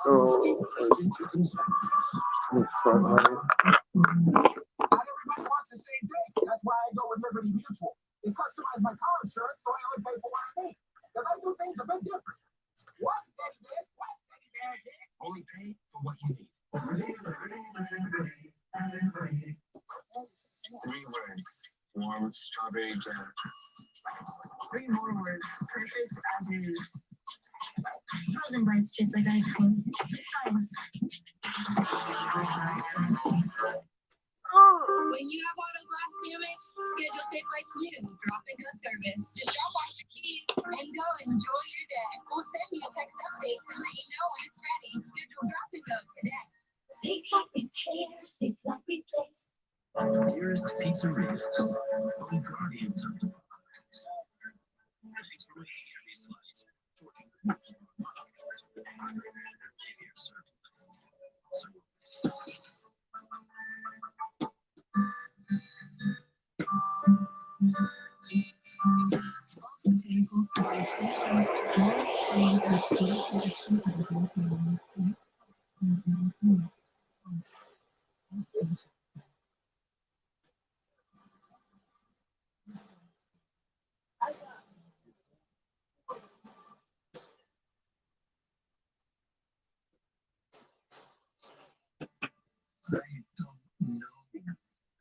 Oh, front line. That's why I go with Liberty Mutual. They customize my car insurance so I only pay for what I need. Because I do things a bit different. What, Teddy Bear? What, Teddy Bear? Only pay for what you need. 3 words. Warm strawberry jam. 3 more words. Perfect as is. Frozen bites taste like ice cream. Silence. When you have auto glass damage, schedule Safe Lights new drop and go service. Just drop off your keys and go enjoy your day. We'll send you text updates and let you know when it's ready. Schedule drop and go today. Safe Light Repair, Safe Light Replace. Dearest pizzerias, only guardians of the products. Thanks for making heavy slides. If you're certain.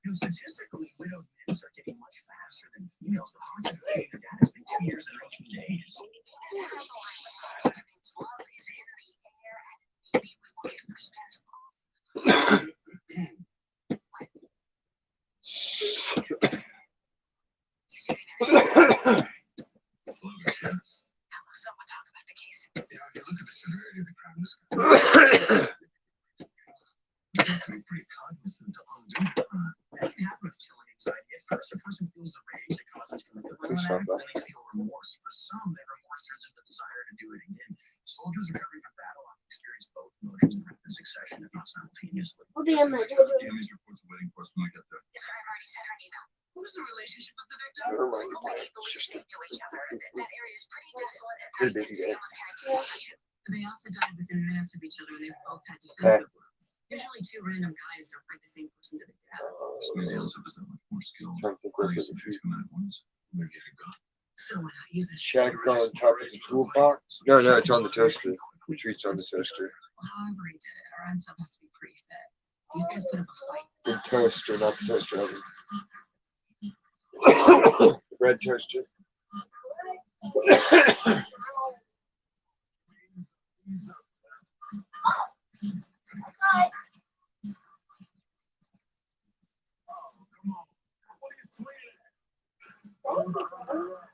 Statistically, widowed men start dating much faster than females. The hardest way to that has been 2 years and 19 days. Love is in the air, and maybe we will get Christmas off. Someone talk about the case. Yeah, if you look at the severity of the crime, this you have to be pretty cognizant to undo the crime. That can happen with killing anxiety. At first, a person feels the rage that causes them to commit an act, then they feel remorse. For some, that remorse turns into desire to do it again. Soldiers recovering from battle often experience both emotions in rapid succession, if not simultaneously. Jamie's reports waiting for us when we get there. Yes, I've already sent her an email. What is the relationship with the victim? Nobody believes they knew each other. That area is pretty desolate, and Sam was connected to you. They also died within minutes of each other, and they both had defensive wounds. Usually 2 random guys don't fight the same person to the death. Squeezy also has that much more skill. Police and 2 minute ones. Maybe get a gun. So when I use this Shotgun on top of the toolbox? No, it's on the toaster. Retreats on the toaster. However he did it, our son must be pretty fit. These guys put up a fight. The toaster, not the toaster oven. The bread toaster.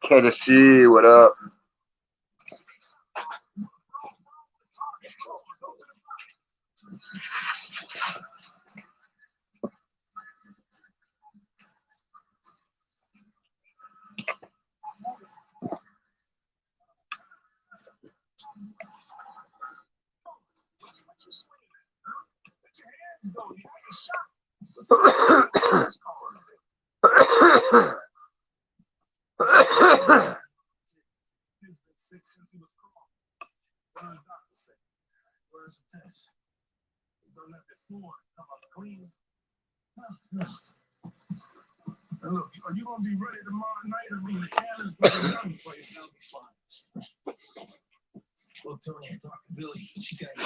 Tennessee, what up? Look, are you gonna be ready tomorrow night? I mean, the challenge will be done for you. That'll be fine. Well, Tony, I talked to Billy. She got we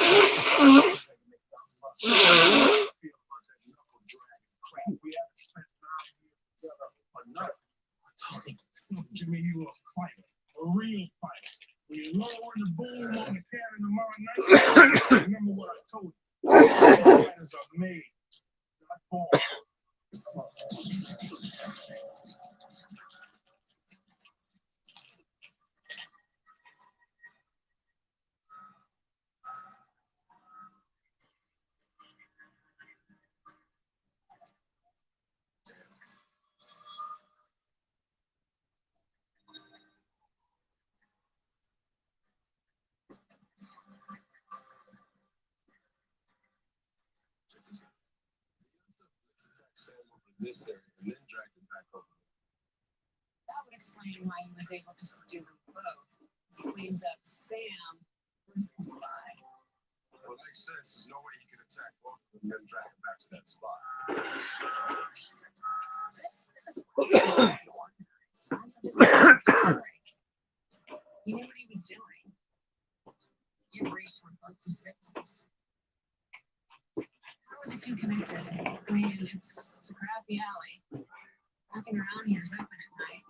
haven't spent 9 years together enough. Tony, Jimmy, you a fighter, a real fighter. When you lower the boom on the cannon tomorrow night, remember what I told you. Fighters are made, not born. This area and then drag him back over. That would explain why he was able to subdue them both. This cleans up Sam. Bruce comes by. Well, it makes sense. There's no way he could attack both of them and then drag him back to that spot. This is organized. Swanson didn't have to break. He knew what he was doing. He and Reese were both his victims. How are the two connected? I mean, it's a crappy alley. Nothing around here is open at night.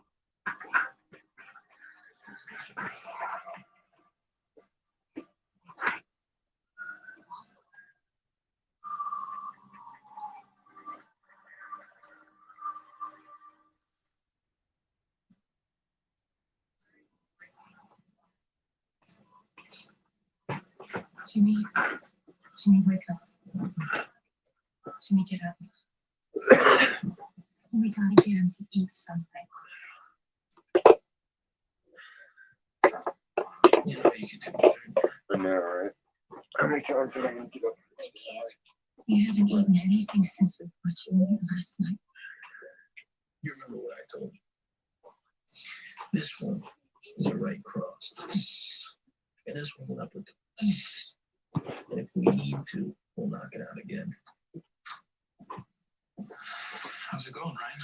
Jimmy, wake up. Jimmy, get up. We gotta get him to eat something. You know you can do better. I know, right? How many times did I get up? I can't. You haven't eaten anything since we put you in here last night. You remember what I told you? This one is a right cross. And this one's an upper. And if we need to, we'll knock it out again. How's it going, Ryan?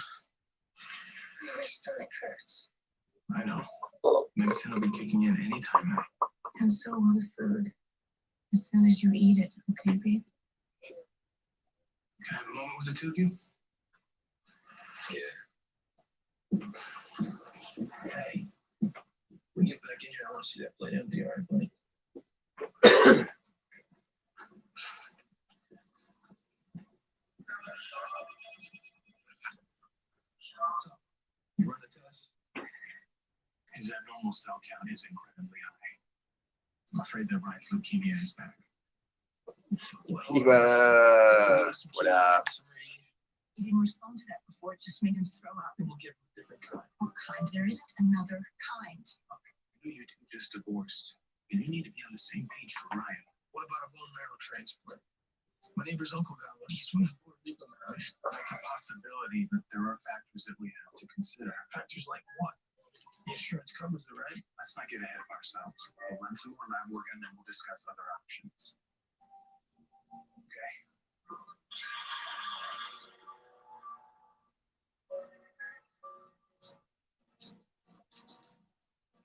My stomach hurts. I know. Medicine will be kicking in anytime now. And so will the food. As soon as you eat it, okay, babe? Can I have a moment with the two of you? Yeah. Hey, we get back in here. I want to see that plate empty, all right, buddy? So, you run the test? His abnormal cell count is incredibly high. I'm afraid that Ryan's leukemia is back. What up? He didn't respond to that before. It just made him throw up. We'll give him a different kind. What kind? There isn't another kind. You two just divorced, and you need to be on the same page for Ryan. What about a bone marrow transplant? My neighbor's uncle got one. He's one of Puerto Rico, man. That's a possibility, but there are factors that we have to consider. Factors like what? The insurance covers it, right? Let's not get ahead of ourselves. We'll run some more lab work, and then we'll discuss other options. Okay.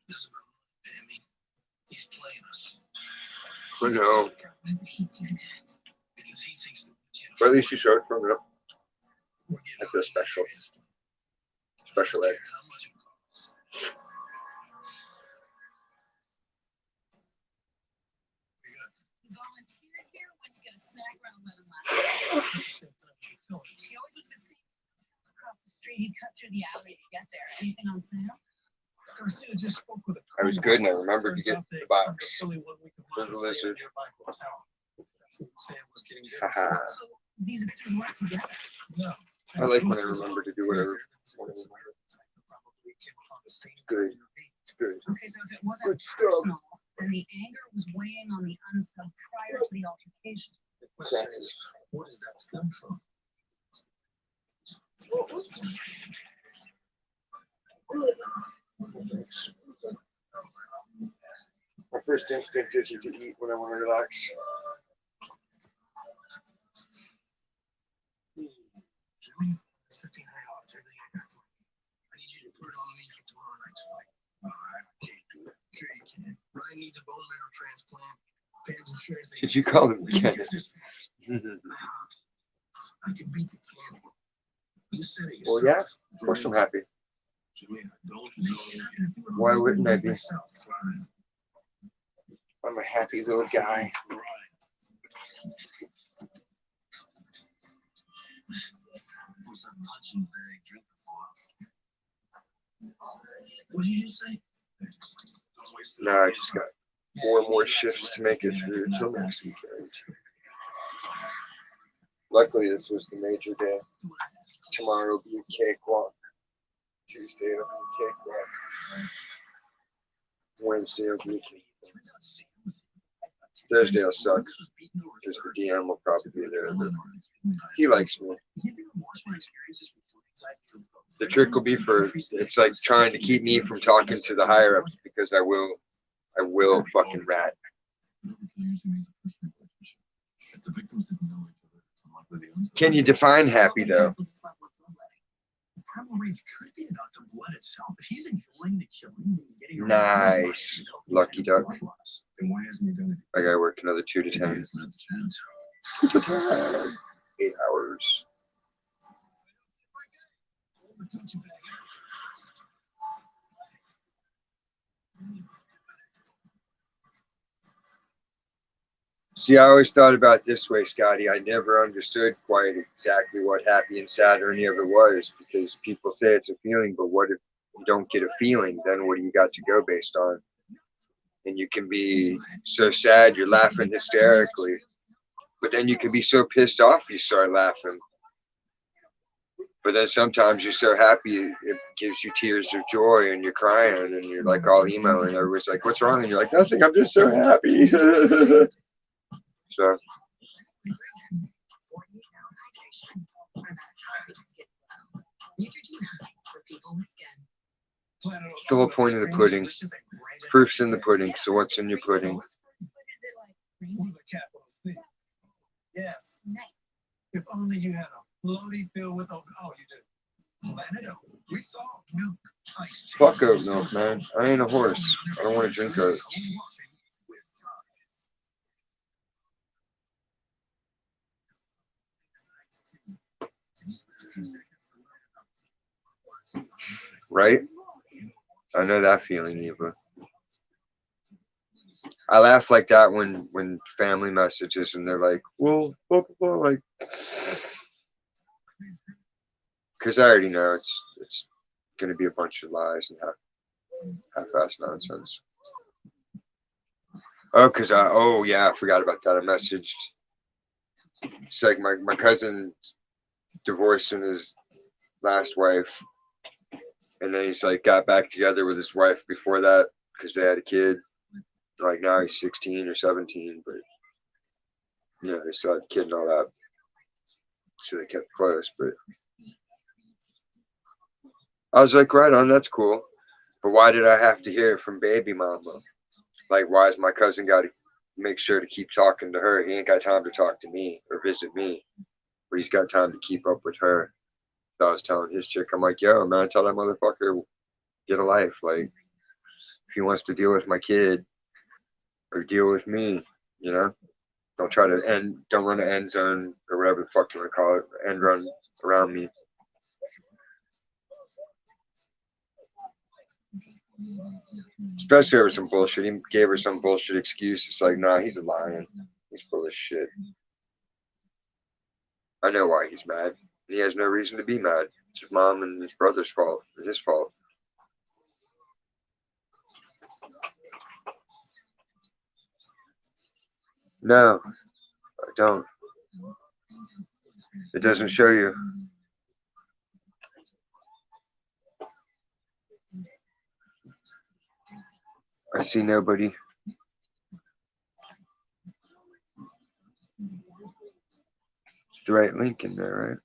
This is about Amy. He's playing us. I know. Why would he do that? Because he thinks that we can't. But at least you showed from it. We're getting I feel special. Special ed. How much it costs. He volunteered here, went to get a snack around 11 last night. She always went to the same across the street. He'd cut through the alley to get there. Anything on sale? Garcia just spoke with a I was good, and I remembered to get the box. There's a lizard. Haha. So these victims weren't together. No. I like when I remember to do whatever. Good. It's good. Okay, so if it wasn't Good stuff. personal, then the anger was weighing on the unsub prior to the altercation. The question is, what does that stem from? My first instinct is to eat when I want to relax. Jimmy, it's $1,500. Everything I got for you. I need you to put it on me for tomorrow night's flight. I can't do that. Sure you can. Ryan needs a bone marrow transplant. Pam's insurance. Did you call him Can Kenneth? I can beat the can. You said it Well, yourself. yeah, of course I'm happy. Jimmy, I don't know. Why wouldn't I be? Fine. I'm a happy little guy. Was a punching bag drink before? What did you just say? No, I just got 4 more shifts to make it through till next weekend. Luckily, this was the major day. Tomorrow will be a cakewalk. Tuesday will be a cakewalk. Wednesday will be a cakewalk. Thursday will suck because the DM will probably be there. But he likes me. The trick will be for it's like trying to keep me from talking to the higher ups because I will I will fucking rat. Can you define happy though? Primal rage could be about the blood itself. If he's enjoying the killing, he's getting Nice. Lucky duck. Then why hasn't he done it? I gotta work another 2 to 10. It's not the chance. 8 hours. See, I always thought about it this way, Scotty. I never understood quite exactly what happy and sad or any of it was, because people say it's a feeling, but what if you don't get a feeling? Then what do you got to go based on? And you can be so sad you're laughing hysterically, but then you can be so pissed off you start laughing. But then sometimes you're so happy it gives you tears of joy and you're crying and you're like all emo and everybody's like, what's wrong? And you're like, nothing, I'm just so happy. So the whole point of the pudding. Proof's in the pudding, so what's in your pudding? Yes. If only you had a floaty filled with oat. Oh, you do. Planet Oat. We saw milk. Fuck oat milk, man. I ain't a horse. I don't want to drink oat. Right? I know that feeling, Eva. I laugh like that when family messages and they're like, well, blah, blah, blah, like, because I already know it's going to be a bunch of lies and half-assed nonsense. Oh, oh yeah, I forgot about that. I messaged. It's like my cousin divorced from his last wife, and then he's like got back together with his wife before that because they had a kid. Like now he's 16 or 17, but you know they still had a kid and all that, so they kept close. But I was like, right on, that's cool. But why did I have to hear it from baby mama? Like, why is my cousin got to make sure to keep talking to her? He ain't got time to talk to me or visit me, but he's got time to keep up with her. So I was telling his chick, I'm like, yo, man, tell that motherfucker get a life. Like, if he wants to deal with my kid or deal with me, you know, don't try to don't run an end zone or whatever the fuck you want to call it, end run around me. Especially over some bullshit. He gave her some bullshit excuse. It's like, nah, he's lying. He's full of shit. I know why he's mad. He has no reason to be mad. It's his mom and his brother's fault. It's his fault. No, I don't. It doesn't show you. I see nobody. It's the right link in there, right?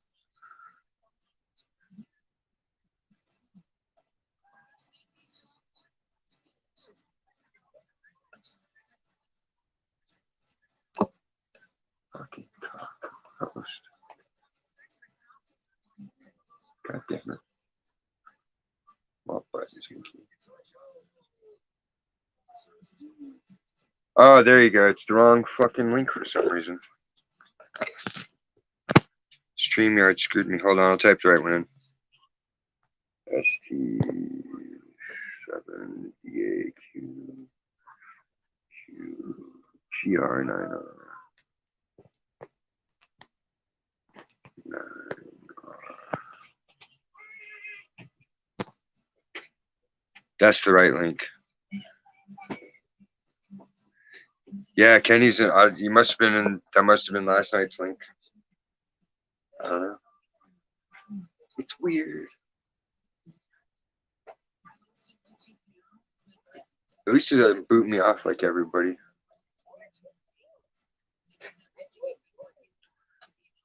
Fucking cock host. God damn it. Well, buttons and keys. Oh, there you go. It's the wrong fucking link for some reason. StreamYard screwed me. Hold on, I'll type the right one in. ST7DAQGR9R. That's the right link. Yeah, Kenny's. You must have been in. That must have been last night's link. I don't know. It's weird. At least it doesn't boot me off like everybody.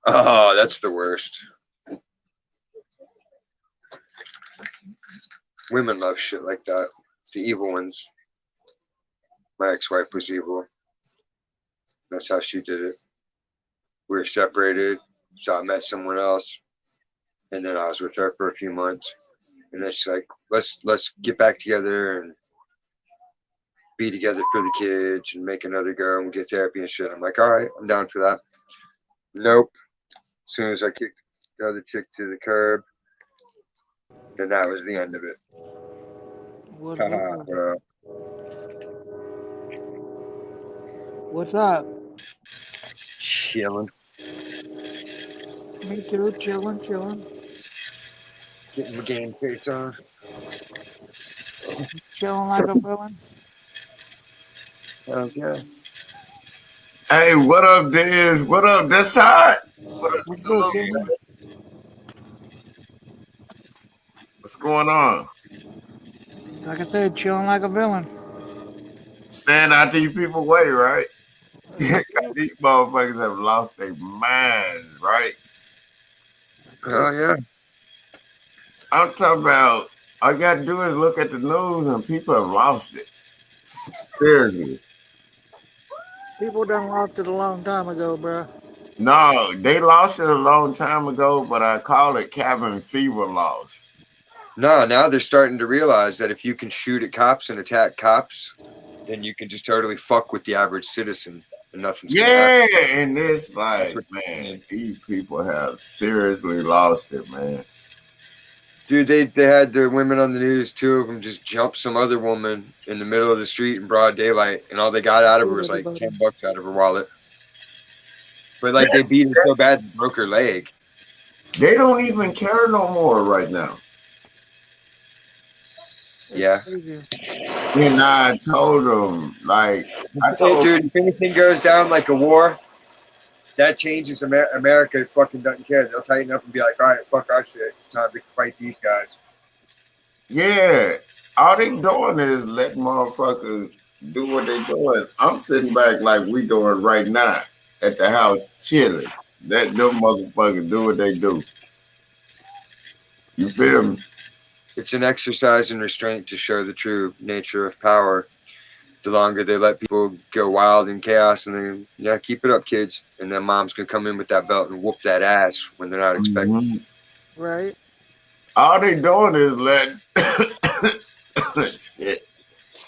Oh, that's the worst. Women love shit like that. The evil ones. My ex-wife was evil. That's how she did it. We were separated, so I met someone else, and then I was with her for a few months, and then she's like, let's get back together and be together for the kids and make another girl and get therapy and shit. I'm like, all right, I'm down for that. Nope. As soon as I kicked the other chick to the curb, then that was the end of it. What, Haha, bro. what's up? Chilling. Me too, chilling. Getting my game face on. Chilling like a villain. Okay. Hey, what up, Diz? What up, this Todd? What up, What's salute, up, Kenny? man? What's going on? Like I said, chilling like a villain. Stand out these people way, right? These motherfuckers have lost their minds, right? Oh yeah. I'm talking about all you gotta do is look at the news and people have lost it. Seriously. People done lost it a long time ago, bro. No, they lost it a long time ago, but I call it cabin fever loss. No, now they're starting to realize that if you can shoot at cops and attack cops, then you can just totally fuck with the average citizen and nothing's gonna happen. Yeah, and it's like, man, these people have seriously lost it, man. Dude, they had the women on the news, two of them just jumped some other woman in the middle of the street in broad daylight, and all they got out of her was like $10 out of her wallet. But like they beat her so bad they broke her leg. They don't even care no more right now. Yeah. And I told them, like, I told dude, if anything goes down like a war, that changes America fucking doesn't care. They'll tighten up and be like, all right, fuck our shit. It's time to fight these guys. yeah, all they doing is letting motherfuckers do what they doing. I'm sitting back like we doing right now at the house chilling. Let them motherfuckers do what they do. You feel me? It's an exercise in restraint to show the true nature of power. The longer they let people go wild in chaos, and then, yeah, keep it up, kids. And then mom's gonna come in with that belt and whoop that ass when they're not expecting. Right. All they doing is let shit.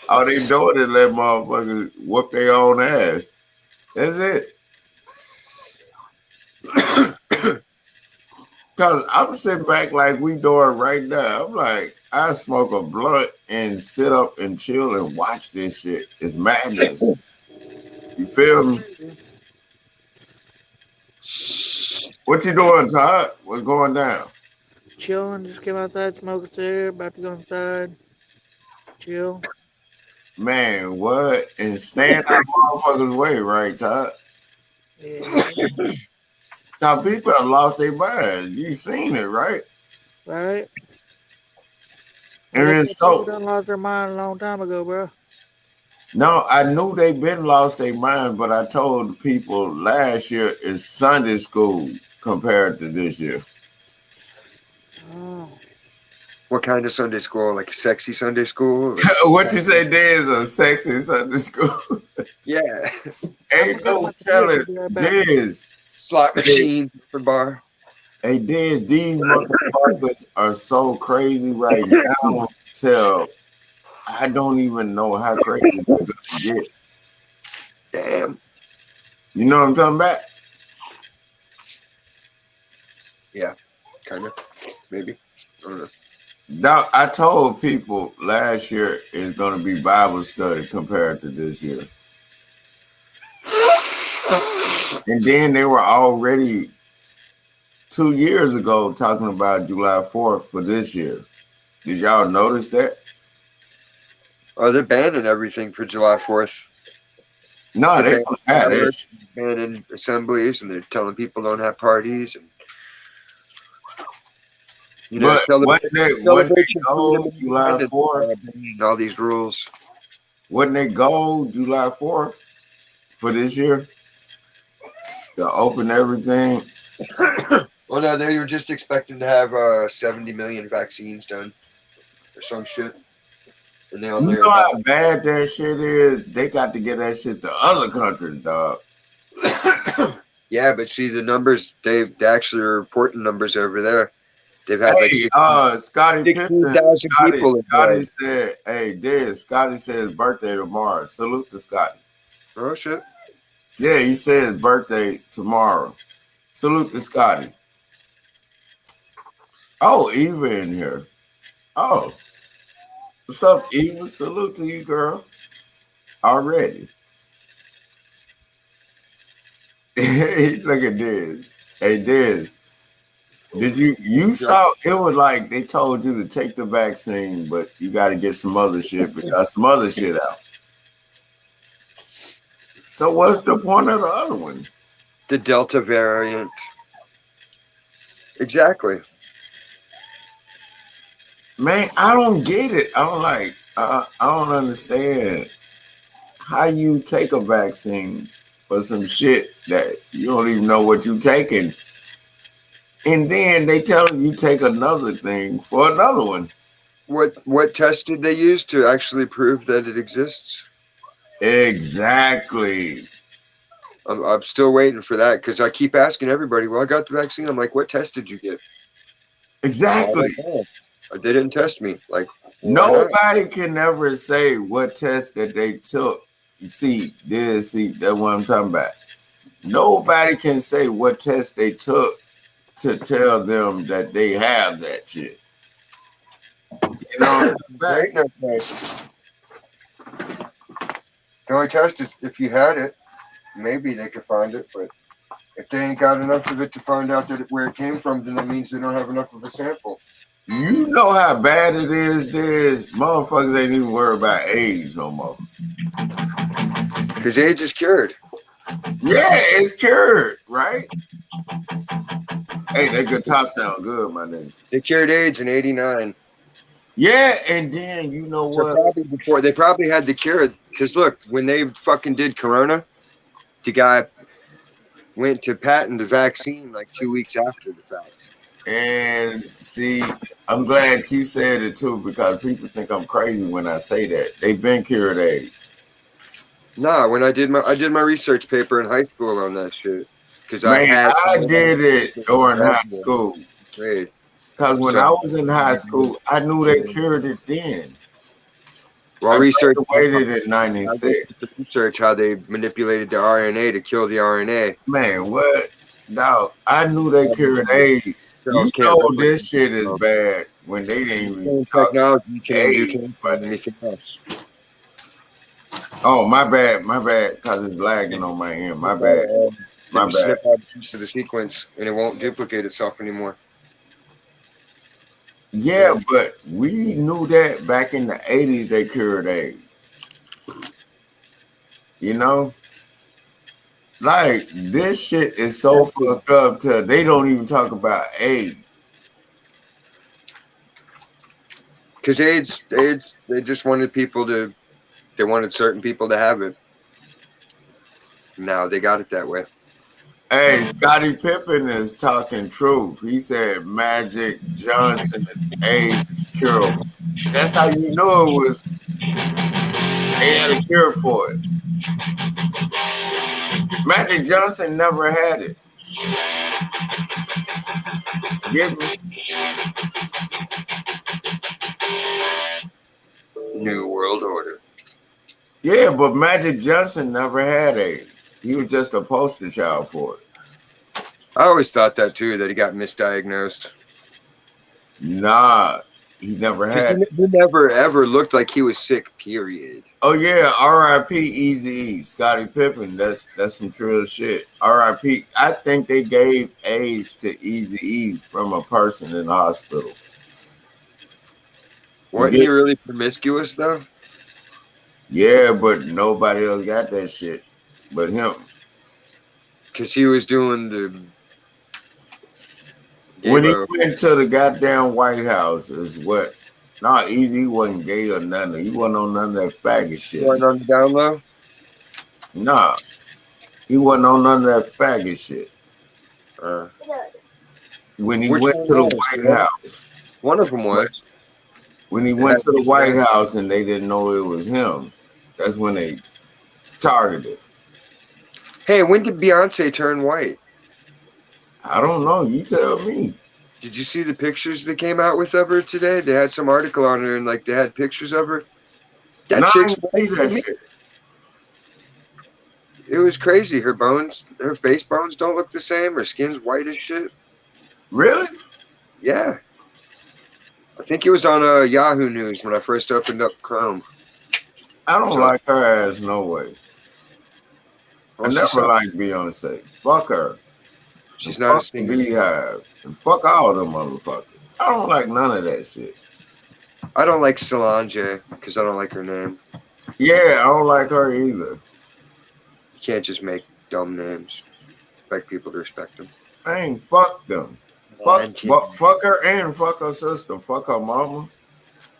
All they doing is let motherfuckers whoop their own ass. That's it. Cause I'm sitting back like we doing right now. I'm like, I smoke a blunt and sit up and chill and watch this shit. It's madness. You feel me? What you doing, Todd? What's going down? Chilling, just came outside, smoking a cigarette, about to go inside. Chill. Man, what? And stand out motherfuckers' way, right, Todd? Yeah. Now people have lost their minds. You seen it, right? Right. And Yeah, it's people so done lost their mind a long time ago, bro. no, I knew they been lost their mind, but I told people last year is Sunday school compared to this year. Oh. What kind of Sunday school? Like a sexy Sunday school? What you say there is a sexy Sunday school? Yeah. Ain't no telling this. Slot machine for bar. Hey, Diz, these motherfuckers are so crazy right now. Till I don't even know how crazy they're gonna get. Damn. You know what I'm talking about? Yeah, kind of. Maybe. I don't know. Now, I told people last year is going to be Bible study compared to this year. And then they were already 2 years ago talking about July 4th for this year. Did y'all notice that? Oh, they're banning everything for July 4th. No, they don't have it. Banning assemblies, and they're telling people don't have parties. And, you know, But wasn't they go July 4th? All these rules. Wouldn't they go July 4th for this year? To open everything? Well, no, they were just expecting to have 70 million vaccines done or some shit. and they all You know know about how bad that shit is? They got to get that shit to other countries, dog. it. Yeah, but see the numbers. They actually are reporting numbers over there. They've had like Hey, Scottie Pippen, 16,000 people have Scotty died. said, hey, Diz, Scotty said his birthday tomorrow. Salute to Scotty. Oh shit! Yeah, he said his birthday tomorrow. Salute to Scotty. Oh, Eva in here. Oh, what's up, Eva? Salute to you, girl. Already. Look at this. Hey, Diz. Did you saw it was like they told you to take the vaccine, but you got to get some other shit because some other shit out. So what's the point of the other one? The Delta variant. Exactly. Man, I don't get it. I don't understand how you take a vaccine for some shit that you don't even know what you're taking. And then they tell you take another thing for another one. What test did they use to actually prove that it exists? Exactly. I'm still waiting for that because I keep asking everybody. Well, I got the vaccine. I'm like, what test did you get? Exactly. They didn't test me. Like, nobody can ever say what test that they took. See, that's what I'm talking about. Nobody can say what test they took to tell them that they have that shit. You know, the only test is if you had it, maybe they could find it, but if they ain't got enough of it to find out where it came from, then that means they don't have enough of a sample. You know how bad it is, Diz? Motherfuckers ain't even worried about AIDS no more. Because AIDS is cured. Yeah, it's cured, right? Hey, that guitar sound good, my nigga. They cured AIDS in '89. Yeah, and then you know what? Probably before they probably had the cure. Because look, when they fucking did Corona, the guy went to patent the vaccine like 2 weeks after the fact. And see, I'm glad you said it too, because people think I'm crazy when I say that. They've been cured AIDS. Nah, when I did my research paper in high school on that shit. Because I did it during high school. Because when I was in high school, I knew they cured it then. Well, I graduated in '96. Research how they manipulated the RNA to kill the RNA. Man, what? No, I knew they cured AIDS. You know this shit is bad when they didn't even talk AIDS. Oh, my bad, because it's lagging on my end. My bad. Snip out a piece of the sequence, and it won't duplicate itself anymore. Yeah, but we knew that back in the 80s they cured AIDS. You know? Like, this shit is so fucked up to they don't even talk about AIDS. Because AIDS, they just wanted they wanted certain people to have it. Now they got it that way. Hey, Scottie Pippen is talking truth. He said Magic Johnson AIDS is curable. That's how you know it was. They had a cure for it. Magic Johnson never had it. Give me. New World Order. Yeah, but Magic Johnson never had AIDS. He was just a poster child for it. I always thought that too, that he got misdiagnosed. Nah, he never had it. He never ever looked like he was sick, period. Oh yeah, R.I.P. Eazy-E, Scottie Pippen. That's some true shit. R.I.P. I think they gave AIDS to Eazy-E from a person in the hospital. Wasn't he really promiscuous though? Yeah, but nobody else got that shit but him. Because he was doing the... When he went to the goddamn White House is what... Nah, Easy wasn't gay or nothing. He wasn't on none of that faggot shit. He wasn't on the down low? Nah. He wasn't on none of that faggot shit. When he went to the White House. One of them was. When he went to the White House and they didn't know it was him, that's when they targeted. Hey, when did Beyonce turn white? I don't know. You tell me. Did you see the pictures that came out with of her today? They had some article on her and like they had pictures of her. That chick's white to me. Shit. It was crazy. Her bones, her face bones don't look the same. Her skin's white as shit. Really? Yeah. I think it was on Yahoo News when I first opened up Chrome. I don't like her ass no way. I Well, never liked Beyonce. Fuck her. She's And not a fuck the singer. Beehive. And fuck all them motherfuckers. I don't like none of that shit. I don't like Solange because I don't like her name. Yeah, I don't like her either. You can't just make dumb names. Expect people to respect them. Man, fuck them. Fuck her and fuck her sister. Fuck her mama.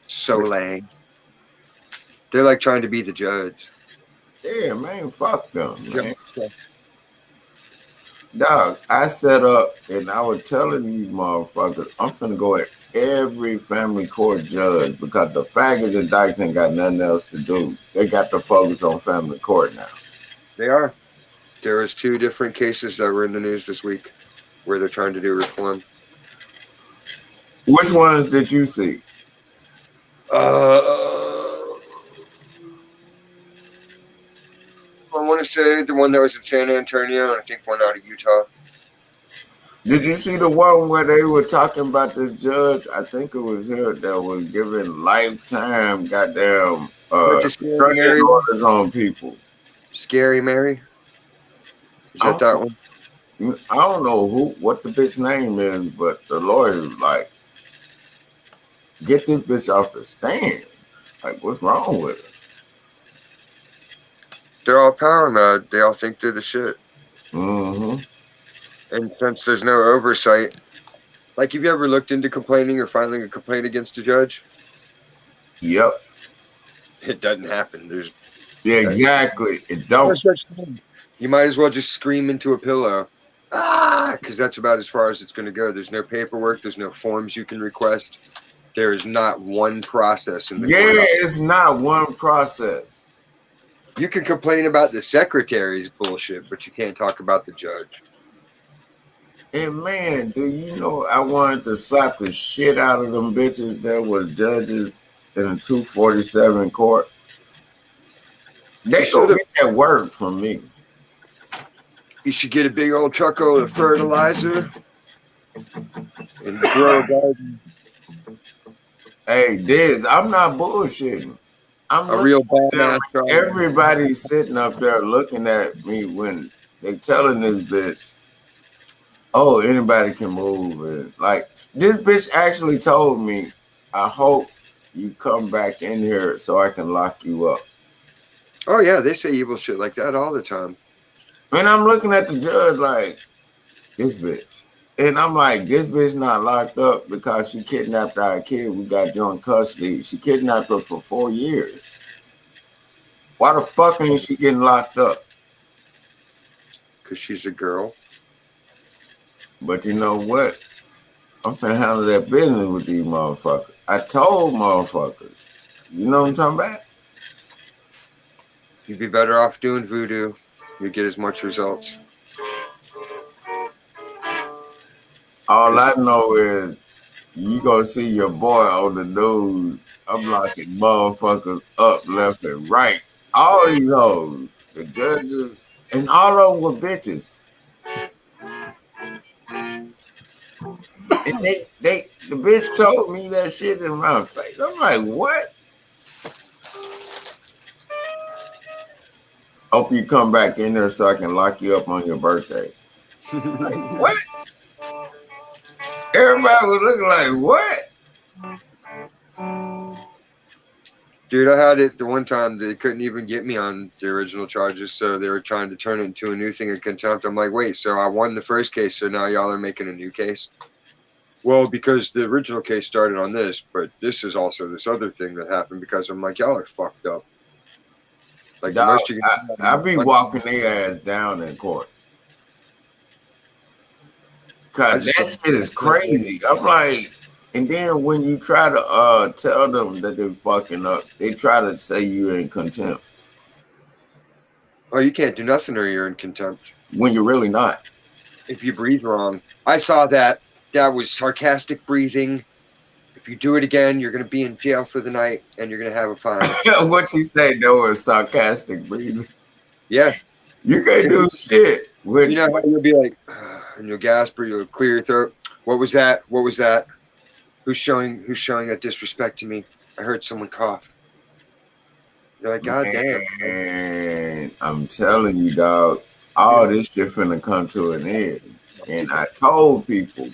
Solange. They're like trying to be the judge. Yeah, man, fuck them, man. Dog, I set up and I was telling these motherfuckers, I'm finna go at every family court judge because the faggots and dykes ain't got nothing else to do. They got to focus on family court now. They are. There was 2 different cases that were in the news this week where they're trying to do reform. Which ones did you see? I want to say the one that was in San Antonio, and I think one out of Utah. Did you see the one where they were talking about this judge? I think it was here that was giving lifetime goddamn restraining orders on people. Scary Mary? Is that one? I don't know what the bitch name is, but the lawyer was like, get this bitch off the stand. Like, what's wrong with her? They're all power mad. They all think they're the shit. Mm-hmm. And since there's no oversight, like, have you ever looked into complaining or filing a complaint against a judge? Yep. It doesn't happen. Yeah, exactly. It don't. You might as well just scream into a pillow. Because that's about as far as it's going to go. There's no paperwork. There's no forms you can request. There is not one process in the courthouse. It's not one process. You can complain about the secretary's bullshit, but you can't talk about the judge. And man, do you know I wanted to slap the shit out of them bitches that was judges in a 247 court. They gonna get that work from me. You should get a big old truckload of fertilizer and grow a garden. Hey, Diz, I'm not bullshitting. I'm a real badass. Everybody's sitting up there looking at me when they telling this bitch, oh, anybody can move. And like, this bitch actually told me, I hope you come back in here so I can lock you up. Oh, yeah, they say evil shit like that all the time. And I'm looking at the judge like, this bitch. And I'm like, this bitch not locked up because she kidnapped our kid. We got joint custody. She kidnapped her for 4 years. Why the fuck ain't she getting locked up? Because she's a girl. But you know what? I'm finna handle that business with these motherfuckers. I told motherfuckers. You know what I'm talking about? You'd be better off doing voodoo. You'd get as much results. All I know is you gonna see your boy on the news. I'm locking motherfuckers up left and right. All these hoes, the judges, and all of them were bitches. And the bitch told me that shit in my face. I'm like, what? Hope you come back in there so I can lock you up on your birthday. Like, what? Everybody was looking like, what? Dude, I had it the one time they couldn't even get me on the original charges, so they were trying to turn it into a new thing of contempt. I'm like, wait, so I won the first case, so now y'all are making a new case? Well, because the original case started on this, but this is also this other thing that happened because I'm like, y'all are fucked up. Like, Dog, I be walking their ass down in court. Cause that shit is crazy. I'm like, And then when you try to tell them that they're fucking up, they try to say you're in contempt Oh, you can't do nothing or you're in contempt. when you're really not. If you breathe wrong. I saw that. That was sarcastic breathing. If you do it again, you're going to be in jail for the night and you're going to have a fine. What you say though is sarcastic breathing. Yeah. You can't do shit. You know how you'll be like, and you'll gasp or you'll clear your throat. What was that? What was that? Who's showing that disrespect to me? I heard someone cough. You're like, God damn. And I'm telling you, dog, all this shit finna come to an end. And I told people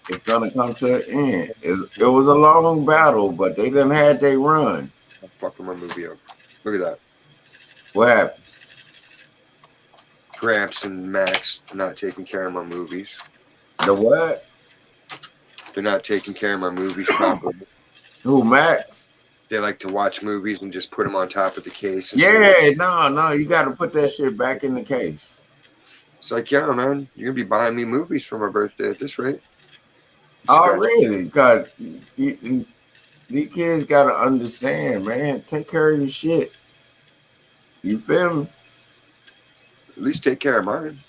it's gonna come to an end. It was a long battle, but they done had their run. I'm fucking my movie up. Look at that. What happened? Gramps and Max not taking care of my movies. The what? They're not taking care of my movies properly. Who, Max? They like to watch movies and just put them on top of the case. Yeah, no, you got to put that shit back in the case. It's like, yeah, man, you're going to be buying me movies for my birthday at this rate. Already, because these kids got to understand, man, take care of your shit. You feel me? At least take care of mine.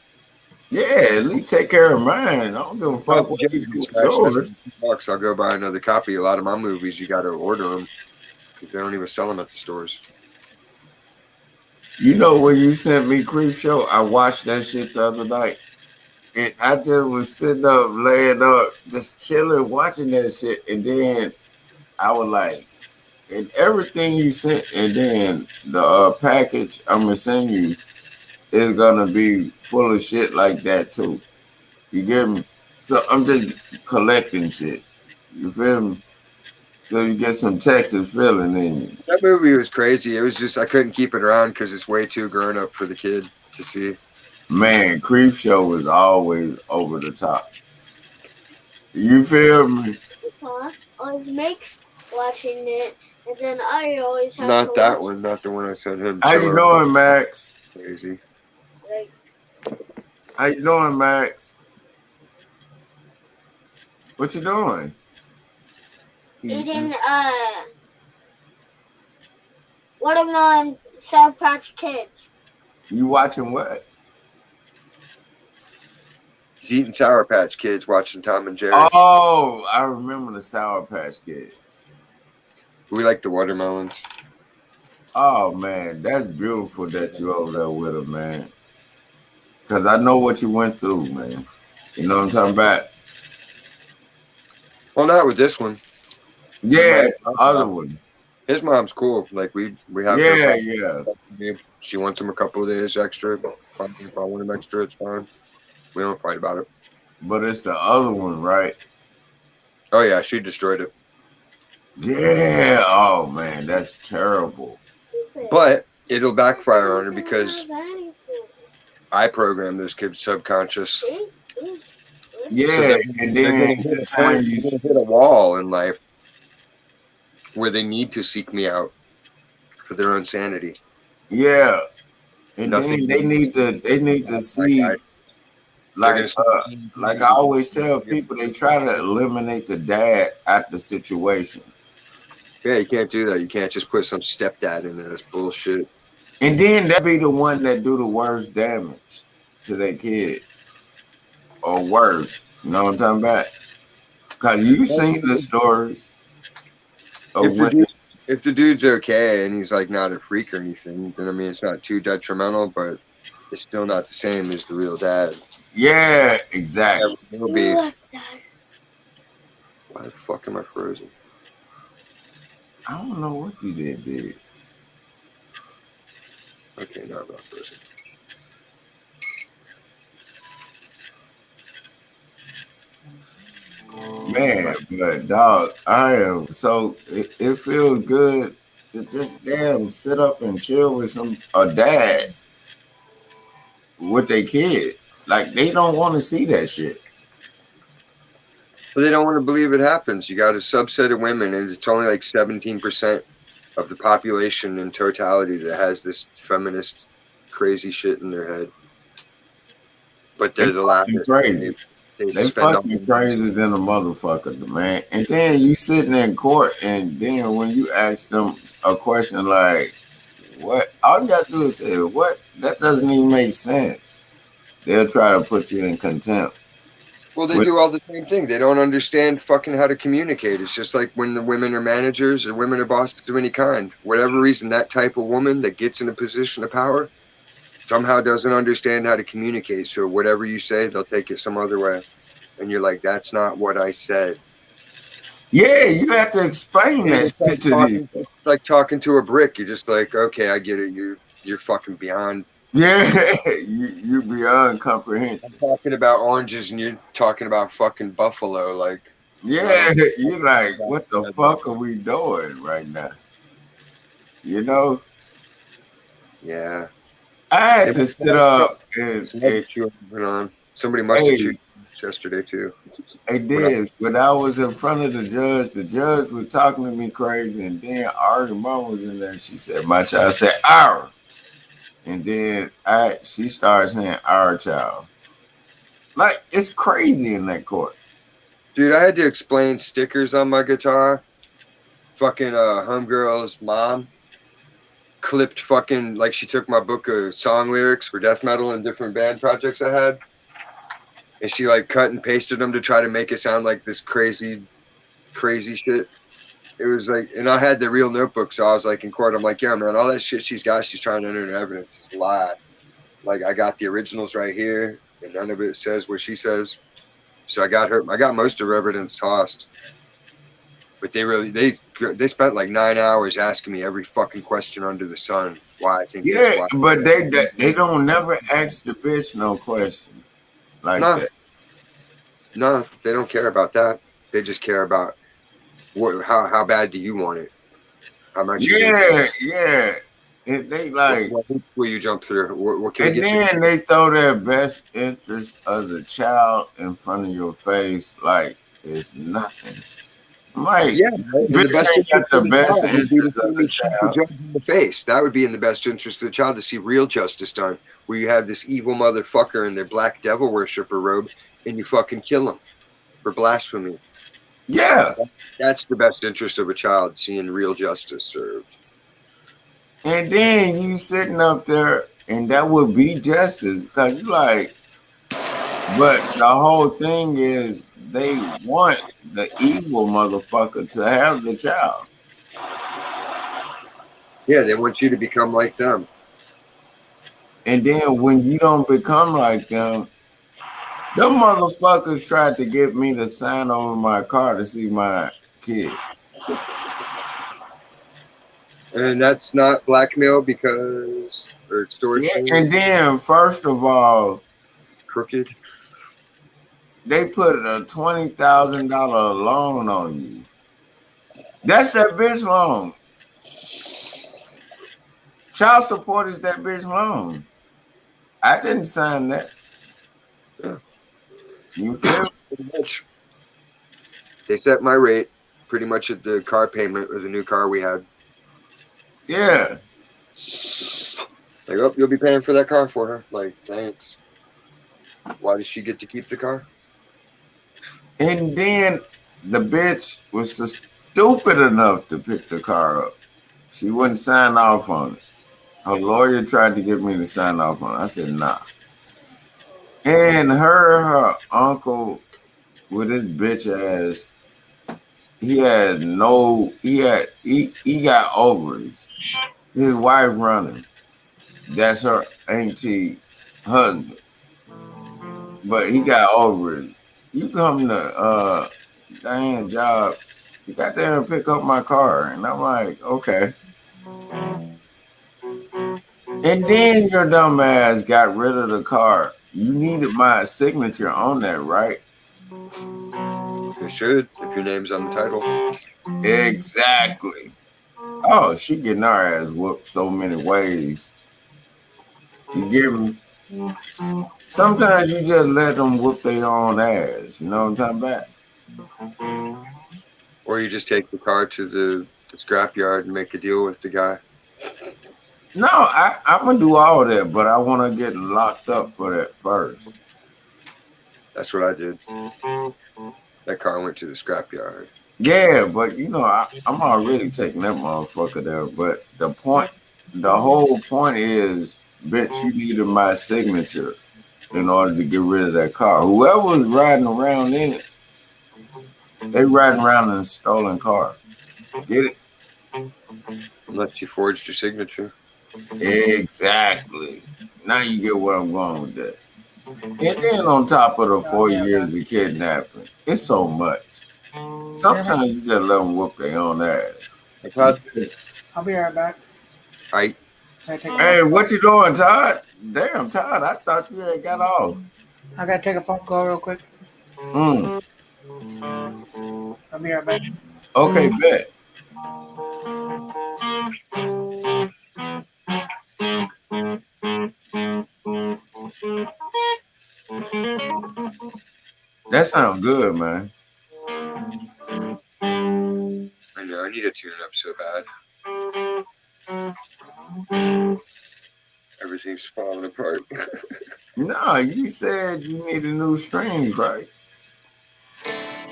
Yeah, at least take care of mine. I don't give a fuck what you do with yours. $bucks, I'll go buy another copy. A lot of my movies, you got to order them because they don't even sell them at the stores. You know when you sent me Creep Show, I watched that shit the other night. And I just was sitting up, laying up, just chilling, watching that shit. And then I was like, and everything you sent, and then the package I'm going to send you is going to be full of shit like that too. You get me? So I'm just collecting shit. You feel me? So you get some Texas feeling in you. That movie was crazy. It was just, I couldn't keep it around because it's way too grown up for the kid to see. Man, Creep Show was always over the top. You feel me? Always makes watching it, and then I always have Not to that watch one, not the one I sent him. How you doing, Max? Crazy. Like, How you doing, Max? What you doing? eating watermelon Sour Patch Kids. You watching what? He's eating Sour Patch Kids, watching Tom and Jerry. Oh, I remember the Sour Patch Kids. We like the watermelons. Oh man, that's beautiful that you over there with them, man. Cause I know what you went through, man. You know what I'm talking about? Well, not with this one. Yeah, the other one. His mom's cool. Like we have. Yeah. She wants him a couple of days extra. If I want him extra, it's fine. We don't fight about it. But it's the other one, right? Oh yeah, she destroyed it. Yeah. Oh man, that's terrible. But it'll backfire on her because I programmed those kids' subconscious. Yeah, and then the time you hit a wall in life where they need to seek me out for their own sanity. Yeah, and then they need to see, like I always tell people, they try to eliminate the dad at the situation. Yeah, you can't do that. You can't just put some stepdad in there. That's bullshit. And then that be the one that do the worst damage to their kid, or worse. You know what I'm talking about? Cause you seen the stories. If the dude's okay and he's like not a freak or anything, then I mean it's not too detrimental, but it's still not the same as the real dad. Yeah, exactly. It'll be. Why the fuck am I frozen? I don't know what you did. Okay, now I'm not frozen. Man, but dog, I am so it feels good to just damn sit up and chill with a dad with their kid. Like they don't want to see that shit. But they don't want to believe it happens. You got a subset of women, and it's only like 17% of the population in totality that has this feminist crazy shit in their head. But they're the last. Crazy. They spend all fucking crazy than a motherfucker, man. And then you sitting in court, and then when you ask them a question like, "What?" All you gotta do is say, "What?" That doesn't even make sense. They'll try to put you in contempt. Well, they With- do all the same thing. They don't understand fucking how to communicate. It's just like when the women are managers or women are bosses of any kind. Whatever reason, that type of woman that gets in a position of power somehow doesn't understand how to communicate. So whatever you say, they'll take it some other way. And you're like, that's not what I said. Yeah, you have to explain that It's shit like to these. it's like talking to a brick. You're just like, okay, I get it. You're fucking beyond. Yeah, you beyond comprehension. I'm talking about oranges and you're talking about fucking buffalo. Like, Yeah, you're like, what the fuck are we doing right now? You know, yeah. I had to sit up and Somebody must have chewed yesterday too. it did. When I was in front of the judge was talking to me crazy, and then Ari mom was in there. And she said, "My child." I said, "Our," and then she started saying, "Our child." Like it's crazy in that court. Dude, I had to explain stickers on my guitar. Fucking homegirl's mom clipped fucking like she took my book of song lyrics for death metal and different band projects I had, and she like cut and pasted them to try to make it sound like this crazy shit. It was like, and I had the real notebook, so I was like in court, I'm like, yeah, man, all that shit she's got, she's trying to enter into evidence. It's a lie. Like I got the originals right here, and none of it says what she says. So I got most of her evidence tossed. But they spent like 9 hours asking me every fucking question under the sun. Why I think Yeah, but they don't never ask the bitch no question like that. No, they don't care about that. They just care about how bad do you want it? How much? Yeah. And they like. What will you jump through? What can and we get then you? they throw their best interest of the child in front of your face like it's nothing. Like, yeah, bitch ain't got the best interest of the child. In the face. That would be in the best interest of the child to see real justice done. Where you have this evil motherfucker in their black devil worshiper robe and you fucking kill him for blasphemy. Yeah. That's the best interest of a child, seeing real justice served. And then you sitting up there and that would be justice because you like, but the whole thing is they want the evil motherfucker to have the child. Yeah, they want you to become like them. And then when you don't become like them motherfuckers tried to get me to sign over my car to see my kid. And that's not blackmail because or extortion. Yeah, and then first of all, crooked. They put a $20,000 loan on you. That's that bitch loan. Child support is that bitch loan. I didn't sign that. Yeah. You feel? Pretty much. They set my rate pretty much at the car payment or the new car we had. Yeah. Like, oh, you'll be paying for that car for her. Like, thanks. Why does she get to keep the car? And then the bitch was so stupid enough to pick the car up. She wouldn't sign off on it. Her lawyer tried to get me to sign off on it. I said, nah. And her uncle with his bitch ass, he got ovaries. His wife running. That's her auntie husband. But he got ovaries. You come to Diane's job, you got there and pick up my car. And I'm like, okay. And then your dumb ass got rid of the car. You needed my signature on that, right? You should, if your name's on the title. Exactly. Oh, she getting our ass whooped so many ways. You get me? Sometimes you just let them whoop their own ass. You know what I'm talking about? Or you just take the car to the scrapyard and make a deal with the guy. No, I'm going to do all that, but I want to get locked up for that first. That's what I did. That car went to the scrapyard. Yeah, but you know, I'm already taking that motherfucker there. But the whole point is, bitch, you needed my signature in order to get rid of that car. Whoever was riding around in it, they riding around in a stolen car. Get it? Unless you forged your signature. Exactly. Now you get where I'm going with that. And then on top of the 4 years of kidnapping, it's so much. Sometimes you just let them whoop their own ass. Todd, I'll be right back. I Hey, what you doing, Todd? Damn, Todd, I thought you had got off. I gotta take a phone call real quick. Mm. I'll be right back. Okay, bet. That sounds good, man. I know I need to tune up so bad. Everything's falling apart. No, you said you needed new strings, right?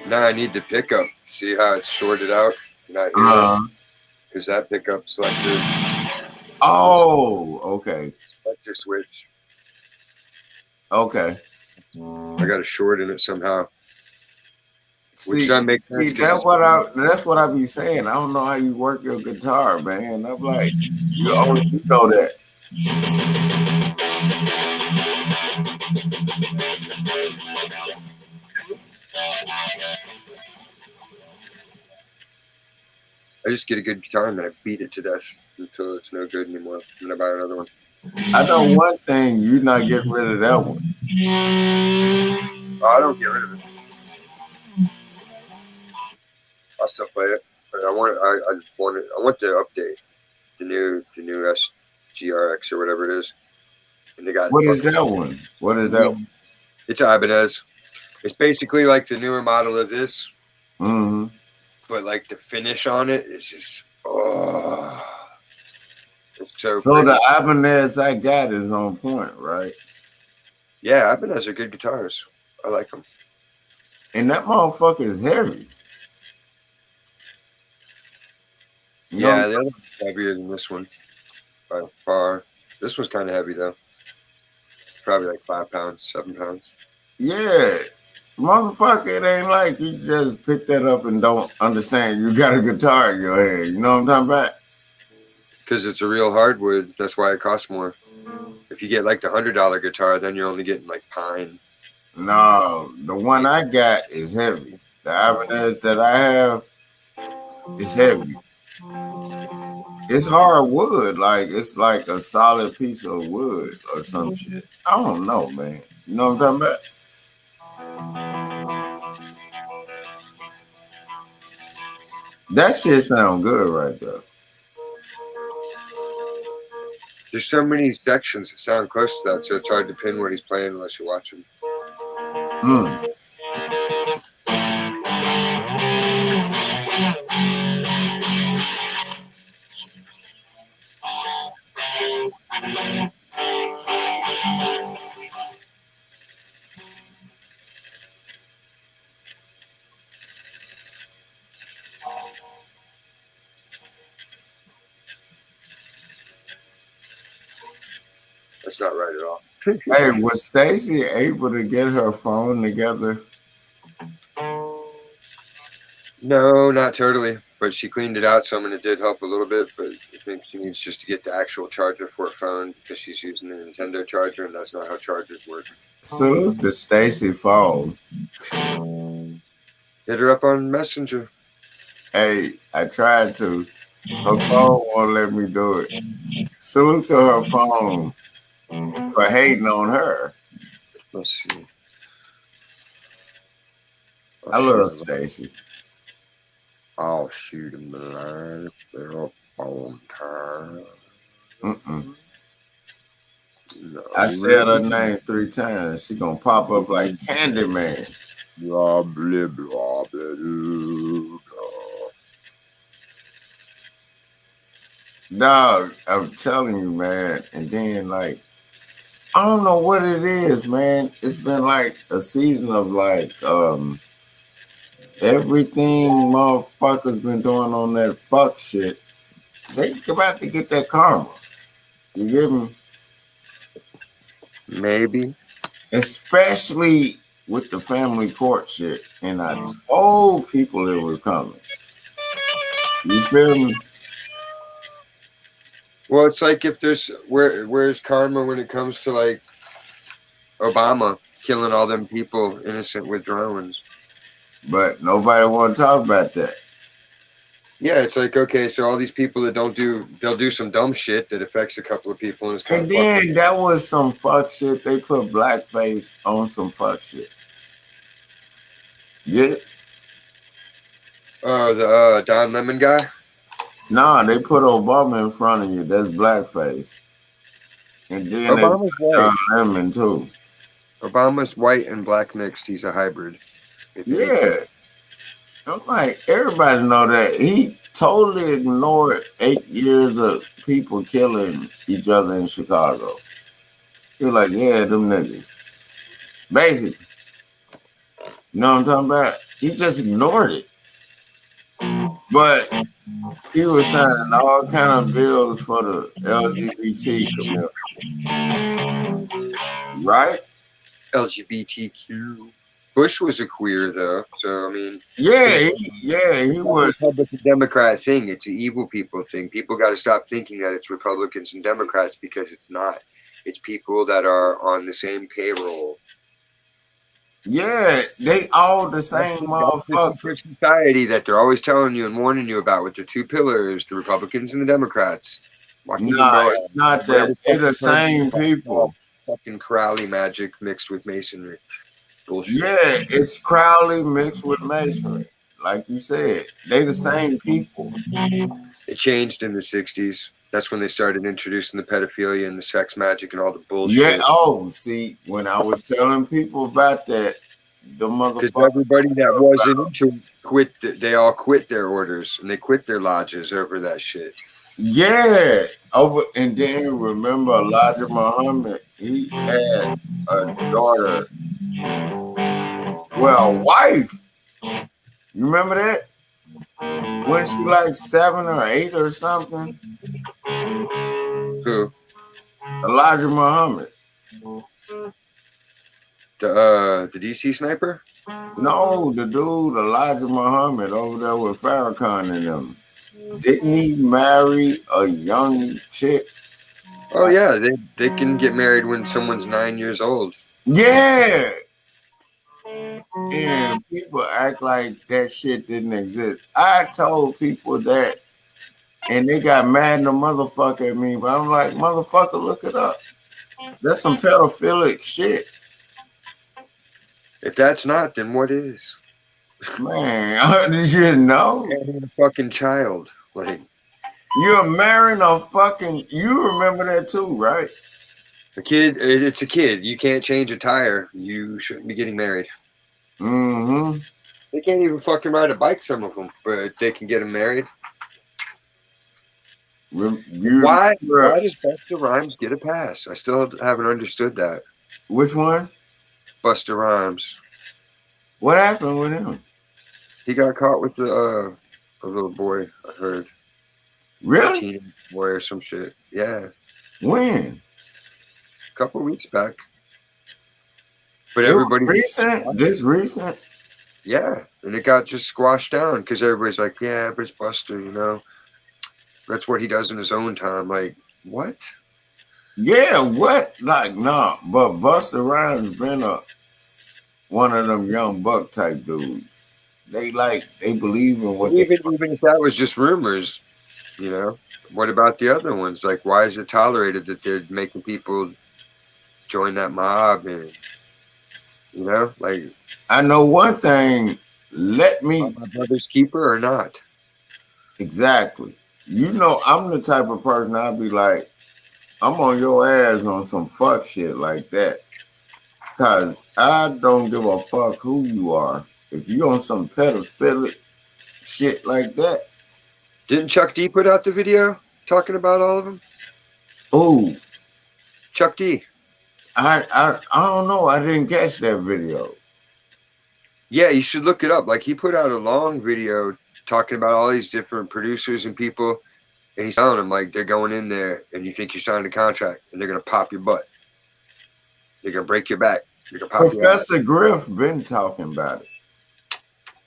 Now I need the pickup. See how it's sorted out? Not here. Because that pickup selector. Oh, okay. Selector switch. Okay. I got a short in it somehow. See, that makes sense. that's what I be saying. I don't know how you work your guitar, man. I'm like, you know that. I just get a good guitar and then I beat it to death until it's no good anymore. And I buy another one. I know one thing, you're not getting rid of that one. Oh, I don't get rid of it. I'll still play it. But I want the update. The new SGRX or whatever it is. And they got What is that one? What is that one? It's Ibanez. It's basically like the newer model of this. Mm-hmm. But like the finish on it is just it's so the Ibanez I got is on point, right? Yeah, Ibanez are good guitars. I like them. And that motherfucker is heavy. Yeah, they're heavier than this one by far. This one's kind of heavy though. Probably like 5 pounds, 7 pounds. Yeah. Motherfucker, it ain't like you just pick that up and don't understand you got a guitar in your head. You know what I'm talking about? Because it's a real hardwood. That's why it costs more. If you get like the $100 guitar, then you're only getting like pine. No, the one I got is heavy. The Ibanez that I have is heavy. It's hard wood. Like, it's like a solid piece of wood or some shit. I don't know, man. You know what I'm talking about? That shit sound good right there. There's so many sections that sound close to that, so it's hard to pin what he's playing unless you watch him. That's not right at all. Hey, was Stacy able to get her phone together? No, not totally. But she cleaned it out some, and it did help a little bit. But I think she needs just to get the actual charger for her phone because she's using the Nintendo charger, and that's not how chargers work. Salute to Stacy phone. Hit her up on Messenger. Hey, I tried to. Her phone won't let me do it. Salute to her phone for hating on her. Let's see. I love Stacy. I'll shoot him the line if they're up on time. No. I said her name 3 times. She gonna pop up like Candyman. Blah, blah, blah, blah, blah. Dog, I'm telling you, man. And then like, I don't know what it is, man. It's been like a season of like everything motherfuckers been doing on that fuck shit. They about to get that karma. You get me? Maybe. Especially with the family court shit. And I told people it was coming. You feel me? Well, it's like if there's where's karma when it comes to like Obama killing all them people innocent with drones. But nobody want to talk about that. Yeah, it's like, okay, so all these people that they'll do some dumb shit that affects a couple of people, and it's kind And of fucked then that was some fuck shit. They put blackface on some fuck shit. Get it? The Don Lemon guy. Nah, they put Obama in front of you. That's blackface. And then Obama's they put white. Lemon too. Obama's white and black mixed. He's a hybrid. Yeah. I'm like, everybody know that. He totally ignored 8 years of people killing each other in Chicago. He was like, yeah, them niggas. Basically. You know what I'm talking about? He just ignored it. But he was signing all kind of bills for the LGBT community. Right? LGBTQ. Bush was a queer though, so I mean. Yeah, he was. Republican Democrat thing. It's an evil people thing. People got to stop thinking that it's Republicans and Democrats because it's not. It's people that are on the same payroll. Yeah, they all the same motherfuckers. Society that they're always telling you and warning you about with their two pillars, the Republicans and the Democrats. Nah, it's not that. They're the same people. Fucking Crowley magic mixed with masonry. Bullshit. Yeah, it's Crowley mixed with masonry. Like you said, they the same people. It changed in the 60s. That's when they started introducing the pedophilia and the sex magic and all the bullshit. Yeah, oh, see, when I was telling people about that, the motherfucker. Because everybody that wasn't into quit, they all quit their orders and they quit their lodges over that shit. Yeah, over, and then remember Elijah Muhammad, he had a daughter, well, a wife. You remember that? When she like 7 or 8 or something? Who? Elijah Muhammad. The DC sniper? No, the dude Elijah Muhammad over there with Farrakhan and them. Didn't he marry a young chick? Oh yeah, they can get married when someone's 9 years old. Yeah. And people act like that shit didn't exist. I told people that, and they got mad in the motherfucker at me. But I'm like, motherfucker, look it up. That's some pedophilic shit. If that's not, then what is? Man, you know? Marrying a fucking child. Like, you're marrying a fucking, you remember that too, right? a kid, it's a kid. You can't change a tire. You shouldn't be getting married. Mm-hmm. They can't even fucking ride a bike, some of them, but they can get them married. Why does Busta Rhymes get a pass? I still haven't understood that. Which one? Busta Rhymes. What happened with him? He got caught with a little boy, I heard. Really? A teenage boy or some shit. Yeah. When? A couple weeks back. But It everybody. was recent? This recent? Yeah. And it got just squashed down because everybody's like, yeah, but it's Busta, you know. That's what he does in his own time. Like, what? Yeah, what? Like, nah. But Busta Rhymes been one of them young buck type dudes. They believe in what even if that was just rumors, you know. What about the other ones? Like, why is it tolerated that they're making people join that mob? And, you know, like, I know one thing. Let me. My brother's keeper or not? Exactly. You know, I'm the type of person I'd be like, I'm on your ass on some fuck shit like that. Because I don't give a fuck who you are. If you on some pedophilic shit like that. Didn't Chuck D put out the video talking about all of them? Oh, Chuck D. I don't know. I didn't catch that video. Yeah, you should look it up. Like he put out a long video talking about all these different producers and people, and he's telling them like they're going in there, and you think you signed a contract, and they're gonna pop your butt. They're gonna break your back. They're gonna pop your ass. Professor Griff been talking about it.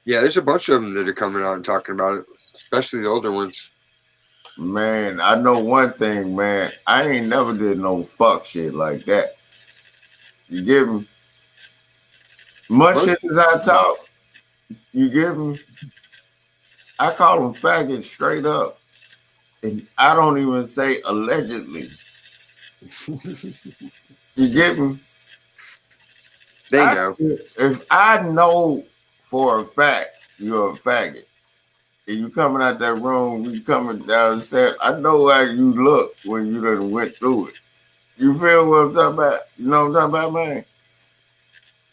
Yeah, there's a bunch of them that are coming out and talking about it, especially the older ones. Man, I know one thing, man. I ain't never did no fuck shit like that. You get me? Much shit as I talk, you get me? I call them faggots straight up. And I don't even say allegedly. You get me? They know. If I know for a fact you're a faggot, and you coming out that room, you coming downstairs, I know how you look when you done went through it. You feel what I'm talking about? You know what I'm talking about, man?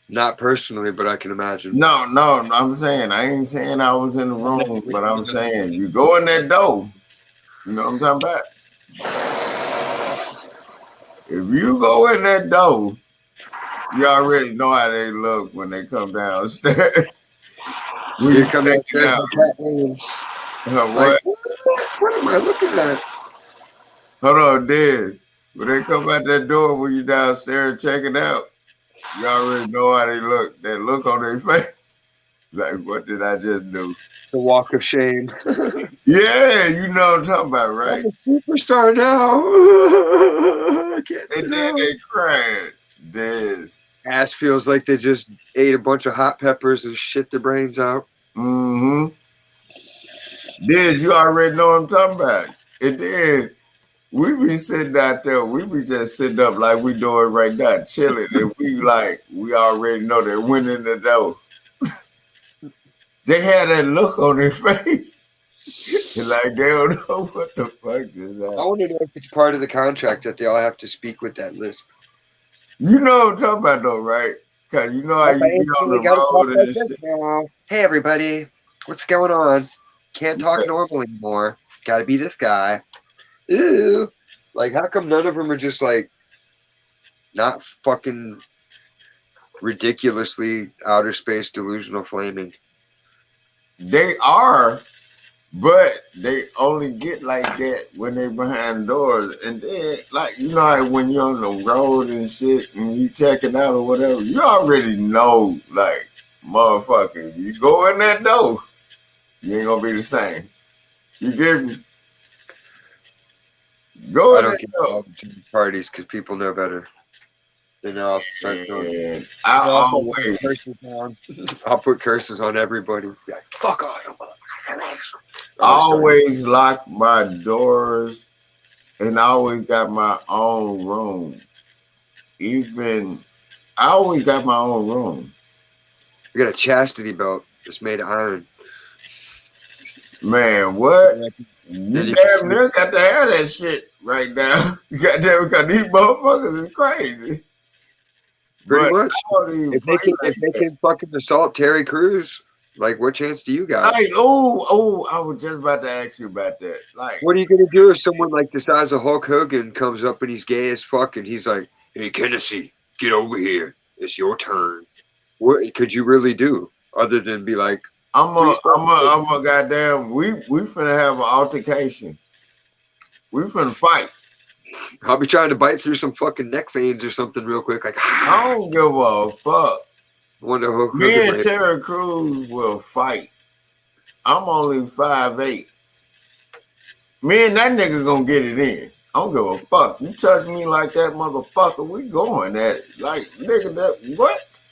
Not personally, but I can imagine. No, I'm saying, I ain't saying I was in the room, but I'm saying you go in that door, you know what I'm talking about? If you go in that door, you already know how they look when they come downstairs. Here come downstairs what? What am I looking at? Hold on, Diz. When they come out that door when you downstairs checking out, you already know how they look. That look on their face. Like, what did I just do? The walk of shame. Yeah, you know what I'm talking about, right? I'm a superstar now. I can't sit And then down. they crying. Diz. Ass feels like they just ate a bunch of hot peppers and shit their brains out. Mm-hmm. Diz, you already know what I'm talking about. And then we be sitting out there, we be just sitting up like we doing right now, chilling. And we already know they went in the door. They had that look on their face. Like they don't know what the fuck just happened. I want to know if it's part of the contract that they all have to speak with that lisp. You know what I'm talking about though, right? Because you know how you be on the road and shit. Hey everybody, what's going on? Can't talk normal anymore. Gotta be this guy. Ew. Like, how come none of them are just like not fucking ridiculously outer space delusional flaming? They are, but they only get like that when they behind doors. And then, like, you know how when you're on the road and shit and you check it out or whatever, you already know, like, motherfucker, if you go in that door, you ain't gonna be the same. You get me? Go I in don't that get door. all the parties because people know better. They know I'll start doing. And I'll put curses on everybody. Be like, fuck off. always lock my doors, and I always got my own room. I always got my own room. I got a chastity belt that's made of iron. Man, what? You damn near got to have that shit right now. You got to because these motherfuckers is crazy. Pretty But much. If they can fucking assault Terry Crews, like, what chance do you got? Like, I was just about to ask you about that. Like, what are you gonna do if someone like the size of Hulk Hogan comes up and he's gay as fuck and he's like, "Hey, Tennessee, get over here. It's your turn." What could you really do other than be like, I'm a goddamn. We finna have an altercation. We finna fight. I'll be trying to bite through some fucking neck veins or something real quick. Like, I don't give a fuck. Wonder who Me and Terry Crews will fight. I'm only 5'8". Me and that nigga gonna get it in. I don't give a fuck. You touch me like that, motherfucker, we going at it. Like, nigga, that what?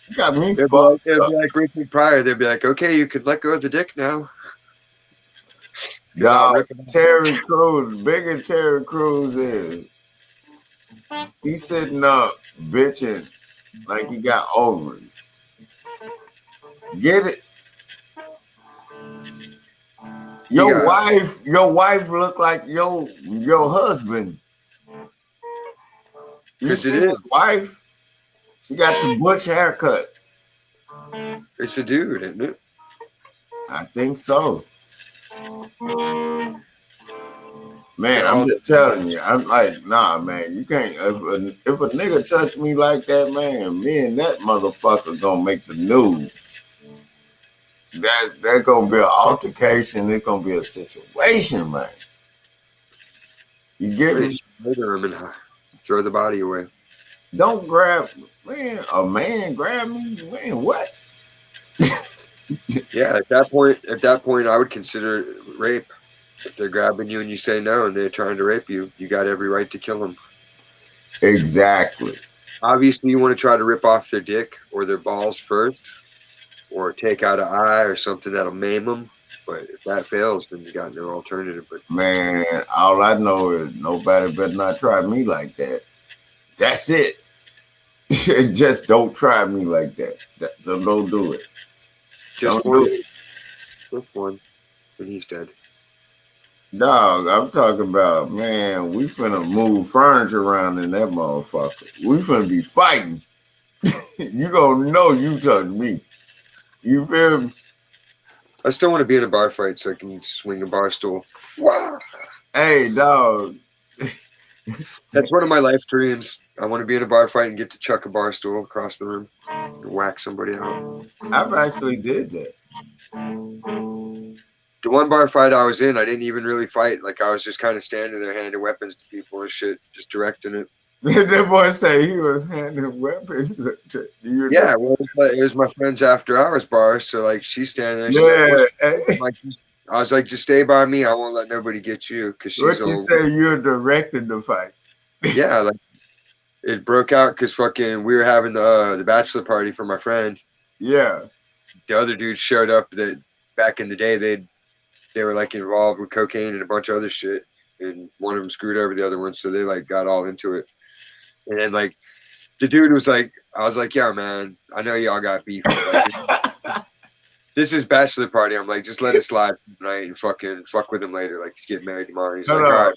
You got me fucked up. It'll be like Richard Pryor. They'll be like, okay, you can let go of the dick now. Dog, Terry Crews, bigger Terry Crews is. He's sitting up bitching like he got ovaries. Get it? Your wife look like your husband. You see his wife? She got the butch haircut. It's a dude, isn't it? I think so. Man, I'm just telling you. I'm like, nah, man. You can't. If a nigga touch me like that, man, me and that motherfucker gonna make the news. That gonna be an altercation. It's gonna be a situation, man. You get me? Murder him and throw the body away. Don't grab, man. A man grab me, man. What? Yeah, at that point, I would consider it rape. If they're grabbing you and you say no and they're trying to rape you, you got every right to kill them. Exactly. Obviously, you want to try to rip off their dick or their balls first, or take out an eye or something that'll maim them. But if that fails, then you got no alternative. But Man, all I know is nobody better not try me like that. That's it. Just don't try me like that. Don't do it. just Don't do one, it. just one, and he's dead. Dog, I'm talking about, man, we finna move furniture around in that motherfucker. We finna be fighting. You gonna know you touched me. You feel me? I still want to be in a bar fight so I can swing a bar stool. Hey, dog. That's one of my life dreams. I want to be in a bar fight and get to chuck a bar stool across the room and whack somebody out. I've actually did that. The one bar fight I was in, I didn't even really fight. Like, I was just kind of standing there handing weapons to people and shit, just directing it. That boy say he was handing weapons to you. Yeah, well, it was my friend's after hours bar, so like she's standing Yeah. there. I was like, just stay by me. I won't let nobody get you because she's What you say? You're directing the fight. Yeah, like it broke out because fucking we were having the bachelor party for my friend. Yeah. The other dudes showed up that back in the day they were like involved with cocaine and a bunch of other shit, and one of them screwed over the other one, so they like got all into it. And then like the dude was like, I was like, yeah, man, I know y'all got beef. Like, this is bachelor party. I'm like, just let it slide tonight and fucking fuck with him later. Like he's getting married tomorrow. He's Hold like, on, all right.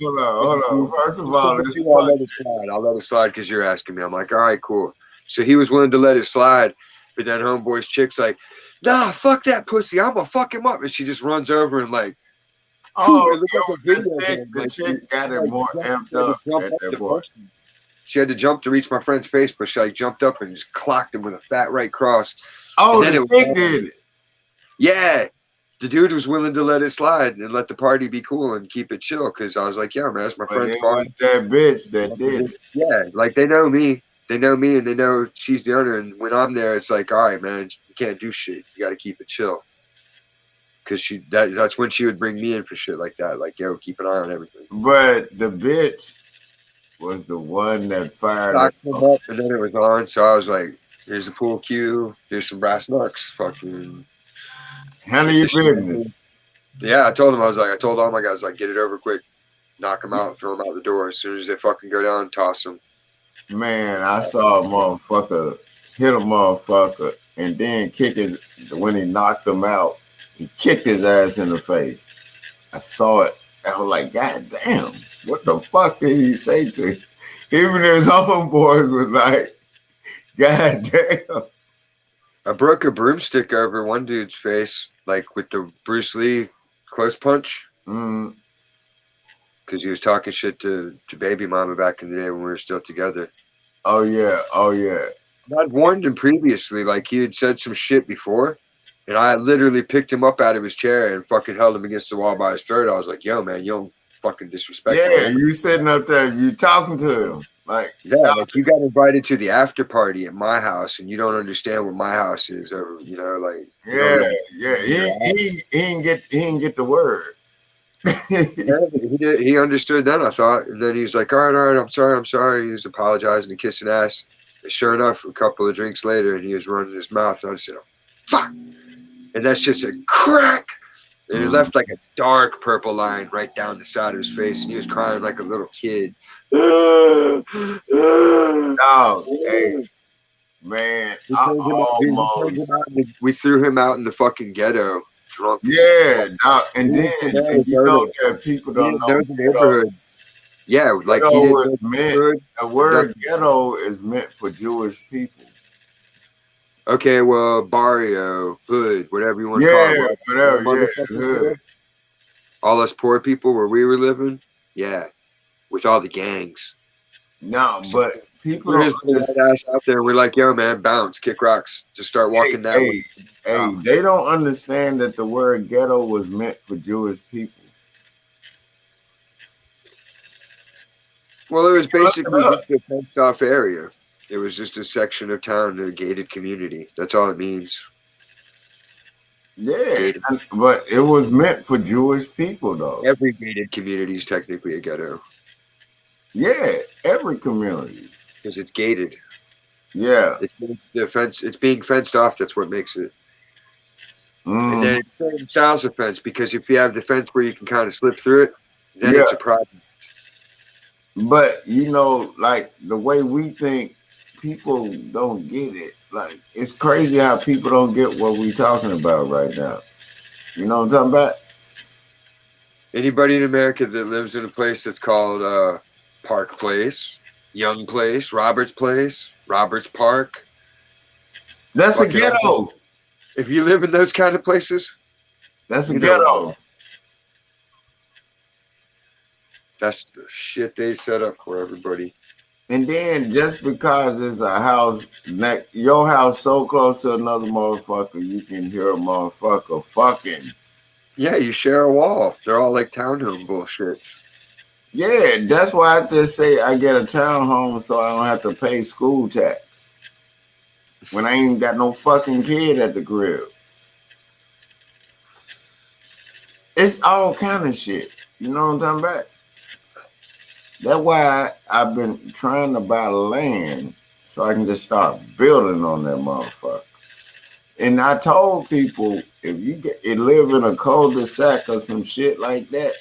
hold on. First of all, this I'll let it slide. I'll let it slide because you're asking me. I'm like, all right, cool. So he was willing to let it slide, but then homeboy's chick's like, nah, fuck that pussy. I'm gonna fuck him up, and she just runs over and like, the chick got it more amped up at that point. She had to jump to reach my friend's face, but she like jumped up and just clocked him with a fat right cross. Oh, the chick did it. Yeah. The dude was willing to let it slide and let the party be cool and keep it chill because I was like, yeah, man, that's my friend's party. That bitch that did it. Yeah, like they know me. They know me and they know she's the owner. And when I'm there, it's like, all right, man, you can't do shit. You got to keep it chill. Because that's when she would bring me in for shit like that. Like, yo, keep an eye on everything. But the bitch was the one that fired up, and then it was on. So I was like, here's a pool cue. Here's some brass knucks. Fucking handle your business. Yeah, I told all my guys, like, get it over quick. Knock them out, throw them out the door. As soon as they fucking go down, toss them. Man, I saw a motherfucker hit a motherfucker and then kick his, when he knocked him out, he kicked his ass in the face. I saw it. I was like, God damn, what the fuck did he say to him? Even his homeboys was like, God damn. I broke a broomstick over one dude's face, like with the Bruce Lee close punch. Because he was talking shit to baby mama back in the day when we were still together. Oh, yeah. Oh, yeah. I'd warned him previously, like he had said some shit before. And I literally picked him up out of his chair and fucking held him against the wall by his throat. I was like, yo, man, you don't fucking disrespect me. Yeah, you sitting up there, you talking to him. Like, yeah, like you got invited to the after party at my house and you don't understand what my house is, or you know, like He didn't get the word. He understood then, I thought, and then he was like, all right, I'm sorry. He was apologizing and kissing ass. And sure enough, a couple of drinks later, and he was running his mouth, and I just said, fuck. And that's just a crack. And it left like a dark purple line right down the side of his face, and he was crying like a little kid. No, hey, man, we threw him out in the fucking ghetto, drunk. Yeah, dog. And then you know that people don't know the neighborhood. Yeah, like the word ghetto is meant for Jewish people. Okay, well, barrio, hood, whatever you want to call it. Yeah, whatever, yeah, hood. All us poor people where we were living. Yeah, with all the gangs. No, but people There don't is the understand. white ass out there. We're like, yo, man, bounce, kick rocks, just start walking that way. Hey, they don't understand that the word ghetto was meant for Jewish people. Well, it was Look it basically up. just a fenced off area. It was just a section of town, a gated community. That's all it means. Yeah, Gated. but it was meant for Jewish people, though. Every gated community is technically a ghetto Yeah, every community. because it's gated. Yeah. It's being fenced off. That's what makes it. And then it's certain styles of fence, because if you have the fence where you can kind of slip through it, then it's a problem. But you know, like the way we think, people don't get it. Like it's crazy how people don't get what we talking about right now. You know what I'm talking about? Anybody in America that lives in a place that's called Park Place, Young Place, Roberts Place, Roberts Park. That's a ghetto. If you live in those kind of places, that's a ghetto. That's the shit they set up for everybody. And then just because it's a house, your house so close to another motherfucker, you can hear a motherfucker fucking. Yeah, you share a wall. They're all like townhome bullshits. Yeah, that's why I just say I get a townhome so I don't have to pay school tax when I ain't got no fucking kid at the crib. It's all kind of shit. You know what I'm talking about? That's why I've been trying to buy land so I can just start building on that motherfucker. And I told people, if you live in a cul-de-sac or some shit like that,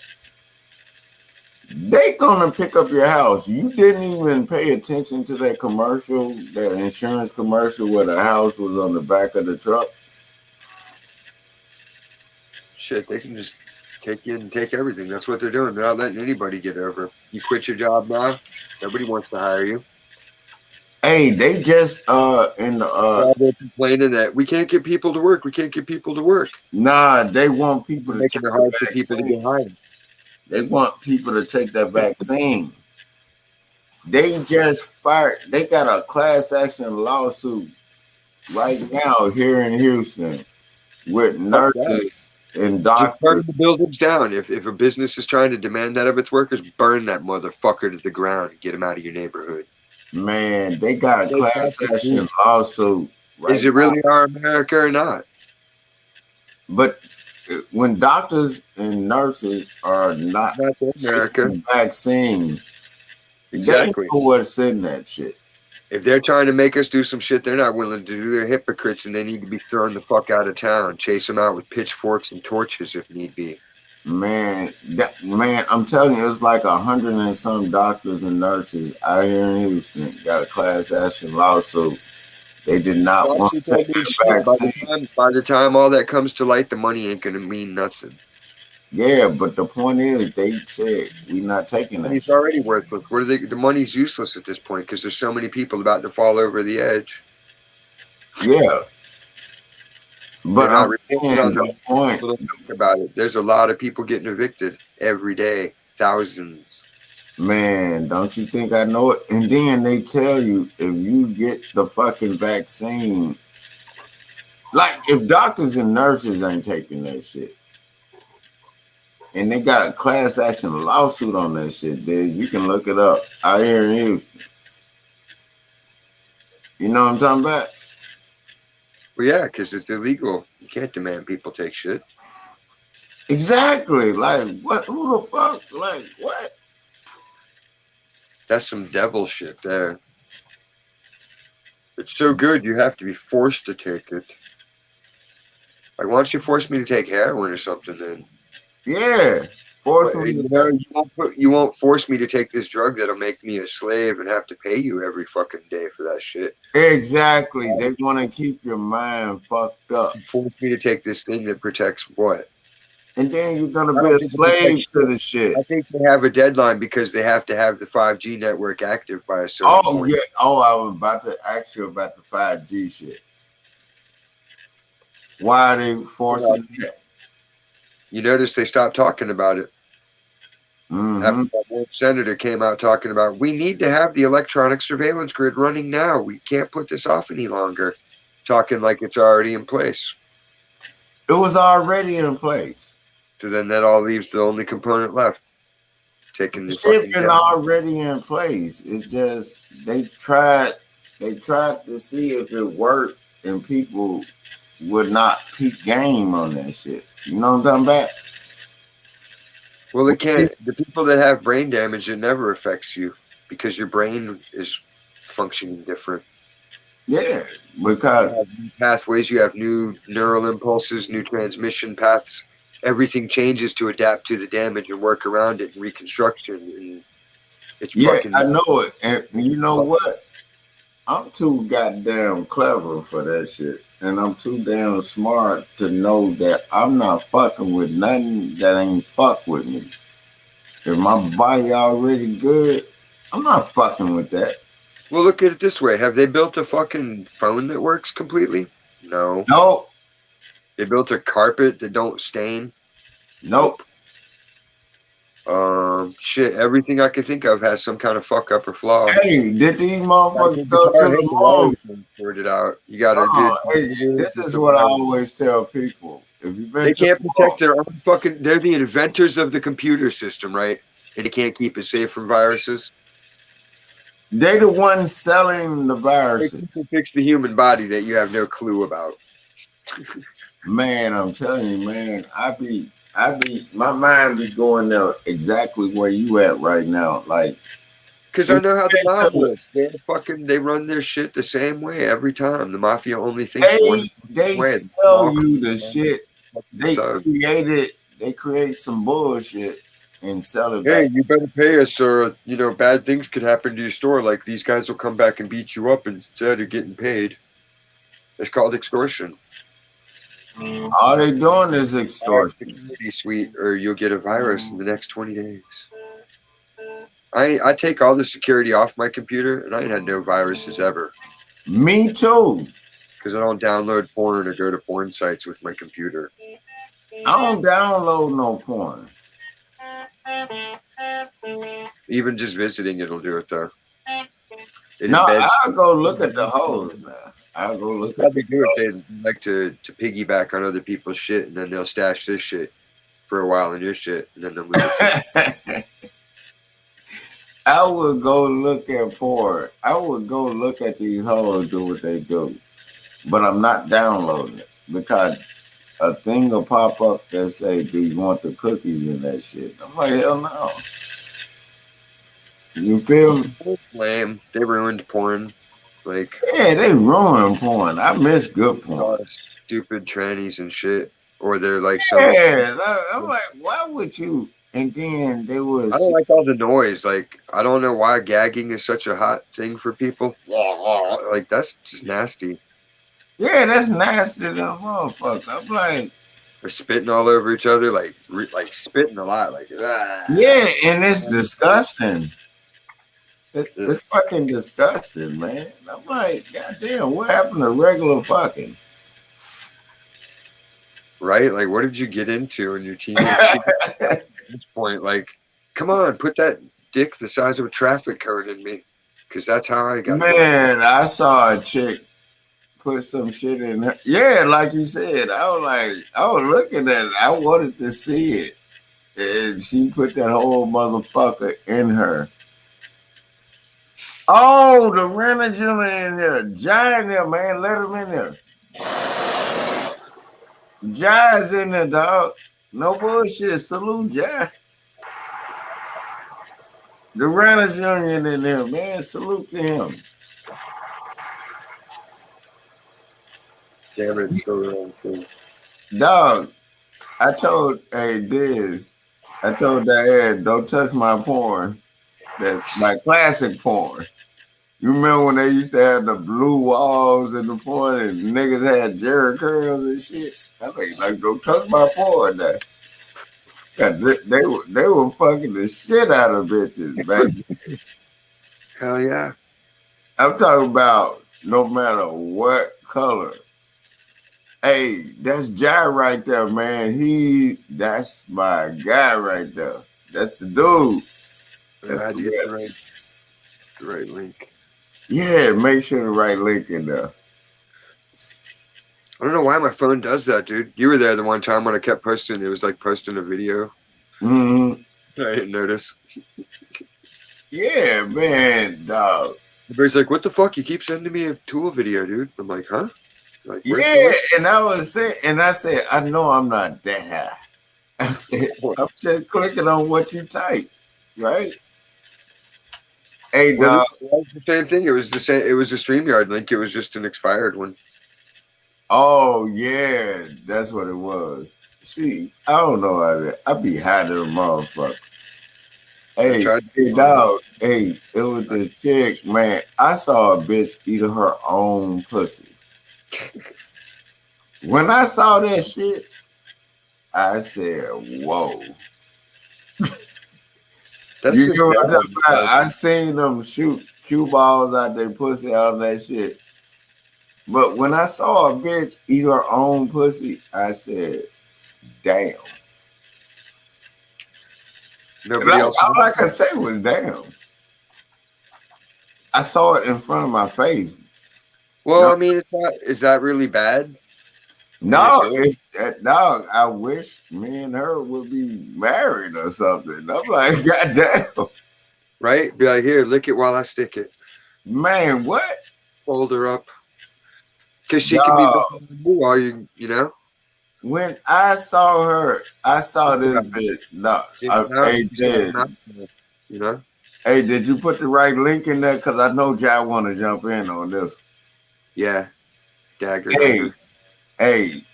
they gonna pick up your house. You didn't even pay attention to that commercial, that insurance commercial where the house was on the back of the truck. Shit, they can just take you and take everything. That's what they're doing. They're not letting anybody get over. You quit your job now, nobody wants to hire you. Hey, they just they're complaining that we can't get people to work. We can't get people to work. Nah, they want people to take it hard for people to get hired. They want people to take that vaccine. They just fired. They got a class action lawsuit right now here in Houston with nurses and doctors. Just burn the buildings down. If a business is trying to demand that of its workers, burn that motherfucker to the ground and get them out of your neighborhood. Man, they got a class action lawsuit. Right Is it really our America or not? But when doctors and nurses are not taking the vaccine, exactly, they know what's in that shit. If they're trying to make us do some shit they're not willing to do, they're hypocrites, and they need to be thrown the fuck out of town. Chase them out with pitchforks and torches if need be. Man, I'm telling you, it's like 100 and some doctors and nurses out here in Houston got a class action lawsuit. They did not want to take the vaccine. By the time all that comes to light, the money ain't gonna mean nothing. Yeah, but the point is, they said we're not taking that. It's already worthless. What are they? The money's useless at this point because there's so many people about to fall over the edge. Yeah. But I'm saying the point about it. There's a lot of people getting evicted every day, thousands. Man, don't you think I know it? And then they tell you if you get the fucking vaccine, like if doctors and nurses ain't taking that shit, and they got a class action lawsuit on that shit, dude, you can look it up out here in Houston. You know what I'm talking about? Well, yeah, because it's illegal. You can't demand people take shit. Exactly. Like, what? Who the fuck? Like, what? That's some devil shit there. It's so good, you have to be forced to take it. Like, why don't you force me to take heroin or something then? Yeah. You won't force me to take this drug that'll make me a slave and have to pay you every fucking day for that shit. Exactly. They want to keep your mind fucked up. You force me to take this thing that protects what? And then you're going to be a slave to the shit. I think they have a deadline because they have to have the 5G network active by a certain point. Yeah. Oh, I was about to ask you about the 5G shit. Why are they forcing that? You notice they stopped talking about it. After that one senator came out talking about, we need to have the electronic surveillance grid running now. We can't put this off any longer. Talking like it's already in place. It was already in place. So then that all leaves the only component left. Taking the Shit fucking been already in place. It's just they tried to see if it worked and people would not peak game on that shit. You know what I'm talking about? Well, it can't. The people that have brain damage, it never affects you because your brain is functioning different. Yeah, because You have new pathways, you have new neural impulses, new transmission paths. Everything changes to adapt to the damage and work around it and reconstruction. And it's yeah, fucking. I know it. And you know what? I'm too goddamn clever for that shit. And I'm too damn smart to know that I'm not fucking with nothing that ain't fuck with me. If my body already good, I'm not fucking with that. Well, look at it this way: have they built a fucking phone that works completely? No. Nope. They built a carpet that don't stain. Nope. Shit. Everything I could think of has some kind of fuck up or flaw. Hey, did these motherfuckers go to the mall? Sorted out. You gotta Hey, this is what I always tell people. If you've been They to can't the protect mall, their own fucking. They're the inventors of the computer system, right? And they can't keep it safe from viruses. they the ones selling the They viruses. can fix the human body that you have no clue about. Man, I'm telling you, man, my mind be going there exactly where you at right now. Like, Because I know how the mob works. They run their shit the same way every time. The mafia only thinks one they way. sell you the shit. They So, create some bullshit and sell it hey, back. you better pay us, or bad things could happen to your store. Like these guys will come back and beat you up instead of getting paid. It's called extortion. All they doing is extortion. Security suite, or you'll get a virus in the next 20 days. I take all the security off my computer, and I ain't had no viruses ever. Me too. Because I don't download porn or go to porn sites with my computer. I don't download no porn. Even just visiting it'll do it though. It No, embeds- I'll go look at the hoes now. I'll go look How at they the do it, they like to piggyback on other people's shit, and then they'll stash this shit for a while in your shit, and then they'll move it. I would go look at porn. I would go look at these hoes do what they do. But I'm not downloading it because a thing will pop up that say, do you want the cookies in that shit? I'm like, hell no. You feel me? Lame. They ruined porn. Like, Yeah, they ruin porn. I miss good all porn. the stupid trannies and shit. Or they're like Yeah, I'm like, why would you? And then they was. I don't like all the noise. Like, I don't know why gagging is such a hot thing for people. Like, that's just nasty. Yeah, that's nasty than a motherfucker. I'm like, They're spitting all over each other, like spitting a lot. Like, yeah, and it's disgusting. It's fucking disgusting, man. I'm like, goddamn, what happened to regular fucking? Right? Like, what did you get into in your teenage at this point? Like, come on, put that dick the size of a traffic cone in me, because that's how I got. Man, I saw a chick put some shit in her. Yeah, like you said, I was looking at it. I wanted to see it, and she put that whole motherfucker in her. Oh, the renter's unit in there. Jai in there, man. Let him in there. Jai's in there, dog. No bullshit. Salute Jai. The Renters Union in there, man. Salute to him. Damn it, it's still wrong too. Dog, I told Diz, I told Diane, don't touch my porn. That's my classic porn. You remember when they used to have the blue walls in the porn and niggas had Jerry curls and shit? I think, like, don't touch my porn now. They were fucking the shit out of bitches, baby. Hell yeah. I'm talking about no matter what color. Hey, that's Jai right there, man. That's my guy right there. That's the dude. I That's had the to get rep. the right link. Yeah, make sure the right link in there. I don't know why my phone does that, dude. You were there the one time when I kept posting. It was like posting a video. Mm-hmm. I didn't notice. Yeah, man, dog. Everybody's like, "What the fuck? You keep sending me a tool video, dude." I'm like, "Huh?" Like, where's Yeah, and I said, I know I'm not that high. I said, I'm just clicking on what you type, right? Hey, Well, dog. it was the same thing. It was the same. It was a StreamYard link. It was just an expired one. Oh yeah, that's what it was. See, I don't know how to. I be high to the motherfucker. Hey, dog. Hey, it was the chick, man. I saw a bitch eat her own pussy. When I saw that shit, I said, "Whoa." That's You just know what I'm sad. talking about? I seen them shoot cue balls out their pussy, all that shit. But when I saw a bitch eat her own pussy, I said, "Damn." Nobody else. All I could say was, "Damn." I saw it in front of my face. Well, I mean, it's not. Is that really bad? No, dog. I wish me and her would be married or something. I'm like, goddamn. Right? Be like, here, lick it while I stick it. Man, what? Fold her up. Because she can be looking at you while you know? When I saw her, I saw this bitch. No, hey, did. You know? Hey, did you put the right link in there? Because I know Jai want to jump in on this. Yeah. Dagger. Hey,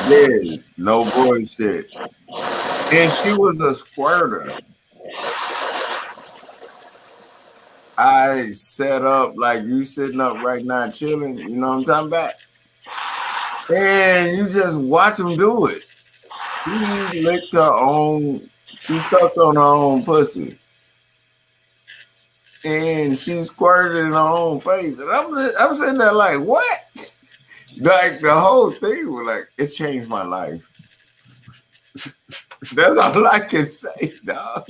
Diz, no bullshit. And she was a squirter. I set up like you sitting up right now chilling, you know what I'm talking about? And you just watch them do it. She licked her own, she sucked on her own pussy. And she squirted in her own face. And I'm sitting there like, what? Like the whole thing was like, it changed my life. That's all I can say, dog.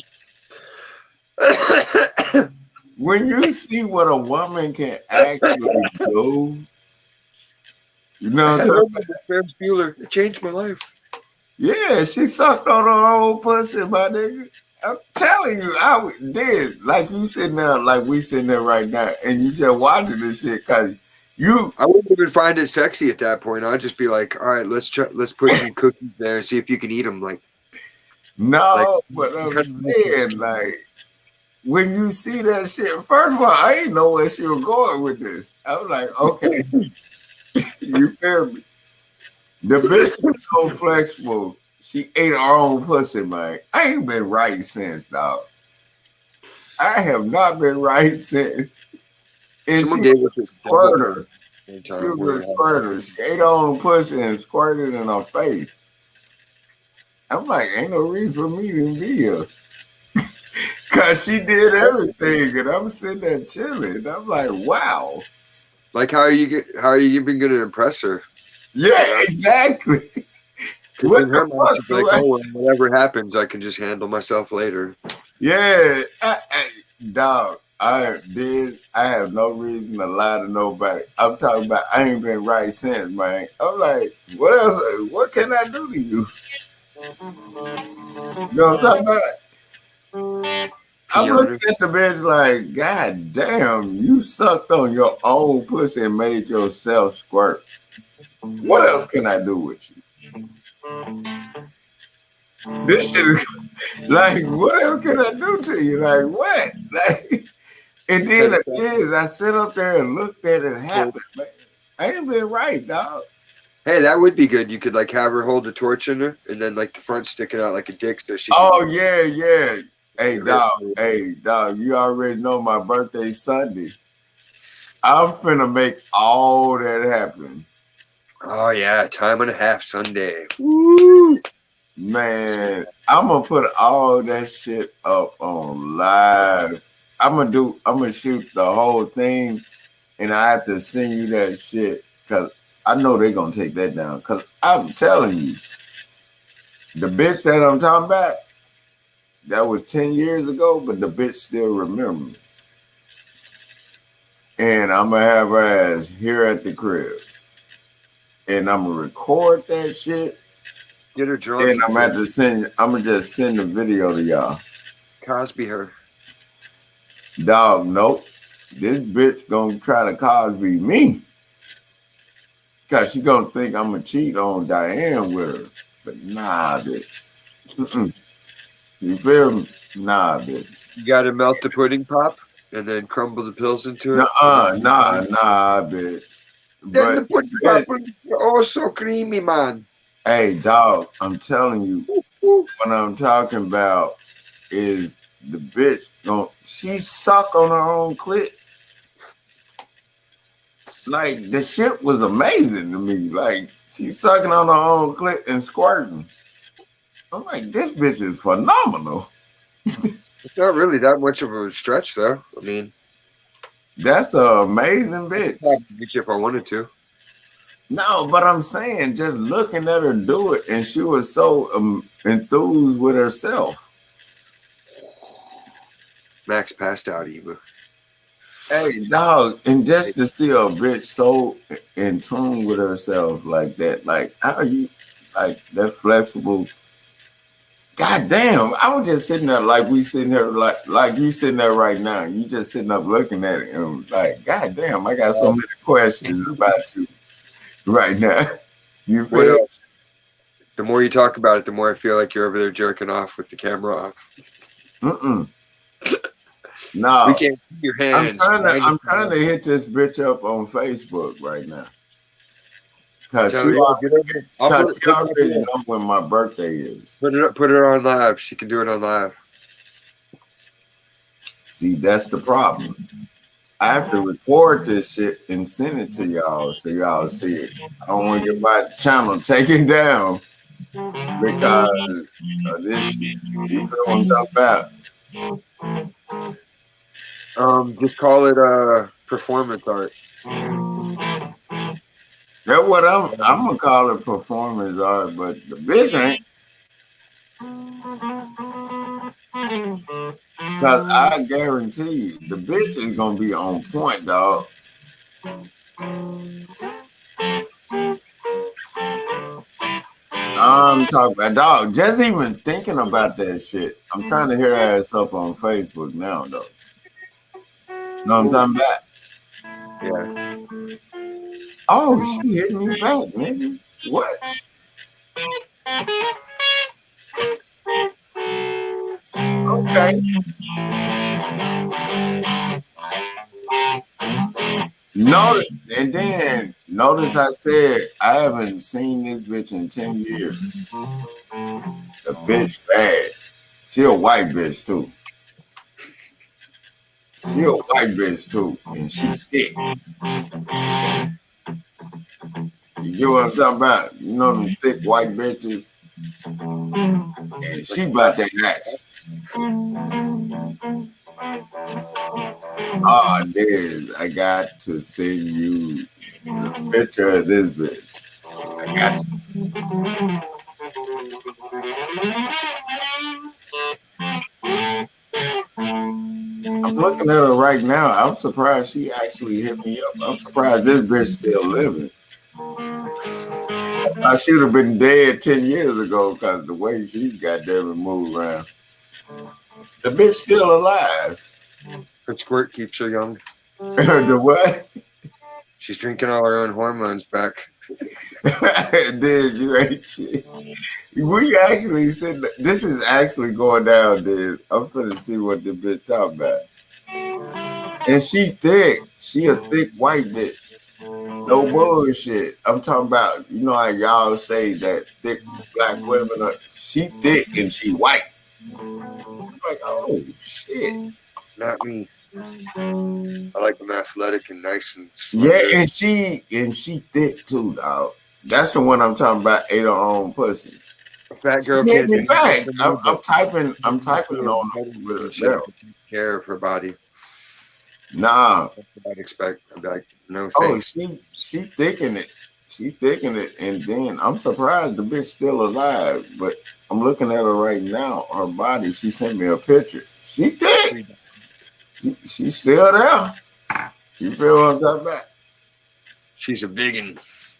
When you see what a woman can actually do, you know what I'm talking Ferris Bueller. It changed my life. Yeah, she sucked on her own pussy, my nigga. I'm telling you, I did. Like you sitting there, like we sitting there right now, and you just watching this shit, cause I wouldn't even find it sexy at that point. I'd just be like, all right, let's put some cookies there and see if you can eat them. Like, no, but I'm saying, like, when you see that shit, first of all, I didn't know where she was going with this. I was like, okay, you feel me? The bitch was so flexible. She ate her own pussy, man. I ain't been right since, dog. I have not been right since. And she was a squirter. She was a squirter. She ate her own pussy and squirted in her face. I'm like, ain't no reason for me to be here. Cause she did everything, and I'm sitting there chilling. I'm like, wow. Like, how are you even gonna impress her? Yeah, exactly. What the fuck, like, oh, whatever happens, I can just handle myself later. Yeah, dog. I have no reason to lie to nobody. I'm talking about I ain't been right since, man. I'm like, what else? What can I do to you? You know what I'm talking about? I'm looking at the bitch like, God damn, you sucked on your own pussy and made yourself squirt. What else can I do with you? This shit is like, what else can I do to you? Like, what? Like, and then I sit up there and looked at it happen, man. I ain't been right, dog. Hey, that would be good. You could like have her hold the torch in her, and then like the front sticking out like a dick, so she. Oh yeah. Hey dog. You already know my birthday's Sunday. I'm finna make all that happen. Oh yeah, 1.5 Sunday. Woo! Man, I'm gonna put all that shit up on live. I'm gonna shoot the whole thing, and I have to send you that shit because I know they're gonna take that down. Cause I'm telling you, the bitch that I'm talking about, That was 10 years ago, but the bitch still remember me. And I'm gonna have her ass here at the crib. And I'm gonna record that shit. Get her drunk. And I'm gonna just send the video to y'all. Cosby her. Dog, nope. This bitch gonna try to Cosby me. Cause she gonna think I'm gonna cheat on Diane with her. But nah, bitch. Mm-mm. You feel me? Nah, bitch. You gotta melt the pudding pop and then crumble the pills into it. Nah, bitch. Then the pudding pop was so creamy, man. Hey, dog, I'm telling you, what I'm talking about is the bitch she suck on her own clit. Like, the shit was amazing to me. Like, she's sucking on her own clit and squirting. I'm like, this bitch is phenomenal. It's not really that much of a stretch, though. I mean, that's an amazing bitch. If I wanted to. No, but I'm saying, just looking at her do it, and she was so enthused with herself. Max passed out, Eva. Hey, dog, and just to see a bitch so in tune with herself like that, like, how are you, like, that flexible? God damn, I was just sitting there like we sitting there, like you sitting there right now. You just sitting up looking at it and like, God damn, I got so many questions about you right now. You feel? The more you talk about it, the more I feel like you're over there jerking off with the camera off. No, we can't see your hands. I'm trying to hit this bitch up on Facebook right now. Cause she already know when my birthday is. Put her on live. She can do it on live. See, that's the problem. I have to record this shit and send it to y'all so y'all see it. I don't want to get my channel taken down because of this shit. You feel what I'm talking about? Just call it performance art. That's what I'm gonna call it, performance art, but the bitch ain't. Cause I guarantee you, the bitch is gonna be on point, dog. I'm talking about, dog. Just even thinking about that shit. I'm trying to hear her ass up on Facebook now, though. Know what I'm talking about? Yeah. Oh, she hit me back, nigga. What? Okay. Notice I said I haven't seen this bitch in 10 years. The bitch bad. She a white bitch too. She a white bitch too, and she thick. You get what I'm talking about? You know them thick white bitches? And she about that action. Oh, I got to send you the picture of this bitch. I got you. I'm looking at her right now. I'm surprised she actually hit me up. I'm surprised this bitch still living. I should have been dead 10 years ago because the way she's goddamn moved around. The bitch still alive. Her squirt keeps her young. The what? She's drinking all her own hormones back. Diz, you ain't shit. We actually said this is actually going down, Diz. I'm finna see what the bitch talking about. And she thick. She a thick white bitch. No bullshit. I'm talking about, you know how y'all say that thick black women she thick and she white. I'm like, oh shit. Not me. I like them athletic and nice and slender. Yeah, and she thick too, dog. That's the one I'm talking about. Ate her own pussy. Fat girl can't me back. I'm typing on her with her take care of her body. Nah. I'd expect. I'd be like, no thanks. Oh, she thickened it. She thickened it, and then I'm surprised the bitch still alive. But I'm looking at her right now. Her body. She sent me a picture. She thick. She's still there. You feel what I'm talking about? She's a biggin.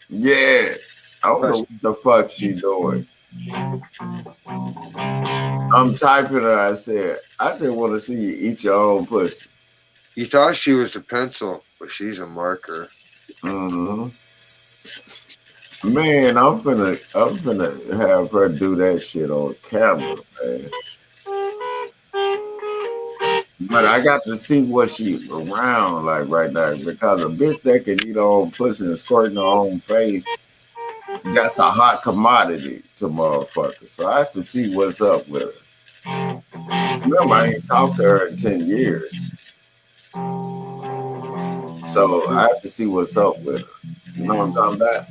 Yeah. I don't know what the fuck she doing. I'm typing her. I said, I just want to see you eat your own pussy. You thought she was a pencil, but she's a marker. Mm-hmm. Man, I'm finna have her do that shit on camera, man. But I got to see what she around like right now because a bitch that can eat her own pussy and squirt in her own face, that's a hot commodity to motherfuckers. So I have to see what's up with her. Remember, I ain't talked to her in 10 years. So I have to see what's up with her. You know what I'm talking about?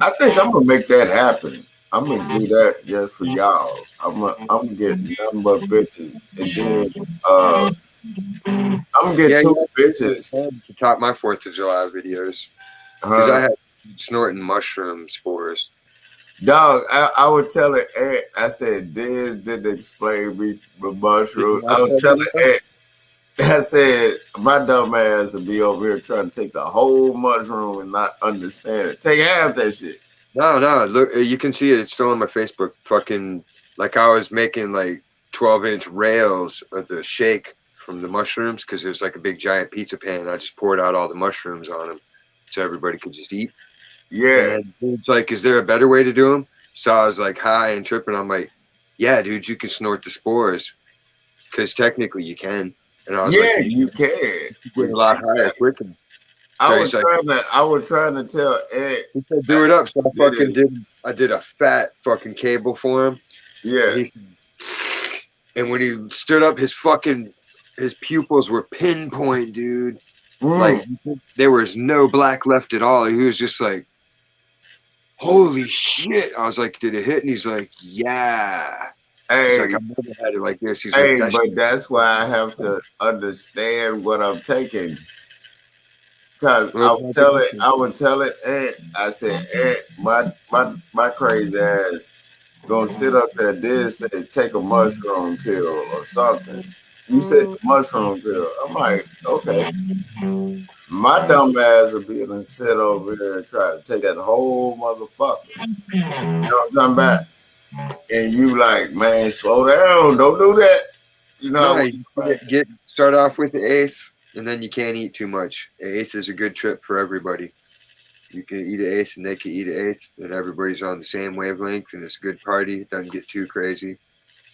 I think I'm gonna make that happen. I'm gonna do that just for y'all. I'm gonna get nothing but bitches, and then I'm gonna get two bitches to top my 4th of July videos because I had snorting mushroom spores. Dog, I would tell it, Ed, I said, Diz didn't explain me the mushroom. I would tell it, Ed, I said, my dumb ass would be over here trying to take the whole mushroom and not understand it. Take half that shit. No, look, you can see it. It's still on my Facebook. Fucking, like I was making like 12-inch rails of the shake from the mushrooms because it was like a big giant pizza pan. I just poured out all the mushrooms on them so everybody could just eat. Yeah. And it's like, is there a better way to do them? So I was like high and tripping. I'm like, yeah, dude, you can snort the spores because technically you can. And I was like, you can. Get a lot higher quicker. I was trying to tell Ed. He said, do it up. So I did a fat fucking cable for him. Yeah. And when he stood up, his pupils were pinpoint, dude. Like there was no black left at all. He was just like, holy shit. I was like, did it hit? And he's like, yeah. Hey, he's like, I've never had it like this. He's hey, like, but that's why I have to understand what I'm taking. Because I would tell it, Ed, I said, Ed, my crazy ass gonna sit up there and say, take a mushroom pill or something. You said the mushroom pill. I'm like, okay. My dumb ass will be able to sit over here and try to take that whole motherfucker. You know what I'm talking about? And you like, man, slow down. Don't do that. You know, start off with the 8th, and then you can't eat too much. The 8th is a good trip for everybody. You can eat an 8th, and they can eat an 8th, and everybody's on the same wavelength, and it's a good party. It doesn't get too crazy.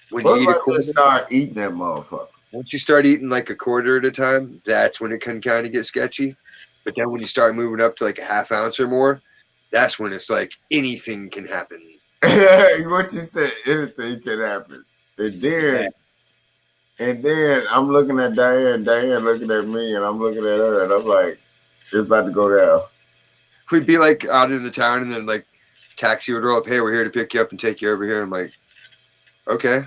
When you eat a quarter, start eating that motherfucker. Once you start eating like a quarter at a time, that's when it can kind of get sketchy. But then when you start moving up to like a half ounce or more, that's when it's like anything can happen. What you said, anything can happen. And then I'm looking at Diane looking at me, and I'm looking at her, and I'm like, it's about to go down. We'd be like out in the town, and then like taxi would roll up, hey, we're here to pick you up and take you over here. I'm like, okay.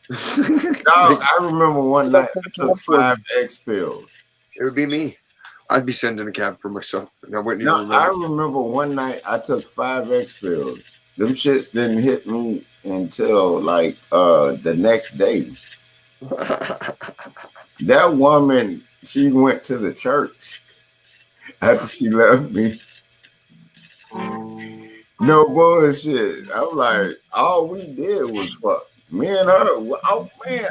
Dog, I remember one night I took 5 X pills. It would be me. I'd be sending a cab for myself. And I wouldn't even remember. I remember one night I took 5 X pills. Them shits didn't hit me until like the next day. That woman, she went to the church after she left me. No bullshit. I'm like, all we did was fuck. Me and her. Oh man,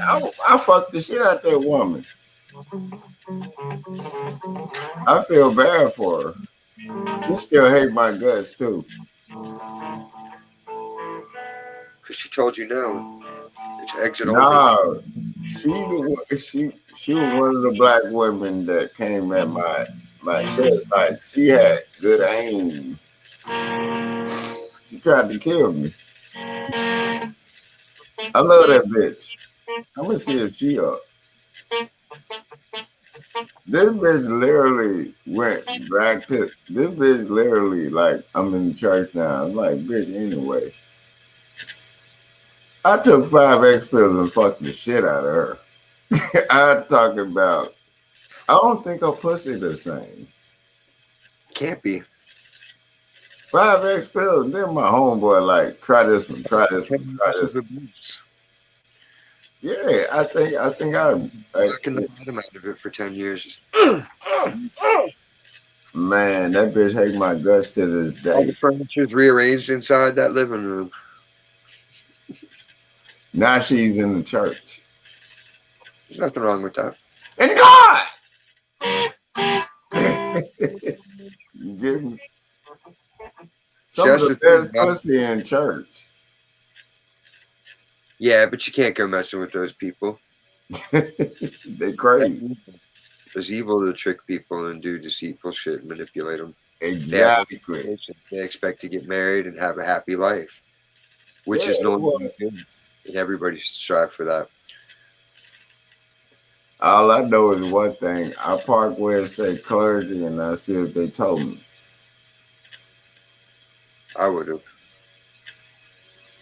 I fucked the shit out that woman. I feel bad for her. She still hates my guts too. Cause she told you no. It's exit only. She was one of the black women that came at my chest. Like she had good aim. She tried to kill me. I love that bitch. I'm gonna see if she up. This bitch literally went back to this bitch literally like I'm in church now. I'm like, bitch, anyway. I took 5 X pills and fucked the shit out of her. I'm talking about I don't think her pussy the same. Can't be. 5X pills. Then my homeboy like, try this one, try this one, try this one. Yeah, I think I Knocking the bottom out of it for 10 years. Just, man, that bitch hate my guts to this all the day. furniture's rearranged inside that living room. Now she's in the church. There's nothing wrong with that. And God! You get me? Some of the best pussy in church. Yeah, but you can't go messing with those people. They crazy. It's evil to trick people and do deceitful shit and manipulate them. Exactly. They expect to get married and have a happy life, which is normal. And everybody should strive for that. All I know is one thing. I park where it say clergy and I see if they told me. I would have.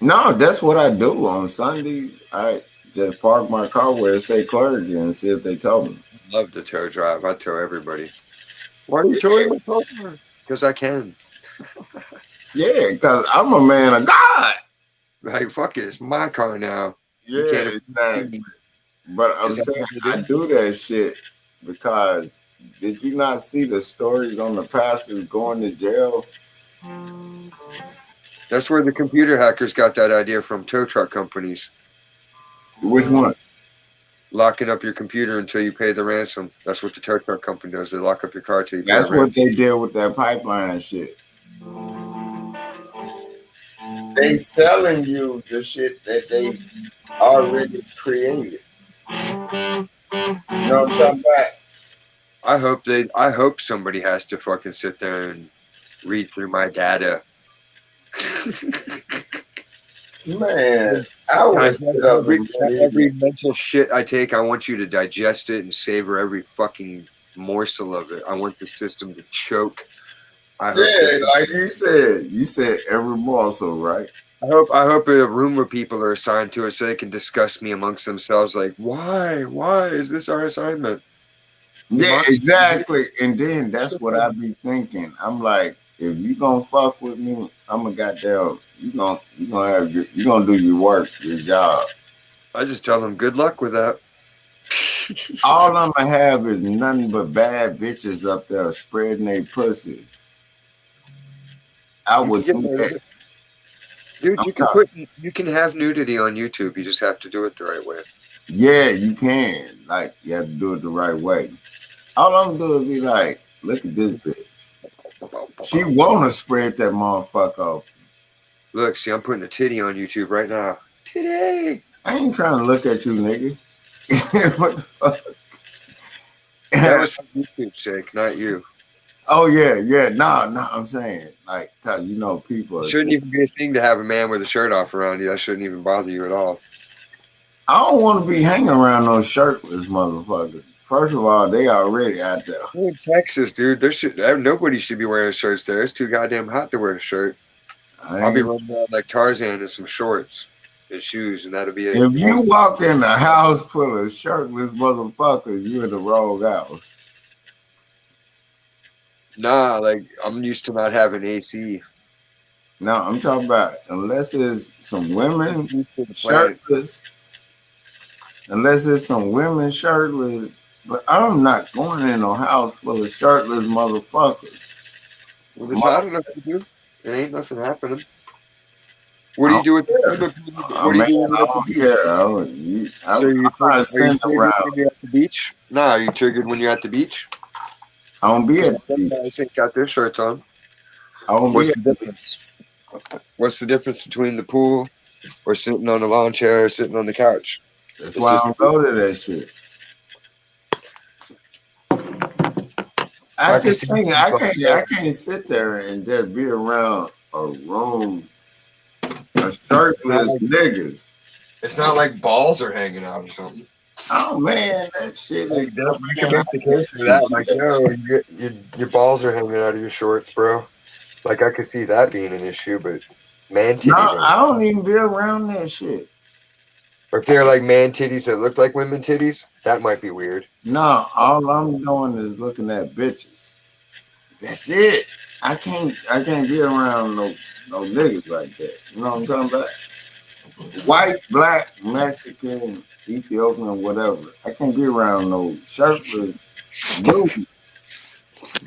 No, that's what I do on Sundays. I just park my car where it say clergy and see if they told me. I love to tow drive. I tow everybody. Why are you towing my car? Because I can. Yeah, because I'm a man of God. Like, fuck it. It's my car now. Yeah, exactly. But I'm saying I do that shit because did you not see the stories on the pastors going to jail? That's where the computer hackers got that idea from, tow truck companies. Which one? Locking up your computer until you pay the ransom. That's what the tow truck company does. They lock up your car till you pay That's the what ransom. they did with that pipeline shit. They selling you the shit that they already created. You know what I'm talking about? I hope somebody has to fucking sit there and read through my data. Man, I was every mental shit I take, I want you to digest it and savor every fucking morsel of it. I want the system to choke. Yeah, like you said every morsel, right? I hope a room of people are assigned to it so they can discuss me amongst themselves. Like, why is this our assignment? Yeah, exactly. And then that's what I be thinking. I'm like, if you gonna fuck with me, I'm a goddamn. You gonna do your work, your job. I just tell them good luck with that. All I'm gonna have is nothing but bad bitches up there spreading their pussy. I would do that. Dude, you can have nudity on YouTube. You just have to do it the right way. Yeah, you can. Like, you have to do it the right way. All I'm gonna do is be like, look at this bitch. She wanna spread that motherfucker open. Look, see, I'm putting a titty on YouTube right now. Titty! I ain't trying to look at you, nigga. What the fuck? That was for YouTube's sake, not you. Oh, yeah. No, I'm saying, like, cause you know people. It shouldn't even be a thing to have a man with a shirt off around you. That shouldn't even bother you at all. I don't want to be hanging around those shirtless motherfuckers. First of all, they already out there. We're in Texas, dude. Nobody should be wearing shirts there. It's too goddamn hot to wear a shirt. I'll be running around like Tarzan in some shorts and shoes, and that'll be it. If you walk in a house full of shirtless motherfuckers, you in the wrong house. Nah, like, I'm used to not having AC. No, I'm talking about unless it's some women shirtless. Unless it's some women shirtless. But I'm not going in no house full of shirtless motherfuckers. Well, it's hot enough to do. It ain't nothing happening. What do you do with the I don't care. I'm not sitting around. When you're at the beach? Nah, are you triggered when you're at the beach? I don't be at the beach. Guys ain't got their shirts on. What's the difference? What's the difference between the pool or sitting on the lawn chair or sitting on the couch? That's why I don't go to that shit. I just think I can't sit there and just be around a room of shirtless niggas. It's not like balls are hanging out or something. Oh man, that shit is like, yo, your balls are hanging out of your shorts, bro. Like, I could see that being an issue, but man titties. No, I don't even be around that shit. Or if they're like man titties that look like women titties, that might be weird. No, all I'm doing is looking at bitches. That's it. I can't be around no niggas like that. You know what I'm talking about? White, black, Mexican, Ethiopian, whatever. I can't be around no shirtless dude.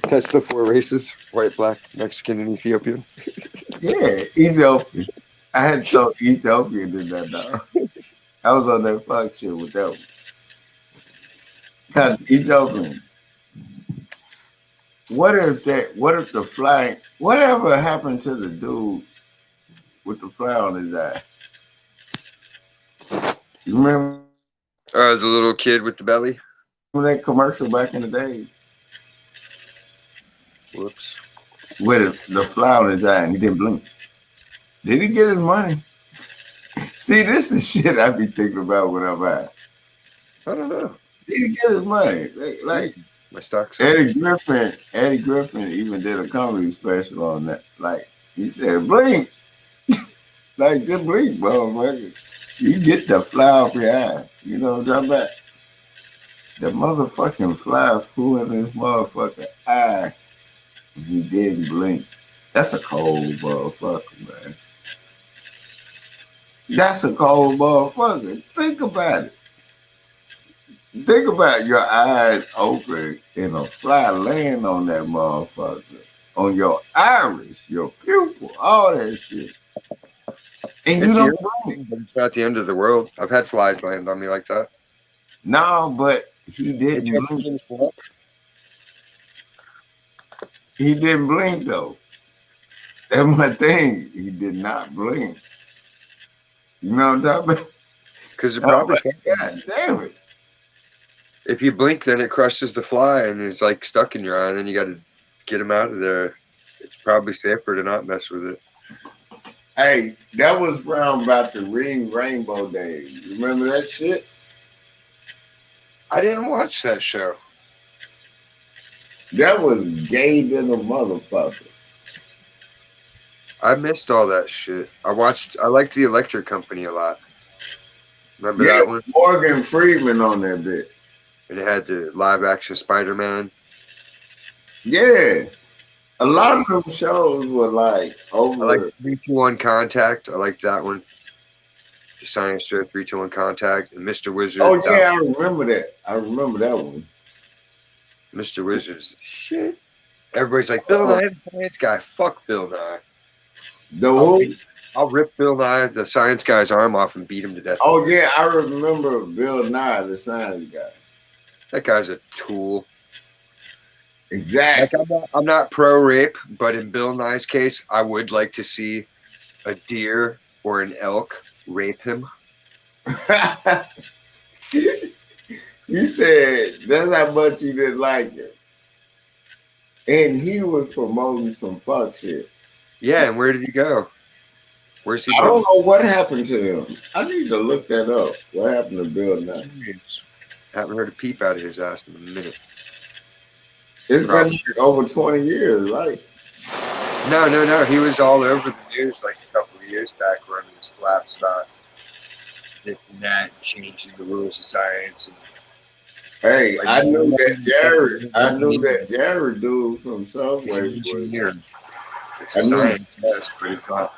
That's the 4 races: white, black, Mexican, and Ethiopian. Yeah, Ethiopian. I had to throw Ethiopian in that dog. I was on that fuck shit with that one. Cause Ethiopian. What if the fly, whatever happened to the dude with the fly on his eye? You remember The little kid with the belly. that commercial back in the days? Whoops. With the fly on his eye and he didn't blink. Did he get his money? See, this is shit I be thinking about when I'm out. I don't know. Did he get his money? Like My stocks. Eddie Griffin even did a comedy special on that. Like he said, blink. Like just blink, motherfucker. You get the fly off your eye. You know what I'm talking about? The motherfucking fly flew in his motherfucking eye and he didn't blink. That's a cold motherfucker, man. That's a cold motherfucker. Think about it. Think about your eyes open and a fly laying on that motherfucker, on your iris, your pupil, all that shit. And you don't blink. But it's not the end of the world. I've had flies land on me like that. No, but he didn't blink. He didn't blink though. That's my thing. He did not blink. You know what I'm talking about? Because it probably God damn it. if you blink, then it crushes the fly and it's like stuck in your eye, and then you got to get him out of there. It's probably safer to not mess with it. Hey, that was around about the Ring Rainbow days. You remember that shit? I didn't watch that show. That was gay than a motherfucker. I missed all that shit. I liked the Electric Company a lot. Remember that one? Morgan Freeman on that bitch. And it had the live action Spider-Man. Yeah. A lot of them shows were like over. I like 321 Contact. I liked that one. The science show 321 Contact and Mr. Wizard. Oh yeah, I remember that. I remember that one. Mr. Wizard's shit. Everybody's like, Bill Nye, the science guy. Fuck Bill Nye. The who? I'll rip Bill Nye, the science guy's arm off and beat him to death. Oh yeah, I remember Bill Nye, the science guy. That guy's a tool. Exactly. Like, I'm not pro-rape, but in Bill Nye's case, I would like to see a deer or an elk rape him. You said that's how much you didn't like him. And he was promoting some fuck shit. Yeah, and where did he go? Where's he I going? don't know what happened to him. I need to look that up. What happened to Bill Nye? Haven't heard a peep out of his ass in a minute. It's been like over 20 years, right? No. He was all over the news like a couple of years back when he was flaps about this and that, changing the rules of science. And Hey, like, I knew that Jared dude from Subway was. It's a science, yes, but it's not.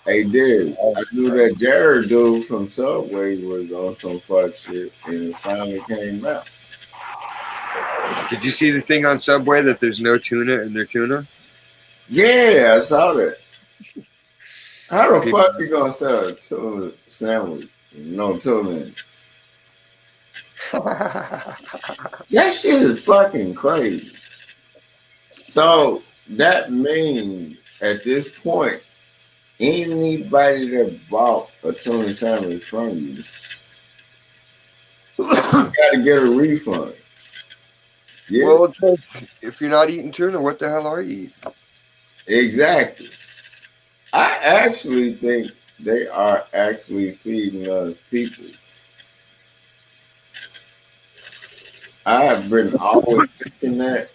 Hey, Diz, I knew that Jared dude from Subway was on some fuck shit, and it finally came out. Did you see the thing on Subway that there's no tuna in their tuna? Yeah, I saw that. How the fuck you gonna sell a tuna sandwich with no tuna in it? That shit is fucking crazy. So that means at this point, anybody that bought a tuna sandwich from you gotta get a refund. Yeah. Well, it's like, if you're not eating tuna, what the hell are you eating? Exactly. I actually think they are actually feeding us people. I have been always thinking that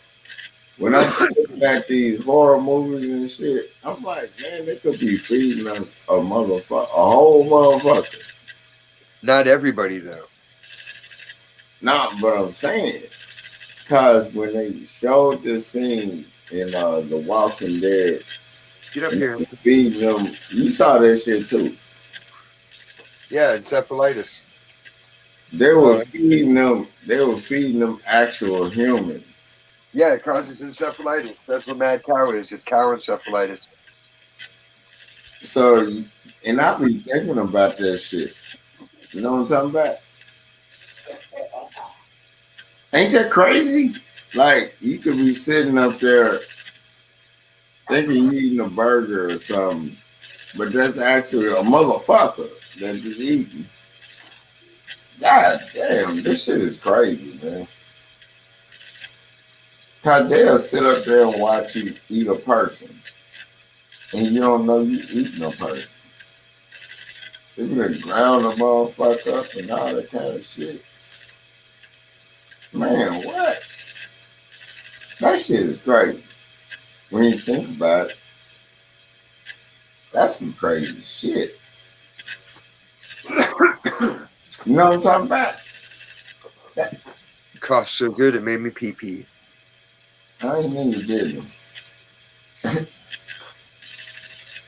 when I'm looking at these horror movies and shit, I'm like, man, they could be feeding us a whole motherfucker. Not everybody, though. Not, but I'm saying, because when they showed the scene in The Walking Dead. Get up here. Feeding them. You saw that shit too. Yeah, encephalitis. They Oh, were feeding them. They were feeding them actual humans. Yeah, it causes encephalitis. That's what mad cow is. It's cow encephalitis. So, and I be thinking about that shit. You know what I'm talking about? Ain't that crazy? Like, you could be sitting up there thinking you eating a burger or something, but that's actually a motherfucker that you're eating. God damn, this shit is crazy, man. How they'll sit up there and watch you eat a person, and you don't know you eating a person. They would have ground a motherfucker up and all that kind of shit. Man, what? That shit is crazy. When you think about it, that's some crazy shit. You know what I'm talking about? It coughed so good it made me pee pee. I ain't in your business.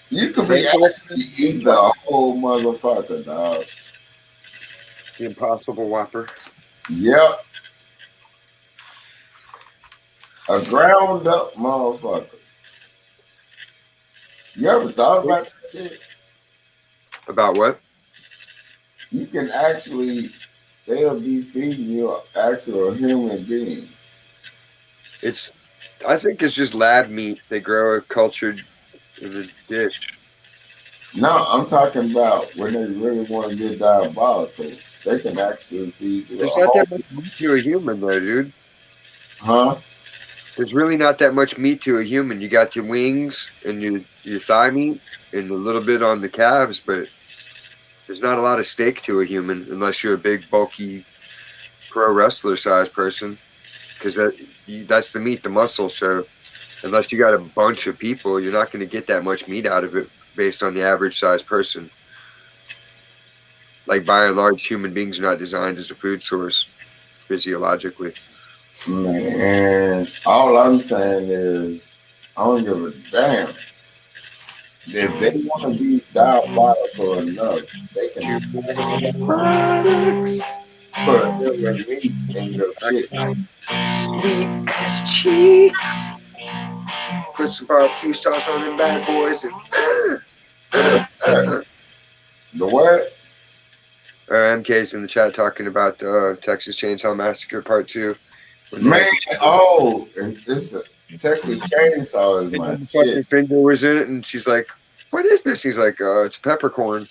You could be actually eating the whole motherfucker, dog. The Impossible Whopper. Yep. A ground up motherfucker. You ever thought about that shit? About what? You can actually, they'll be feeding you an actual human being. I think it's just lab meat. They grow it cultured in the dish. No, I'm talking about when they really want to get diabolical. They can actually feed you There's a not whole, that much meat to a human, though, dude. huh? There's really not that much meat to a human. You got your wings and your thigh meat and a little bit on the calves, but there's not a lot of steak to a human unless you're a big, bulky, pro wrestler size person, because that's the meat, the muscle. So unless you got a bunch of people, you're not going to get that much meat out of it based on the average size person. Like, by and large, human beings are not designed as a food source physiologically. Man, all I'm saying is, I don't give a damn. If they want to be diabolical enough, they can Products. put a human meat in your shit. Sweet ass cheeks. Put some barbecue sauce on them bad boys and The what? MK's in the chat talking about Texas Chainsaw Massacre Part 2. Man, oh, it's a Texas Chainsaw is my And the fucking shit. finger was in it, and she's like, "What is this?" He's like, "It's peppercorn."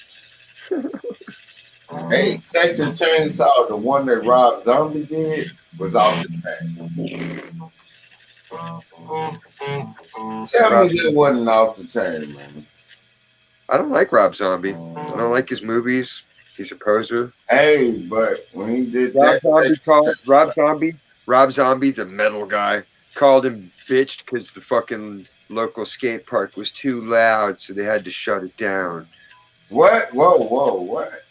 Hey, Texas Chainsaw, the one that Rob Zombie did, was off the chain. Tell me that wasn't off the chain, man. I don't like Rob Zombie. I don't like his movies. He's a poser. Hey, but when he did Rob that, Rob Zombie, the metal guy, called him bitched because the fucking local skate park was too loud, so they had to shut it down. What? Whoa, what?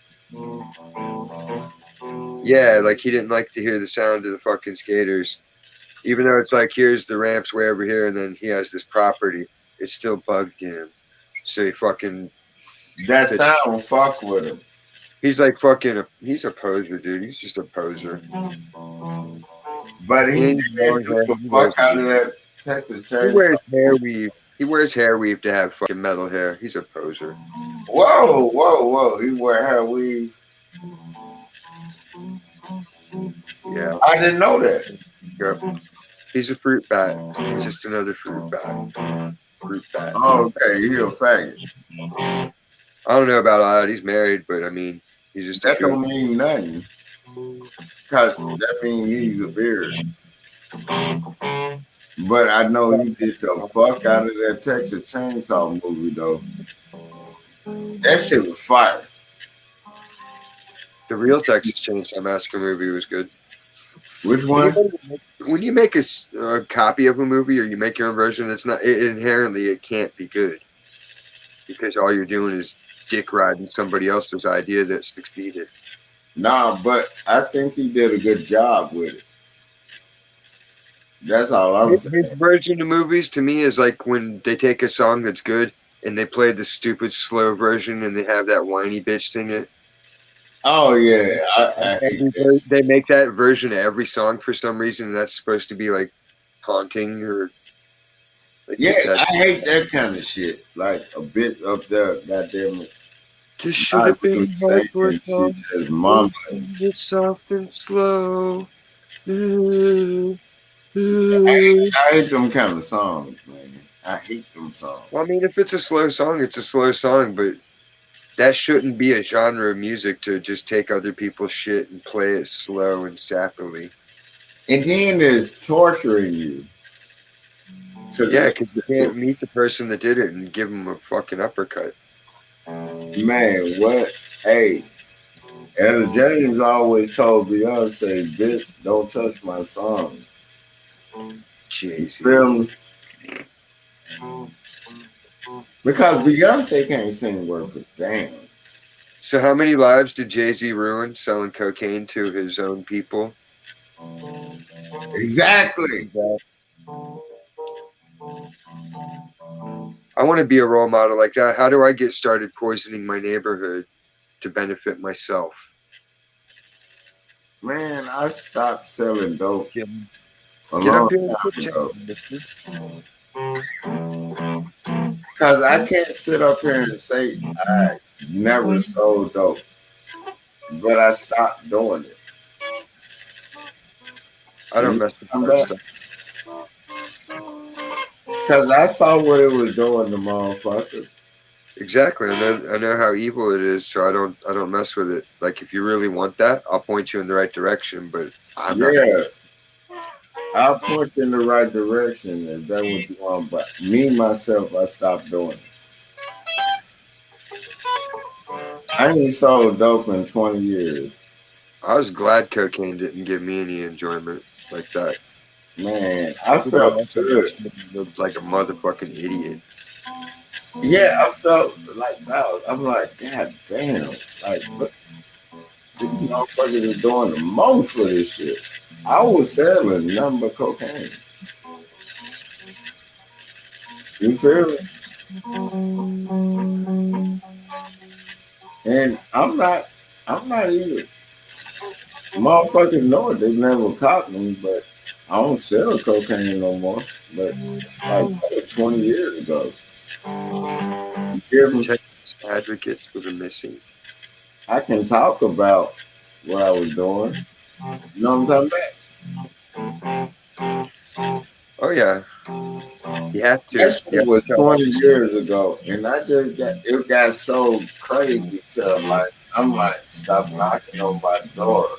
Yeah, like he didn't like to hear the sound of the fucking skaters. Even though it's like, here's the ramps way over here, and then he has this property, it still bugged him. So he fucking... That sound fuck with him. He's like fucking... He's a poser, dude. He's just a poser. But he did the fuck out of that Texas Chainsaw. He wears hair weave. He wears hair weave to have fucking metal hair. He's a poser. Whoa. He wear hair weave. Yeah. I didn't know that. Yep. He's a fruit bat. He's just another fruit bat. Fruit bat. Oh, okay, he a faggot. I don't know about all that. He's married, but I mean, he's just that don't mean nothing. Cause that means he's a beard. But I know he did the fuck out of that Texas Chainsaw movie though. That shit was fire. The real Texas Chainsaw Massacre movie was good. Which one? When you make a copy of a movie or you make your own version, that's not inherently it can't be good because all you're doing is dick riding somebody else's idea that succeeded. Nah, but I think he did a good job with it. That's all I'm His saying. version of movies to me is like when they take a song that's good and they play the stupid slow version and they have that whiny bitch sing it. Oh yeah, I hate this. They make that version of every song for some reason, and that's supposed to be like haunting or like Yeah, get that. I hate that kind of shit. Like a bit of the goddamn This should not have really been saying, hardcore she song. just mumbling. It's soft and slow. I hate them kind of songs, man. I hate them songs. Well, I mean, if it's a slow song, it's a slow song, but that shouldn't be a genre of music to just take other people's shit and play it slow and sappily. And then there's torturing you. Yeah, because you can't meet the person that did it and give them a fucking uppercut. Man, what? Hey, Ella James always told Beyonce, bitch, don't touch my song. Jeez. Feel me? Because Beyonce can't sing worth a damn. So how many lives did Jay-Z ruin selling cocaine to his own people? Exactly. I want to be a role model like that. How do I get started poisoning my neighborhood to benefit myself? Man, I stopped selling dope Get a up long here and time quit ago. chatting. Because I can't sit up here and say I never sold dope. But I stopped doing it. I don't mess with I'm that back. stuff. Because I saw what it was doing to motherfuckers. Exactly. I know how evil it is, so I don't mess with it. Like if you really want that, I'll point you in the right direction, but I'm not. I'll point you in the right direction if that's what you want. But me, myself, I stopped doing it. I ain't sold dope in 20 years. I was glad cocaine didn't give me any enjoyment like that. Man, I felt good. Looked like a motherfucking idiot. Yeah, I felt like that. I'm like, God damn. Like, look, these motherfuckers are doing the most for this shit. I was selling nothing but cocaine. You feel me? And I'm not even. Motherfuckers know it. They never caught me, but I don't sell cocaine no more. But like 20 years ago. Advocates for the missing. I can talk about what I was doing. You know what I'm talking about? Oh yeah. You have to. That shit was 20 years ago, and it got so crazy till like I'm like, stop knocking on my door.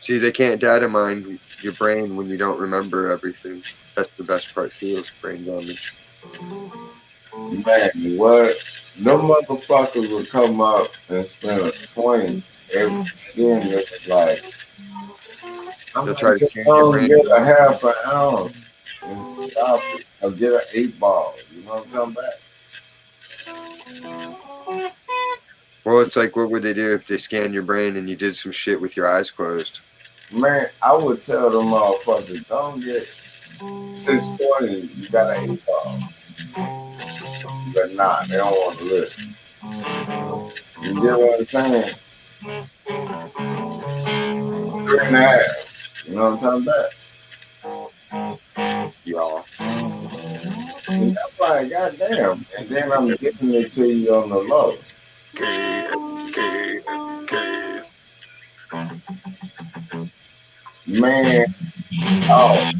See, they can't data mine your brain when you don't remember everything. That's the best part too of brain damage. Man, what? No motherfuckers would come up and spend a 20 every then it was like, I'm They'll try to get a half an ounce and stop it. Or get an 8 ball. You know what I'm talking about? Well, it's like, what would they do if they scanned your brain and you did some shit with your eyes closed? Man, I would tell them motherfuckers, don't get 620, you got an 8 ball. But nah, they don't want to listen. You get what I'm saying? 3.5. You know what I'm talking about? Y'all. And I'm like, goddamn. And then I'm giving it to you on the low. Man, oh.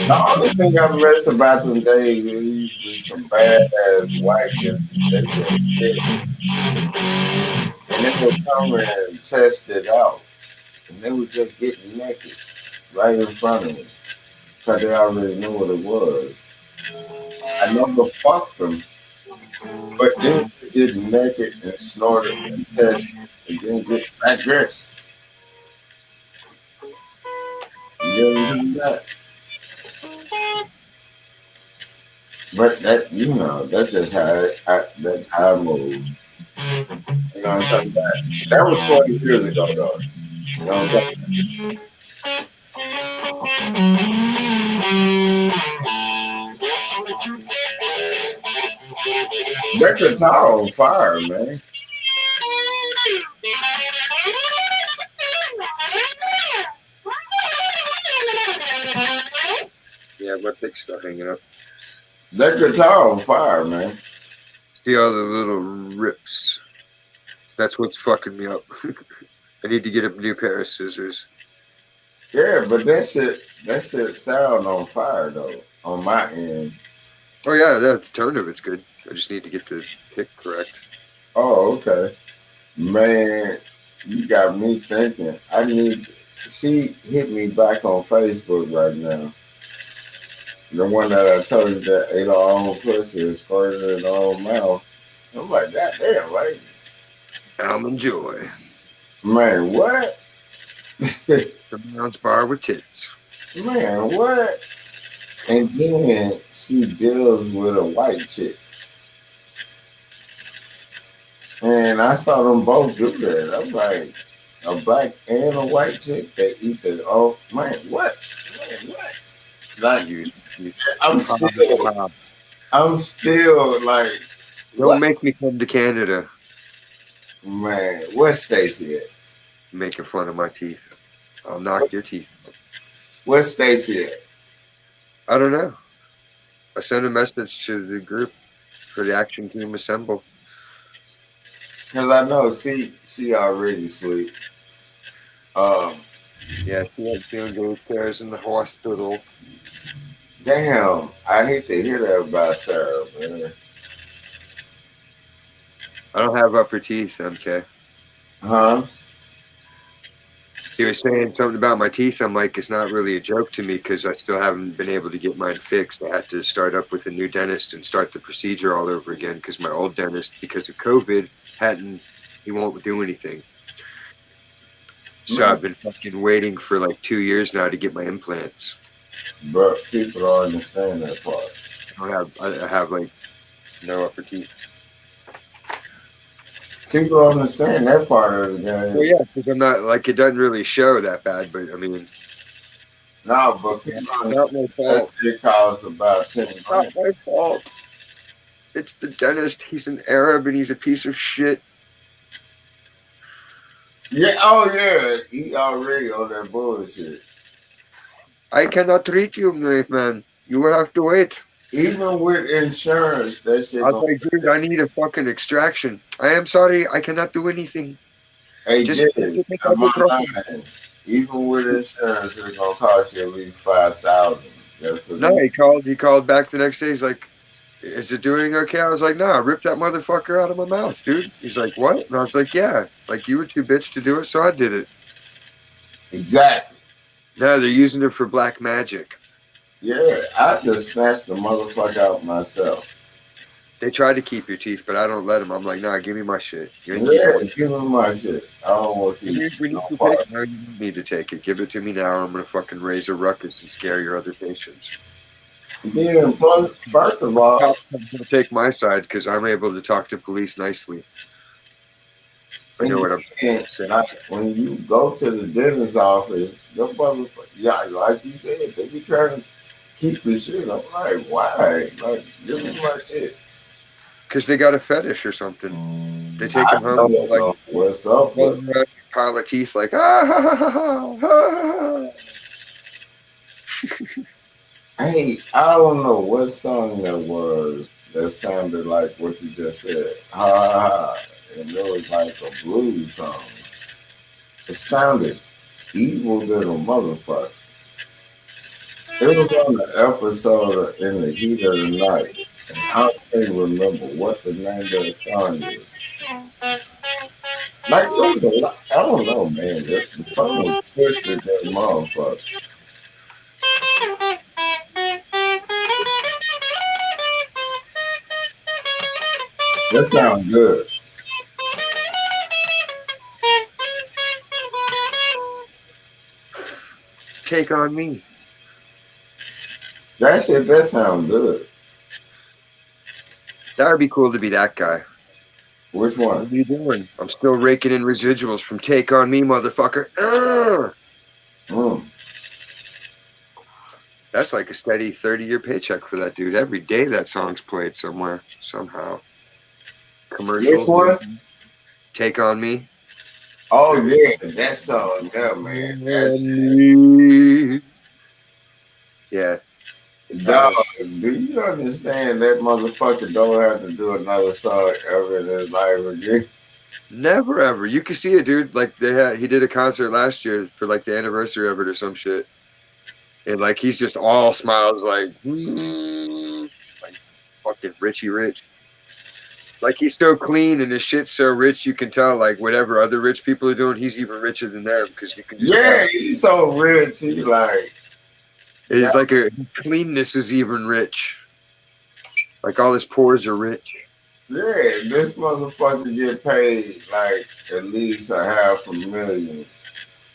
The only thing I miss about them days is be some badass white kids. And they would come and test it out. And they would just get naked right in front of me. Because they already knew what it was. I never fucked them. But they would get naked and snort it and test it. And then get back dressed. You ever do that? But that, that's just how I move. You know what I'm talking about? That was 20 years ago, though. You know what I'm talking about? That guitar on fire, man. Yeah, my thing's still hanging up. That guitar on fire, man. See all the little rips. That's what's fucking me up. I need to get a new pair of scissors. Yeah, but that shit sound on fire though. On my end. Oh yeah, the tone of it's good. I just need to get the pick correct. Oh, okay. Man, you got me thinking. She hit me back on Facebook right now. The one that I told you that ate her own pussy and squirted in her own mouth. I'm like, God damn, right? Almond Joy. Man, what? The Mounds bar with tits. Man, what? And then she deals with a white chick. And I saw them both do that. I'm like, a black and a white chick, they eat this. Oh, man, what? Man, what? Like, I'm still like, Don't what? make me come to Canada Man, where's Stacy at? making fun of my teeth. I'll knock your teeth out. Where's Stacy at? I don't know. I sent a message to the group for the action team assemble. Because I know she already sleep. Yeah, she had to go upstairs in the hospital. Damn, I hate to hear that about Sarah, man. I don't have upper teeth, MK. Huh? He was saying something about my teeth. I'm like, it's not really a joke to me because I still haven't been able to get mine fixed. I had to start up with a new dentist and start the procedure all over again because my old dentist, because of COVID, he won't do anything. So I've been fucking waiting for like 2 years now to get my implants. But people don't understand that part. I have like no upper teeth. People don't understand that part of the game. Well, yeah, because I'm not like, it doesn't really show that bad, but I mean, No, but people don't not understand my that fault. shit costs about 10 Not grand. my fault. It's the dentist. He's an Arab and he's a piece of shit. Yeah, oh yeah, he already on that bullshit. I cannot treat you, man. You will have to wait. Even with insurance, that shit I was gonna like, dude, I need a fucking extraction. I am sorry, I cannot do anything. hey, Just Jay, I'm online. Even with insurance, it's gonna cost you at least 5,000. No, he called back the next day. He's like, is it doing okay? I was like, no, I ripped that motherfucker out of my mouth, dude. He's like, what? And I was like, yeah, like you were too bitch to do it, so I did it. Exactly. No, they're using it for black magic. Yeah, I just snatched the motherfucker out myself. They tried to keep your teeth, but I don't let them. I'm like, nah, give me my shit. You ain't Yeah, keeping it. give me my shit. I don't want We you. need to take it. No, you don't need to take it. Give it to me now, or I'm gonna fucking raise a ruckus and scare your other patients. Yeah, plus, first of all, I'm gonna take my side because I'm able to talk to police nicely. I know what I'm saying. like, when you go to the dentist's office, the motherfucker, yeah, like you said, they be trying to keep your shit. I'm like, why? Like, give me my shit. Because they got a fetish or something. They take I them home don't like know what's up with one pile of teeth, like ah ha ha ha ha. Hey, I don't know what song that was that sounded like what you just said. Ha ha ha. And it was like a blues song. It sounded evil little motherfucker. It was on the episode of In the Heat of the Night. And I can't remember what the name of the song is. Like, it was a lot. I don't know, man. The song was twisted that motherfucker. That sounds good. Take on me. That shit, that sounds good. That would be cool to be that guy. Which What one? are you doing? I'm still raking in residuals from Take On Me, motherfucker. Mm. That's like a steady 30-year paycheck for that dude. Every day that song's played somewhere, somehow. Which Commercials. one? Take On Me. Oh yeah, that song, yeah, man. That's Yeah. dog. Do you understand that motherfucker don't have to do another song ever in his life again? Never ever. You can see it, dude. Like he did a concert last year for like the anniversary of it or some shit. And like he's just all smiles like fucking Richie Rich. Like he's so clean and his shit's so rich, you can tell like whatever other rich people are doing, he's even richer than them because you can just Yeah, he's so rich. He like it's like his cleanness is even rich. Like all his pores are rich. yeah, this motherfucker get paid like at least $500,000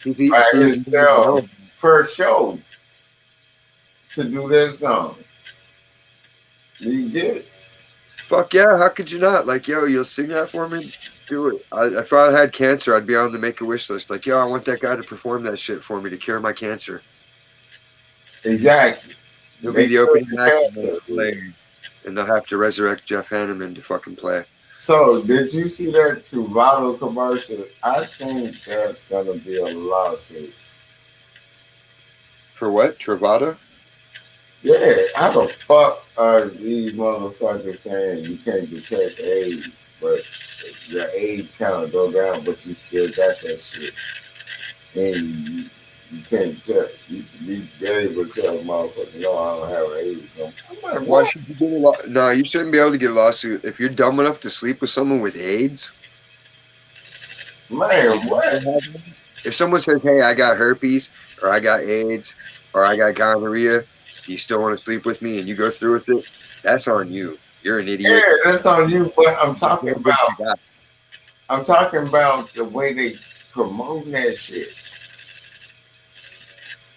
He's eating by food himself per show to do that song. You get it? Fuck yeah, how could you not? Like, yo, you'll sing that for me? Do it. If I had cancer, I'd be on the Make-A-Wish list. Like, yo, I want that guy to perform that shit for me to cure my cancer. Exactly. He'll be the opening act, Cancer. and they'll have to resurrect Jeff Hanneman to fucking play. So, did you see that Truvado commercial? I think that's gonna be a lawsuit. For what? Travada? Yeah, how the fuck are these motherfuckers saying you can't detect age, but your age kind of go down, but you still got that shit, and you can't tell. You able to tell a motherfucker, no, I don't have an age. No. I'm like, Why what? should you get a lawsuit? No, you shouldn't be able to get a lawsuit if you're dumb enough to sleep with someone with AIDS. Man, what? If someone says, "Hey, I got herpes," or "I got AIDS," or "I got gonorrhea," do you still want to sleep with me? And you go through with it? That's on you. You're an idiot. Yeah, that's on you. But I'm talking about the way they promote that shit.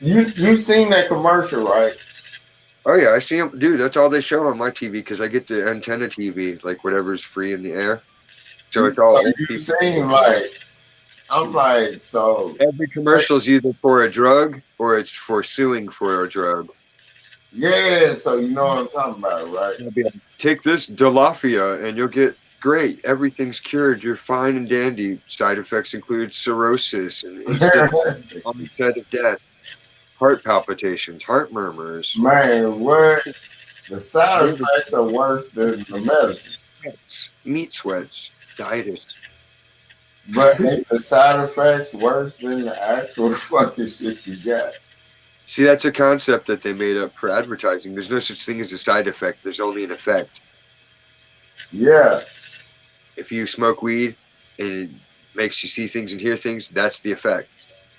You seen that commercial, right? Oh yeah, I see them, dude. That's all they show on my TV because I get the antenna TV, like whatever's free in the air. So it's all. You seem like I'm like so. Every commercial is either for a drug or it's for suing for a drug. Yeah, so you know what I'm talking about, right? Take this Dilafia and you'll get great. Everything's cured. You're fine and dandy. Side effects include cirrhosis and instant onset of death, heart palpitations, heart murmurs. Man, what? The side effects are worse than the medicine. Meat sweats, diabetes. But ain't the side effects worse than the actual fucking shit you got? See, that's a concept that they made up for advertising. There's no such thing as a side effect. There's only an effect. Yeah. If you smoke weed and it makes you see things and hear things, that's the effect.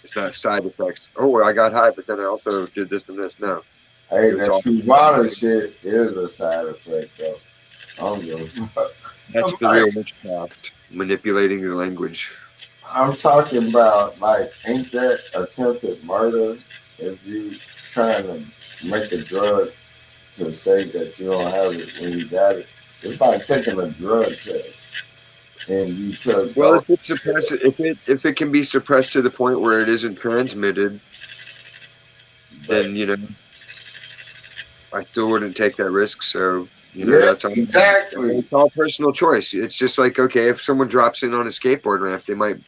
It's not side effects. Oh, I got high, but then I also did this and this. No. Hey, that Truvado shit is a side effect, though. I don't give a fuck. That's the real witchcraft, manipulating your language. I'm talking about, like, ain't that attempted murder if you trying to make a drug to say that you don't have it when you got it? It's like taking a drug test and you took. Well, if it's suppressed, if it can be suppressed to the point where it isn't transmitted, then you know, I still wouldn't take that risk. So you know, that's all, exactly. It's all personal choice. It's just like, okay, if someone drops in on a skateboard ramp, they might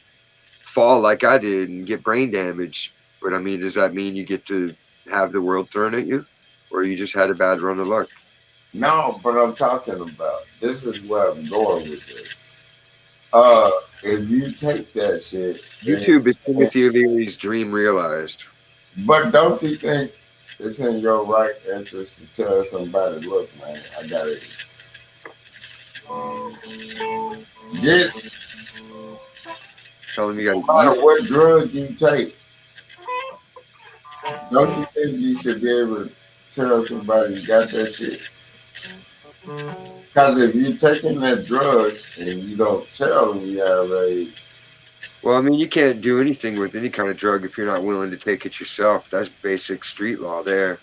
fall like I did and get brain damage. But I mean, does that mean you get to have the world thrown at you, or you just had a bad run of luck? No, but I'm talking about, this is where I'm going with this. If you take that shit, YouTube is Timothy Leary's dream realized. But don't you think it's in your right interest to tell somebody, look, man, I got it. Tell them you got no matter what drug you take, don't you think you should be able to tell somebody you got that shit? Because if you're taking that drug and you don't tell them you have AIDS. Well, I mean, you can't do anything with any kind of drug if you're not willing to take it yourself. That's basic street law there.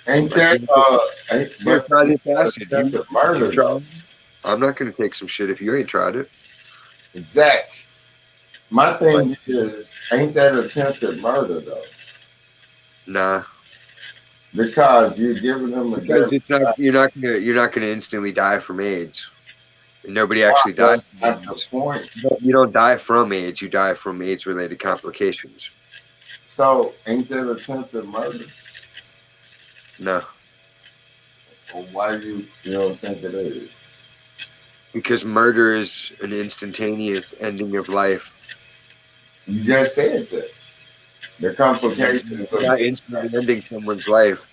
Ain't that, murder? I'm not gonna take some shit if you ain't tried it. Exactly. My thing is, ain't that attempted murder though? Nah, Because you're giving them a because death. it's not. You're not gonna instantly die from AIDS. And nobody actually dies. That's not the point. You don't die from AIDS. You die from AIDS-related complications. So ain't that attempted murder? No, Or why you don't think it is? because murder is an instantaneous ending of life. You just said that. The complications It's of not instantly ending someone's life.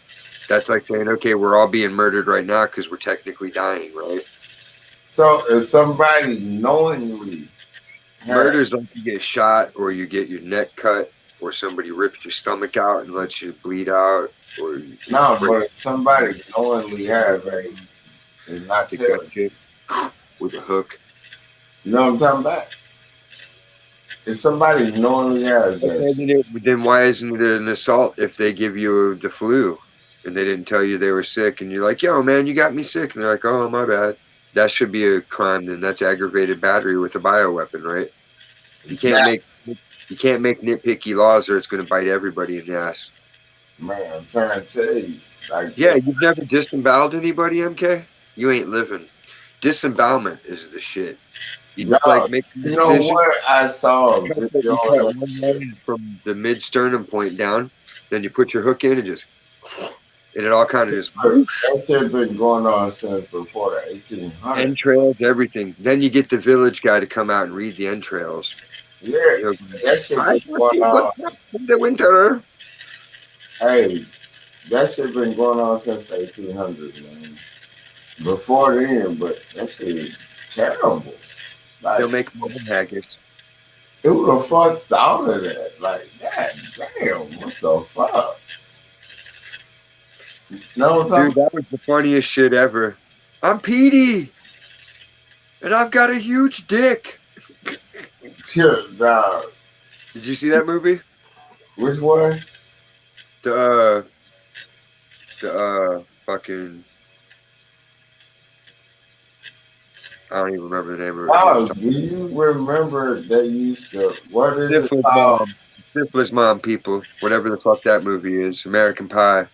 That's like saying, okay, we're all being murdered right now because we're technically dying, right? So if somebody knowingly Murder's like you get shot, or you get your neck cut, or somebody rips your stomach out and lets you bleed out, or no, but if somebody knowingly have a and not the telling, gut kick with a hook. you know what I'm talking about? If somebody knowingly has that, Then why isn't it an assault if they give you the flu and they didn't tell you they were sick and you're like, yo, man, you got me sick. And they're like, oh, my bad. That should be a crime. Then that's aggravated battery with a bioweapon, right? You can't make nitpicky laws or it's going to bite everybody in the ass. Man, I'm trying to tell you. Like, Yeah, you've never disemboweled anybody, MK? You ain't living. Disembowelment is the shit. You no, make you know what? I saw a video you on cut that one shit. line from the mid sternum point down, then you put your hook in and just, and it all kind of just That shit been going on since before the 1800s. entrails, everything. Then you get the village guy to come out and read the entrails. Yeah, He'll- that shit I been going on. in the winter. Hey, that shit been going on since the 1800s, man. Before then, but that shit is terrible. Like, They'll make more haggis. who the fuck thought of that? Like, god damn, what the fuck? No, Dude, that was the funniest shit ever. I'm Petey, and I've got a huge dick. shit, dog. Did you see that movie? Which one? The fucking, I don't even remember the name of it. Wow, do you remember they used to, what is it Stifler's called? Mom. Stifler's Mom, people. Whatever the fuck that movie is. American Pie.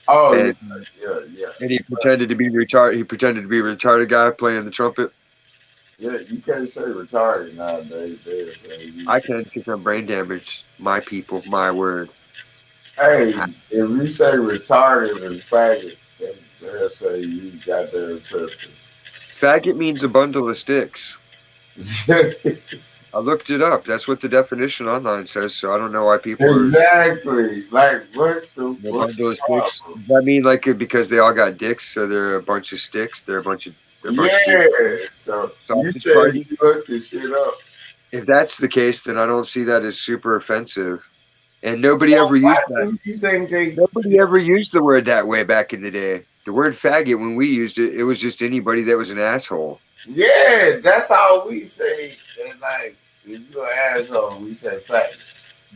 Oh, And, yeah. and he pretended to be retarded. He pretended to be a retarded guy playing the trumpet. Yeah, you can't say retarded nowadays. They'll say you. I can because I'm brain damaged. My people, my word. Hey, if you say retarded and faggot, they'll say you got their tripping. Faggot means a bundle of sticks. I looked it up. That's what the definition online says. So I don't know why people Exactly. Like, what's the bundle of sticks? Does that mean like because they all got dicks, so they're a bunch of sticks? They're a bunch of So you said you looked this shit up. If that's the case, then I don't see that as super offensive. And nobody ever used that. You think Nobody ever used the word that way back in the day. The word faggot, when we used it, it was just anybody that was an asshole. Yeah, that's all we say. And like, if you're an asshole, we say faggot.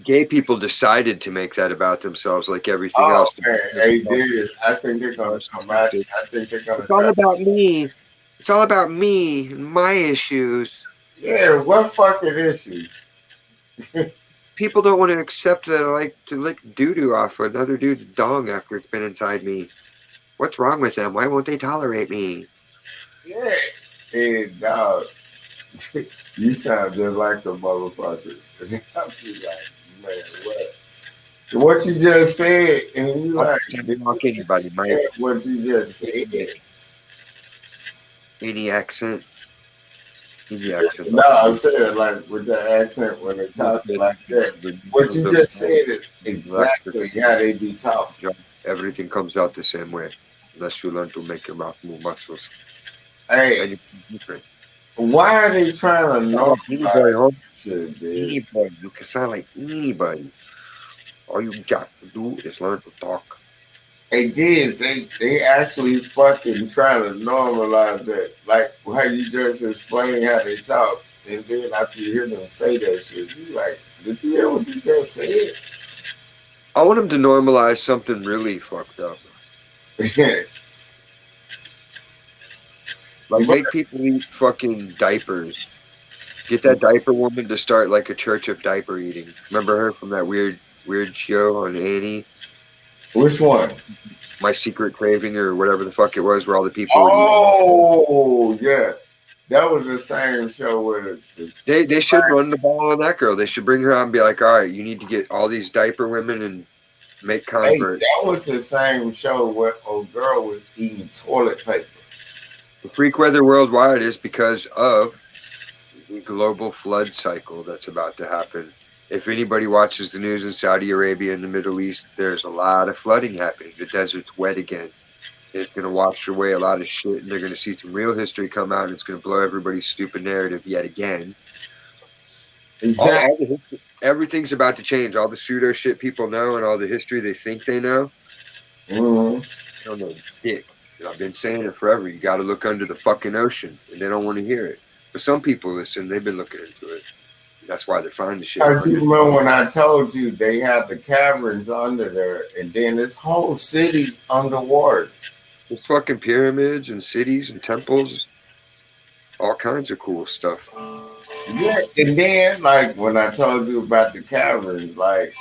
Gay people decided to make that about themselves, like everything else. Man, they did. I think they're gonna come out. I think they're gonna. It's all about me. It's all about me and my issues. Yeah, what fucking issues? People don't want to accept that I like to lick doo-doo off another dude's dong after it's been inside me. What's wrong with them? Why won't they tolerate me? Yeah, and dog, you sound just like the motherfucker. I feel like, man, what you just said, and you like, anybody, Mike. What you just said. Any accent? Any accent? No, I'm saying like with the accent when they talk like that. What you just said is exactly how they be talking. Everything comes out the same way, unless you learn to make your mouth move muscles. Hey, why are they trying to know anybody? Anybody, you can sound like anybody. All you got to do is learn to talk. They did. They actually fucking trying to normalize that. Like how you just explain how they talk, and then after you hear them say that shit, you like, did you hear what you just said? I want them to normalize something really fucked up. Like, make people eat fucking diapers. Get that diaper woman to start like a church of diaper eating. Remember her from that weird show on Annie? Which one? My Secret Craving or whatever the fuck it was, where all the people were Oh, yeah. That was the same show where they should run the ball on that girl. They should bring her out and be like, all right, you need to get all these diaper women and make converts. Hey, that was the same show where old girl was eating toilet paper. The freak weather worldwide is because of the global flood cycle that's about to happen. If anybody watches the news in Saudi Arabia and the Middle East, there's a lot of flooding happening. The desert's wet again. It's going to wash away a lot of shit, and they're going to see some real history come out, and it's going to blow everybody's stupid narrative yet again. Exactly. Everything's about to change. All the pseudo shit people know and all the history they think they know. Mm-hmm. I don't know, dick. I've been saying it forever. You got to look under the fucking ocean, and they don't want to hear it. But some people listen. They've been looking into it. That's why they're finding shit. Because you remember when I told you they have the caverns under there, and then this whole city's underwater. There's fucking pyramids and cities and temples, all kinds of cool stuff. Yeah, and then like when I told you about the caverns, like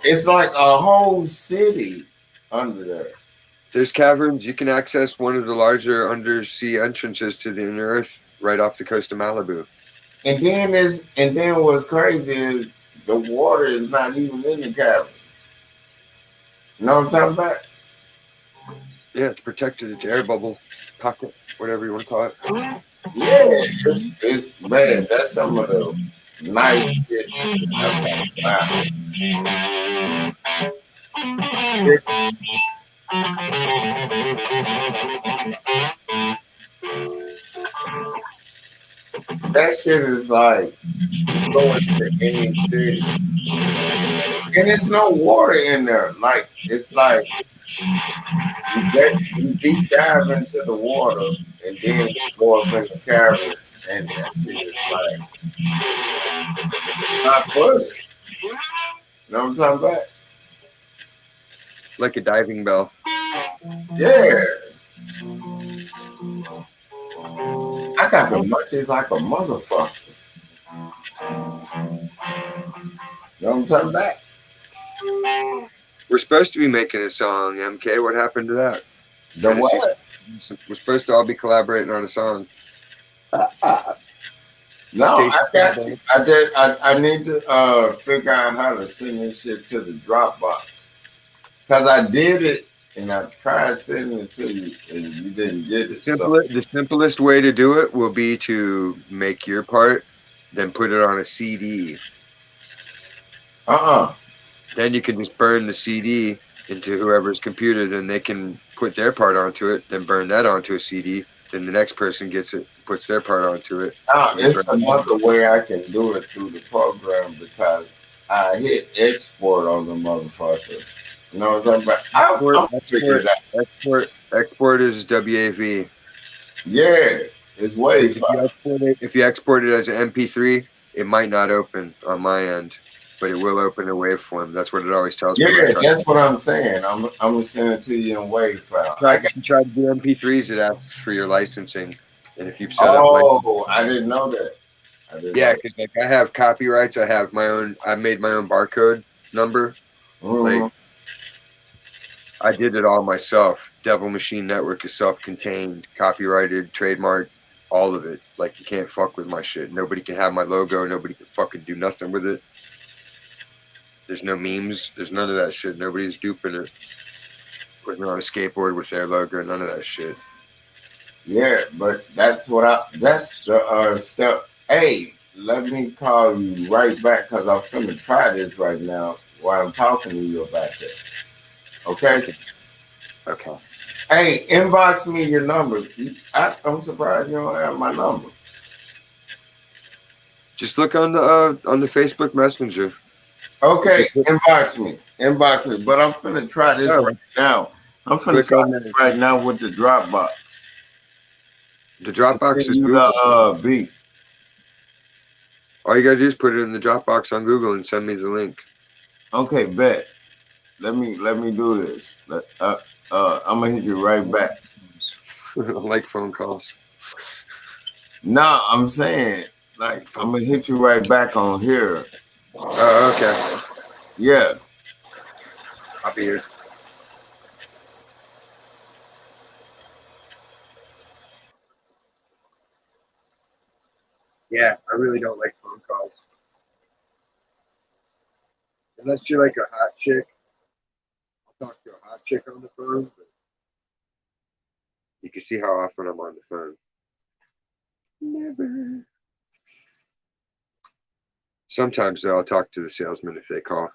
it's like a whole city under there. There's caverns. You can access one of the larger undersea entrances to the inner earth right off the coast of Malibu. And then what's crazy is the water is not even in the cavern. You know what I'm talking about? Yeah, it's protected. It's air bubble, pocket, whatever you want to call it. Yeah, it's man, that's some of the nice shit. Wow. That shit is like going to any city. And there's no water in there. Like, it's like you deep dive into the water and then go up in the cavern, and that shit is like not fun. You know what I'm talking about? Like a diving bell. Yeah. I got the munchies like a motherfucker. You know what I'm talking about? We're supposed to be making a song, MK. What happened to that? The what? We're supposed to all be collaborating on a song. No, I got you. I need to figure out how to send this shit to the Dropbox. Because I did it and I tried sending it to you and you didn't get it. The simplest way to do it will be to make your part, then put it on a CD. Then you can just burn the CD into whoever's computer. Then they can put their part onto it, then burn that onto a CD. Then the next person gets it, puts their part onto it. It's another way I can do it through the program because I hit export on the motherfucker. You know what I'm talking about? I'll figure it out. Export is WAV. Yeah, it's WAV. If you export it as an MP3, it might not open on my end, but it will open in waveform. That's what it always tells me. Yeah, that's what I'm saying. I'm gonna send it to you in WAV file. If you try to do MP3s, it asks for your licensing, and if you've set up, I didn't know that. Yeah, because like I have copyrights. I have my own. I made my own barcode number. Like I did it all myself. Devil Machine Network is self-contained, copyrighted, trademarked, all of it. Like you can't fuck with my shit. Nobody can have my logo. Nobody can fucking do nothing with it. There's no memes. There's none of that shit. Nobody's duping it. Putting on a skateboard with their logo. None of that shit. Yeah, but that's the step. Hey, let me call you right back because I'm finna try this right now while I'm talking to you about that. Okay? Okay. Hey, inbox me your number. I'm surprised you don't have my number. Just look on the Facebook Messenger. Okay, inbox me. But I'm finna try this right now. I'm finna try this right now with the Dropbox. The Dropbox is the beat. All you gotta do is put it in the Dropbox on Google and send me the link. Okay, bet. Let me do this. I'm gonna hit you right back. Like phone calls. No, I'm saying, like, I'm gonna hit you right back on here. Oh, okay. Yeah. I'll be here. Yeah, I really don't like phone calls. Unless you're like a hot chick. I'll talk to a hot chick on the phone, but you can see how often I'm on the phone. Never. Sometimes though, I'll talk to the salesman if they call.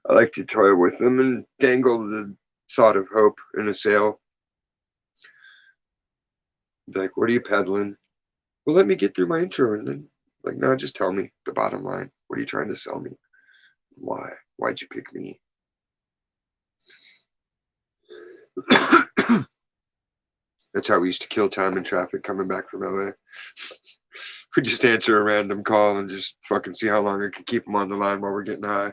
I like to toy with them and dangle the thought of hope in a sale. Be like, what are you peddling? Well, let me get through my intro and then, like, no, just tell me the bottom line. What are you trying to sell me? Why? Why'd you pick me? That's how we used to kill time in traffic coming back from LA. We just answer a random call and just fucking see how long I could keep them on the line while we're getting high.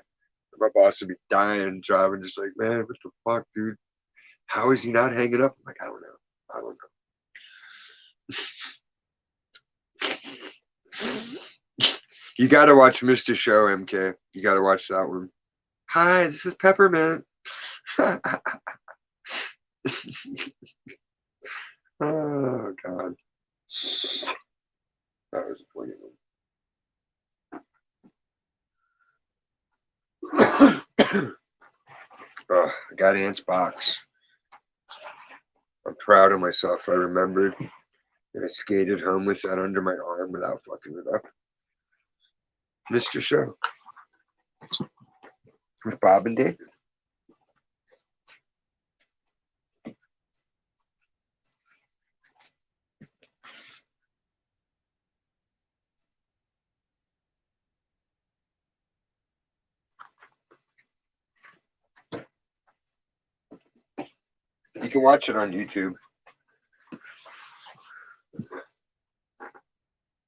My boss would be dying driving, just like, man, what the fuck, dude? How is he not hanging up? I'm like, I don't know. I don't know. You got to watch Mr. Show, MK. You got to watch that one. Hi, this is Peppermint. Oh, God. That was a funny one. I got Ant's box. I'm proud of myself. I remembered, and I skated home with that under my arm without fucking it up. Mr. Show with Bob and David. You can watch it on YouTube.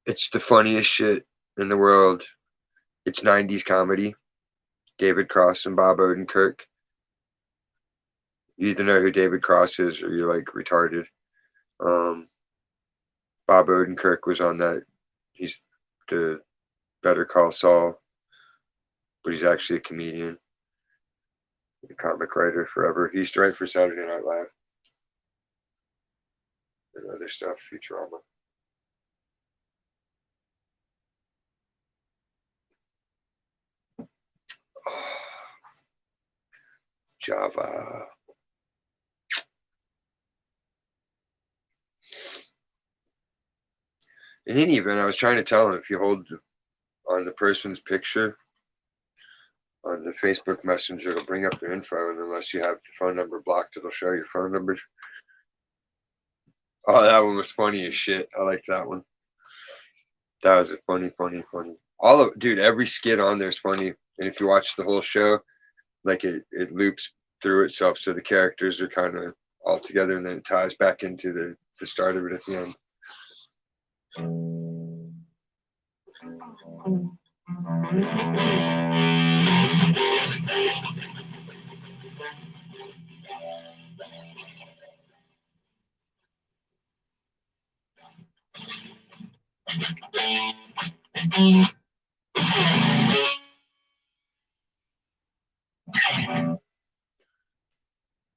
It's the funniest shit in the world. It's 90s comedy. David Cross and Bob Odenkirk. You either know who David Cross is or you're like retarded. Bob Odenkirk was on that. He's the Better Call Saul, but he's actually a comedian, a comic writer forever. He used to write for Saturday Night Live and other stuff, Futurama. Java. In any event, I was trying to tell him if you hold on the person's picture on the Facebook Messenger, it'll bring up their info, and unless you have the phone number blocked, it'll show your phone numbers. Oh, that one was funny as shit. I like that one. That was a funny. All of, dude, every skit on there is funny, and if you watch the whole show, like it loops through itself, so the characters are kind of all together, and then it ties back into the start of it at the end.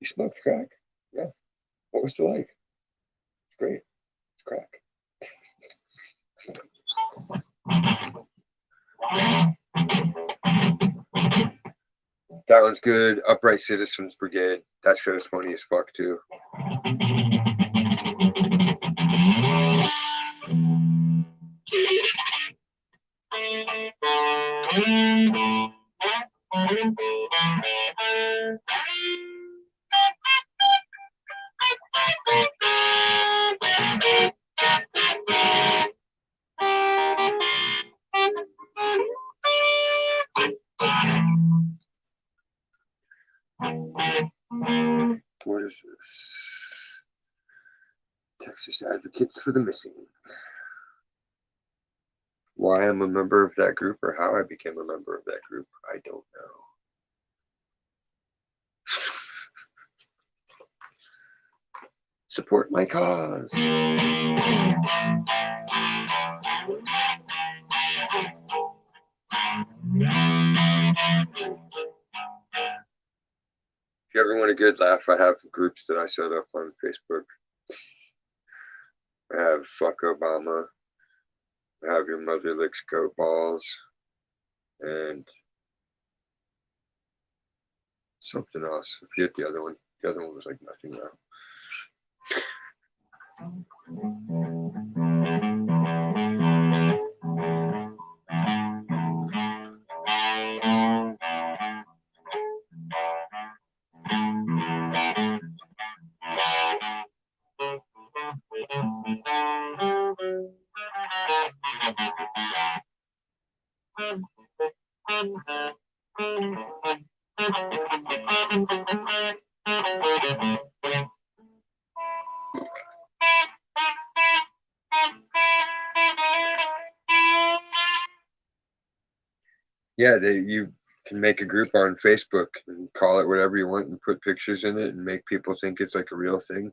You smoked crack? Yeah. What was it like? It's great. It's crack. That one's good. Upright Citizens Brigade. That show's funny as fuck too. What is this? Texas Advocates for the Missing. Why I'm a member of that group or how I became a member of that group, I don't know. Support my cause. If you ever want a good laugh, I have groups that I set up on Facebook. I have Fuck Obama. I have Your Mother Licks Goat Balls. And something else. I forget the other one. The other one was like nothing now. Yeah, you can make a group on Facebook and call it whatever you want and put pictures in it and make people think it's like a real thing.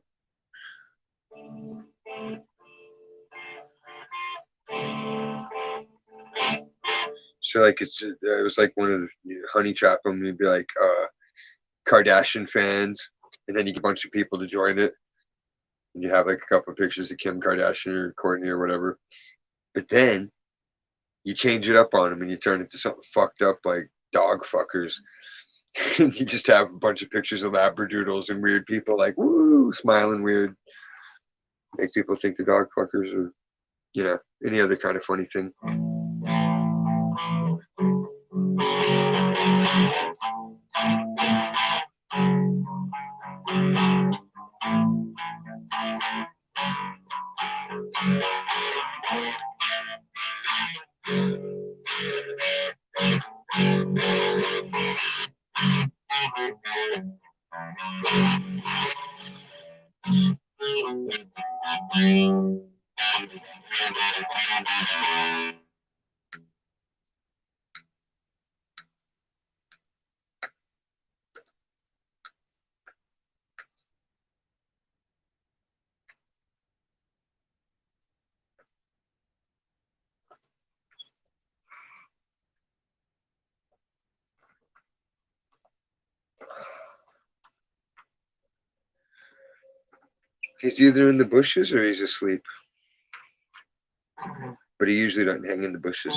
So like it was like one of the Honey Trap them. You'd be like Kardashian fans, and then you get a bunch of people to join it, and you have like a couple of pictures of Kim Kardashian or Kourtney or whatever. But then you change it up on them and you turn it to something fucked up like dog fuckers. And you just have a bunch of pictures of labradoodles and weird people like woo smiling weird. Make people think the dog fuckers or any other kind of funny thing. He's either in the bushes or he's asleep. But he usually doesn't hang in the bushes.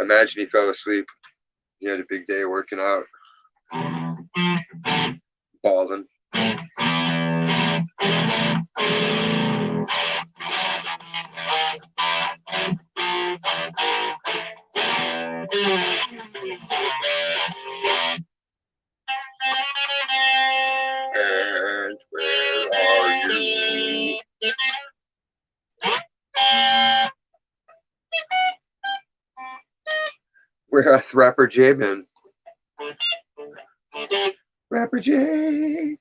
Imagine he fell asleep. He had a big day working out. Balling. And where are you? Where Rapper J been? Rapper J.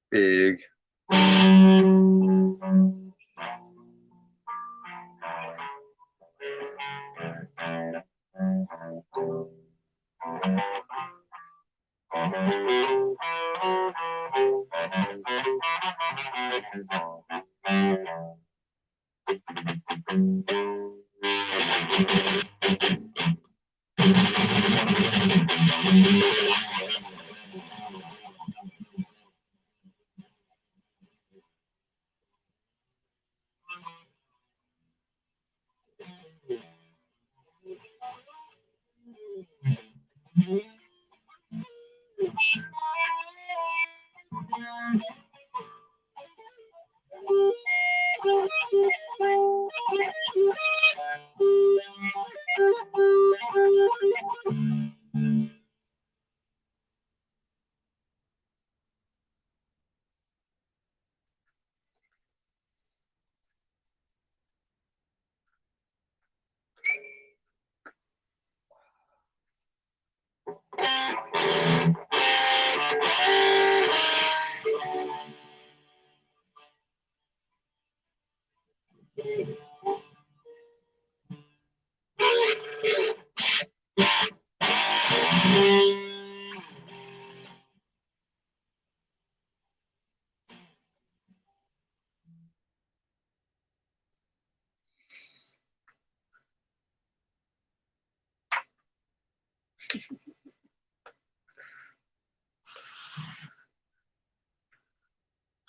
Big.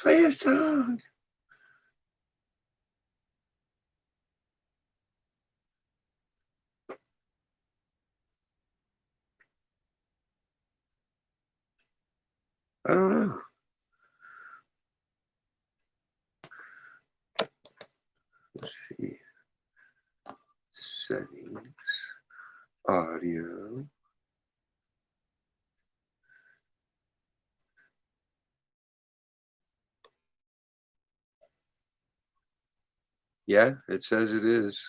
Play a song. I don't know. Let's see. Settings. Audio. Yeah, it says it is.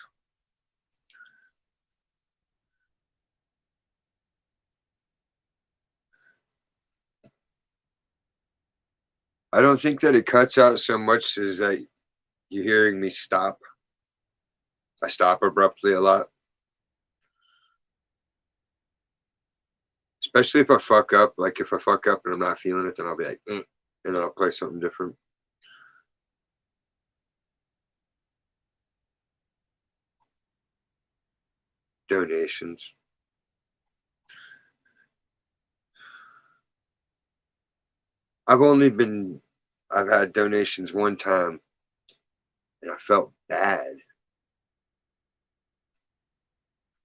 I don't think that it cuts out so much as that you're hearing me stop. I stop abruptly a lot. Especially if I fuck up. Like if I fuck up and I'm not feeling it, then I'll be like, and then I'll play something different. Donations. I've had donations one time and I felt bad.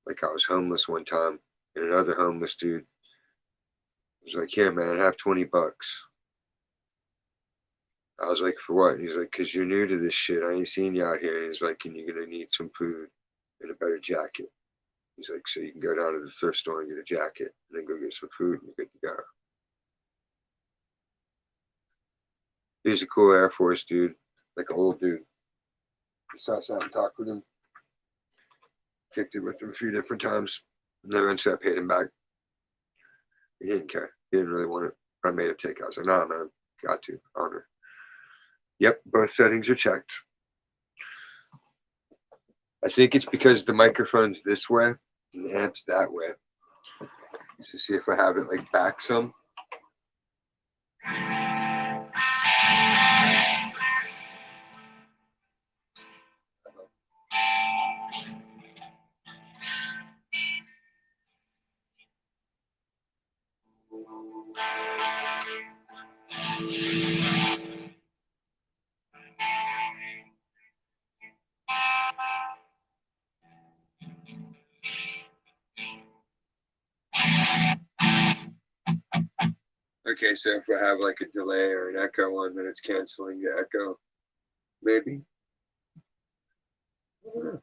Like I was homeless one time and another homeless dude was like, here, man, have 20 bucks. I was like, for what? And he's like, because you're new to this shit. I ain't seen you out here. And he's like, and you're going to need some food and a better jacket. He's like, so you can go down to the thrift store and get a jacket and then go get some food and you're good to go. He's a cool Air Force dude, like an old dude. Just sat and talked with him. Kicked it with him a few different times. And then eventually I paid him back. He didn't care. He didn't really want it. But I made him take it. I was like, nah, man, got to. Honor. Yep, both settings are checked. I think it's because the microphone's this way and the amp's that way. Just to see if I have it like back some. Okay, so if I have like a delay or an echo on, then it's canceling the echo. Maybe. I don't know.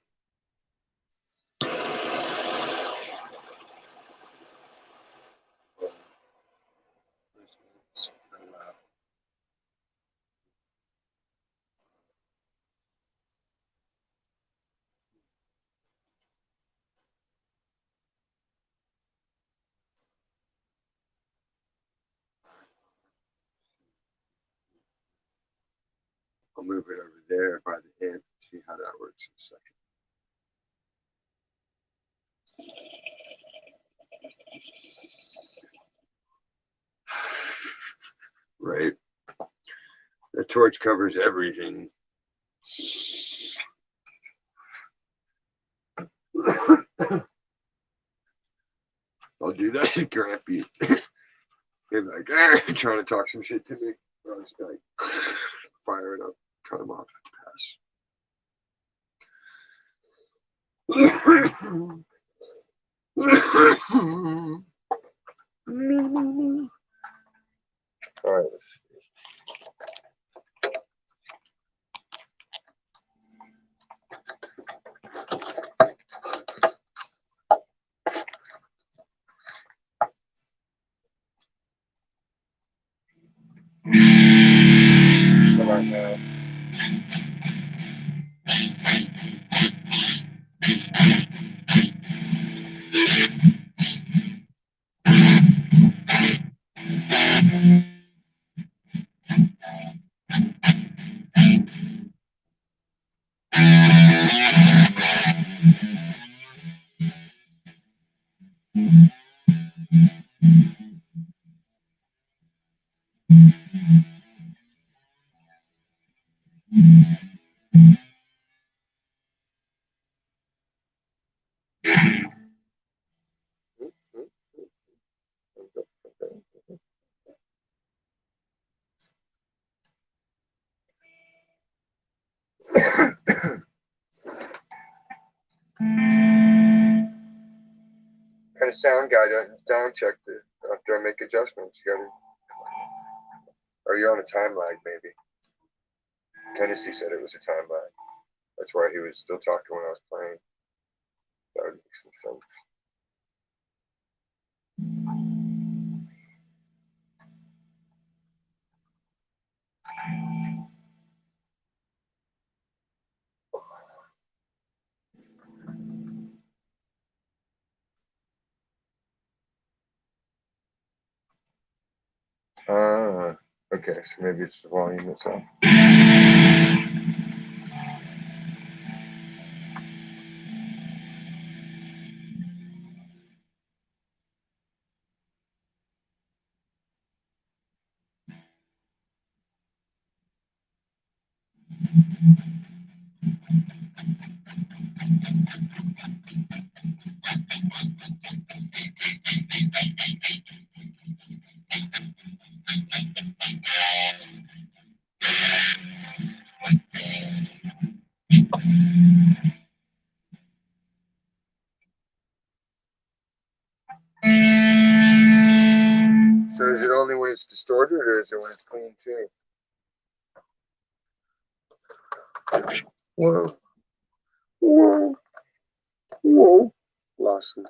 I'll move it over there by the amp and see how that works in a second. Right. The torch covers everything. I'll do that to Grampy. He'll be like, trying to talk some shit to me. I'll just be like, fire it up, cut him off, pass. All right. Come on now. sound guy doesn't sound check it after I make adjustments. You gotta, or you're on a time lag, maybe. Tennessee said it was a time lag. That's why he was still talking when I was playing. That would make some sense. Okay, so maybe it's the volume itself. So is it only when it's distorted, or is it when it's clean too? Whoa. Whoa. Whoa. Lost it.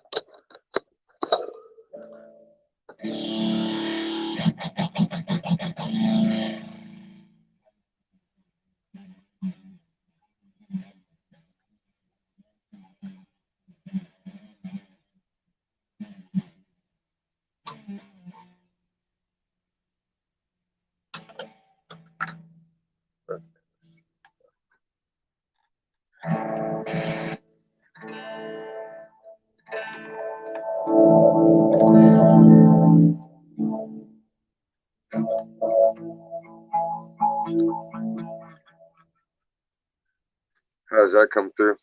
How does that come through?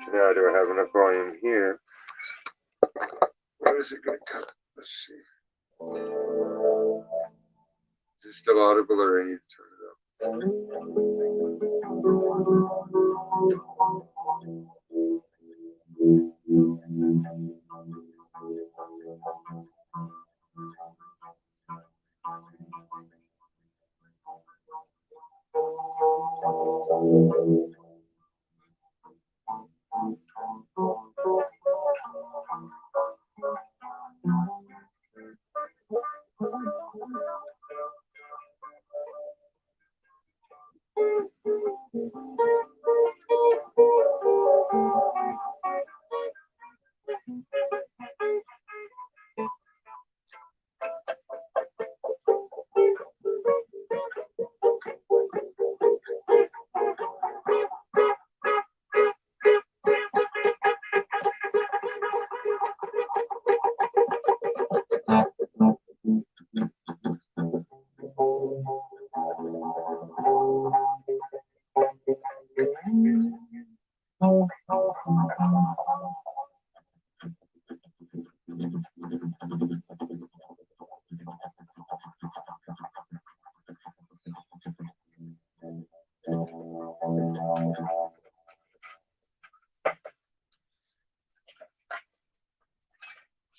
So now do I have enough volume here? What is it going to cut? Let's see. Is it still audible, or I need to turn it up?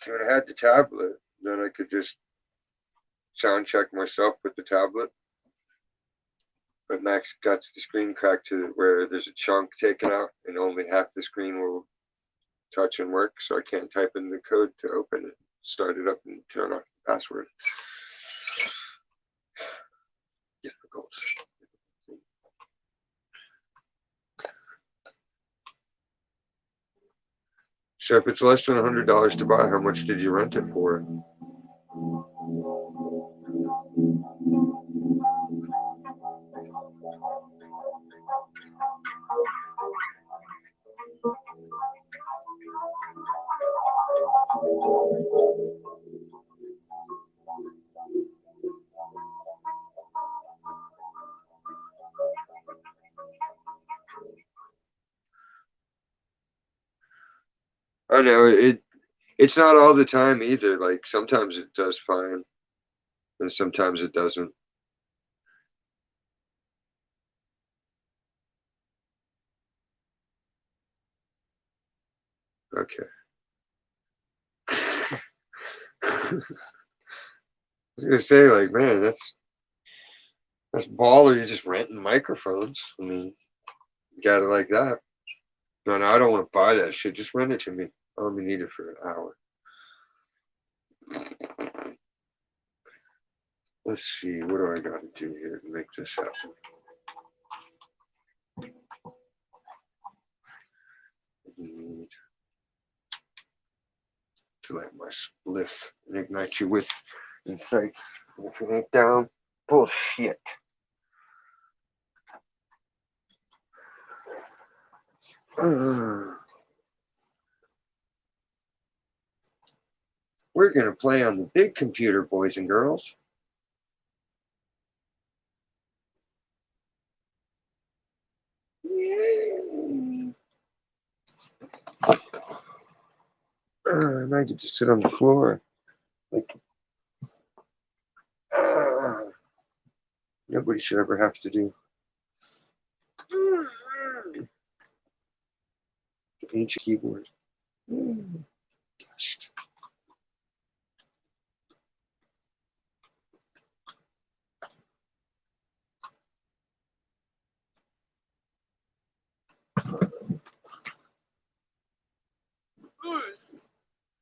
See, when I had the tablet, then I could just sound check myself with the tablet. But Max got the screen cracked to where there's a chunk taken out and only half the screen will touch and work, so I can't type in the code to open it, start it up, and turn off the password. Difficult. So if it's less than $100 to buy, how much did you rent it for? I know it's not all the time either. Like sometimes it does fine, and sometimes it doesn't. Okay. I was gonna say, like, man, that's baller. You're just renting microphones. I mean, you got it like that. No, I don't want to buy that shit. Just rent it to me. I only need it for an hour. Let's see. What do I got to do here to make this happen? I need to light my spliff and ignite you with insights. If it ain't down, bullshit. We're going to play on the big computer, boys and girls. Yay. I might get to sit on the floor. Like, nobody should ever have to do. The ancient keyboard. Dust.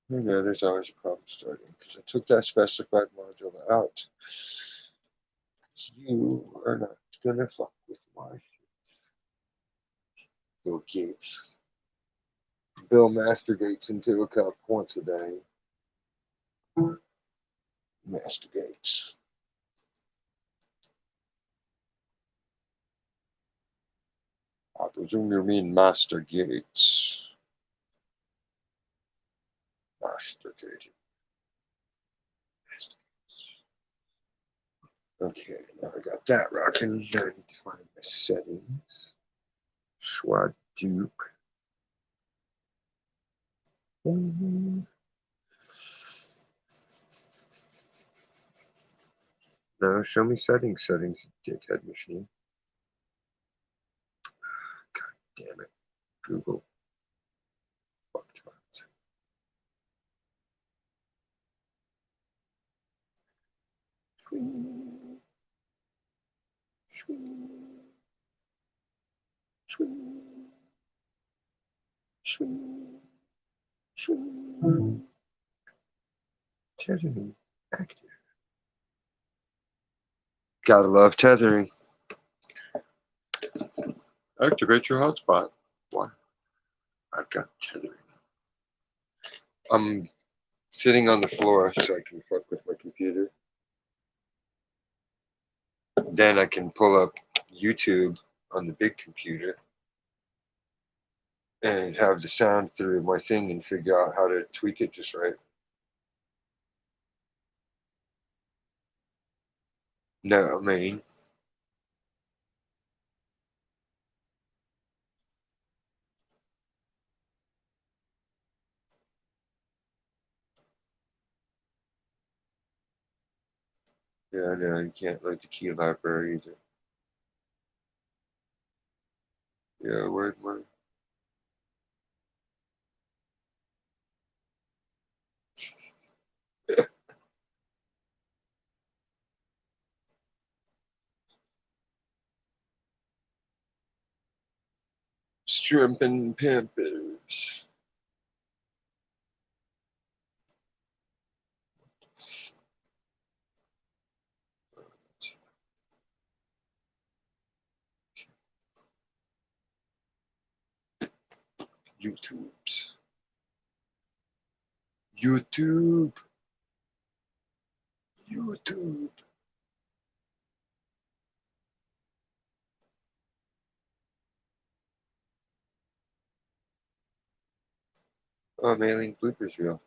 Yeah, there's always a problem starting because I took that specified module out. You are not gonna fuck with my Bill Gates. Bill masturbates into a cup once a day. Masturbates. I presume you mean Master Gates. Master Gates. Okay, now I got that rocking. I need to find my settings. Schwa dupe. No, show me settings, dickhead machine. God damn it. Google. Fuck it. Swing. Swing. Swing. Swing. Swing. Tethering active. Gotta love tethering. Activate your hotspot. Why? I've got tethering. I'm sitting on the floor so I can fuck with my computer. Then I can pull up YouTube on the big computer and have the sound through my thing and figure out how to tweak it just right. No, I mean, yeah, no, you can't load the key library either. Yeah, where's my... Shrimp and Pampers. YouTubes. YouTube. YouTube. Oh, mailing bloopers reel.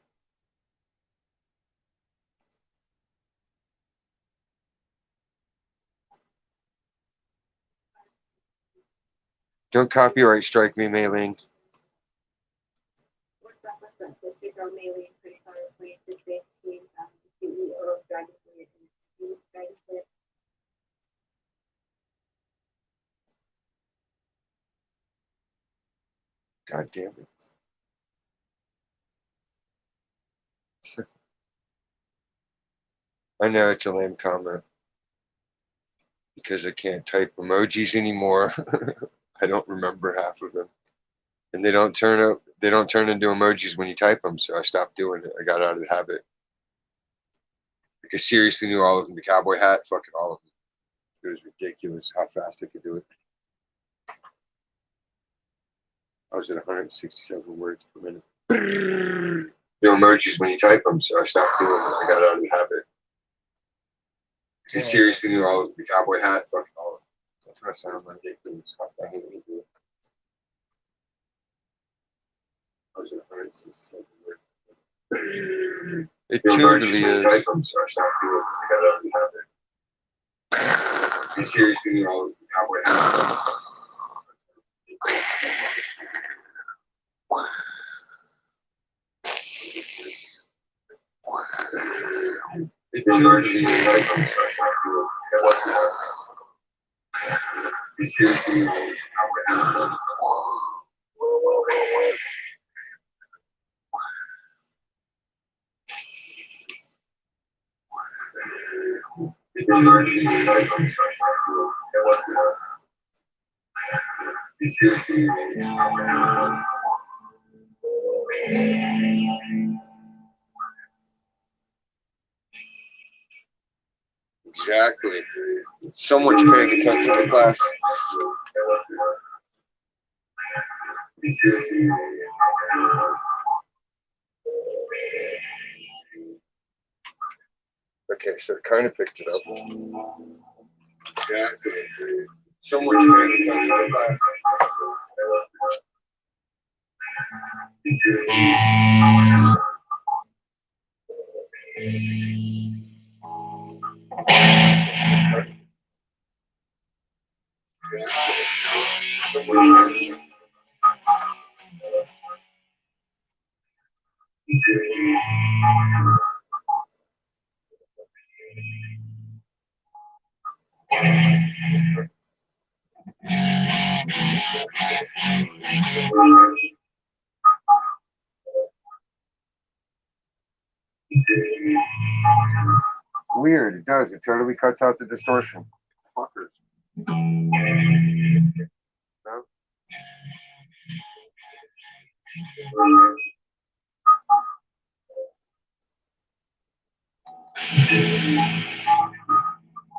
Don't copyright strike me, Mailing. God damn it. I know it's a lame comment because I can't type emojis anymore. I don't remember half of them, and they don't turn into emojis when you type them. So I stopped doing it. I got out of the habit because seriously knew all of them. The cowboy hat, fucking all of them. It was ridiculous how fast I could do it. I was at 167 words per minute. No emojis when you type them, so I stopped doing it. I got out of the habit. He seriously knew all of the cowboy hat, fucking all of them. That's what I sound like. I hate when you do it. I was at 167 words. It totally is. So I stopped doing it. I got out of the habit. He seriously knew all of the cowboy hat. It totally is. He seriously knew all of the cowboy hat. Exactly. Someone's paying attention to class. Okay, so it kind of picked it up. Exactly. Someone's paying attention to class. Weird, it does. It totally cuts out the distortion. Fuckers. No?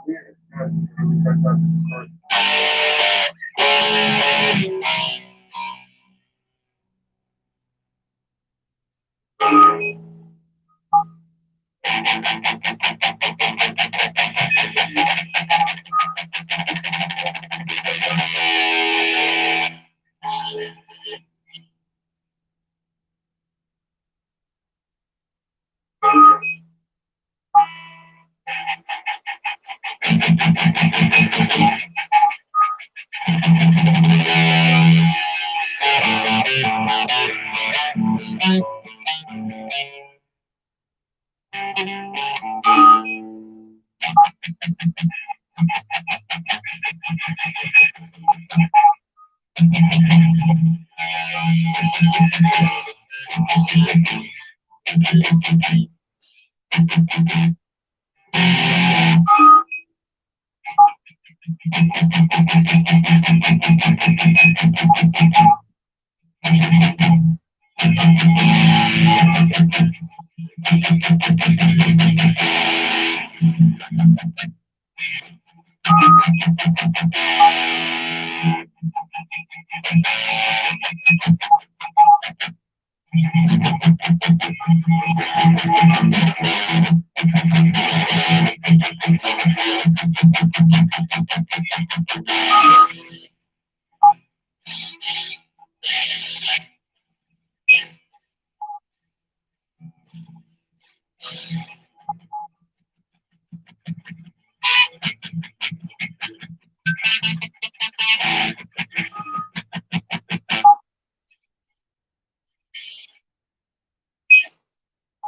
Weird, it does. It totally cuts out the distortion.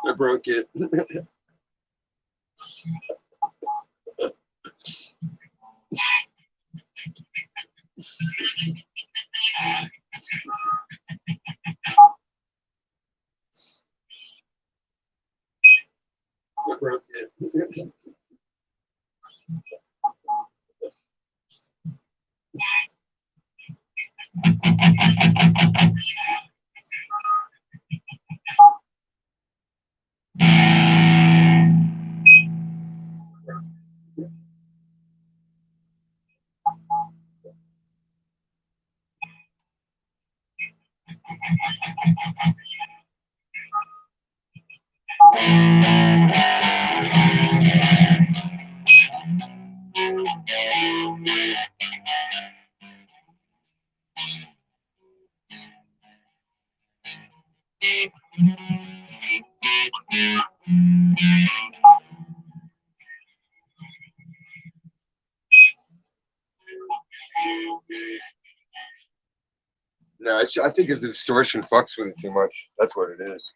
I broke it. I broke it. No, I think the distortion fucks with it too much. That's what it is.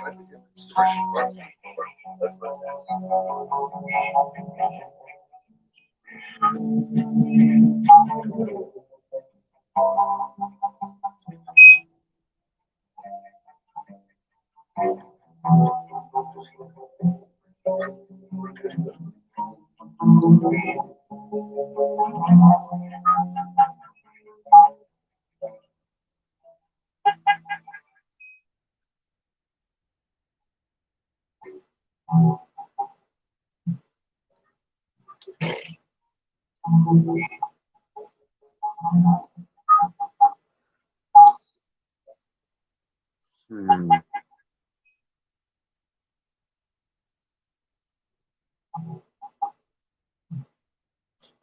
I think the distortion fucks with it. That's what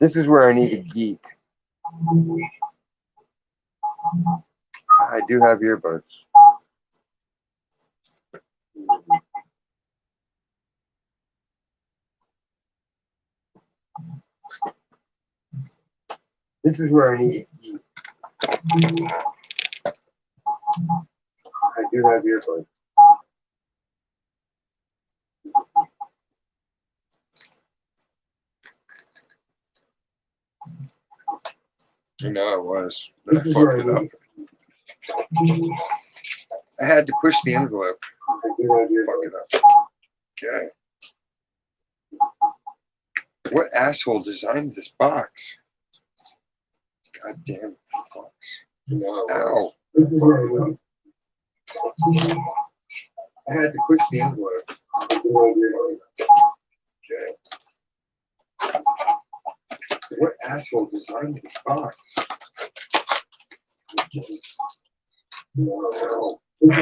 This is where I need a geek. I do have earbuds. This is where I need a geek. I do have earbuds. I know it was. But I fucked it up. I had to push the envelope. Fuck it up. Okay. What asshole designed this box? Goddamn fucks. Ow. I had to push the envelope. Okay. What asshole designed this box? Ow. I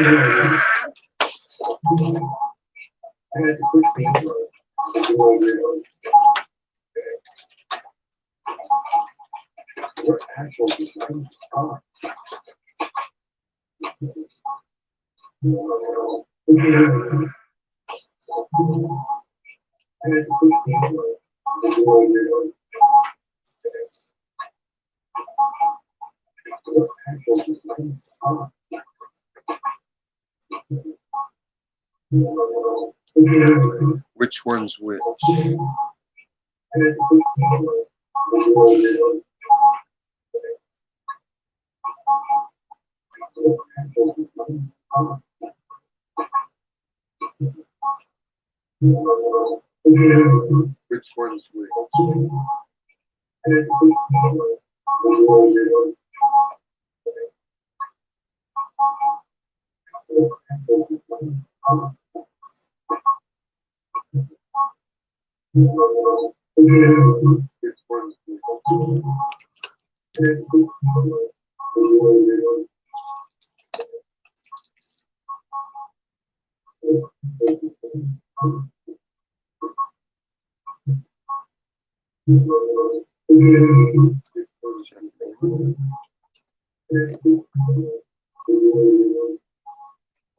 had to push the envelope. What asshole designed this box? I had to push the envelope. What asshole designed this box? Which one's which? Which one's which? Which one's which?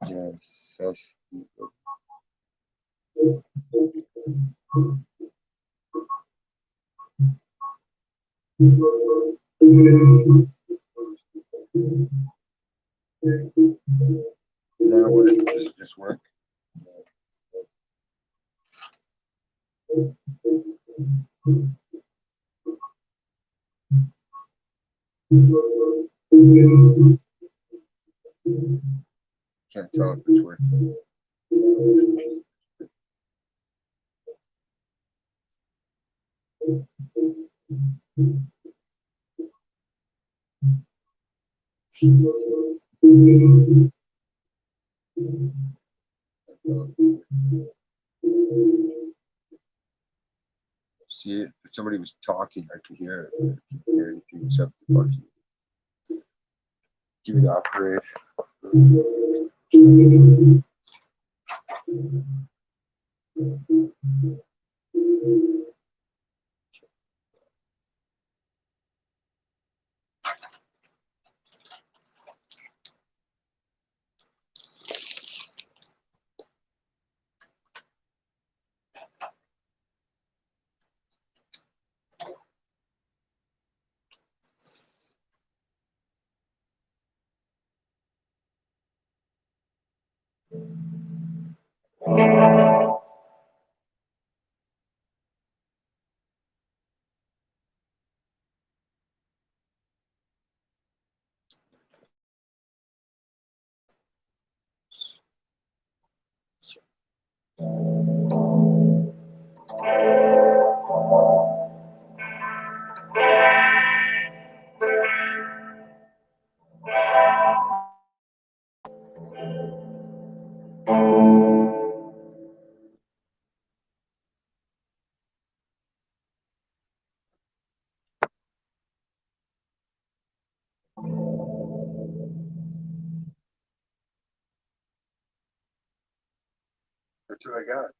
Yes, that's now what? Does it just work? Can't tell if it's working. See, if somebody was talking, I could hear it. I couldn't hear anything except the fucking. Give me the operator. That's what I got.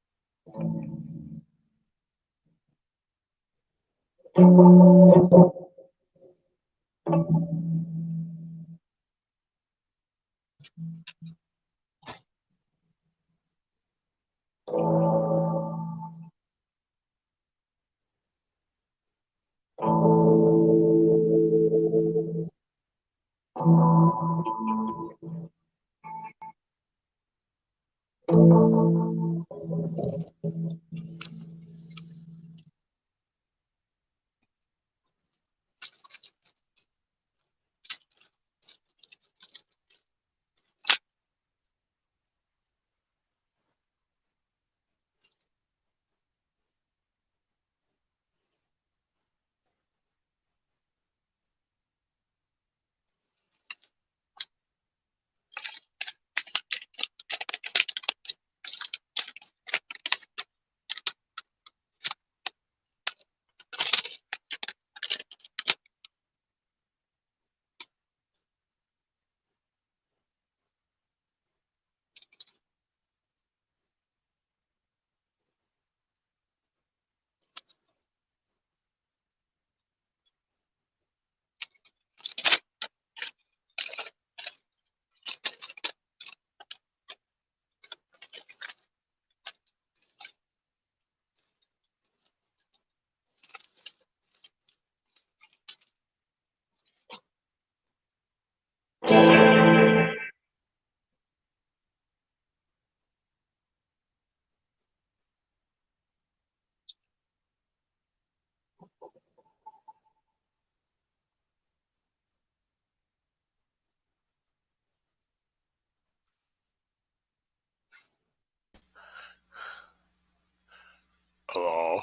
Hello?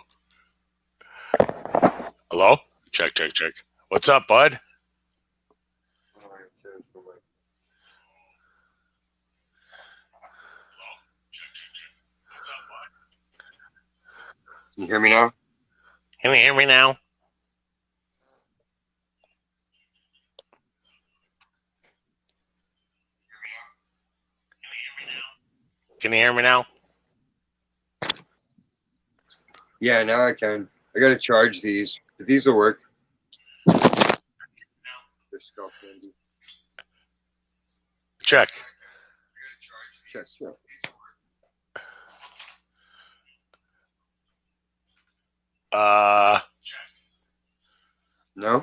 Hello? Check. What's up, bud? You hear me now? Can you hear me now? Can you hear me now? Yeah, now I can. I gotta charge these. But these will work. They're skull candy. Check. Check. Yeah. No?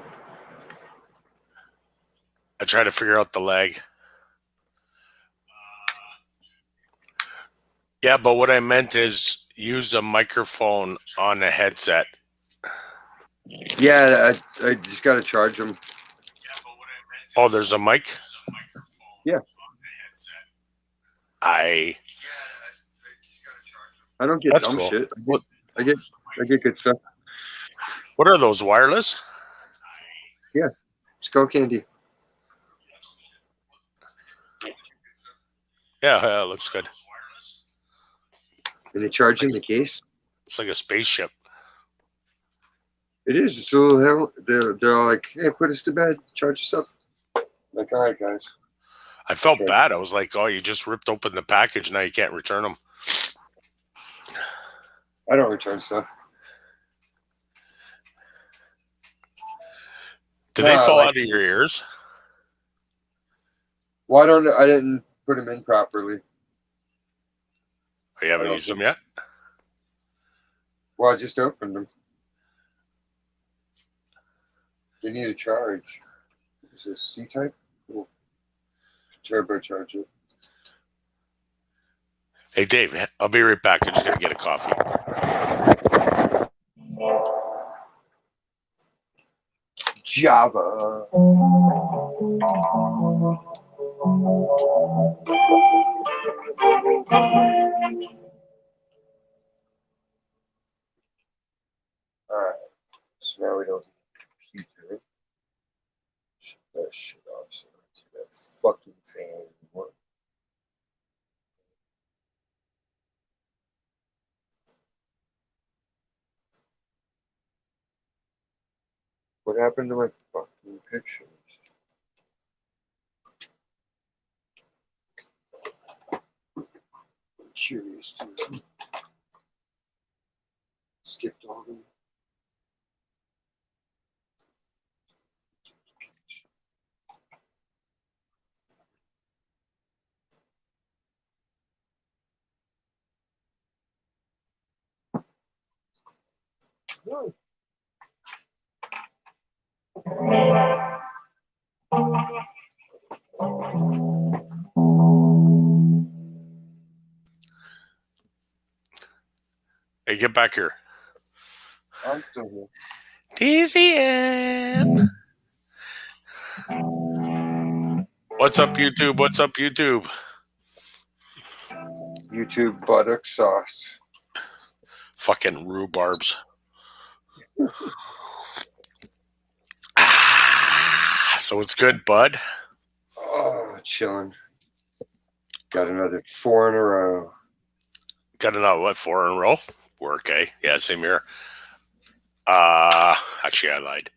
I try to figure out the lag. Yeah, but what I meant is use a microphone on a headset. Yeah, I just gotta charge them. Oh, there's a mic? Yeah. I don't get That's dumb cool. shit. I get good stuff. What are those, wireless? Skull candy. Yeah, it looks good. And they charge in the case. It's like a spaceship. It is. It's a little hell. They're all like, hey, put us to bed. Charge us up. Like, all right, guys. I felt Okay. bad. I was like, oh, you just ripped open the package. Now you can't return them. I don't return stuff. Did they No, fall like- out of your ears? Well, I didn't put them in properly. Or you haven't used them yet? Well, I just opened them. They need a charge. Is this C-type? Cool. Turbocharge it. Hey, Dave, I'll be right back. I'm just going to get a coffee. Java. Alright, so now we don't need a computer. Shut that shit off so I don't see that fucking fan anymore. What happened to my fucking pictures? Curious, dude. Skipped all of them. No. Hey, get back here. I'm still here. DZM. What's up, YouTube? What's up, YouTube? YouTube buttock sauce. Fucking rhubarbs. So it's good, bud. Oh, chilling. Got another 4 in a row. Got another, what, 4 in a row? Work, eh? Yeah, same here. Actually, I lied.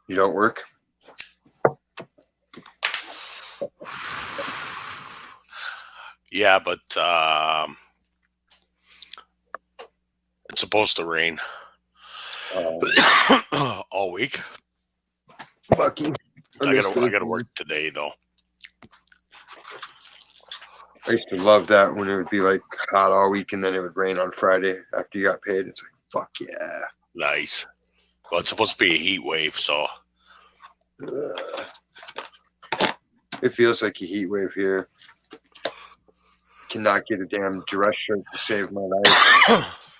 You don't work? Yeah, but it's supposed to rain all week. Fucking. I gotta work today though. I used to love that when it would be like hot all week and then it would rain on Friday after you got paid. It's like, fuck yeah. Nice. Well, it's supposed to be a heat wave, so Ugh. It feels like a heat wave here. Cannot get a damn dress shirt to save my life.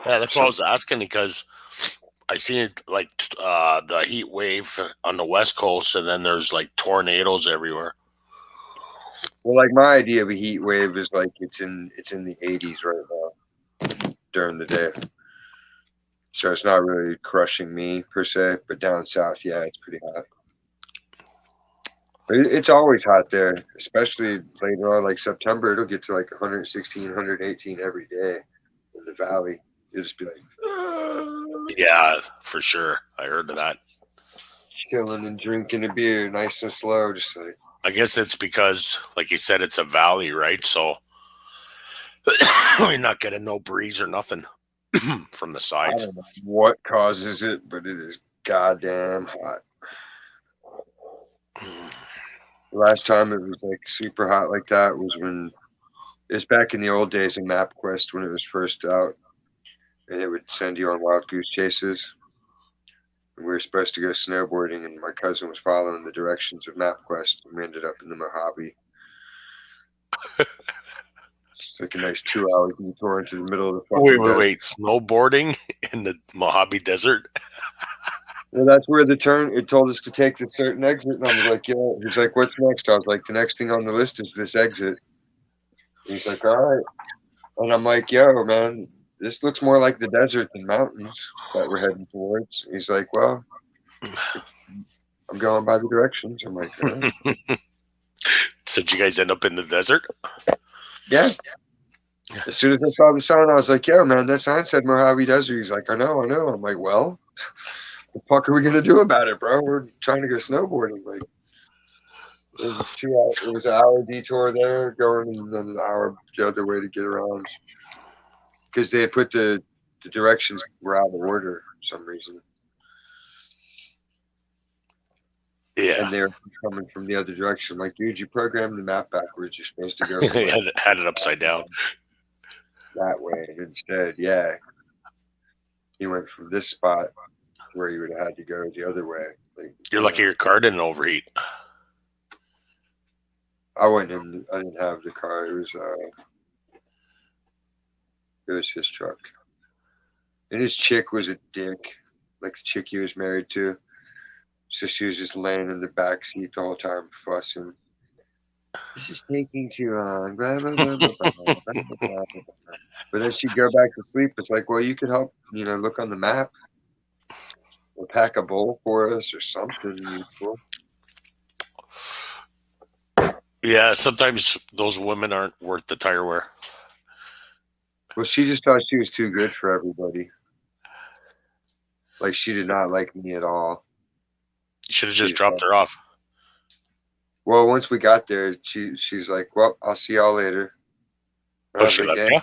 yeah, that's what I was asking because I see it like the heat wave on the West Coast, and then there's like tornadoes everywhere. Well, like my idea of a heat wave is like it's in the 80s right now during the day. So it's not really crushing me per se, but down south, yeah, it's pretty hot. But it's always hot there, especially later on, like September. It'll get to like 116, 118 every day in the valley. You'll just be like, Yeah, for sure. I heard of that. chilling and drinking a beer, nice and slow, just like. I guess it's because, like you said, it's a valley, right? So we're not getting no breeze or nothing from the I sides. don't know what causes it, but it is goddamn hot. Last time it was like super hot like that was when it was back in the old days of MapQuest when it was first out, and it would send you on wild goose chases. And we were supposed to go snowboarding, and my cousin was following the directions of MapQuest, and we ended up in the Mojave. It's like a nice 2-hour detour into the middle of the fucking Wait. Snowboarding in the Mojave Desert? Well, that's where the turn. It told us to take the certain exit, and I was like, "Yeah." He's like, "What's next?" I was like, "The next thing on the list is this exit." He's like, "All right," and I'm like, "Yo, man, this looks more like the desert than mountains that we're heading towards." He's like, "Well, I'm going by the directions." I'm like, "All right." So did you guys end up in the desert? Yeah. As soon as I saw the sign, I was like, "Yo, man, that sign said Mojave Desert." He's like, I know. I'm like, "Well, what the fuck are we gonna do about it, bro? We're trying to go snowboarding." Like, it was it was an hour detour there going, and then an hour the other way to get around. Because they had put the directions were out of order for some reason. Yeah. And they were coming from the other direction. I'm like, dude, you programmed the map backwards. You're supposed to go had it upside down. That way instead. Yeah. He went from this spot where you would have had to go the other way. Like, You're lucky your car didn't overheat. I didn't have the car. It was his truck. And his chick was a dick. Like the chick he was married to. So she was just laying in the back seat the whole time, fussing. This is taking too long. Blah, blah, blah, blah, blah, blah, blah, blah. But then she'd go back to sleep. It's like, well, you could help, look on the map or pack a bowl for us or something useful. Yeah, sometimes those women aren't worth the tire wear. Well, she just thought she was too good for everybody. Like, she did not like me at all. You should have just dropped her off. Well, once we got there, she's like, "Well, I'll see y'all later." Oh, she left you?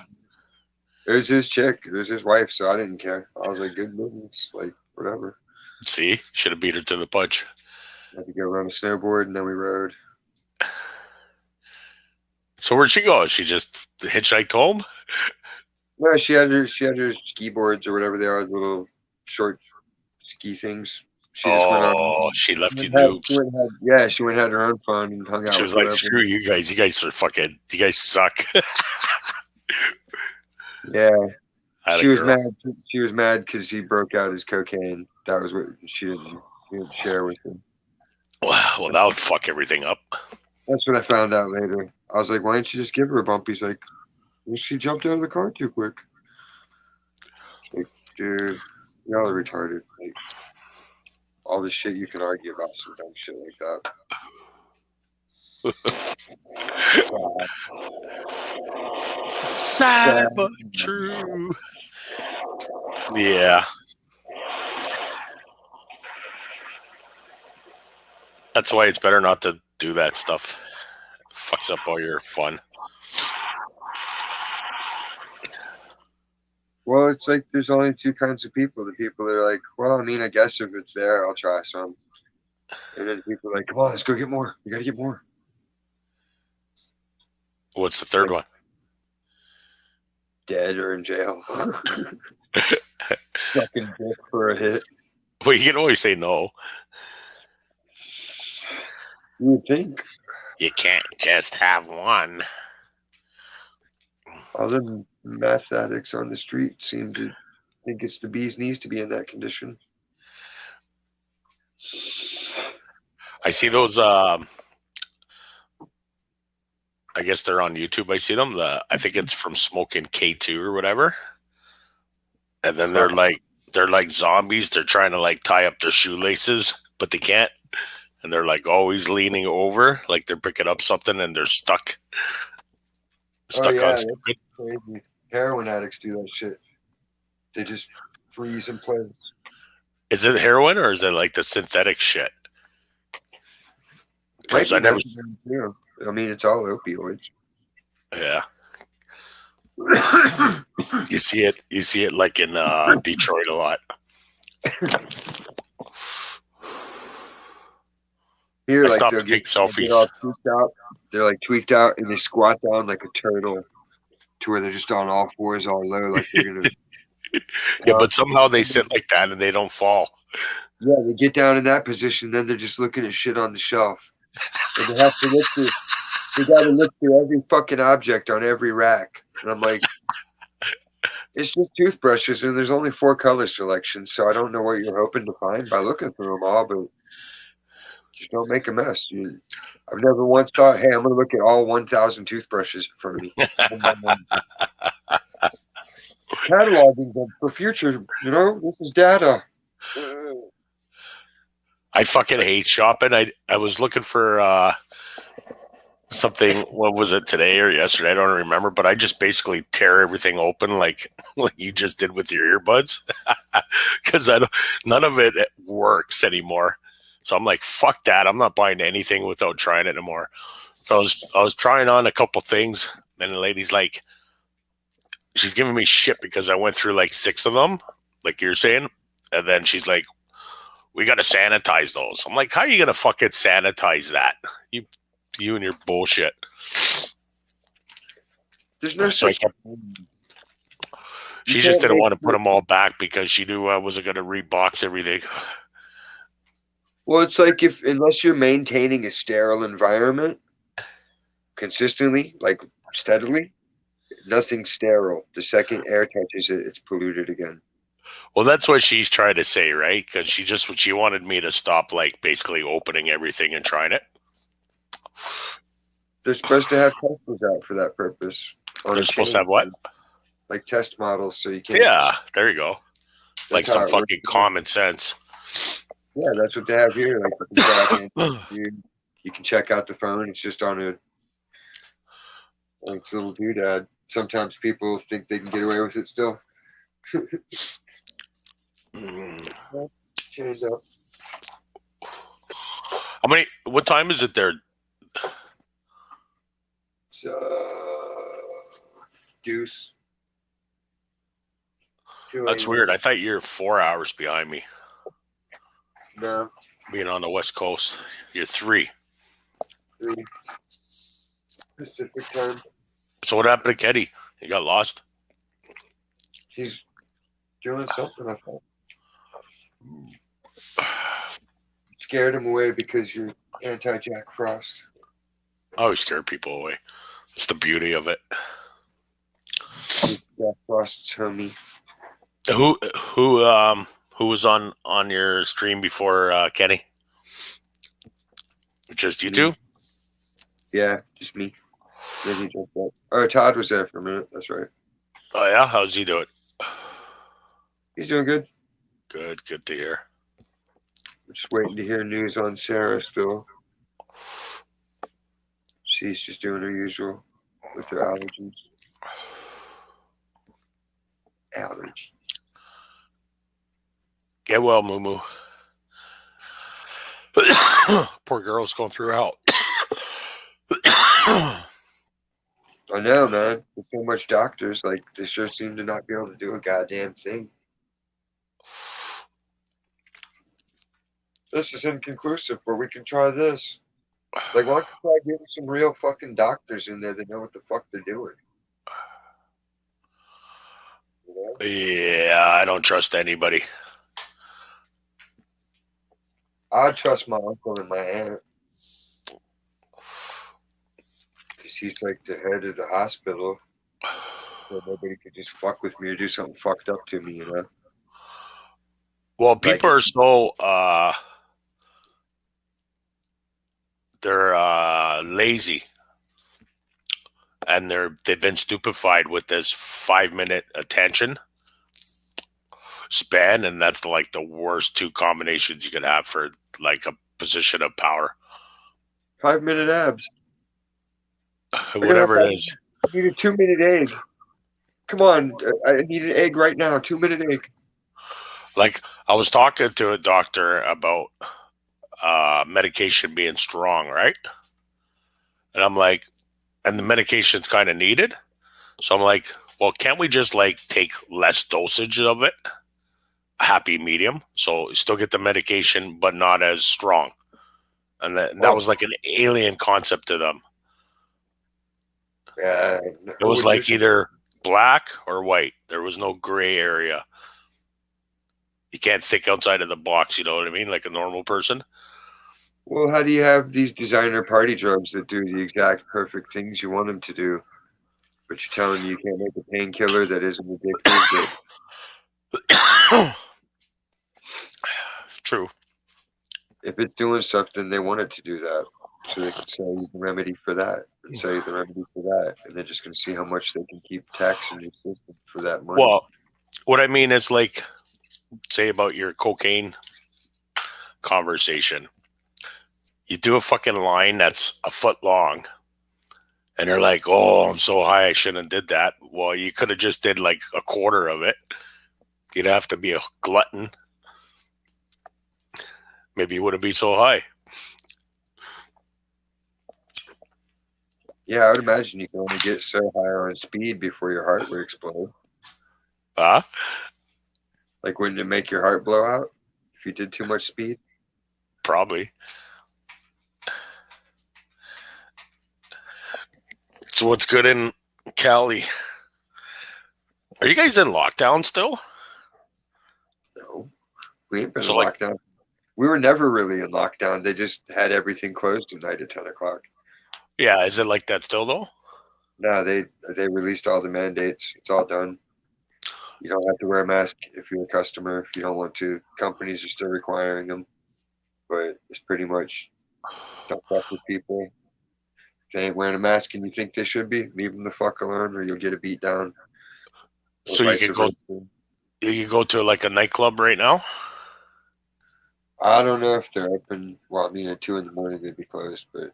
It was his chick. It was his wife, so I didn't care. I was like, good movements, like, whatever. See? Should have beat her to the punch. Had to go run a snowboard, and then we rode. So where'd she go? She just hitchhiked home? No, she had her ski boards or whatever they are, the little short ski things. She just went on. She left you noobs. She went and had her own fun and hung out. She was like, screw you guys. You guys are fucking, you guys suck. Yeah. She was mad. She was mad because he broke out his cocaine. That was what she didn't share with him. Well, that would fuck everything up. That's what I found out later. I was like, why didn't you just give her a bump? He's like, well, she jumped out of the car too quick. Like, dude, y'all are retarded. Like, all this shit you can argue about some dumb shit like that. Sad but true. Yeah. That's why it's better not to do that stuff. It fucks up all your fun. Well, it's like there's only two kinds of people. The people that are like, well, I mean, I guess if it's there, I'll try some. And then people are like, come on, let's go get more. We got to get more. What's the third one? Dead or in jail. Sucking dick for a hit. Well, you can always say no. You would think. You can't just have one. Other than meth addicts on the street seem to think it's the bee's knees to be in that condition. I see those. I guess they're on YouTube. I see them. I think it's from Smoking K2 or whatever. And then they're like zombies. They're trying to like tie up their shoelaces, but they can't. And they're like always leaning over, like they're picking up something, and they're stuck. On stupid. Crazy. Heroin addicts do that shit. They just freeze in place. Is it heroin or is it like the synthetic shit? because I never. Yeah. I mean, it's all opioids. Yeah, you see it. You see it like in Detroit a lot. Here, I like stopped they'll to take get selfies. all tweaked out. They're like tweaked out, and they squat down like a turtle, to where they're just on all fours, all low, like they're gonna. Yeah, but somehow they sit like that and they don't fall. Yeah, they get down in that position, then they're just looking at shit on the shelf. And they have to look through. They got to look through every fucking object on every rack, and I'm like, it's just toothbrushes, and there's only 4 color selections, so I don't know what you're hoping to find by looking through them all, but just don't make a mess. I've never once thought, hey, I'm going to look at all 1,000 toothbrushes in front of me. Cataloging them for future, this is data. I fucking hate shopping. I was looking for something. What was it, today or yesterday? I don't remember. But I just basically tear everything open like you just did with your earbuds, because none of it works anymore. So I'm like, fuck that. I'm not buying anything without trying it anymore. So I was trying on a couple things, and the lady's like, she's giving me shit because I went through like 6 of them, like you're saying, and then she's like, we got to sanitize those. I'm like, how are you going to fucking sanitize that? You and your bullshit. There's no So such she just didn't want to put them all back because she knew I wasn't going to rebox everything. Well, it's like unless you're maintaining a sterile environment consistently, like steadily, nothing's sterile. The second air touches it, it's polluted again. Well, that's what she's trying to say, right? Because she wanted me to stop, like, basically opening everything and trying it. They're supposed to have testers out for that purpose. They're supposed to have what? Like test models, so you can't. Yeah, there you go. Like That's some how it fucking works. common sense. Yeah, that's what they have here. Like you can check out the phone. It's just on it's a little doodad. Sometimes people think they can get away with it still. Change up. What time is it there? It's Deuce. That's weird. I thought you're 4 hours behind me. No. Being on the West Coast. You're 3. 3 Pacific time. So what happened to Kenny? He got lost? He's doing something, I thought. Scared him away because you're anti-Jack Frost. I always scare people away. It's the beauty of it. Jack Frost's homie. Who was on your stream before Kenny? Just you two? Yeah, just me. Then he jumped up. Oh, Todd was there for a minute. That's right. Oh yeah, how's he doing? He's doing good. Good to hear. I'm just waiting to hear news on Sarah still. She's just doing her usual with her allergies. Allergy. Get well, Moo Moo. Poor girl's going through hell. I know, man. With so much doctors, like, they sure seem to not be able to do a goddamn thing. This is inconclusive, but we can try this. Like, why don't you try getting some real fucking doctors in there that know what the fuck they're doing? You know? Yeah, I don't trust anybody. I trust my uncle and my aunt. Because he's like the head of the hospital. So nobody could just fuck with me or do something fucked up to me, you know? Well, people are so they're lazy, and they've been stupefied with this 5-minute attention span, and that's like the worst 2 combinations you could have for like a position of power. 5-minute abs. Whatever it is. I need a 2-minute egg. Come on, I need an egg right now. 2-minute egg. Like, I was talking to a doctor about medication being strong, right? And I'm like, and the medication's kind of needed. So I'm like, well, can't we just like take less dosage of it? A happy medium. So still get the medication, but not as strong. And that was like an alien concept to them. Yeah, It was like either black or white. There was no gray area. You can't think outside of the box, you know what I mean? Like a normal person. Well, how do you have these designer party drugs that do the exact perfect things you want them to do, but you're telling me you can't make a painkiller that isn't addictive? True. If it's doing something, they want it to do that, so they can sell you the remedy for that, and sell you the remedy for that, and they're just going to see how much they can keep taxing your system for that money. Well, what I mean is like, say about your cocaine conversation. You do a fucking line that's a foot long, and they're like, "Oh, I'm so high, I shouldn't have did that." Well, you could have just did like a quarter of it. You'd have to be a glutton. Maybe you wouldn't be so high. Yeah, I would imagine you can only get so high on speed before your heart would explode. Huh? Like, wouldn't it make your heart blow out if you did too much speed? Probably. So what's good in Cali? Are you guys in lockdown still? No, we ain't been So, in like- lockdown. We were never really in lockdown. They just had everything closed tonight at 10 o'clock. Yeah, is it like that still though? No, they released all the mandates. It's all done. You don't have to wear a mask if you're a customer. If you don't want to, companies are still requiring them. But it's pretty much don't fuck with people. If they ain't wearing a mask and you think they should be, leave them the fuck alone, or you'll get a beat down. Or So you vice can go. versa. You can go to like a nightclub right now. I don't know if they're open. Well, I mean, at 2 in the morning they'd be closed, but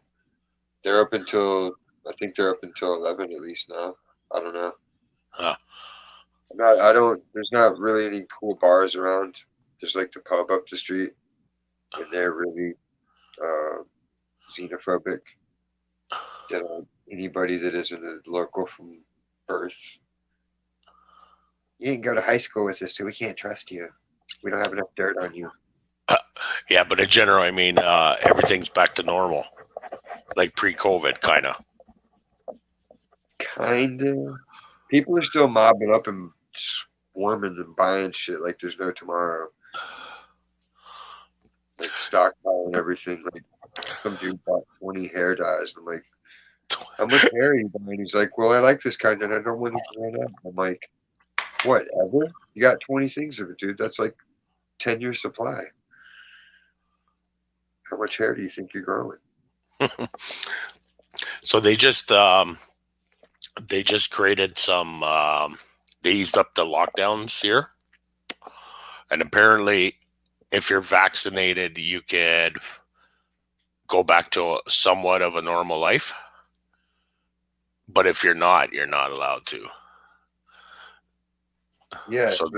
they're open till, I think they're open till 11 at least now. I don't know. Huh. There's not really any cool bars around. There's like the pub up the street, and they're really xenophobic. They don't, anybody that isn't a local from birth. You didn't go to high school with us, so we can't trust you. We don't have enough dirt on you. Yeah, but in general, I mean, everything's back to normal, like pre-COVID, kind of. Kinda. People are still mobbing up and swarming and buying shit like there's no tomorrow. Like stockpiling everything. Like some dude bought 20 hair dyes. I'm like, how much hair are you buying? He's like, well, I like this kind and I don't want it to run out. I'm like, whatever. You got 20 things of it, dude. That's like 10-year supply. How much hair do you think you're growing? So they just created some. They eased up the lockdowns here, and apparently, if you're vaccinated, you could go back to somewhat of a normal life. But if you're not allowed to. Yeah, So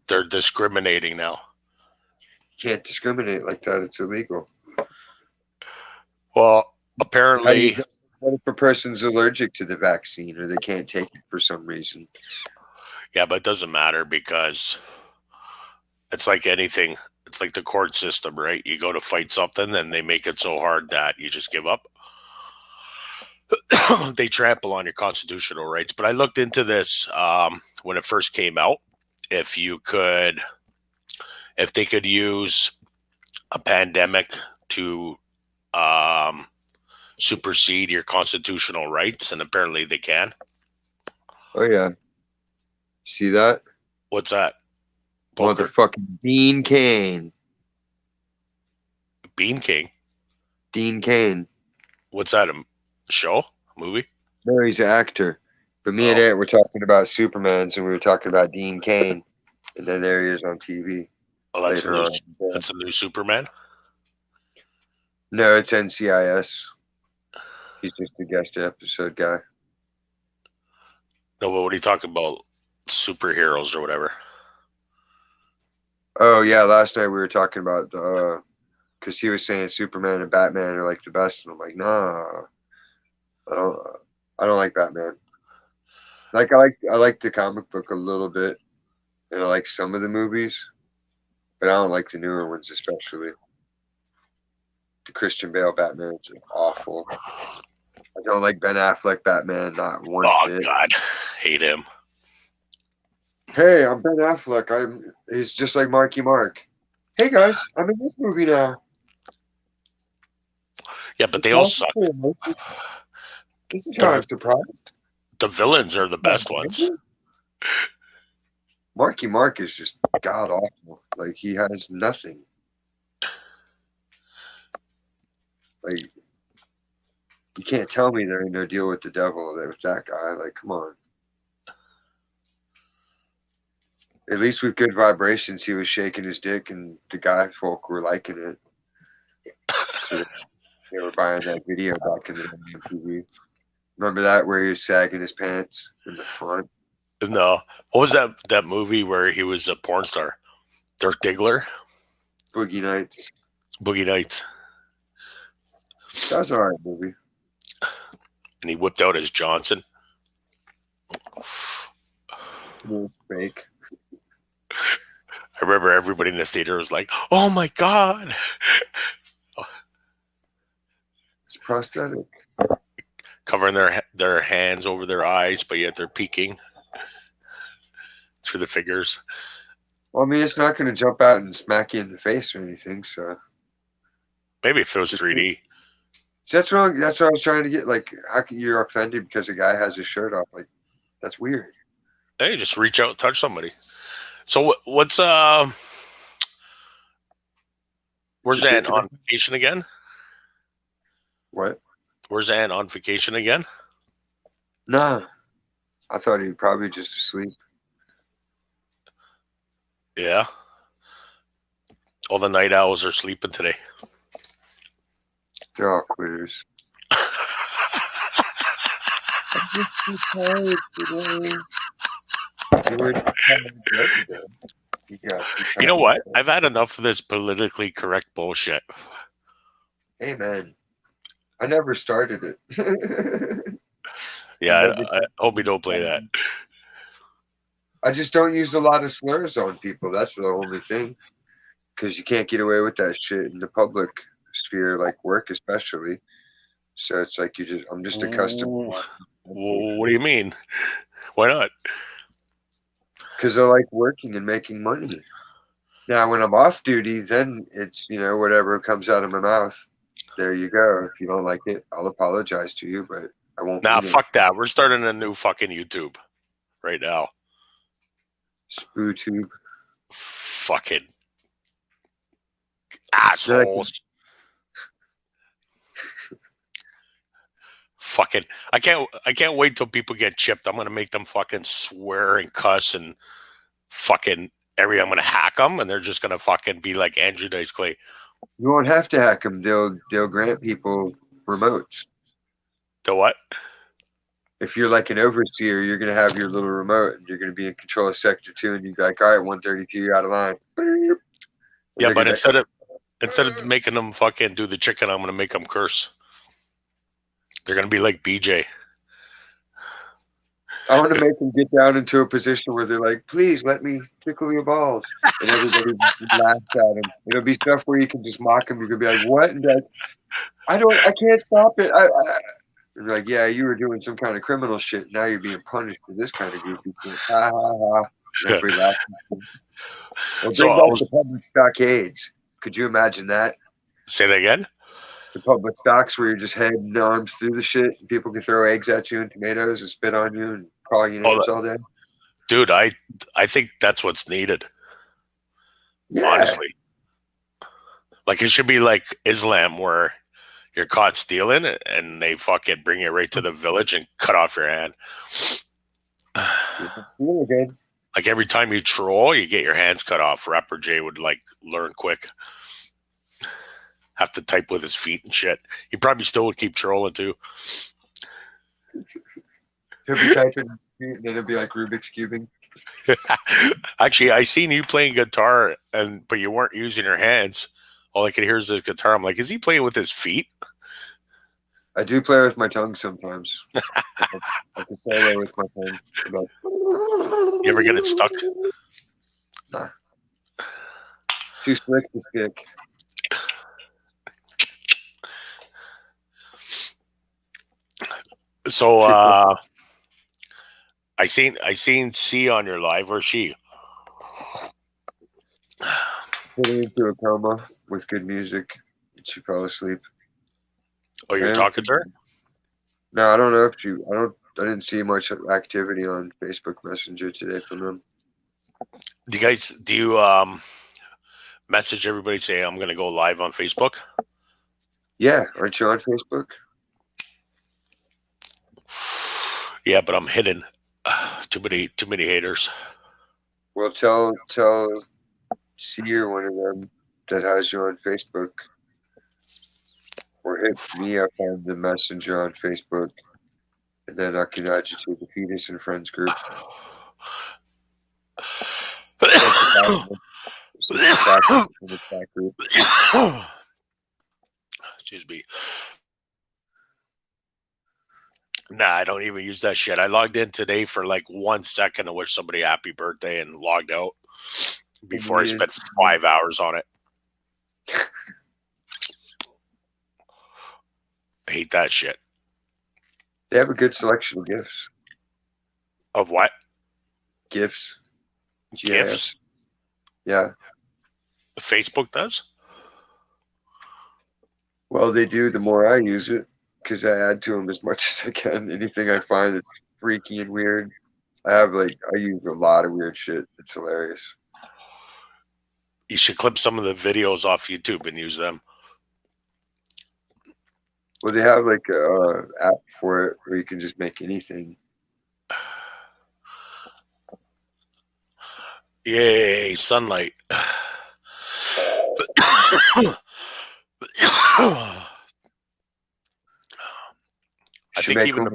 they're discriminating now. can't discriminate like that. It's illegal. Well, apparently, What if a person's allergic to the vaccine or they can't take it for some reason? yeah, but it doesn't matter because it's like anything. It's like the court system, right? You go to fight something and they make it so hard that you just give up. They trample on your constitutional rights. But I looked into this when it first came out. If they could use a pandemic to supersede your constitutional rights, and apparently they can. Oh yeah. See that? What's that? Poker. Motherfucking Dean Cain. Bean King. Dean Cain. What's that? A show? A movie? No, he's an actor. But me and Ant were talking about Supermans and we were talking about Dean Cain. And then there he is on TV. Oh, that's later on. that's a new Superman. No, it's NCIS. He's just a guest episode guy. No, but what are you talking about? Superheroes or whatever. Oh yeah, last night we were talking about because he was saying Superman and Batman are like the best, and I'm like, nah, I don't like Batman. Like I like the comic book a little bit, and I like some of the movies, but I don't like the newer ones, especially the Christian Bale Batman's awful. I don't like Ben Affleck Batman, not one Oh bit. God, hate him. Hey, I'm Ben Affleck. He's just like Marky Mark. Hey guys, I'm in this movie now. Yeah, but they all suck. This is how I'm surprised. The villains are the best ones. Marky Mark is just god awful. Like he has nothing. Like you can't tell me there ain't no deal with the devil with that guy. Like, come on. At least with Good Vibrations, he was shaking his dick, and the guy folk were liking it. So they were buying that video back in the day on TV. Remember that where he was sagging his pants in the front? No, what was that movie where he was a porn star? Dirk Diggler, Boogie Nights. Boogie Nights, That was an alright movie. and he whipped out his Johnson. It was fake. I remember everybody in the theater was like, "Oh my God!" It's prosthetic. Covering their hands over their eyes, but yet they're peeking through the figures. Well, I mean, it's not going to jump out and smack you in the face or anything. So Maybe if it was 3D. see, that's wrong. That's what I was trying to get. Like, how can you're offended because a guy has his shirt off? Like, that's weird. Hey, just reach out and touch somebody. So what's where's Ann on vacation again? What? Where's Ann on vacation again? Nah. I thought he'd probably just asleep. Yeah. All the night owls are sleeping today. They're all quitters. I'm just too tired today. You know what? I've had enough of this politically correct bullshit. Hey, man. I never started it. Yeah, I hope we don't play that. I just don't use a lot of slurs on people. That's the only thing. Because you can't get away with that shit in the public sphere, like work especially. So it's like I'm just accustomed. What do you mean? Why not? Because I like working and making money. Now, when I'm off duty, then it's, whatever comes out of my mouth. There you go. If you don't like it, I'll apologize to you, but I won't. Nah, fuck that. We're starting a new fucking YouTube right now. SpooTube. Fucking assholes. Fucking I can't wait till people get chipped. I'm gonna make them fucking swear and cuss and fucking I'm gonna hack them, and they're just gonna fucking be like Andrew Dice Clay. You won't have to hack them. They'll grant people remotes. The what? If you're like an overseer, you're gonna have your little remote, and you're gonna be in control of Sector 2, and you're like, all right, 132, you're out of line. Yeah, but instead of making them fucking do the chicken, I'm gonna make them curse. They're gonna be like BJ. I want to make them get down into a position where they're like, please let me tickle your balls. And everybody laughs at them. It'll be stuff where you can just mock them. You can be like, what? And like, I can't stop it. And like, yeah, you were doing some kind of criminal shit. Now you're being punished for this kind of goofy shit. Ha ha ha. And everybody laughs. Well, So bring back the public stockades. Could you imagine that? Say that again? The public stocks where you're just head and arms through the shit, and people can throw eggs at you and tomatoes and spit on you and call you names all day. Dude, I think that's what's needed. Yeah. Honestly. Like it should be like Islam where you're caught stealing and they fucking bring you right to the village and cut off your hand. Again. Like every time you troll, you get your hands cut off. Rapper J would like learn quick. Have to type with his feet and shit. He probably still would keep trolling too. He'll be typing and then it'll be like Rubik's cubing. Actually, I seen you playing guitar but you weren't using your hands. all I can hear is his guitar. I'm like, is he playing with his feet? I do play with my tongue sometimes. I can solo with my tongue. But You ever get it stuck? nah. Too slick to stick. So I seen C on your live, or she. Put her into a coma with good music. She fell asleep. Oh, you're Yeah. talking to her? No, I don't know if you. I didn't see much activity on Facebook Messenger today from them. Do you message everybody say I'm gonna go live on Facebook? Yeah, aren't you on Facebook? Yeah, but I'm hidden. Too many haters. Well, tell C or one of them that has you on Facebook, or hit me up on the Messenger on Facebook, and then I can add you to the Fetus and Friends group. Excuse me. Nah, I don't even use that shit. I logged in today for like 1 second to wish somebody happy birthday and logged out before I spent 5 hours on it. I hate that shit. They have a good selection of gifts. Of what? Gifts. Gifts? Yeah. Facebook does? Well, they do the more I use it, because I add to them as much as I can. Anything I find that's freaky and weird. I use a lot of weird shit. It's hilarious. You should clip some of the videos off YouTube and use them. Well, they have like a app for it where you can just make anything. Yay, sunlight. I think even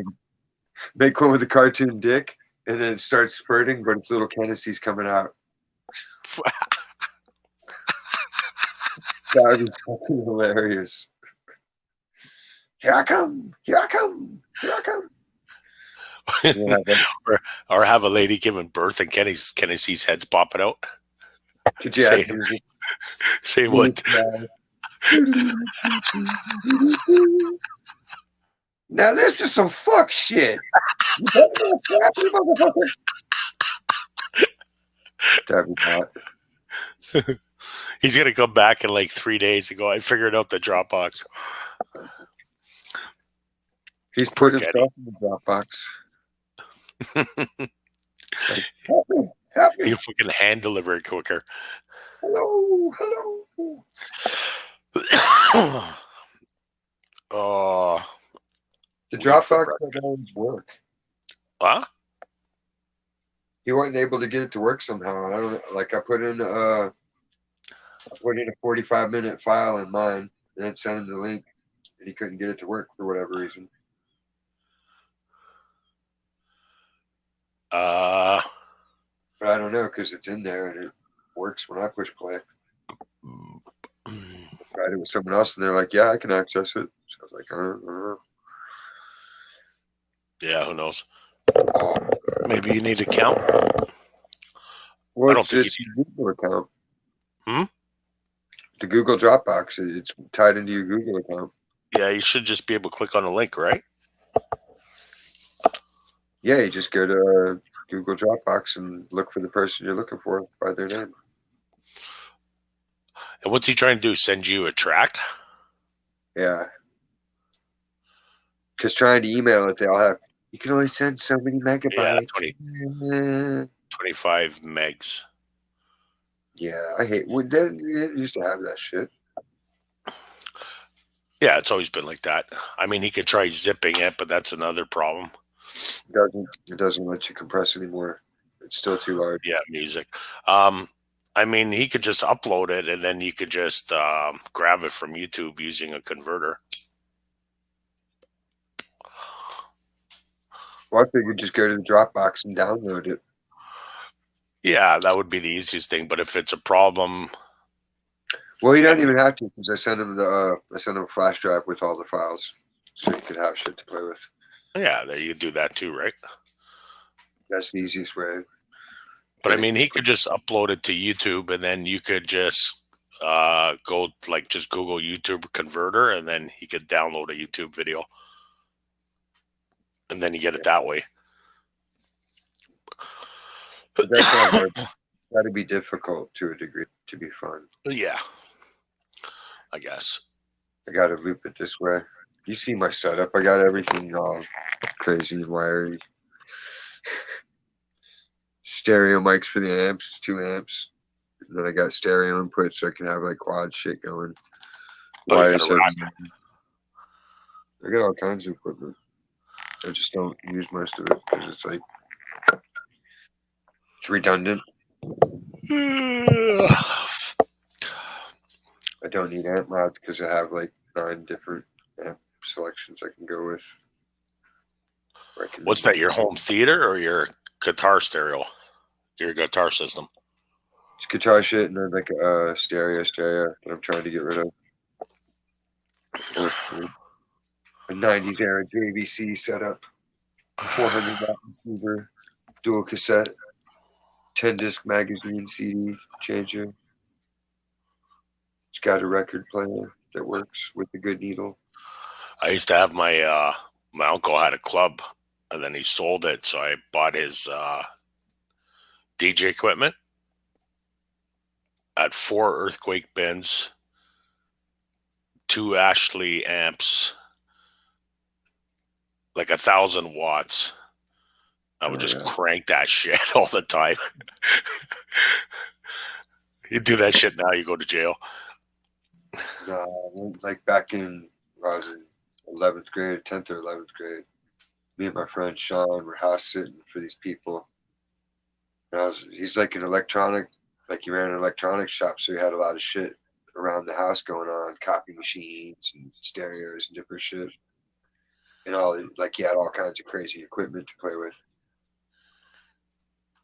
make one with a cartoon dick, and then it starts spurting, but it's little Tennessee's coming out. That would be fucking hilarious. Here I come! Here I come! Here I come! or have a lady giving birth and Kennedy's head's popping out. Yeah, say what? Now this is some fuck shit. That'd be hot. He's gonna come back in like 3 days and go, I figured out the Dropbox. He's put himself in the Dropbox. Like, help me. You fucking hand deliver it quicker. Hello. Oh, the Dropbox doesn't always work. Huh? He wasn't able to get it to work somehow. I don't know. Like I put in a 45-minute file in mine and then sent him the link, and he couldn't get it to work for whatever reason. But I don't know, because it's in there and it works when I push play. I tried it with someone else and they're like, yeah, I can access it. So I was like, I don't know. Yeah, who knows? Maybe you need an account. Well, I don't think it's a Google account. Hmm? The Google Dropbox, it's tied into your Google account. Yeah, you should just be able to click on the link, right? Yeah, you just go to Google Dropbox and look for the person you're looking for by their name. And what's he trying to do? Send you a track? Yeah. Because trying to email it, they all have, you can only send so many megabytes. Yeah, 25 megs. Yeah, I hate, we didn't used to have that shit. Yeah, it's always been like that. I mean, he could try zipping it, but that's another problem. It doesn't let you compress anymore. It's still too hard. Yeah, music. I mean, he could just upload it, and then you could just grab it from YouTube using a converter. Well, I figured just go to the Dropbox and download it. Yeah, that would be the easiest thing. But if it's a problem, Well, you don't even have to because I sent him a flash drive with all the files, so you could have shit to play with. Yeah, there you do that too, right? That's the easiest way. But I mean, he could just upload it to YouTube, and then you could just go like just Google YouTube converter, and then he could download a YouTube video, and then you get it that way. But that's not hard. It's got to be difficult to a degree to be fun. Yeah, I guess. I got to loop it this way. You see my setup. I got everything all crazy and wiry. Stereo mics for the amps, 2 amps. And then I got stereo input so I can have like quad shit going. Oh, you Wires got a rack. I got all kinds of equipment. I just don't use most of it because it's like it's redundant. I don't need amp mods because I have like 9 different amp selections I can go with. What's that? Your home theater or your guitar stereo? Your guitar system? It's guitar shit and then like a stereo that I'm trying to get rid of. A 90s era JVC setup, 400 watt receiver, dual cassette, 10 disc magazine CD changer. It's got a record player that works with a good needle. I used to have my uncle had a club, and then he sold it, so I bought his DJ equipment. I had 4 earthquake bins, 2 Ashley amps, like 1,000 watts. I would just crank that shit all the time. You do that shit now, you go to jail. Like back in, I was in 11th grade, 10th or 11th grade, me and my friend Sean were house sitting for these people. And he's like an electronic, like he ran an electronics shop, so he had a lot of shit around the house going on, copy machines and stereos and different shit. And like he had all kinds of crazy equipment to play with.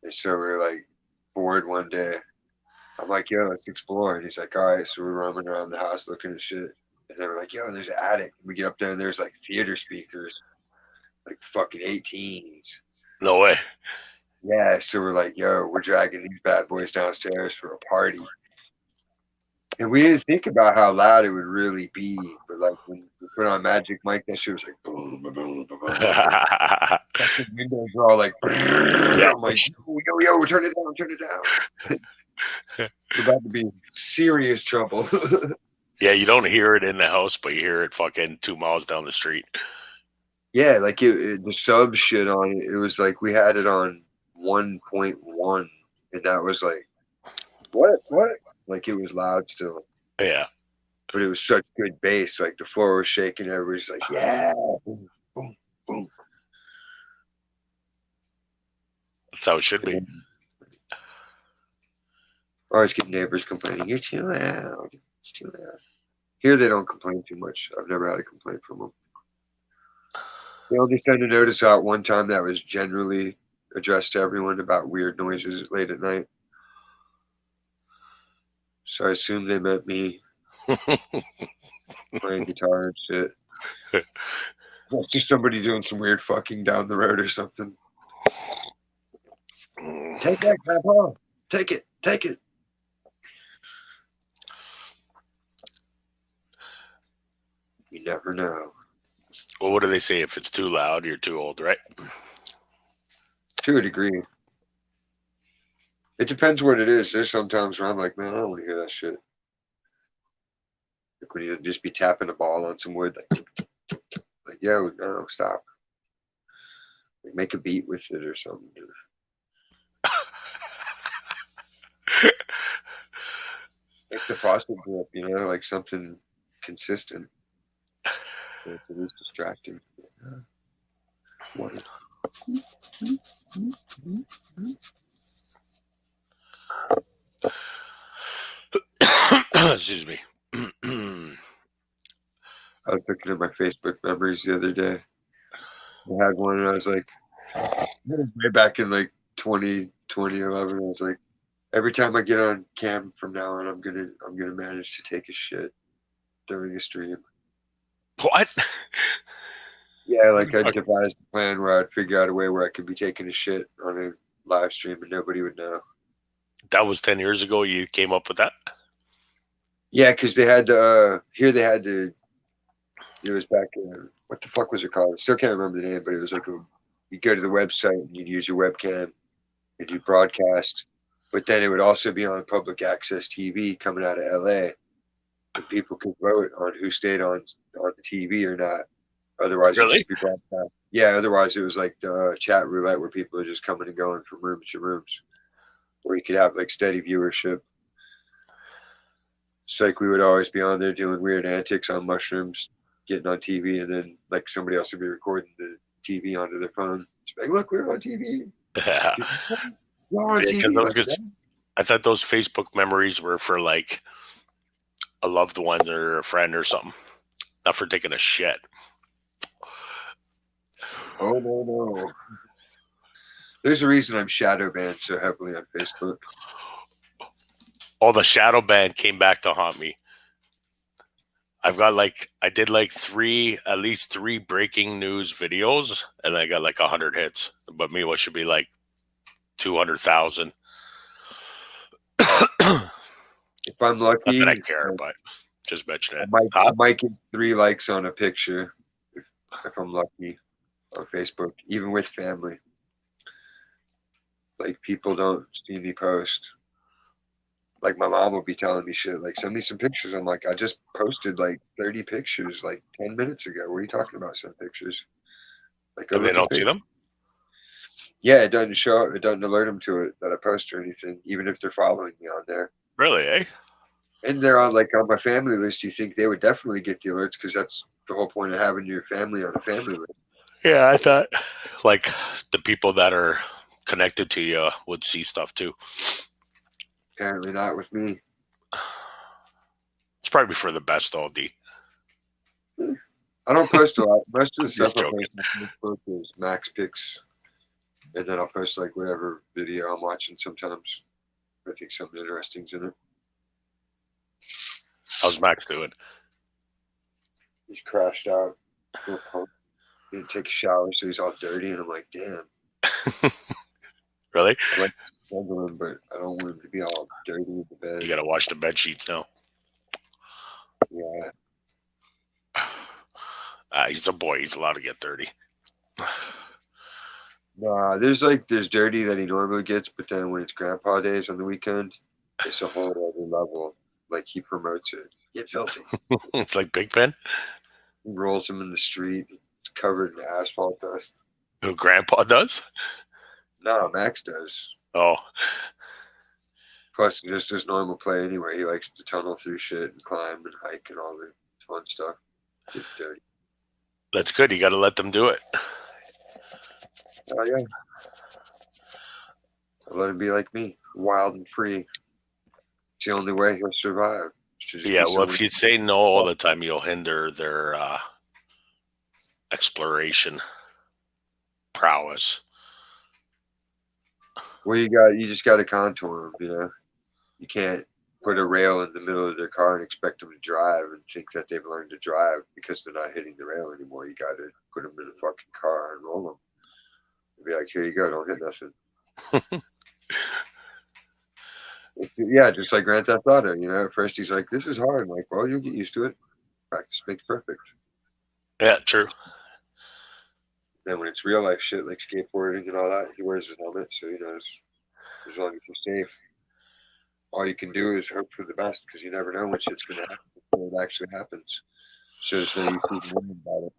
And so we were like bored one day. I'm like, yo, let's explore. And he's like, all right. So we're roaming around the house looking at shit. And then we're like, yo, there's an attic. We get up there and there's like theater speakers, like fucking 18s. No way. Yeah. So we're like, yo, we're dragging these bad boys downstairs for a party. And we didn't think about how loud it would really be. But like when we put on Magic Mike, that shit was like boom, boom, boom, boom, boom. The windows were all like, yeah. I'm like, yo, turn it down. We're about to be in serious trouble. Yeah, you don't hear it in the house, but you hear it fucking 2 miles down the street. Yeah, like the sub shit on it, it was like we had it on 1.1, and that was like, what? Like it was loud still. Yeah. But it was such good bass, like the floor was shaking, everybody's like, yeah, boom, boom, boom. That's how it should be. I always get neighbors complaining, you're too loud. It's too loud. Here they don't complain too much. I've never had a complaint from them. They only sent a notice out one time that was generally addressed to everyone about weird noises late at night. So I assume they meant me playing guitar and shit. That's just somebody doing some weird fucking down the road or something. Take that, Grandpa. Take it. You never know. Well, what do they say? If it's too loud, you're too old, right? To a degree. It depends what it is. There's sometimes where I'm like, man, I don't want to hear that shit. Like when you just be tapping a ball on some wood, like yo, no, stop. Like make a beat with it or something. Like the faucet drip, like something consistent. It's at least distracting. What? Excuse me. I was looking at my Facebook memories the other day. I had one and I was like, way back in like 2011, I was like, Every time I get on cam from now on, I'm gonna manage to take a shit during a stream. What? Yeah, like I'd devised a plan where I'd figure out a way where I could be taking a shit on a live stream and nobody would know. That was 10 years ago. You came up with that? Yeah, because they had to, here they had to, it was back in, what the fuck was it called? I still can't remember the name, but it was like you go to the website and you'd use your webcam and you'd broadcast, but then it would also be on public access TV coming out of LA, and people could vote on who stayed on the TV or not. Otherwise, Really? it'd just be broadcast. Yeah, otherwise it was like the chat roulette where people are just coming and going from rooms to rooms, where you could have like steady viewership. It's like we would always be on there doing weird antics on mushrooms, getting on TV, and then like somebody else would be recording the TV onto their phone. It's like, look, we're on TV. Yeah. We're on Yeah, 'cause TV. I was just- I thought those Facebook memories were for like a loved one or a friend or something, not for taking a shit. Oh no. There's a reason I'm shadow banned so heavily on Facebook. Oh, the shadow ban came back to haunt me. I've got like, I did like at least three breaking news videos, and I got like 100 hits. But meanwhile, should be like 200,000. If I'm lucky, Not that I care, but just mention it. I might get 3 likes on a picture if I'm lucky on Facebook, even with family. Like people don't see me post. Like my mom will be telling me shit, like send me some pictures. I'm like, I just posted like 30 pictures like 10 minutes ago. What are you talking about? Send pictures. Like, And they don't see them? Yeah, it doesn't show up. It doesn't alert them to it that I post or anything, even if they're following me on there. Really, eh? And they're on like on my family list. You think they would definitely get the alerts because that's the whole point of having your family on a family list. Yeah, I thought like the people that are connected to you would see stuff too. Apparently not with me. It's probably for the best, though, D. I don't post a lot. Most of the Just stuff I post on Facebook is Max Picks. And then I'll post like whatever video I'm watching sometimes. I think something interesting's in it. How's Max doing? He's crashed out. He didn't take a shower, so he's all dirty. And I'm like, damn. Really? I like to snuggle him, but I don't want him to be all dirty in the bed. You got to wash the bed sheets now. Yeah. He's a boy. He's allowed to get dirty. Nah, there's dirty that he normally gets, but then when it's grandpa days on the weekend, it's a whole other level. Like he promotes it. Get filthy. It's like Big Ben. He rolls him in the street. It's covered in asphalt dust. Who Grandpa does? No, Max does. Oh, Plus, just his normal play anyway. He likes to tunnel through shit and climb and hike and all the fun stuff. It's dirty. that's good. You got to let them do it. Oh, yeah. I let him be like me, wild and free. It's the only way he'll survive. Yeah, well, if you say no all the time, you'll hinder their exploration prowess. Well, you just got to contour them, you know. You can't put a rail in the middle of their car and expect them to drive and think that they've learned to drive because they're not hitting the rail anymore. You got to put them in a fucking car and roll them. And be like, here you go, don't hit nothing. Yeah, just like Grand Theft Auto, you know. At first he's like, this is hard. I'm like, well, you'll get used to it. Practice makes perfect. Yeah, true. Then when it's real life shit like skateboarding and all that, he wears his helmet, so he knows as long as you're safe. All you can do is hope for the best because you never know when shit's gonna happen before it actually happens. So there's no use even worrying about it.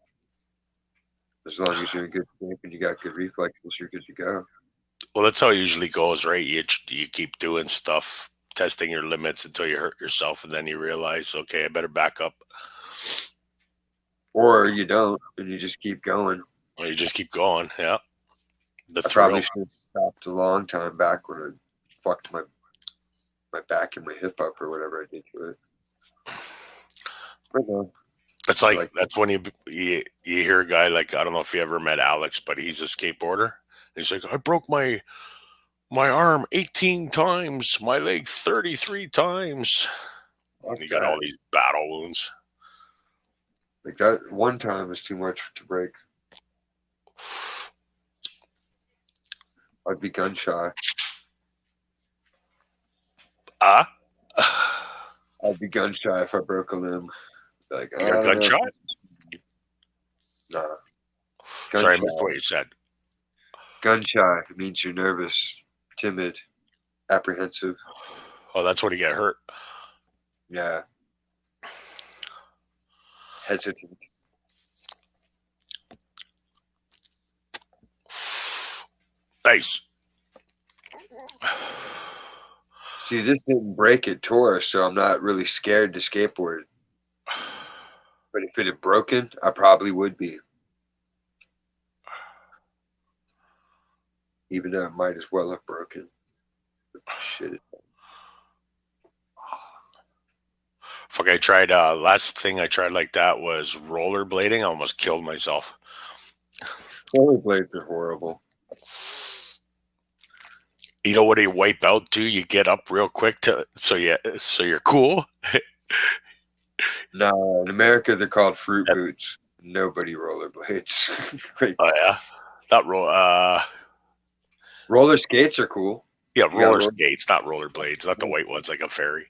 As long as you're in good shape and you got good reflexes, you're good to go. Well, that's how it usually goes, right? You keep doing stuff, testing your limits until you hurt yourself, and then you realize, okay, I better back up. Or you don't, and you just keep going. Or you just keep going, yeah. The I thrill. probably should have stopped a long time back when I fucked my back and my hip up or whatever I did to it. But no. It's like that's when you hear a guy like, I don't know if you ever met Alex, but he's a skateboarder. He's like, I broke my My arm 18 times, my leg 33 times. Fuck You got all that. these battle wounds. Like that one time is too much to break. I'd be gun shy. Ah? I'd be gun shy if I broke a limb. Like, You got I don't know. gunshot? Nah. Sorry, I Gun missed shy. what you said. Gun shy means you're nervous, timid, apprehensive. Oh, that's when you get hurt. Yeah. Hesitant. Nice. See, this didn't break, it tore, so I'm not really scared to skateboard. But if it had broken, I probably would be. Even though it might as well have broken. Shit. Fuck, I tried, last thing I tried like that was rollerblading. I almost killed myself. Rollerblades are horrible. You know what you wipe out too? You get up real quick so you're cool. No, in America they're called fruit boots. Nobody rollerblades. Like, Oh yeah, not roller skates are cool. yeah, You got roller skates, not rollerblades, not the white ones like a fairy.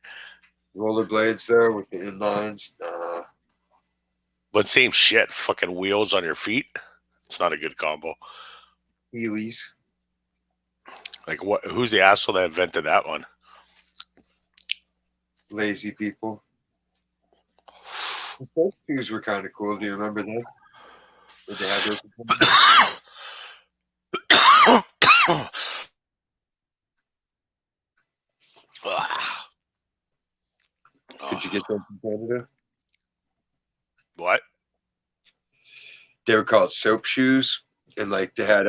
rollerblades though with the inlines. But same shit. Fucking wheels on your feet. It's not a good combo. Heelys. Like what? Who's the asshole that invented that one? Lazy people. The first shoes were kind of cool. Do you remember them? Did they have those? Could you get those in Canada? What? They were called soap shoes, and like they had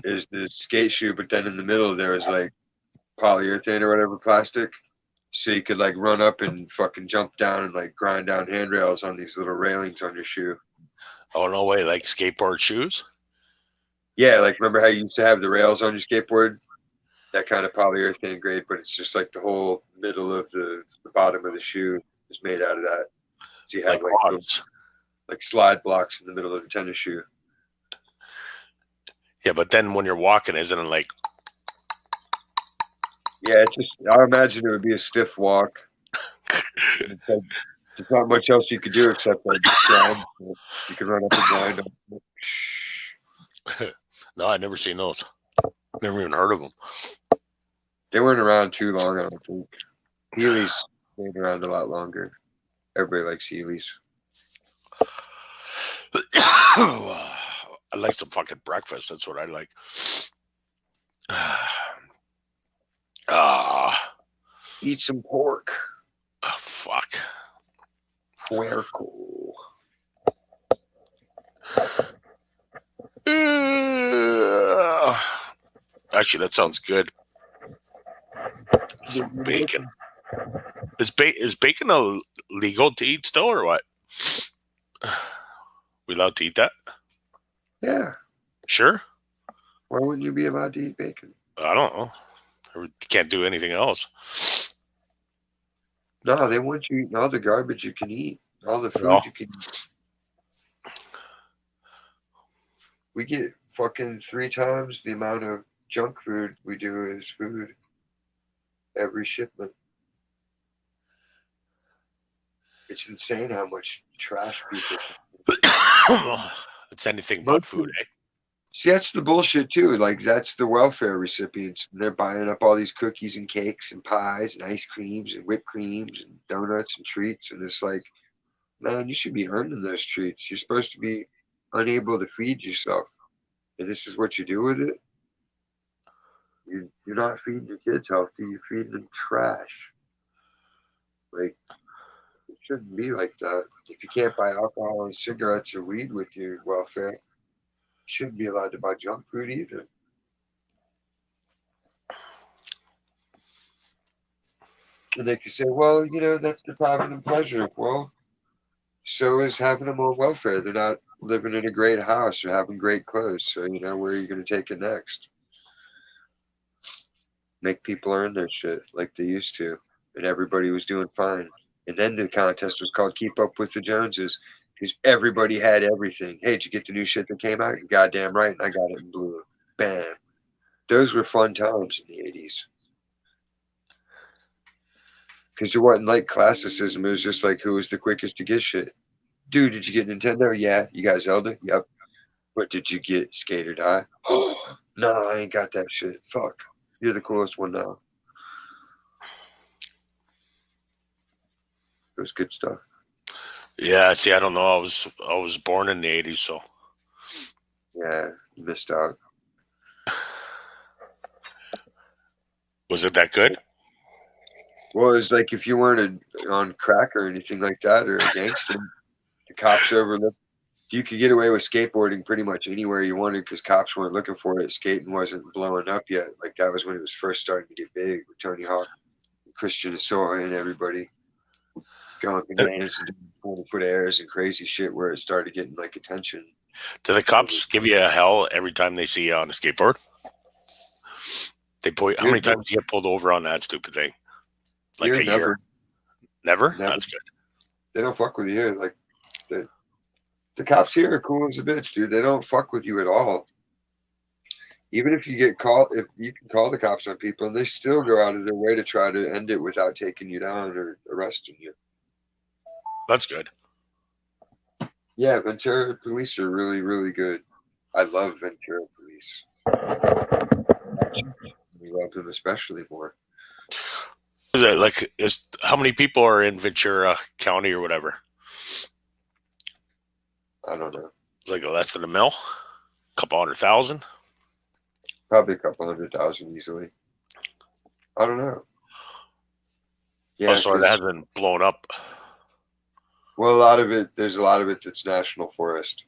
there's the skate shoe, but then in the middle there was like polyurethane or whatever plastic, so you could like run up and fucking jump down and like grind down handrails on these little railings on your shoe. Oh no way! Like skateboard shoes? Yeah, like remember how you used to have the rails on your skateboard? That kind of polyurethane grade, but it's just like the whole middle of the bottom of the shoe is made out of that. So you have Like like rods. like slide blocks in the middle of the tennis shoe. Yeah, but then when you're walking, isn't it like? Yeah, it's just I imagine it would be a stiff walk. It's like, there's not much else you could do except like grind. You could run up and grind. No, I never seen those. Never even heard of them. They weren't around too long, I don't think. Heelys stayed around a lot longer. Everybody likes Heelys. I like some fucking breakfast. That's what I like. Eat some pork. Oh, fuck. Puerco. Actually, that sounds good. Some bacon. Is bacon illegal to eat still or what? We allowed to eat that? Yeah. Sure. Why wouldn't you be allowed to eat bacon? I don't know. We can't do anything else. No, they want you eating all the garbage you can eat, all the food No. you can eat. We get fucking 3 times the amount of junk food we do as food every shipment. It's insane how much trash people. It's anything but food, eh? See, that's the bullshit too. Like that's the welfare recipients. They're buying up all these cookies and cakes and pies and ice creams and whipped creams and donuts and treats. And it's like, man, you should be earning those treats. You're supposed to be unable to feed yourself. And this is what you do with it? You're not feeding your kids healthy. You're feeding them trash. Like, it shouldn't be like that. If you can't buy alcohol and cigarettes or weed with your welfare, you shouldn't be allowed to buy junk food either. And they can say, well, you know, that's depriving them pleasure. Well, so is having them on welfare. They're not living in a great house or having great clothes. So, you know, where are you going to take it next? make people earn their shit like they used to, and everybody was doing fine. And then the contest was called Keep Up with the Joneses because everybody had everything. Hey, did you get the new shit that came out? You're goddamn right, and I got it in blue. Bam. Those were fun times in the 80s. Because it wasn't like classicism. It was just like who was the quickest to get shit. Dude, did you get Nintendo? Yeah. You got Zelda? Yep. But did you get Skate or Die? No, I ain't got that shit. Fuck. You're the coolest one now. It was good stuff. Yeah, see, I don't know. I was born in the 80s, so Yeah, you missed out. was it that good? Well, it's like if you weren't on crack or anything like that or a gangster, the cops overlooked. You could get away with skateboarding pretty much anywhere you wanted because cops weren't looking for it. Skating wasn't blowing up yet. Like that was when it was first starting to get big with Tony Hawk, Christian Asora, and everybody going bananas and doing 40-foot airs and crazy shit where it started getting like attention. Do the cops give you a hell every time they see you on a skateboard? How many times do you get pulled over on that stupid thing? Like a year? Never? That's good. They don't fuck with you here. Like the cops here are cool as a bitch, dude. They don't fuck with you at all. Even if you get called, if you can call the cops on people, and they still go out of their way to try to end it without taking you down or arresting you. That's good. Yeah, Ventura police are really, really good. I love Ventura police. We love them especially more. Is it like how many people are in Ventura County or whatever? I don't know. Like less than a mil? A couple 100,000? Probably a couple 100,000 easily. I don't know. Yeah, so that hasn't blown up. Well, there's a lot of it that's national forest.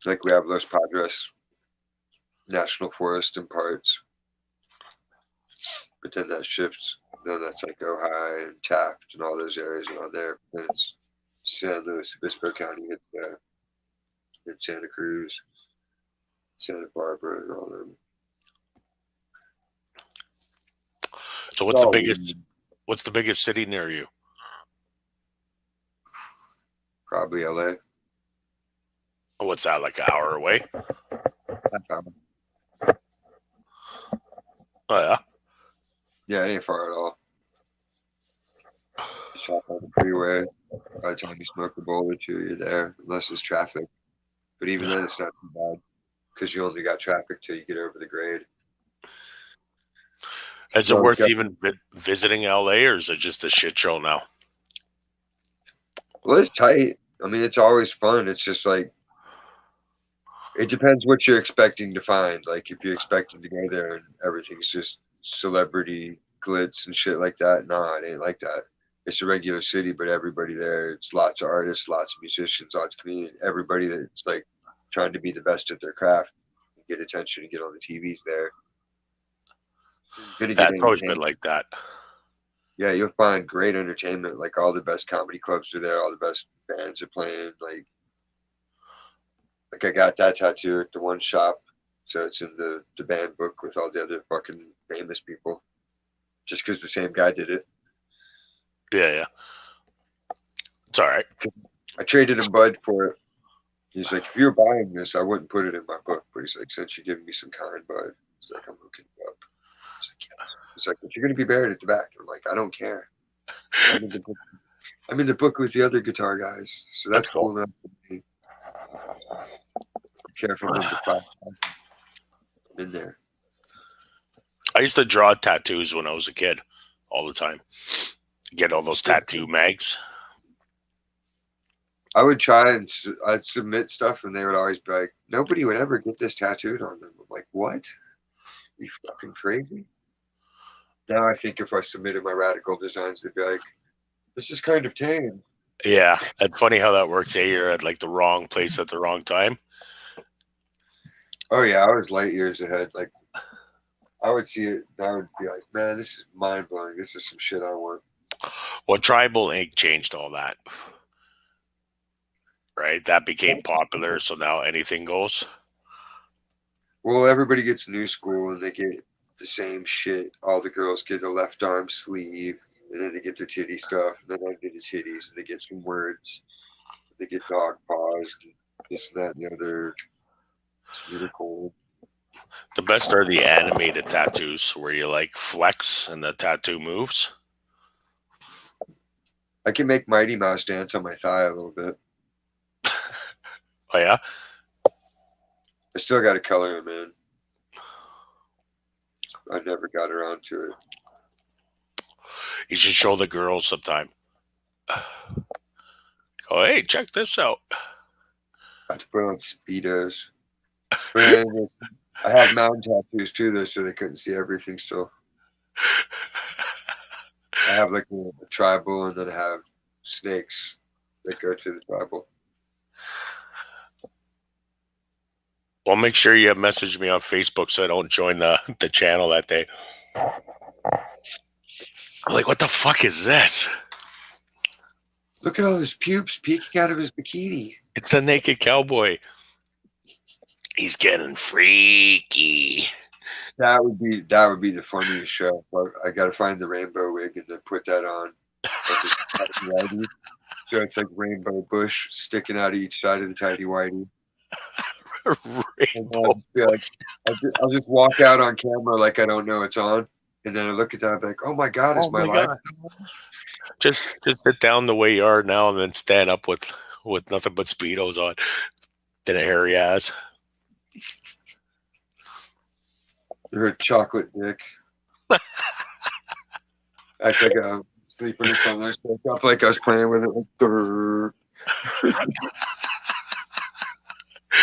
Like we have Los Padres National Forest in parts. But then that shifts. Then that's like Ojai and Taft and all those areas around there. Then it's San Luis Obispo County and Santa Cruz, Santa Barbara, and all them. So what's the biggest city near you? Probably LA. What's that, like an hour away? Oh yeah. Yeah, it ain't far at all. Just off on the freeway. By the time you smoke a bowl or two, you're there, unless there's traffic. But even then, it's not too bad because you only got traffic till you get over the grade. Is it worth even visiting LA, or is it just a shit show now? Well, it's tight. I mean, it's always fun. It's just like, it depends what you're expecting to find. Like, if you're expecting to go there and everything's just celebrity glitz and shit like that, nah, it ain't like that. It's a regular city, but everybody there, it's lots of artists, lots of musicians, lots of comedians, everybody that's like trying to be the best at their craft and get attention and get on the TVs there. That's always been like that. Yeah, you'll find great entertainment. Like all the best comedy clubs are there, all the best bands are playing. Like I got that tattoo at the one shop, so it's in the band book with all the other fucking famous people. Just because the same guy did it. Yeah. It's all right. I traded him Bud for it. He's like, if you're buying this, I wouldn't put it in my book. But he's like, since you're giving me some kind, Bud, he's like, I'm hooking you up. He's like, yeah. He's like, but you're going to be buried at the back. I'm like, I don't care. I'm in the book with the other guitar guys. So that's cool enough for me. Care for number 5. I'm in there. I used to draw tattoos when I was a kid all the time. Get all those tattoo mags. I would try and I'd submit stuff and they would always be like, nobody would ever get this tattooed on them. I'm like, what? Are you fucking crazy? Now I think if I submitted my radical designs, they'd be like, this is kind of tame. Yeah, it's funny how that works. You're at like the wrong place at the wrong time. Oh yeah, I was light years ahead. Like I would see it and I would be like, man, this is mind blowing. This is some shit I want. Well, Tribal Ink changed all that. right? That became popular, so now anything goes. Well, everybody gets new school and they get the same shit. All the girls get a left arm sleeve, and then they get their titty stuff, and then under the titties, and they get some words. They get dog paws, and this and that and the other. It's really cool. The best are the animated tattoos where you like flex and the tattoo moves. I can make Mighty Mouse dance on my thigh a little bit. Oh yeah, I still got to color him in. I never got around to it. you should show the girls sometime. Oh hey, check this out. I have to put on Speedos. But then I have mountain tattoos too, though, so they couldn't see everything still. I have like a tribal, and then I have snakes that go to the tribal. Well, make sure you message me on Facebook so I don't join the channel that day. I'm like, what the fuck is this? Look at all his pubes peeking out of his bikini. It's the naked cowboy. He's getting freaky. That would be the funniest show. I got to find the rainbow wig and then put that on. So it's like rainbow bush sticking out of each side of the tidy whitey. Rainbow. I'll just walk out on camera like I don't know it's on, and then I look at that, I'm like, oh my god, is my life? Just sit down the way you are now, and then stand up with nothing but Speedos on. Then a hairy ass. You're a chocolate dick. Act like I'm sleeping or something. I just woke up like I was playing with it. Like, "Durr."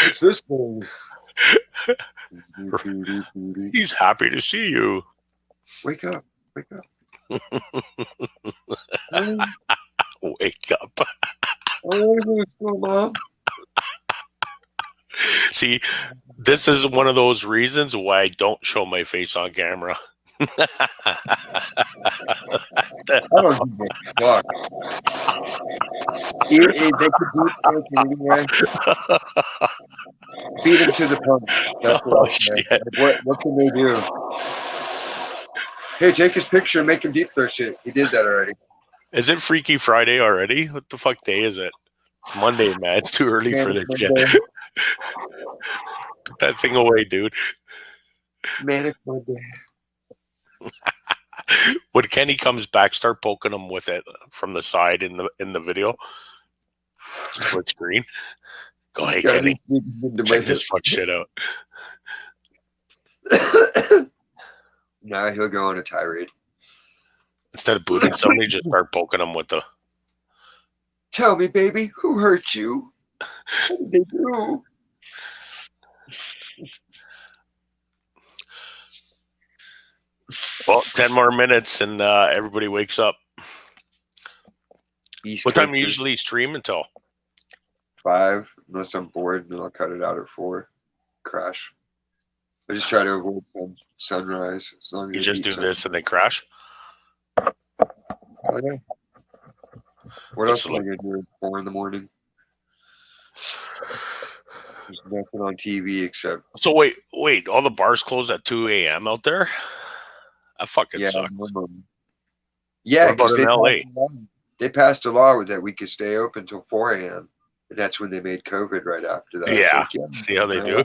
What's this thing? He's happy to see you. Wake up. Wake up. Wake up. Mom. See, this is one of those reasons why I don't show my face on camera. I don't give a fuck. They could do it anyway. Feed him to the punch. That's what I'm saying. Shit. What can they do? Hey, take his picture and make him deep throat shit. He did that already. Is it Freaky Friday already? What the fuck day is it? It's Monday, man. It's too early for this shit. Put that thing away, dude. Manic Monday. When Kenny comes back, start poking him with it from the side in the video. Split screen. Go, hey, Kenny. Check this fuck shit out. Nah, he'll go on a tirade. Instead of booting somebody, just start poking him with the... Tell me, baby, who hurt you? What did they do? Well, 10 more minutes and everybody wakes up. What time do you usually stream until? 5, unless I'm bored, and then I'll cut it out at 4. Crash. I just try to avoid sunrise. As long as You just do this and then crash? Oh, yeah. What else am I going to do at 4 in the morning? There's nothing on TV except... So wait, all the bars close at 2 a.m. out there? That fucking sucks. Yeah, because in LA? They passed a law that we could stay open until 4 a.m. And that's when they made COVID right after that. Yeah, see how they do?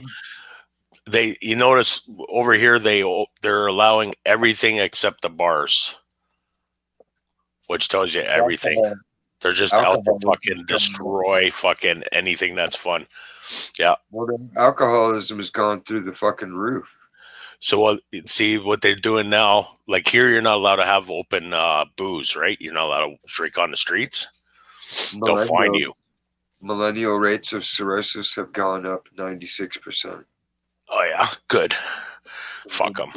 You notice over here they're allowing everything except the bars, which tells you everything. They're just out to fucking destroy fucking anything that's fun. Yeah. Well, the alcoholism has gone through the fucking roof. So see what they're doing now. Like here, you're not allowed to have open booze, right? You're not allowed to drink on the streets. They'll fine you. Millennial rates of cirrhosis have gone up 96%. Oh yeah, good. Fuck them.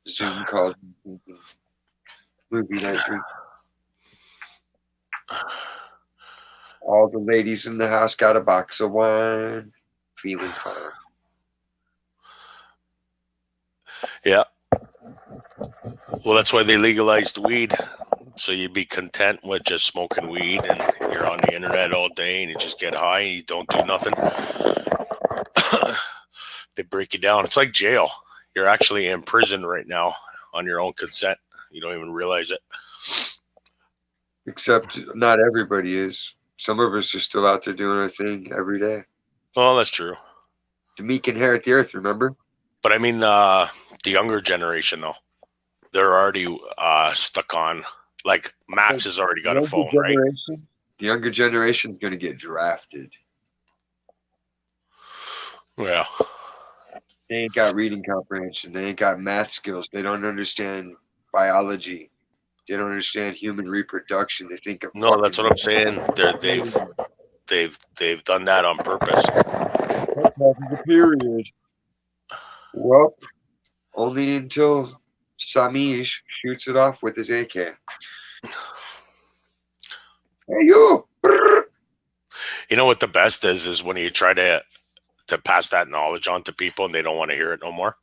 Zoom calls, movie night drink. All the ladies in the house got a box of wine, feeling fine. Yeah. Well, that's why they legalized weed. So you'd be content with just smoking weed and you're on the internet all day and you just get high and you don't do nothing. They break you down. It's like jail. You're actually in prison right now on your own consent. You don't even realize it. Except not everybody is. Some of us are still out there doing our thing every day. Well, that's true. The meek inherit the earth, remember? But I mean, the younger generation, though, they're already stuck on. Like Max has already got a phone, right? The younger generation's going to get drafted. Yeah. They ain't got reading comprehension. They ain't got math skills. They don't understand biology. They don't understand human reproduction. They think of No, that's what I'm saying. They've done that on purpose. the period. Well, only until Samish shoots it off with his AK. Hey, you! You know what the best is when you try to pass that knowledge on to people and they don't want to hear it no more.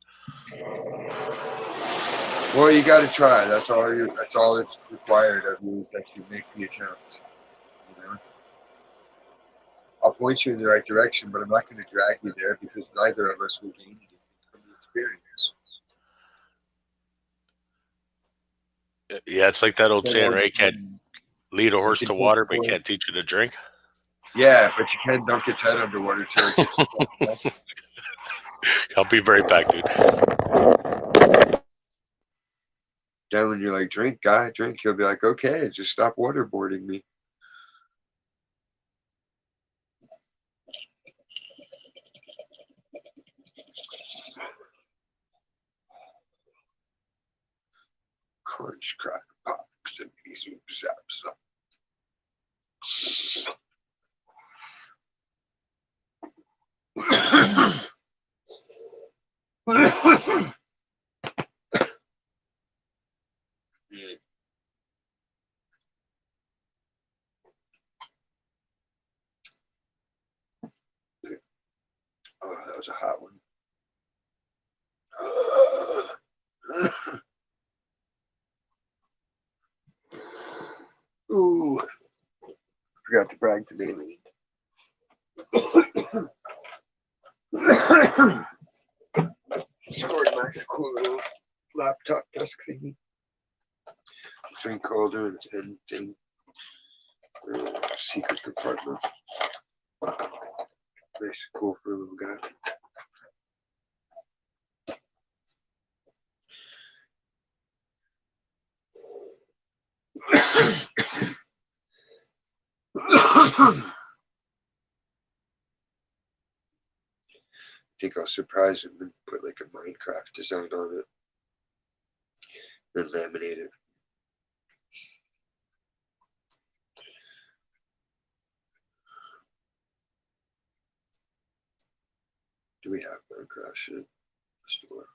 Well, you got to try. That's all it's required of you, is that you make the attempt. You know? I'll point you in the right direction, but I'm not going to drag you there because neither of us will gain anything from the experience. Yeah, it's like that old saying, right? Can't lead a horse to water, but you can't teach it to drink. Yeah, but you can dunk its head underwater till it gets stuck. I'll be right back, dude. Then when you're like, drink, guy, drink, he'll be like, okay, just stop waterboarding me. Crunch, crack, pop, zippy, zoop, zap, zap. Oh, that was a hot one. Ooh, forgot to brag today, man. Scored Max a cool little laptop desk thingy. Drink holder and pen thing. Secret compartment. Nice, cool for a little guy. I think I'll surprise him and put like a Minecraft design on it. Then laminate it. Do we have Minecraft shit? Store.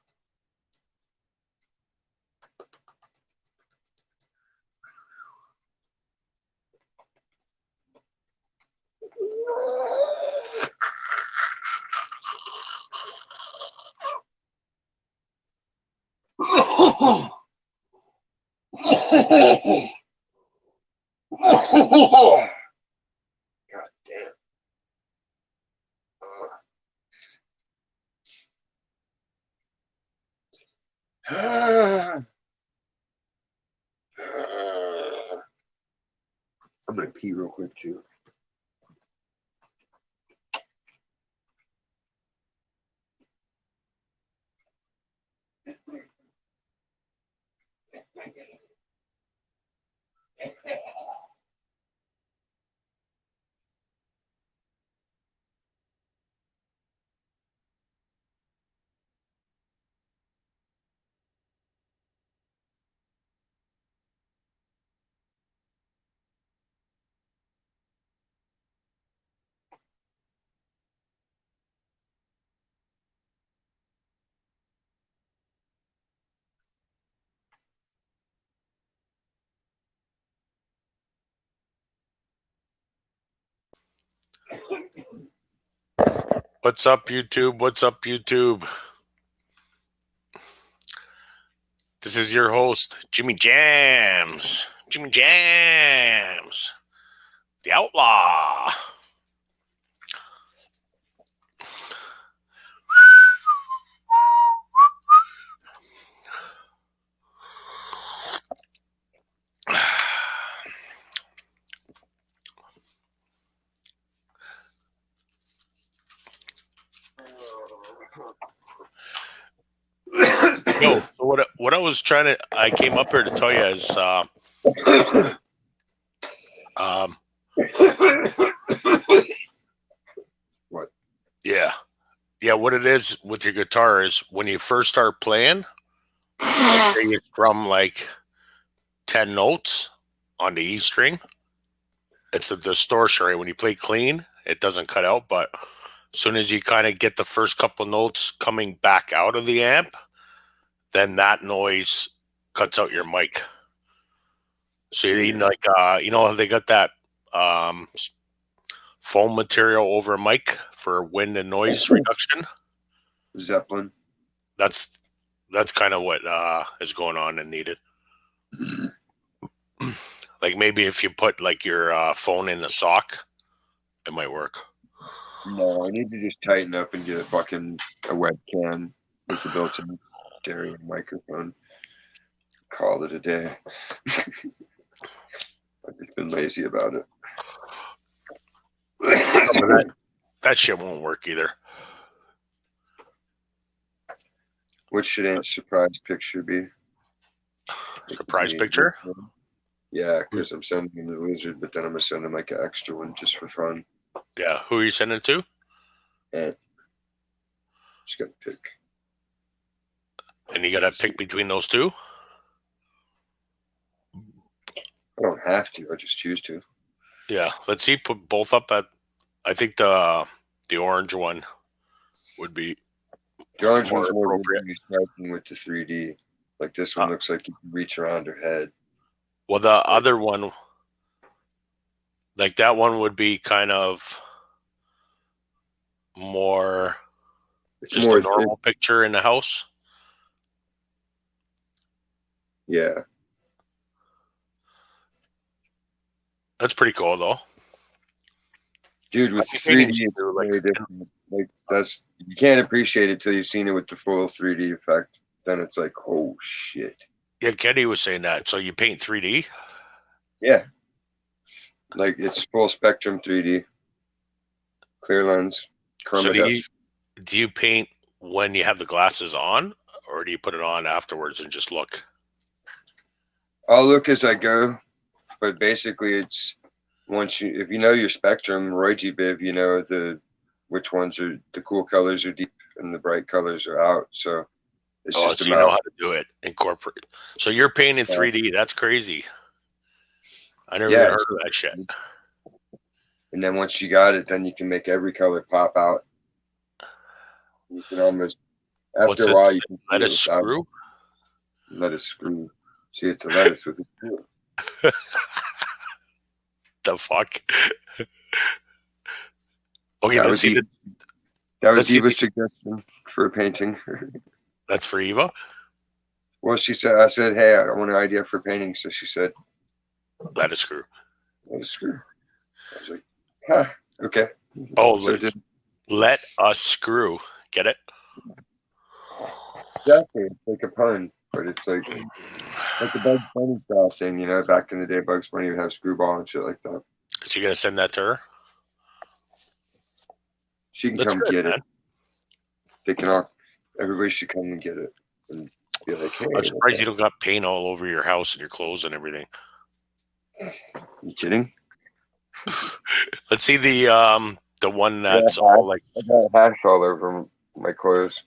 God damn. I'm gonna pee real quick too. What's up, YouTube? What's up, YouTube? This is your host, Jimmy Jams. Jimmy Jams, the Outlaw. Yo, so what I was I came up here to tell you is, What? yeah, what it is with your guitar is when you first start playing, say you strum like 10 notes on the E string. It's a distortion, right? When you play clean, it doesn't cut out, but as soon as you kind of get the first couple notes coming back out of the amp, then that noise cuts out your mic. So you need like you know how they got that foam material over a mic for wind and noise reduction? Zeppelin. That's kind of what is going on and needed. Like maybe if you put like your phone in a sock, it might work. No, I need to just tighten up and get a webcam with a built-in stereo microphone. Call it a day. I've just been lazy about it. That shit won't work either. What should Aunt's surprise picture be? Surprise picture? Yeah, because I'm sending him the lizard, but then I'm gonna send him like an extra one just for fun. Yeah, who are you sending it to? And just gotta pick. And you gotta pick between those two? I don't have to. I just choose to. Yeah, let's see. Put both up at. I think the orange one would be. The orange more one's more appropriate. striking with the 3D. Like this one looks like you can reach around her head. Well, the other one, like that one, would be kind of more. It's just more a normal picture in the house. Yeah. That's pretty cool, though. Dude, with 3D, it's very different. Like you can't appreciate it till you've seen it with the full 3D effect. Then it's like, oh shit. Yeah, Kenny was saying that. So you paint 3D? Yeah. Like it's full spectrum 3D. Clear lens. So do you paint when you have the glasses on, or do you put it on afterwards and just look? I'll look as I go, but basically it's if you know your spectrum, Roy G Biv, you know which ones are the cool colors are deep and the bright colors are out. So it's just so you know how to do it, incorporate. So you're painting 3D. That's crazy. I never even heard of that shit. And then once you got it, then you can make every color pop out. You can almost, after a while, you can let it screw. Let it screw. See, it's a lettuce with a screw. The fuck? Okay, that was Eva's suggestion for a painting. That's for Eva? Well, I said, hey, I want an idea for painting. So she said, let it screw. Let it screw. I was like, huh, okay. Oh, so let us screw. Get it? Exactly. It's like a pun, but it's like the Bugs Bunny style thing, you know, back in the day, Bugs Bunny would have screwball and shit like that. Is he going to send that to her? She can come get it. They can everybody should come and get it. And be like, hey. I'm surprised you don't got paint all over your house and your clothes and everything. You kidding? Let's see the one that's all like. I got hash all over my clothes.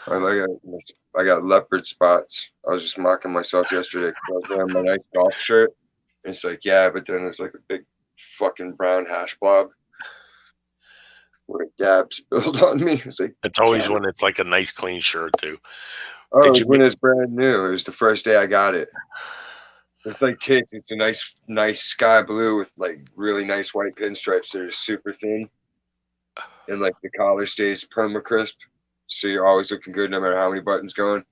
I got leopard spots. I was just mocking myself yesterday because I was wearing my nice golf shirt. And it's like, yeah, but then there's like a big fucking brown hash blob where a dab spilled on me. It's always when it's like a nice clean shirt too. Oh, it was when it's brand new. It was the first day I got it. It's like it's a nice sky blue with like really nice white pinstripes that are super thin. And like the collar stays perma crisp. So you're always looking good no matter how many buttons going.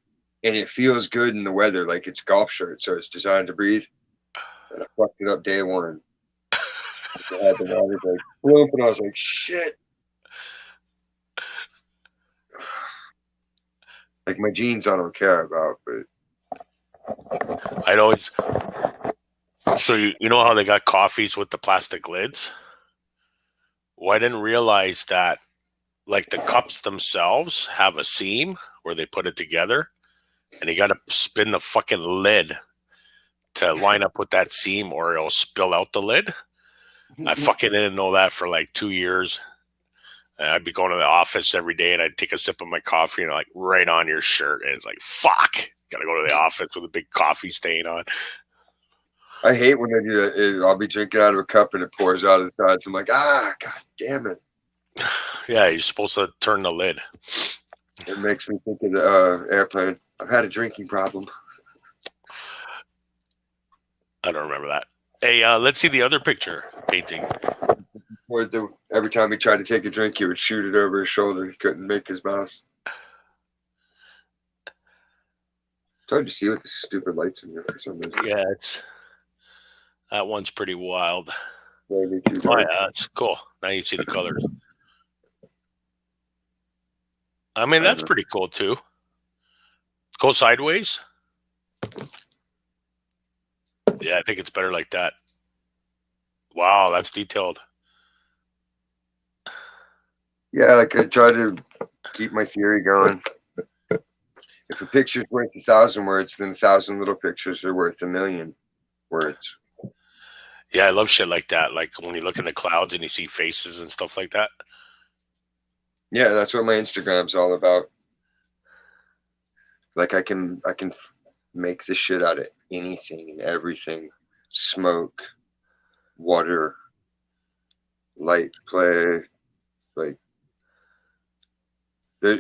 and it feels good in the weather, like it's golf shirt, so it's designed to breathe. And I fucked it up day one. I had the water like bloop, and I was like, shit. Like my jeans, I don't care about, but I'd always. So you know how they got coffees with the plastic lids? Well, I didn't realize that, like, the cups themselves have a seam where they put it together, and you got to spin the fucking lid to line up with that seam, or it'll spill out the lid. I fucking didn't know that for like 2 years. And I'd be going to the office every day, and I'd take a sip of my coffee, and like right on your shirt, and it's like, fuck, gotta go to the office with a big coffee stain on. I hate when they do that. I'll be drinking out of a cup and it pours out of the sides. I'm like, god damn it. Yeah, you're supposed to turn the lid. It makes me think of the airplane. I've had a drinking problem. I don't remember that. Hey, let's see the other picture painting. Every time he tried to take a drink, he would shoot it over his shoulder. He couldn't make his mouth. It's hard to see with the stupid lights in here for some reason. Yeah, that one's pretty wild. Maybe too Oh, dark. yeah, that's cool. Now you see the colors. I mean, that's pretty cool too. Go sideways. Yeah, I think it's better like that. Wow, that's detailed. Yeah, like I try to keep my theory going. If a picture's worth 1,000 words, then 1,000 little pictures are worth 1,000,000 words. Yeah, I love shit like that. Like when you look in the clouds and you see faces and stuff like that. Yeah, that's what my Instagram's all about. Like I can make the shit out of anything and everything. Smoke, water, light play, like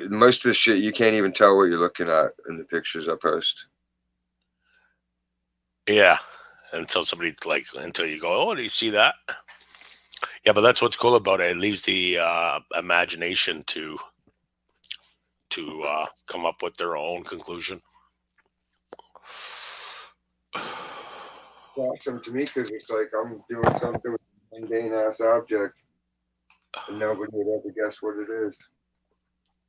most of the shit you can't even tell what you're looking at in the pictures I post. Yeah, until you go, oh, do you see that? Yeah, but that's what's cool about it. It leaves the imagination to come up with their own conclusion. It's awesome to me because it's like I'm doing something with a mundane ass object and nobody would ever guess what it is.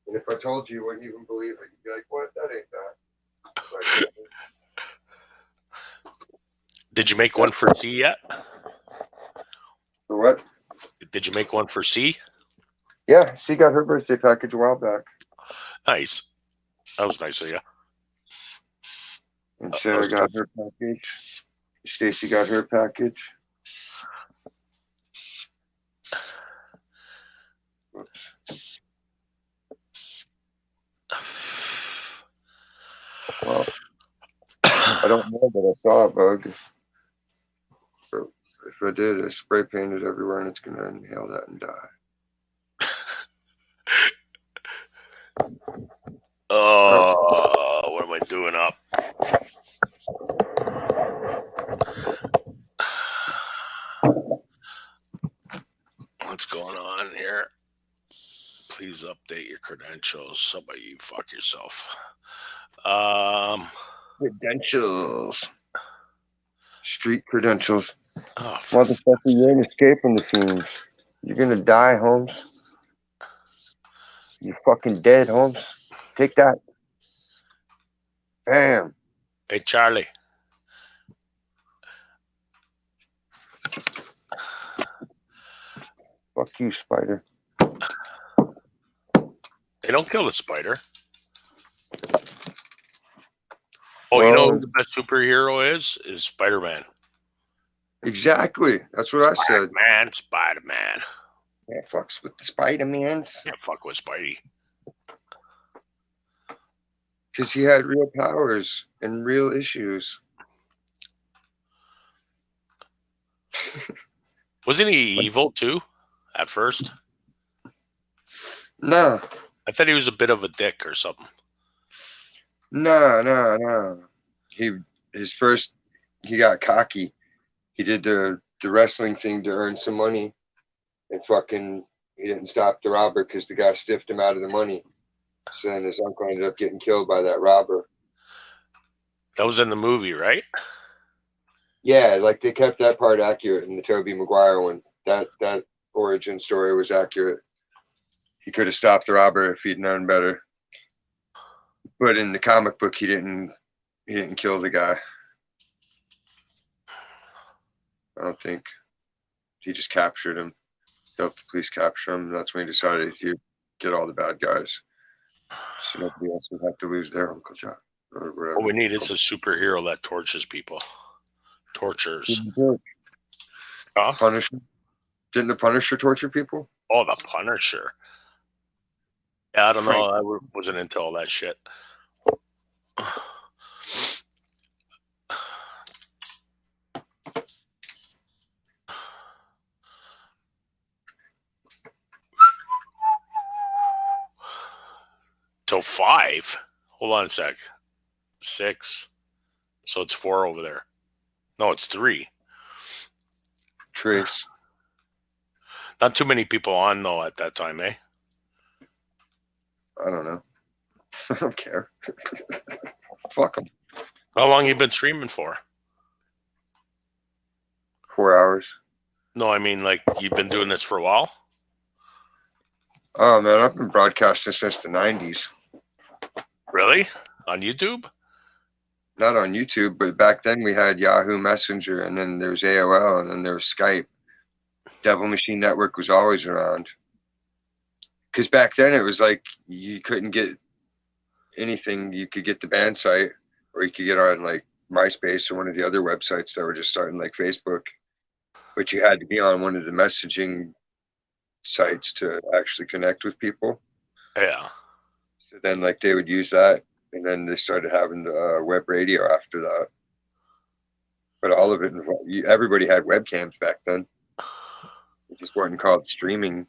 And if I told you, you wouldn't even believe it. You'd be like, what? That ain't that. Like, Did you make one for C yet? for what? Did you make one for C? Yeah, she got her birthday package a while back. Nice. That was nice of you. And Sarah got her package. Stacy got her package. Whoops. Well, I don't know that I saw a bug. So if I did, I spray painted everywhere and it's going to inhale that and die. Oh, what am I doing up? What's going on here? Please update your credentials. Somebody, you fuck yourself. Credentials. Street credentials. Oh, Motherfucker, you ain't escaping the fumes. You're going to die, Holmes. You're fucking dead, Holmes. Take that. Bam. hey, Charlie. Fuck you, spider. Hey, don't kill the spider. Oh, you know who the best superhero is Spider-Man. Exactly. That's what I said. Spider-Man. Yeah, fucks with the Spider-Mans. Can't fuck with Spidey. Because he had real powers and real issues. Wasn't he evil too at first? No. I thought he was a bit of a dick or something. No. He got cocky. He did the wrestling thing to earn some money, and fucking he didn't stop the robber because the guy stiffed him out of the money. So then his uncle ended up getting killed by that robber. That was in the movie, right? Yeah, like they kept that part accurate in the Tobey Maguire one. That origin story was accurate. He could have stopped the robber if he'd known better. But in the comic book, he didn't kill the guy. I don't think. He just captured him. Helped the police capture him. That's when he decided to get all the bad guys, so nobody else would have to lose their Uncle John or whatever. What we need is a superhero that tortures people. Tortures. Huh? Punisher? Didn't the Punisher torture people? Oh, the Punisher. Yeah, I don't know. I wasn't into all that shit. Till 5. Hold on a sec. 6. So it's 4 over there. No, it's 3. Trace. Not too many people on though at that time, eh? I don't know. I don't care. Fuck them. How long you been streaming for? 4 hours. No, I mean like you've been doing this for a while? Oh man, I've been broadcasting since the 90s. Really? On YouTube? Not on YouTube, but back then we had Yahoo Messenger, and then there was AOL, and then there was Skype. Devil Machine Network was always around. Because back then it was like you couldn't get anything. You could get the band site, or you could get on like MySpace or one of the other websites that were just starting, like Facebook. But you had to be on one of the messaging sites to actually connect with people. Yeah. So then like they would use that, and then they started having web radio after that. But all of it, everybody had webcams back then. It just wasn't called streaming.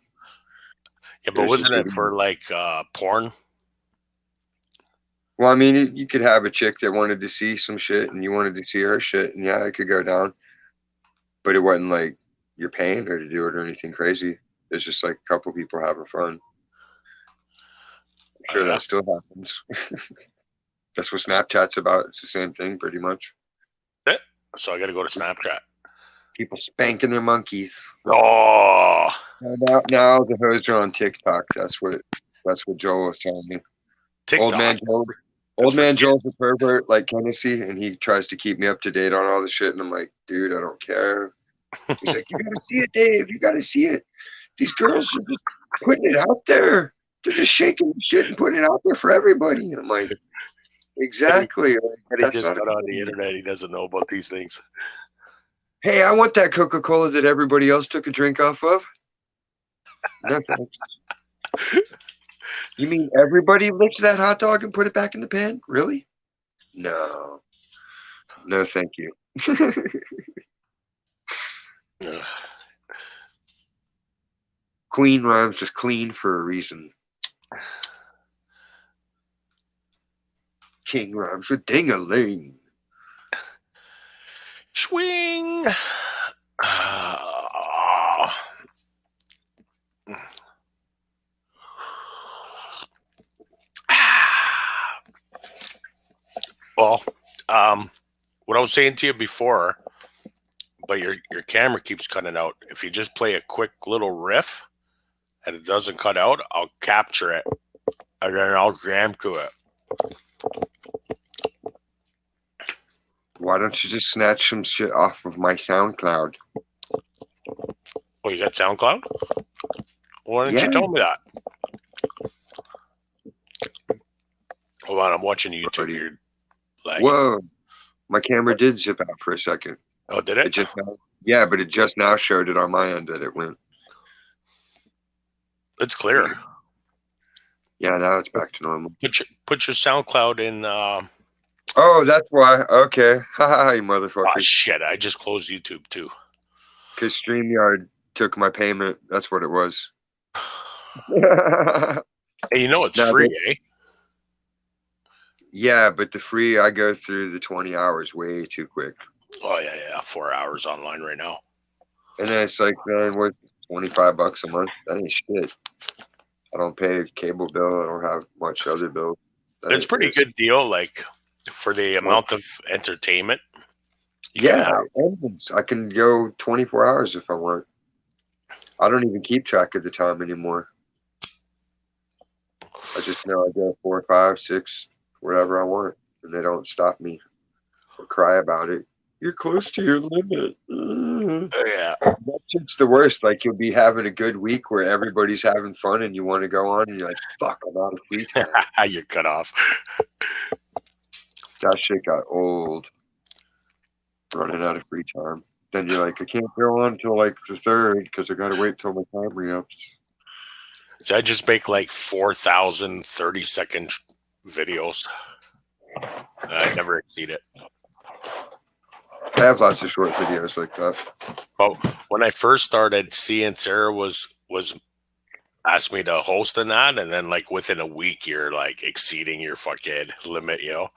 Yeah, but wasn't it for like porn? Well, I mean, you could have a chick that wanted to see some shit, and you wanted to see her shit, and yeah, it could go down. But it wasn't like you're paying her to do it or anything crazy. It's just like a couple people having fun. I'm sure that still happens. That's what Snapchat's about. It's the same thing, pretty much. So I got to go to Snapchat. People spanking their monkeys. Oh. Now the hoes are on TikTok. That's what Joel was telling me. TikTok. Old man Joel's a pervert like Hennessy, and he tries to keep me up to date on all the shit. And I'm like, dude, I don't care. He's like, you gotta see it, Dave. You gotta see it. These girls are just putting it out there. They're just shaking shit and putting it out there for everybody. And I'm like, exactly. He just got on the internet. He doesn't know about these things. Hey, I want that Coca-Cola that everybody else took a drink off of. No thanks. You mean everybody licked that hot dog and put it back in the pan? Really? No. No, thank you. Queen rhymes with clean for a reason. King rhymes with ding-a-ling. Swing. Well, what I was saying to you before, but your camera keeps cutting out. If you just play a quick little riff and it doesn't cut out, I'll capture it and then I'll jam to it. Why don't you just snatch some shit off of my SoundCloud? Oh, you got SoundCloud? Why didn't you tell me that? Hold on, I'm watching YouTube. You're like, whoa, my camera did zip out for a second. Oh, did it? Yeah, but it just now showed it on my end that it went. It's clear. Yeah, now it's back to normal. Put your SoundCloud in. Oh, that's why. Okay. Haha, you motherfucker. Oh, shit. I just closed YouTube too. Because StreamYard took my payment. That's what it was. Hey, you know it's free, eh? Yeah, but the free, I go through the 20 hours way too quick. Oh, yeah. 4 hours online right now. And then it's like, man, worth $25 a month. That ain't shit. I don't pay a cable bill. I don't have much other bill. It's a pretty good deal. Like, For the amount of entertainment. You can Yeah, have. endless. I can go 24 hours if I want. I don't even keep track of the time anymore. I just know I go 4, 5, 6, whatever I want, and they don't stop me or cry about it. You're close to your limit. Yeah. That shit's the worst. Like you'll be having a good week where everybody's having fun and you want to go on, and you're like, "Fuck, I'm out of free time." You're cut off. That shit got old. Running out of free time. Then you're like, I can't go on until like the 3rd because I got to wait till my time re-ups. So I just make like 4,000 30-second videos. I never exceed it. I have lots of short videos like that. Well, when I first started, seeing Sarah was asked me to host in that, and then like within a week, you're like exceeding your fucking limit, you know.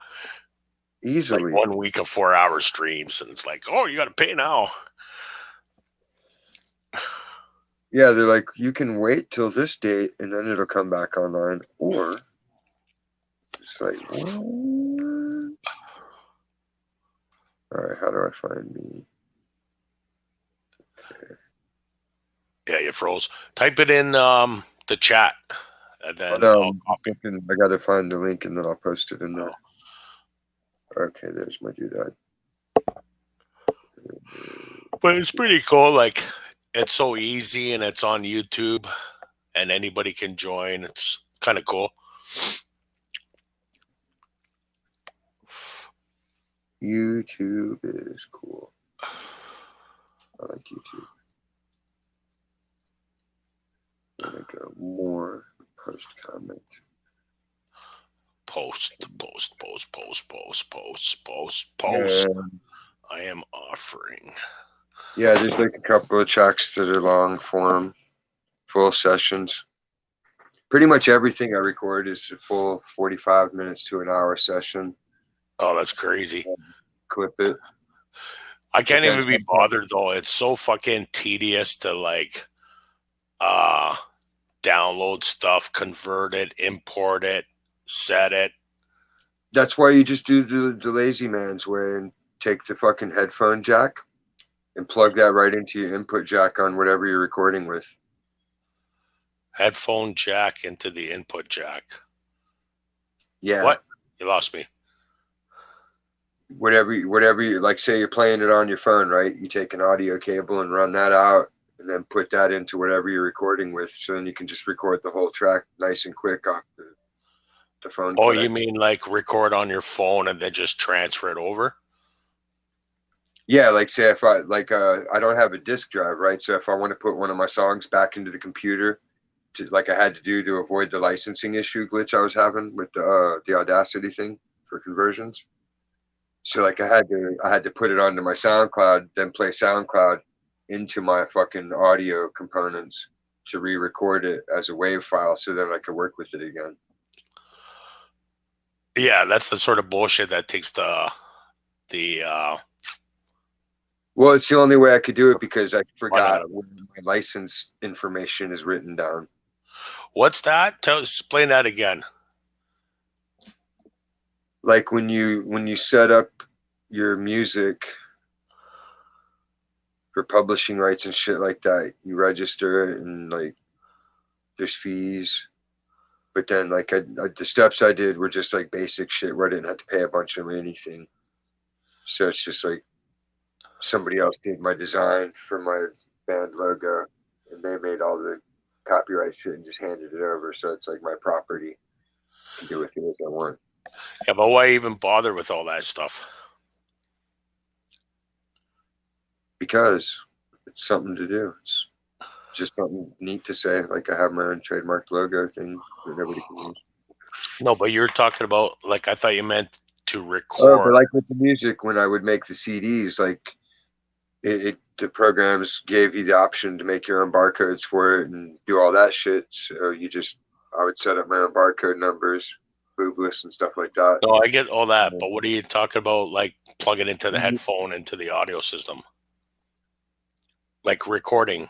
Easily. Like 1 week of 4-hour streams, and it's like, oh, you got to pay now. Yeah, they're like, you can wait till this date and then it'll come back online. Or it's like, what? All right, how do I find me? Okay. Yeah, you froze. Type it in the chat, and then But, I'll copy. I got to find the link and then I'll post it in there. Okay, there's my doodad. But it's pretty cool. Like, it's so easy, and it's on YouTube, and anybody can join. It's kind of cool. YouTube is cool. I like YouTube. I'm gonna go more, post comment. Post. Yeah. I am offering. Yeah, there's like a couple of tracks that are long form, full sessions. Pretty much everything I record is a full 45 minutes to an hour session. Oh, that's crazy. Clip it. I can't even be bothered though. It's so fucking tedious to like download stuff, convert it, import it, set it. That's why you just do the lazy man's way and take the fucking headphone jack and plug that right into your input jack on whatever you're recording with. Headphone jack into the input jack. Yeah. What? You lost me. Whatever you like, say you're playing it on your phone, right? You take an audio cable and run that out and then put that into whatever you're recording with. So then you can just record the whole track nice and quick off the phone. Oh, track. you mean like record on your phone and then just transfer it over? Yeah, like say if I don't have a disk drive, right? So if I want to put one of my songs back into the computer, like I had to do to avoid the licensing issue glitch I was having with the Audacity thing for conversions. So like I had to put it onto my SoundCloud, then play SoundCloud into my fucking audio components to re-record it as a WAV file, so then I could work with it again. Yeah, that's the sort of bullshit that takes the Well, it's the only way I could do it because I forgot where my license information is written down. What's that? Explain that again. Like when you set up your music for publishing rights and shit like that, you register it and like there's fees. But then like the steps I did were just like basic shit where I didn't have to pay a bunch of anything. So it's just like somebody else did my design for my band logo and they made all the copyright shit and just handed it over. So it's like my property. I can do with it as I want. Yeah, but why even bother with all that stuff? Because it's something to do. It's just something neat to say. Like I have my own trademarked logo thing that nobody can use. No, but you're talking about, like, I thought you meant to record. Oh, but like with the music, when I would make the CDs, like the programs gave you the option to make your own barcodes for it and do all that shit. So I would set up my own barcode numbers, boobless and stuff like that. No, I get all that, but what are you talking about? Like plug it into the headphone, into the audio system, like recording,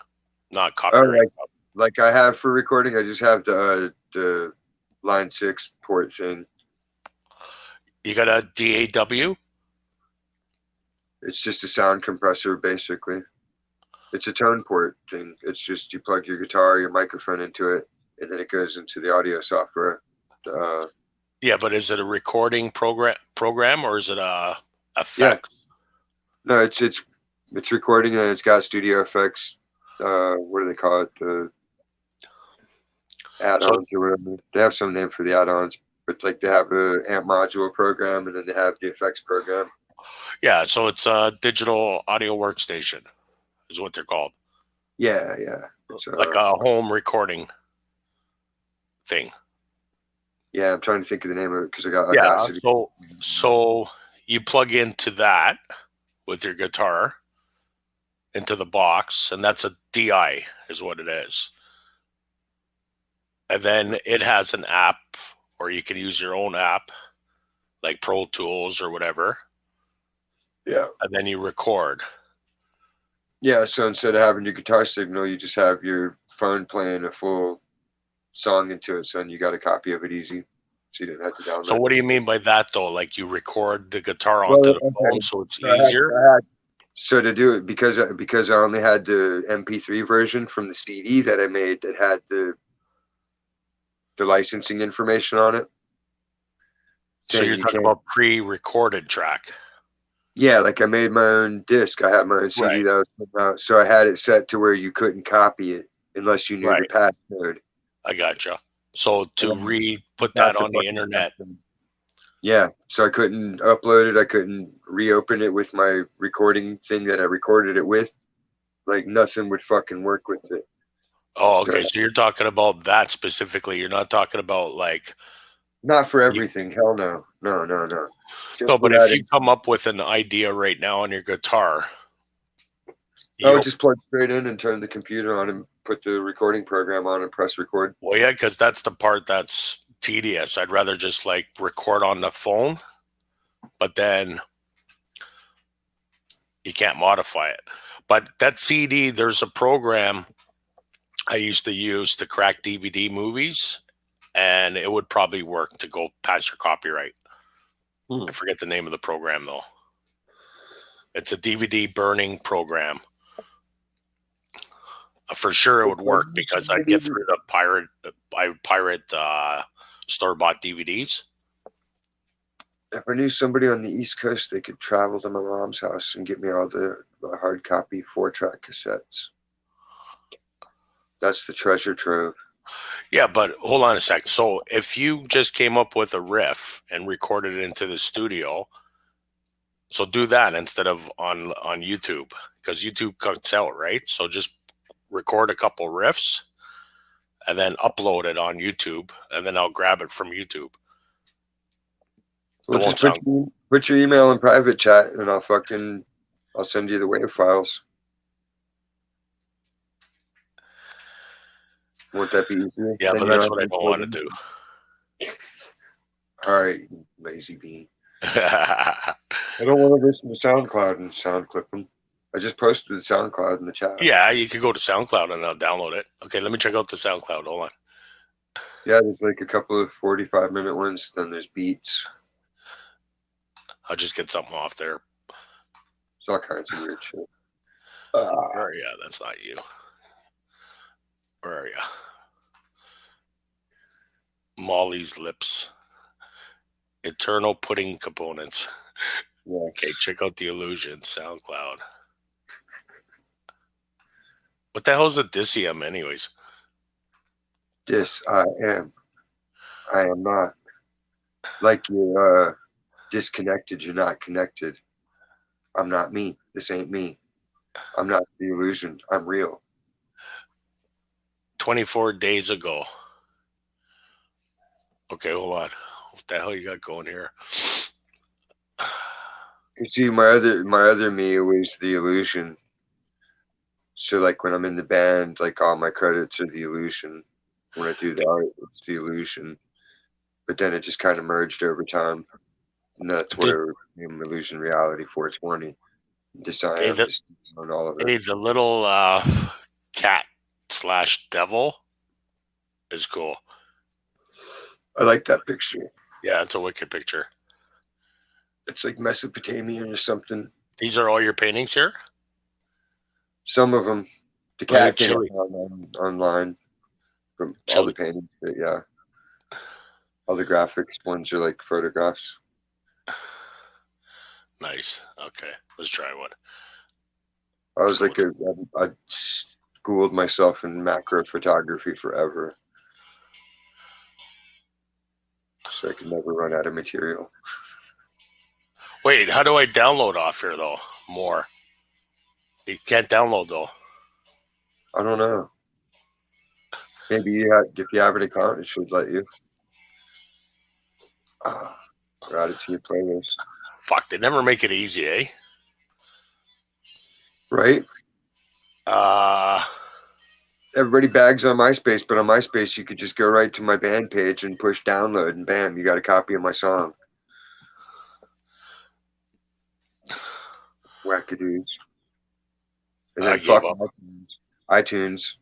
not copyright. Oh, like I have for recording, I just have the Line 6 port thing. You got a DAW? It's just a sound compressor, basically. It's a tone port thing. It's just you plug your guitar, your microphone into it, and then it goes into the audio software. Yeah, but is it a recording program or is it a effect? Yeah. No, it's recording and it's got studio effects. What do they call it? The add-ons or whatever. They have some name for the add-ons, but like they have a amp module program and then they have the effects program. Yeah, so it's a digital audio workstation is what they're called. Yeah. It's like a home recording thing. Yeah, I'm trying to think of the name of it because I got Yeah, Audacity. so you plug into that with your guitar into the box, and that's a DI is what it is. And then it has an app, or you can use your own app, like Pro Tools or whatever. Yeah. And then you record. Yeah, so instead of having your guitar signal, you just have your phone playing a full song into it, so then you got a copy of it easy. So you didn't have to download. So what do you mean by that though? Like you record the guitar onto the phone so it's easier? So to do it, because I only had the MP3 version from the CD that I made that had the licensing information on it. So you're talking about pre-recorded track. Yeah, like I made my own disc. I had my own CD that was put out, so I had it set to where you couldn't copy it unless you knew the passcode. I gotcha. So to put that on the internet. Yeah, so I couldn't upload it. I couldn't reopen it with my recording thing that I recorded it with. Like nothing would fucking work with it. Oh, okay. So you're talking about that specifically. You're not talking about like. Not for everything. Hell no. No. No, but if you come up with an idea right now on your guitar. Just plug straight in and turn the computer on and put the recording program on and press record. Well, yeah, because that's the part that's tedious. I'd rather just like record on the phone, but then you can't modify it. But that CD, there's a program I used to use to crack DVD movies, and it would probably work to go past your copyright. I forget the name of the program though. It's a DVD burning program. For sure it would work because I'd get through the pirate store-bought DVDs. If I knew somebody on the East Coast, they could travel to my mom's house and get me all the hard copy 4-track cassettes. That's the treasure trove. Yeah, but hold on a sec. So if you just came up with a riff and recorded it into the studio, so do that instead of on YouTube, because YouTube cuts out, right? So just record a couple riffs and then upload it on YouTube, and then I'll grab it from YouTube. Well, just put your email in private chat, and I'll send you the WAV files. Won't that be easier? Yeah, but that's what I don't want to do. All right, lazy bean. I don't want to listen to SoundCloud and sound clip them. I just posted the SoundCloud in the chat. Yeah, you could go to SoundCloud and I'll download it. Okay, let me check out the SoundCloud. Hold on. Yeah, there's like a couple of 45-minute ones. Then there's beats. I'll just get something off there. It's all kinds of weird shit. Yeah, that's not you. Where are you? Molly's Lips. Eternal Pudding Components. Yeah. Okay, check out the Illusion SoundCloud. What the hell is a Disium anyways? I am not. Like you're disconnected, you're not connected. I'm not me. This ain't me. I'm not the illusion. I'm real. 24 days ago. Okay, hold on. What the hell you got going here? You see, my other me was the illusion. So like when I'm in the band, like all my credits are the illusion. When I do the art, it's the illusion. But then it just kind of merged over time. And that's where Illusion Reality 420. Desiam and all of it. Hey, the little cat / devil is cool. I like that picture. Yeah, it's a wicked picture. It's like Mesopotamian or something. These are all your paintings here? Some of them. The Look at cat thing Chile. online from all Chile. the paintings. But yeah. All the graphics ones are like photographs. Nice. Okay. Let's try one. I was like I schooled myself in macro photography forever. So I could never run out of material. Wait, how do I download off here though? More. You can't download though. I don't know. Maybe if you have an account, it should let you. Or add it to your playlist. Fuck, they never make it easy, eh? Right? Everybody bags on MySpace, but on MySpace you could just go right to my band page and push download, and bam, you got a copy of my song. Wackadoos. And then fuck iTunes.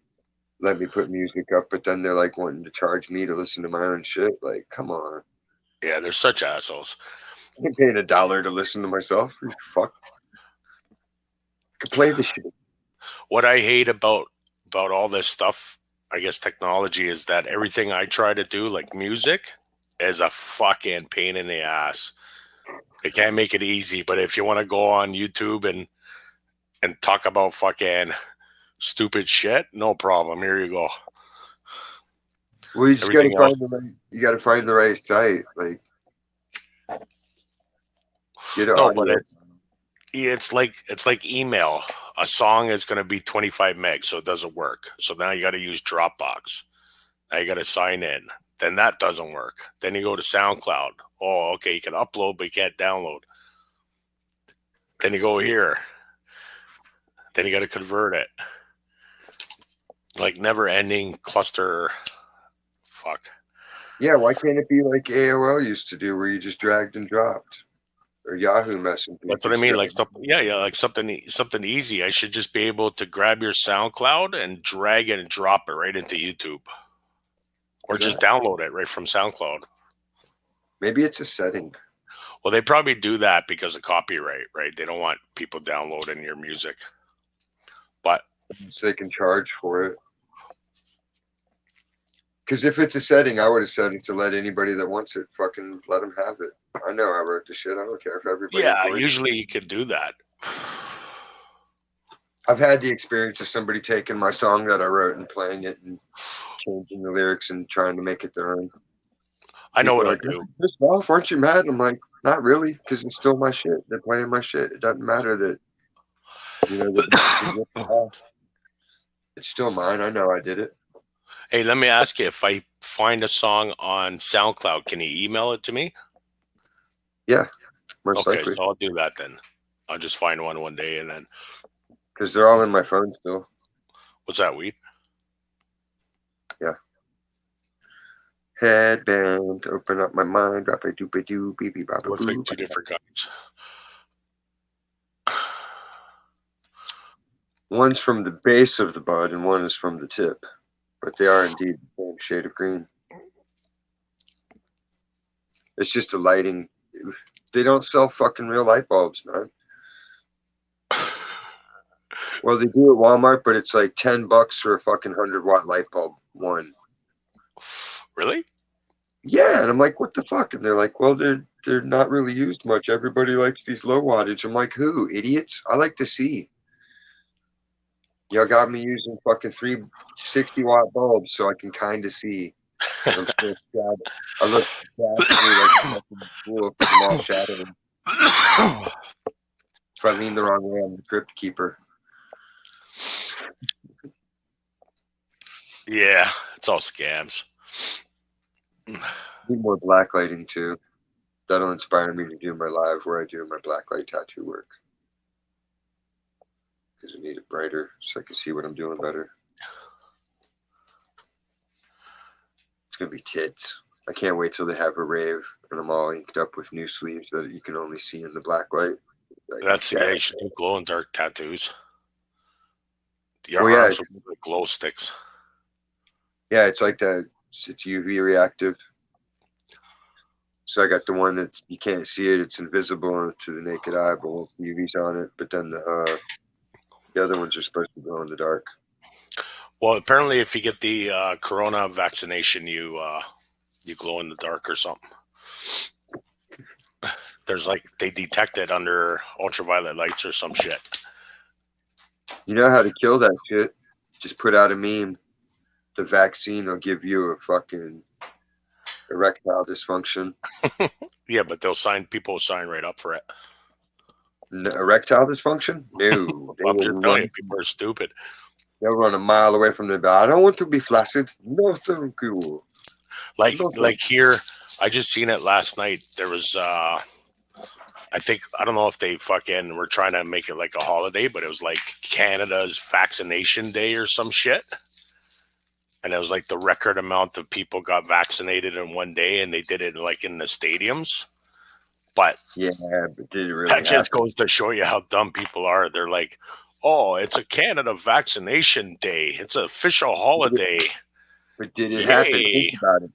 Let me put music up, but then they're like wanting to charge me to listen to my own shit. Like, come on. Yeah, they're such assholes. I'm paying $1 to listen to myself. You fuck. I can play this shit. What I hate about all this stuff, I guess technology, is that everything I try to do, like music, is a fucking pain in the ass. They can't make it easy, but if you want to go on YouTube and talk about fucking stupid shit, no problem. Here you go. Well, you just gotta find the right site. Like, no, but it's like email. A song is going to be 25 megs, so it doesn't work. So now you got to use Dropbox. Now you got to sign in. Then that doesn't work. Then you go to SoundCloud. Oh, okay, you can upload, but you can't download. Then you go here. Then you got to convert it. Like never-ending cluster. Fuck. Yeah, why can't it be like AOL used to do, where you just dragged and dropped, or Yahoo Messenger? That's what I mean. Like something, like something easy. I should just be able to grab your SoundCloud and drag it and drop it right into YouTube, or just download it right from SoundCloud. Maybe it's a setting. Well, they probably do that because of copyright, right? They don't want people downloading your music, but so they can charge for it. Because if it's a setting, I would have said it to let anybody that wants it fucking let them have it. I know I wrote the shit. I don't care if everybody. Yeah, usually you can do that. I've had the experience of somebody taking my song that I wrote and playing it and changing the lyrics and trying to make it their own. I know what I do. This off, aren't you mad? And I'm like, not really, because it's still my shit. They're playing my shit. It doesn't matter that, it's still mine. I know I did it. Hey, let me ask you, if I find a song on SoundCloud, can you email it to me? Yeah. Okay, so I'll do that then. I'll just find one day and then. Because they're all in my phone still. What's that, weed? Yeah. Headband, open up my mind, drop a doop a doo, beep beep bop. Looks like two different kinds. One's from the base of the bud and one is from the tip. But they are indeed the same shade of green. It's just a lighting. They don't sell fucking real light bulbs, man. Well, they do at Walmart, but it's like $10 for a fucking 100-watt light bulb. One. Really? Yeah, and I'm like, what the fuck? And they're like, well, they're not really used much. Everybody likes these low wattage. I'm like, who? Idiots? I like to see. Y'all got me using fucking 3 60-watt bulbs so I can kind of see. I'm still sad. I look sad like fucking fool up from all shadowing. If I lean the wrong way, I'm the crypt keeper. Yeah, it's all scams. Need more black lighting too. That'll inspire me to do my live where I do my black light tattoo work. Because I need it brighter so I can see what I'm doing better. It's going to be tits. I can't wait till they have a rave and I'm all inked up with new sleeves that you can only see in the black light. Like, that's the you should do glow in dark tattoos. Your arms will be like glow sticks. Yeah, it's like that. It's UV reactive. So I got the one that you can't see it; it's invisible to the naked eye, but once the UV's on it. But then the other ones are supposed to glow in the dark. Well, apparently, if you get the corona vaccination, you glow in the dark or something. There's like they detect it under ultraviolet lights or some shit. You know how to kill that shit? Just put out a meme. The vaccine will give you a fucking erectile dysfunction. Yeah, but people will sign right up for it. Erectile dysfunction? No. I'm just telling you, people are stupid. They'll run a mile away from the bed. I don't want to be flaccid. No, thank you. Like here, I just seen it last night. There was I don't know if they fucking were trying to make it like a holiday, but it was like Canada's vaccination day or some shit. And it was like the record amount of people got vaccinated in one day, and they did it like in the stadiums. But yeah, but did it really that just goes to show you how dumb people are. They're like, oh, it's a Canada vaccination day. It's an official holiday. But did it happen? Think about it.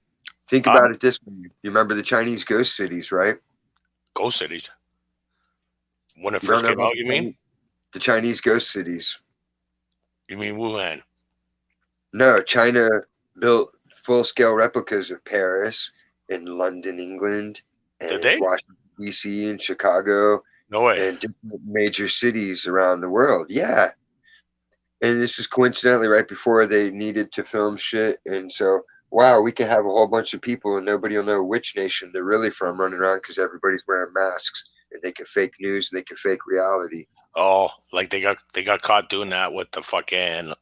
Think about it this way. You remember the Chinese ghost cities, right? Ghost cities? When it first came out, you mean? The Chinese ghost cities. You mean Wuhan? No, China built full-scale replicas of Paris and London, England, and Washington, D.C. and Chicago. No way. And different major cities around the world. Yeah. And this is coincidentally right before they needed to film shit. And so, wow, we can have a whole bunch of people and nobody will know which nation they're really from running around because everybody's wearing masks. And they can fake news and they can fake reality. Oh, like they got caught doing that with the fucking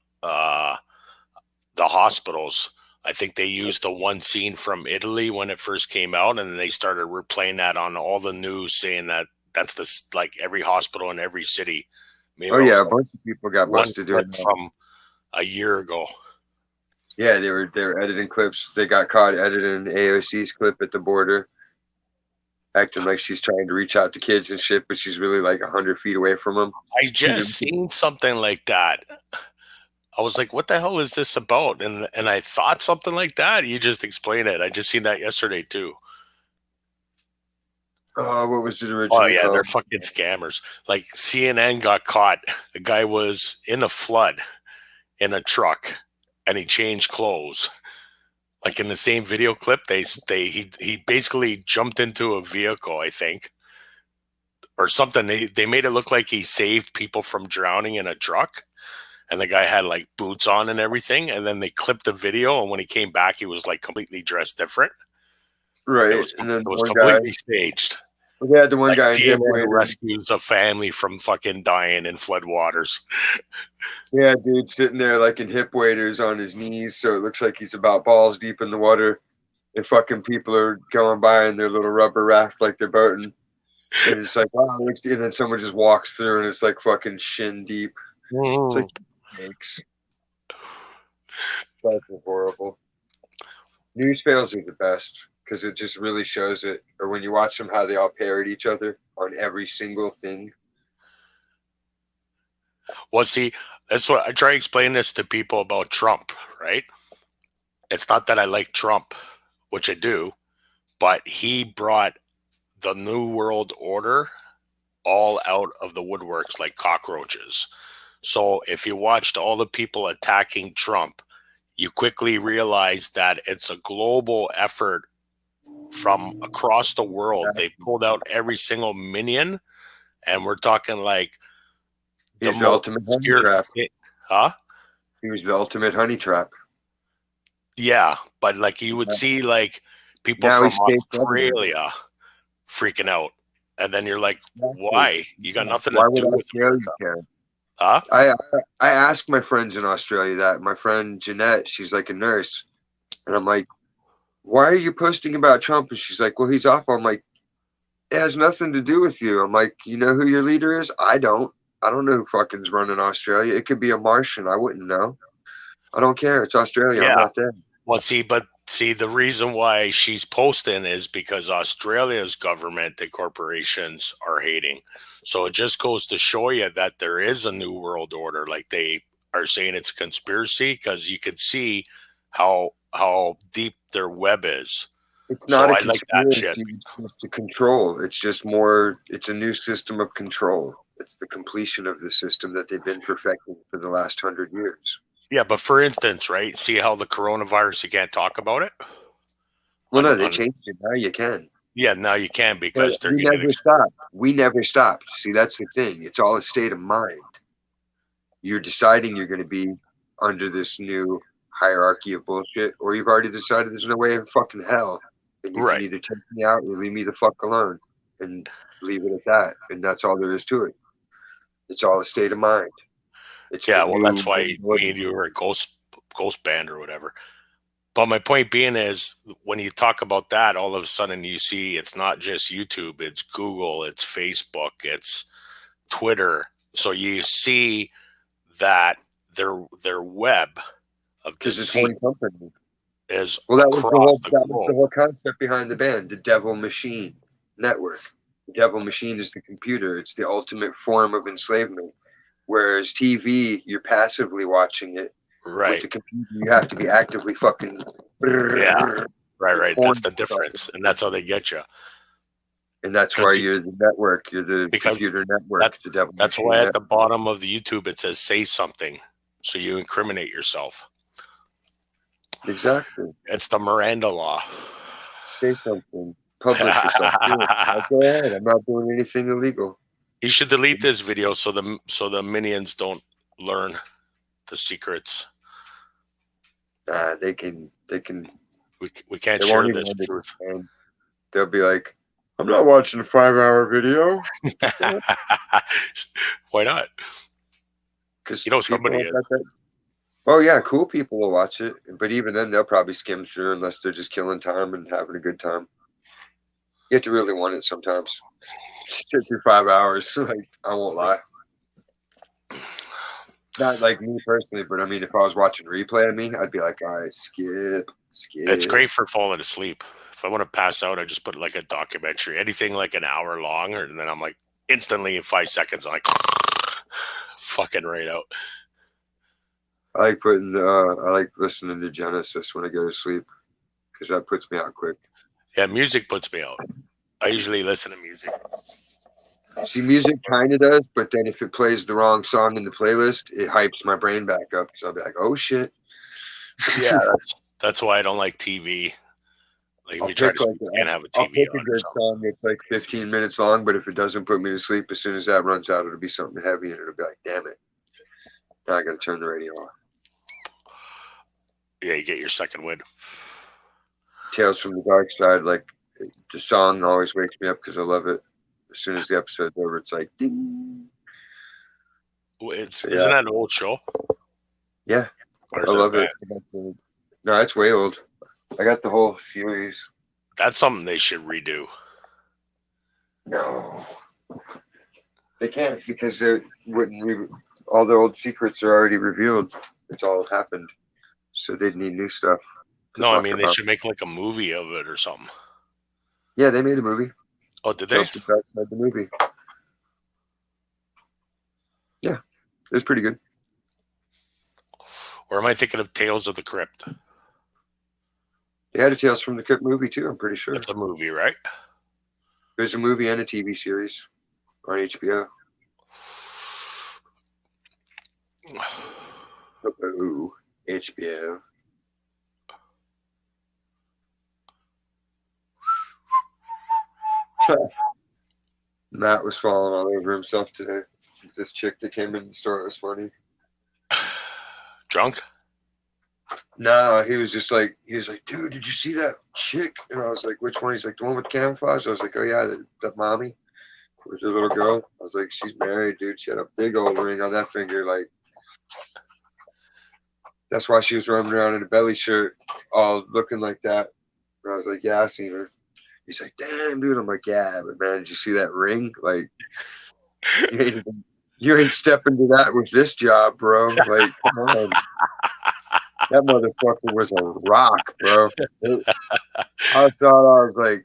the hospitals. I think they used the one scene from Italy when it first came out, and then they started replaying that on all the news, saying that that's this like every hospital in every city. Maybe a bunch of people got busted doing that from a year ago. Yeah, they were editing clips. They got caught editing AOC's clip at the border, acting like she's trying to reach out to kids and shit, but she's really like 100 feet away from them. I just seen something like that. I was like, what the hell is this about? And I thought something like that. You just explained it. I just seen that yesterday too. Oh, what was it originally? Oh yeah, called? They're fucking scammers. Like CNN got caught. The guy was in a flood in a truck and he changed clothes. Like in the same video clip, he basically jumped into a vehicle, I think. Or something. They made it look like he saved people from drowning in a truck. And the guy had like boots on and everything. And then they clipped the video. And when he came back, he was like completely dressed different. Right. It was completely staged. Yeah, the one guy rescues a family from fucking dying in flood waters. Yeah, dude, sitting there like in hip waders on his knees. So it looks like he's about balls deep in the water. And fucking people are going by in their little rubber raft like they're boating. And it's like, wow, and then someone just walks through and it's like fucking shin deep. It's like, thanks. That's horrible. News fails are the best because it just really shows it. Or when you watch them, how they all parrot each other on every single thing. Well, see, that's what I try to explain this to people about Trump, right? It's not that I like Trump, which I do, but he brought the New World Order all out of the woodworks like cockroaches. So if you watched all the people attacking Trump, you quickly realize that it's a global effort from across the world. They pulled out every single minion, and we're talking like the ultimate honey trap. Huh? He was the ultimate honey trap. Yeah, but like you would see like people from Australia freaking out. And then you're like, why? You got nothing to do with Australia. Huh? I asked my friends in Australia that. My friend Jeanette, she's like a nurse. And I'm like, why are you posting about Trump? And she's like, well, he's awful. I'm like, it has nothing to do with you. I'm like, you know who your leader is? I don't know who fucking's running Australia. It could be a Martian. I wouldn't know. I don't care. It's Australia. Yeah. I'm not there. Well, see, the reason why she's posting is because Australia's government and corporations are hating. So it just goes to show you that there is a new world order. Like they are saying it's a conspiracy because you could see how deep their web is. It's So not a I like that conspiracy. shit. It's just a control. It's just more. It's a new system of control. It's the completion of the system that they've been perfecting for the last 100 years. Yeah, but for instance, right? See how the coronavirus, you can't talk about it? Well, no, On, they on changed it. Now you can. Yeah, now you can But because they're we getting never stopped. We never stopped. See, that's the thing. It's all a state of mind. You're deciding you're going to be under this new hierarchy of bullshit, or you've already decided there's no way in fucking hell. And you can right. either take me out or leave me the fuck alone and leave it at that. And that's all there is to it. It's all a state of mind. It's Yeah, the well, new that's why way me and you were a ghost band or whatever. But my point being is, when you talk about that, all of a sudden you see it's not just YouTube, it's Google, it's Facebook, it's Twitter. So you see that their web of because it's deceit one company. is Well, that was across the the globe. whole concept behind the band, the Devil Machine Network. The Devil Machine is the computer. It's the ultimate form of enslavement. Whereas TV, you're passively watching it. With Right. the computer, you have to be actively fucking. Yeah. Right. That's the Porn. difference. And that's how they get you. And that's why you're the network. You're the computer network. The Devil That's Machine why at the Network. bottom of the YouTube it says say something. So you incriminate yourself. Exactly. It's the Miranda law. Say something. Publish yourself. Go ahead. I'm not doing anything illegal. You should delete this video so the minions don't learn the secrets. They can. We can't They share won't this even truth. understand. They'll be like, I'm not watching a 5-hour video. Why not? Because You know somebody is. Oh yeah, cool people will watch it, but even then they'll probably skim through unless they're just killing time and having a good time. You have to really want it sometimes. Sit through 5 hours, like I won't lie. Not like me personally, but I mean, if I was watching replay of me, I'd be like, all right, skip. It's great for falling asleep. If I want to pass out, I just put like a documentary, anything like an hour long, and then I'm like instantly in 5 seconds, I'm like fucking right out. I like listening to Genesis when I go to sleep because that puts me out quick. Yeah, music puts me out. I usually listen to music. See, music kind of does, but then if it plays the wrong song in the playlist, it hypes my brain back up because I'll be like, oh shit. Yeah, that's why I don't like TV. Like if you try to sleep, you can't have a TV I'll pick on. a good song that's like 15 minutes long, but if it doesn't put me to sleep, as soon as that runs out, it'll be something heavy and it'll be like, damn it. Now I got to turn the radio off. Yeah, you get your second wind. Tales from the Dark Side, like the song always wakes me up because I love it. As soon as the episode's over, it's like ding. Isn't that an old show? Yeah, Or I love it. No, it's way old. I got the whole series. That's something they should redo. No, they can't because they wouldn't. All the old secrets are already revealed. It's all happened, so they'd need new stuff. No, I mean they should make like a movie of it or something. Yeah, they made a movie. Oh, did they? The movie. Yeah, it was pretty good. Or am I thinking of Tales of the Crypt? They had a Tales from the Crypt movie too. I'm pretty sure. It's a movie, right? There's a movie and a TV series on HBO. Oh, HBO. Matt was falling all over himself today. This chick that came in the store was funny. Drunk? No, he was like, dude, did you see that chick? And I was like, which one? He's like, the one with camouflage. I was like, oh yeah, that mommy with her little girl. I was like, she's married, dude. She had a big old ring on that finger. Like, that's why she was roaming around in a belly shirt, all looking like that. And I was like, yeah, I seen her. He's like, damn, dude. I'm like, yeah, but man, did you see that ring? Like, you ain't stepping to that with this job, bro. Like, come on. That motherfucker was a rock, bro. I was like,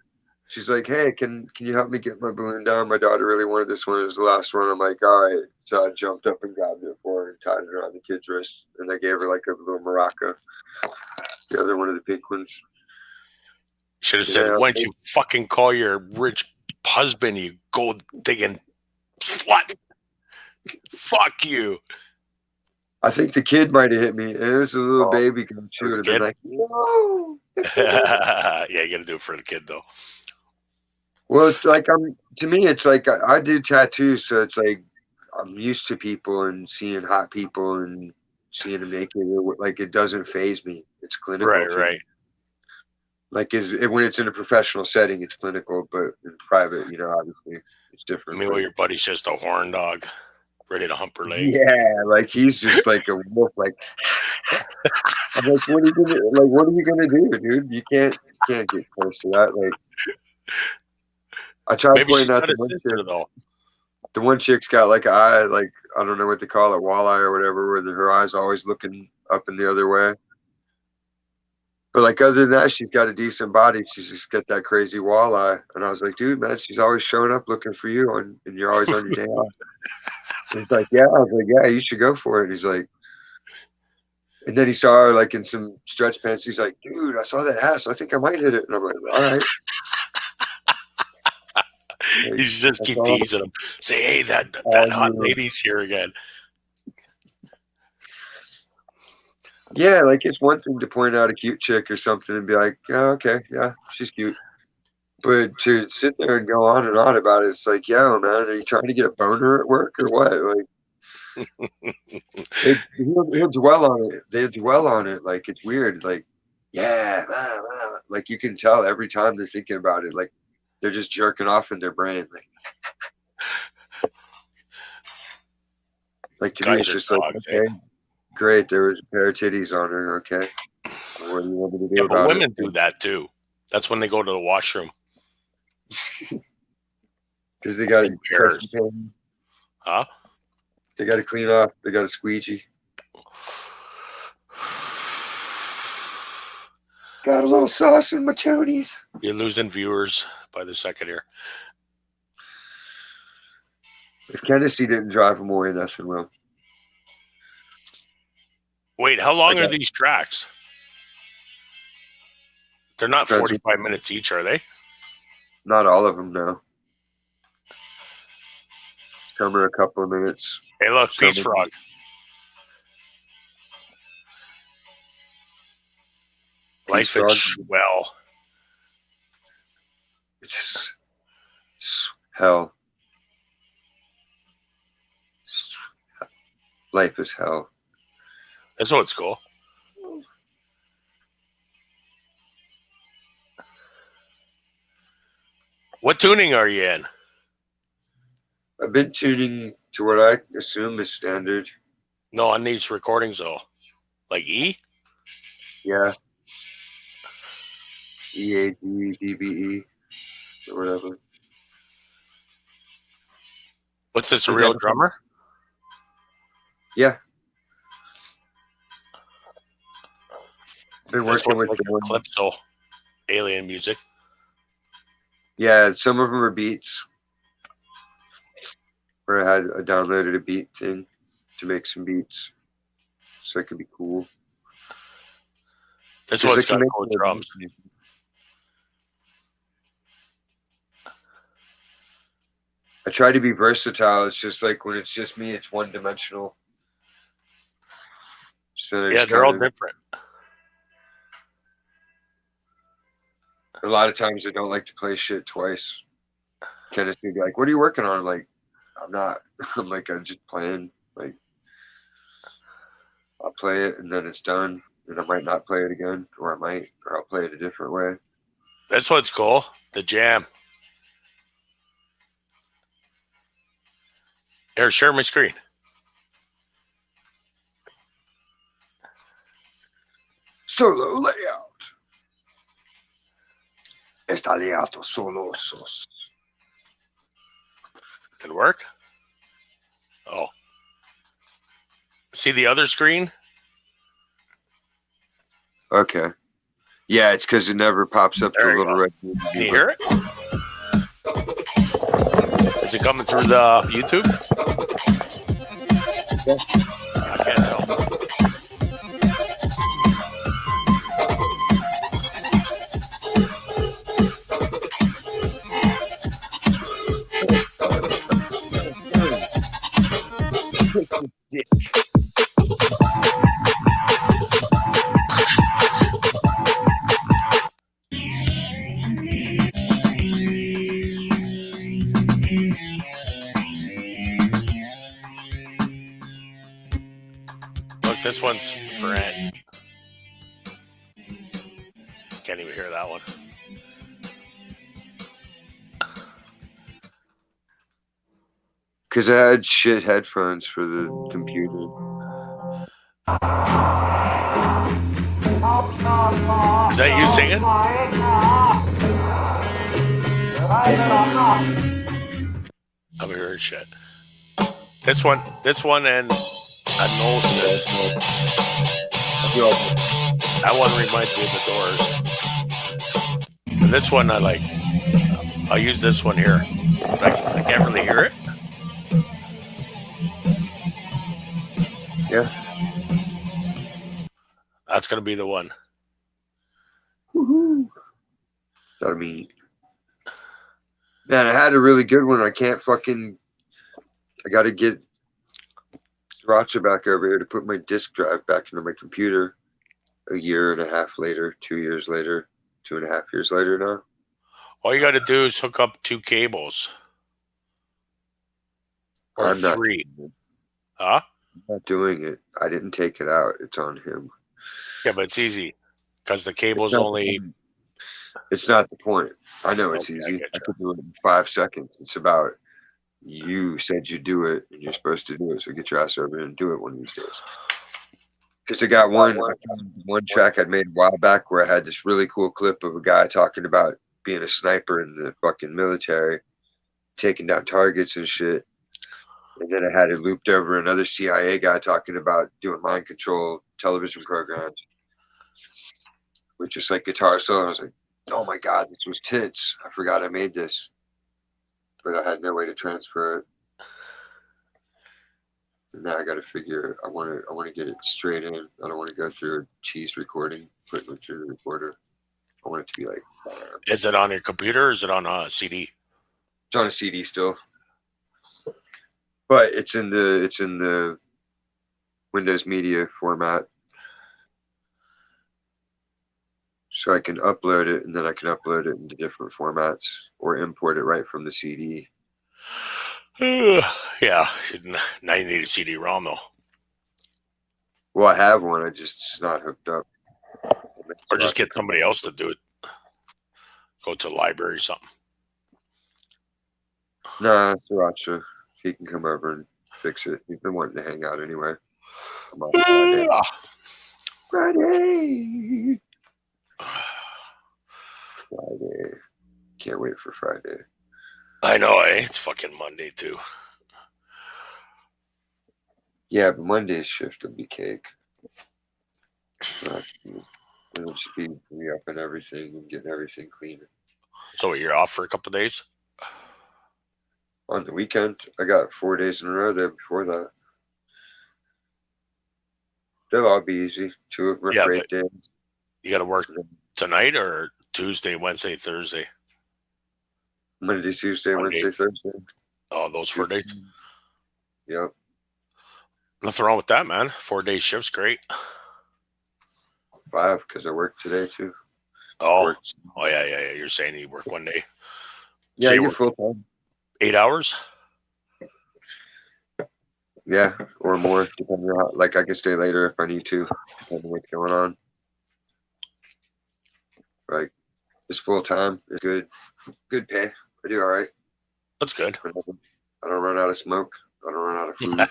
she's like, hey, can you help me get my balloon down? My daughter really wanted this one. It was the last one. I'm like, all right. So I jumped up and grabbed it for her and tied it around the kid's wrist. And I gave her like a little maraca. The other one of the pink ones. Should have said, Yeah. why don't you fucking call your rich husband, you gold digging slut? Fuck you. I think the kid might have hit me. It was a little Oh, baby girl. She it was would a have been kid? like, no. Yeah, you got to do it for the kid, though. Well, it's like to me, it's like I do tattoos, so it's like I'm used to people and seeing hot people and seeing them naked. Like it doesn't faze me. It's clinical. Right, to right. me. Like when it's in a professional setting, it's clinical, but in private, obviously it's I different. mean, well, your buddy's just a horn dog, ready to hump her leg. Yeah, like he's just like a wolf. Like I'm like, what are you gonna do, dude? You can't get close to that. Like I try Maybe she's pointing out not the his one sister, chick. though. The one chick's got like an eye, like I don't know what they call it, walleye or whatever, where her eyes always looking up and the other way. But like other than that, she's got a decent body. She's just got that crazy walleye. And I was like, dude, man, she's always showing up looking for you, and you're always on your day off. And he's like, yeah. I was like, yeah, you should go for it. And he's like, and then he saw her like in some stretch pants. He's like, dude, I saw that ass. I think I might hit it. And I'm like, all right. Like, You should just keep all. teasing him. Say, hey, that hot lady's here again. Yeah, like it's one thing to point out a cute chick or something and be like, oh, okay, yeah, she's cute. But to sit there and go on and on about it, it's like, yo, man, are you trying to get a boner at work or what? Like, he'll dwell on it. They dwell on it. Like, it's weird. Like, yeah, like you can tell every time they're thinking about it. Like, they're just jerking off in their brain. Like to me, it's Guys are just like, dogs, okay, great. There was a pair of titties on her. Okay. What do you want me to do Yeah, but about women it? do that, too. That's when they go to the washroom. Because they got to In pairs. Huh? They got to clean up. They got to squeegee. Got a little sauce in my chonies. You're losing viewers by the second here. If Tennessee didn't drive them away, nothing will. Wait, how long Okay. are these tracks? They're not Depends. 45 minutes each, are they? Not all of them, no. Some are a couple of minutes. Hey, look, Some Peace of- Frog. Life Frog. is swell. It's hell. Life is hell. That's what's cool. What tuning are you in? I've been tuning to what I assume is standard. No, on these recordings, though. Like E? Yeah. EAD, DBE, or whatever. What's this, a Is real that- drummer? Yeah. Been This working looks with like the a one. Calypso alien music. Yeah, some of them are beats. Where I downloaded a beat thing to make some beats, so it could be cool. This 'Cause one's I can got make cool little drums. beats. I try to be versatile. It's just like when it's just me, it's one dimensional. So Yeah, they're all different. A lot of times I don't like to play shit twice. Kind of be like, what are you working on? Like, I'm not. I'm like, I'm just playing. Like, I'll play it and then it's done. And I might not play it again, or I'll play it a different way. This one's cool. The Jam. Here, share my screen. Solo layout. Está layout solosos. Can work? Oh. See the other screen? Okay. Yeah, it's because it never pops up There the you little go. red. Can you hear it? Is it coming through the YouTube? Yeah. I can't tell. This one's for Ant. Can't even hear that one. Because I had shit headphones for the computer. Is that you singing? I'm hearing shit. This one and Anosis. That one reminds me of the Doors. And this one I like. I'll use this one here. I can't really hear it. Yeah. That's gonna be the one. Woohoo. That'll be. Man, I had a really good one. I got to get Sriracha back over here to put my disk drive back into my computer a year and a half later, 2 years later, 2.5 years later now. All you got to do is hook up 2 cables. Or I'm not 3. doing it. Huh? I'm not doing it. I didn't take it out. It's on him. Yeah, but it's easy. Because the cable's only... It's not the point. I know it's Okay, easy. I I could do it in 5 seconds. It's about you said you do it and you're supposed to do it. So get your ass over here and do it one of these days. Because I got one track I'd made a while back where I had this really cool clip of a guy talking about being a sniper in the fucking military, taking down targets and shit. And then I had it looped over another CIA guy talking about doing mind control television programs with just like guitar solo. I was like, oh my God, this was tits. I forgot I made this. But I had no way to transfer it. And now I got to figure. I want to get it straight in. I don't want to go through a cheese recording, putting it through the recorder. I want it to be like. Is it on your computer or is it on a CD? It's on a CD still, but it's in the Windows Media format, so I can upload it, and then I can upload it into different formats or import it right from the CD. Yeah, now you need a CD-ROM though. Well, I have one. It's not hooked up. Or just get somebody else to do it. Go to the library or something. Nah, Sriracha. He can come over and fix it. He's been wanting to hang out anyway. Friday. Friday. Can't wait for Friday. I know, it's fucking Monday too. Yeah, but Monday's shift will be cake. It'll just be re-upping everything and getting everything clean. So you're off for a couple of days? On the weekend, I got 4 days in a row there before that. They'll all be easy. 2 of them are great days. You got to work tonight or Tuesday, Wednesday, Thursday? Monday, Tuesday, Wednesday, Thursday. Oh, those 4 days? Yep. Nothing wrong with that, man. 4-day shift's great. 5, because I work today too. Oh, yeah. You're saying you work one day. Yeah, so you get full time. 8 hours? Yeah, or more, depending on how, like I can stay later if I need to, depending on what's going on. Like, it's full time. It's good. Good pay. I do all right. That's good. I don't run out of smoke. I don't run out of food.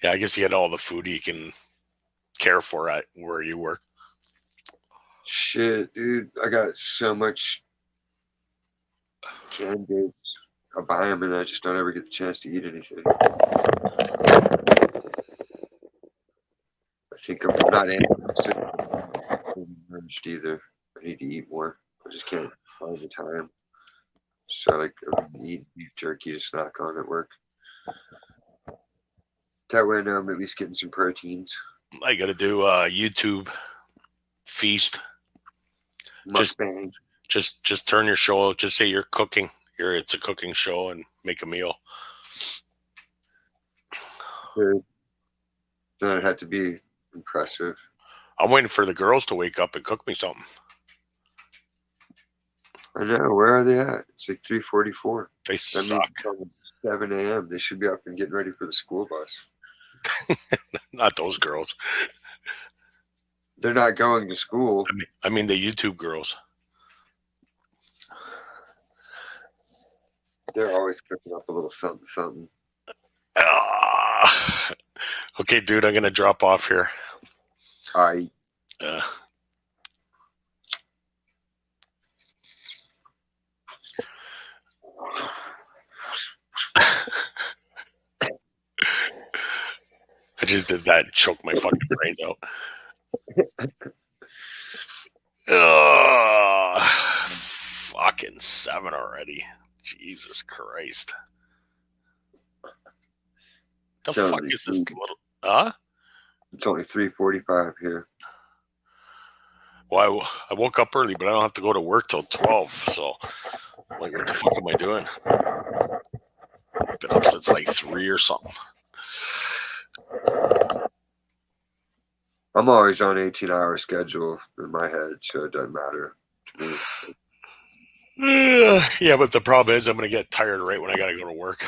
Yeah, I guess you get all the food you can care for at where you work. Shit, dude. I got so much canned goods. I buy them and I just don't ever get the chance to eat anything. I think I'm not nourished either. I need to eat more. I just can't find the time. So like I eat beef jerky to snack on at work. That way I know I'm at least getting some proteins. I got to do a YouTube feast. Mukbang. Just turn your show. Just say you're cooking. It's a cooking show and make a meal. Good. Then it had to be impressive. I'm waiting for the girls to wake up and cook me something. I know. Where are they at? It's like 3:44. They suck. 7 a.m. They should be up and getting ready for the school bus. Not those girls. They're not going to school. I mean the YouTube girls. They're always cooking up a little something, something. Okay, dude, I'm gonna drop off here. All right. I just did that and choked my fucking brains out. Fucking 7 already. Jesus Christ. The So fuck is this little... Huh? It's only 3:45 here. Well, I woke up early, but I don't have to go to work till 12. So, like, what the fuck am I doing? Been up since like 3 or something. I'm always on 18-hour schedule in my head, so it doesn't matter to me. Yeah, but the problem is I'm going to get tired right when I got to go to work.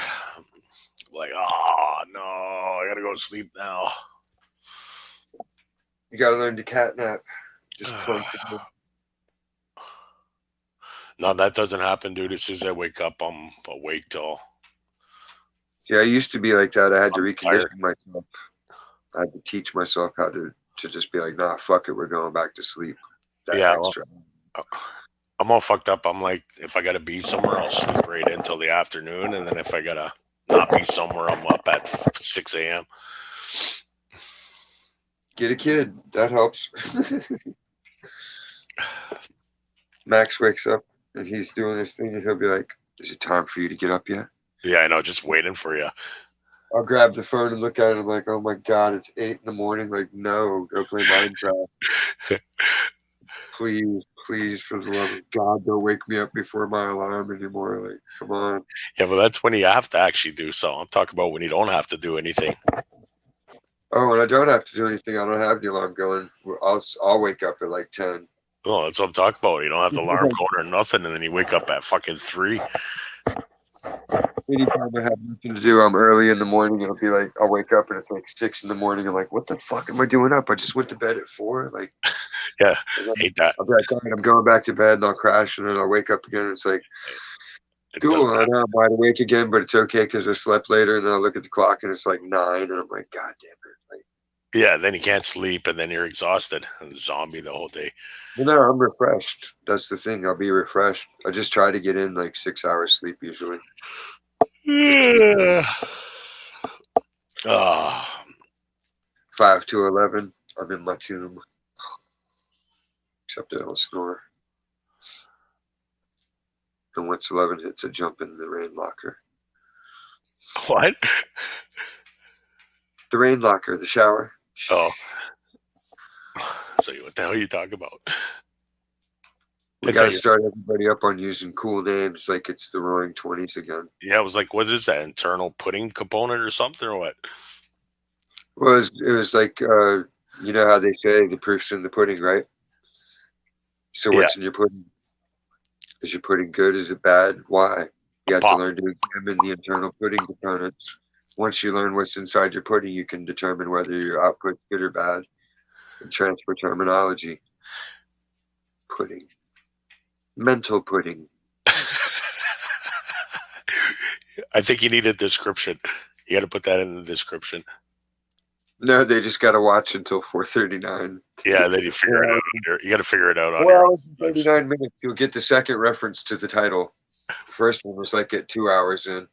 Like, oh, no, I got to go to sleep now. You got to learn to catnap. Just plunk it. No, that doesn't happen, dude. As soon as I wake up, I'm awake till... See, I used to be like that. I had to I'm recondition tired. myself. I had to teach myself how to just be like, nah, fuck it, we're going back to sleep. That Yeah, extra. I'm all fucked up. I'm like, if I got to be somewhere, I'll sleep right until the afternoon. And then if I got to not be somewhere, I'm up at 6 a.m. Get a kid. That helps. Max wakes up and he's doing his thing and he'll be like, is it time for you to get up yet? Yeah, I know. Just waiting for you. I'll grab the phone and look at it. I'm like, oh my God, it's 8 a.m. Like, no, go play Minecraft. Please, for the love of God, don't wake me up before my alarm anymore. Like, come on. Yeah, but that's when you have to actually do so. I'm talking about when you don't have to do anything. Oh, when I don't have to do anything, I don't have the alarm going. I'll wake up at like 10. Oh, that's what I'm talking about. You don't have the alarm going or nothing, and then you wake up at fucking 3. Anytime I have nothing to do, I'm early in the morning. It'll be like, I'll wake up and it's like 6 in the morning. I'm like, what the fuck am I doing up? I just went to bed at 4. Like, Yeah, hate that. I'll be like, all right, I'm going back to bed and I'll crash and then I'll wake up again. And it's like, cool, I know I'm wide awake again, but it's okay because I slept later. And then I'll look at the clock and it's like 9, and I'm like, God damn it! Like, yeah, then you can't sleep, and then you're exhausted and zombie the whole day. you know, I'm refreshed. That's the thing. I'll be refreshed. I just try to get in like 6 hours sleep usually. Yeah. 5 to 11, I'm in my tomb. Except I don't snore. And once 11 hits, I jump in the rain locker. What? The rain locker, the shower. Oh. So what the hell are you talking about? We got to start everybody up on using cool names like it's the Roaring 20s again. Yeah, I was like, what is that, internal pudding component or something, or what? Well, it was like, you know how they say the proof's in the pudding, right? So what's in your pudding? Is your pudding good? Is it bad? Why? You have to learn to examine the internal pudding components. Once you learn what's inside your pudding, you can determine whether your output's good or bad. And transfer terminology. Pudding. Mental pudding. I think you need a description. You got to put that in the description. No, they just got to watch until 4:39. Yeah, then you figure it out. You got to figure it out on 4 hours and 39 minutes. You'll get the second reference to the title. The first one was like at 2 hours in.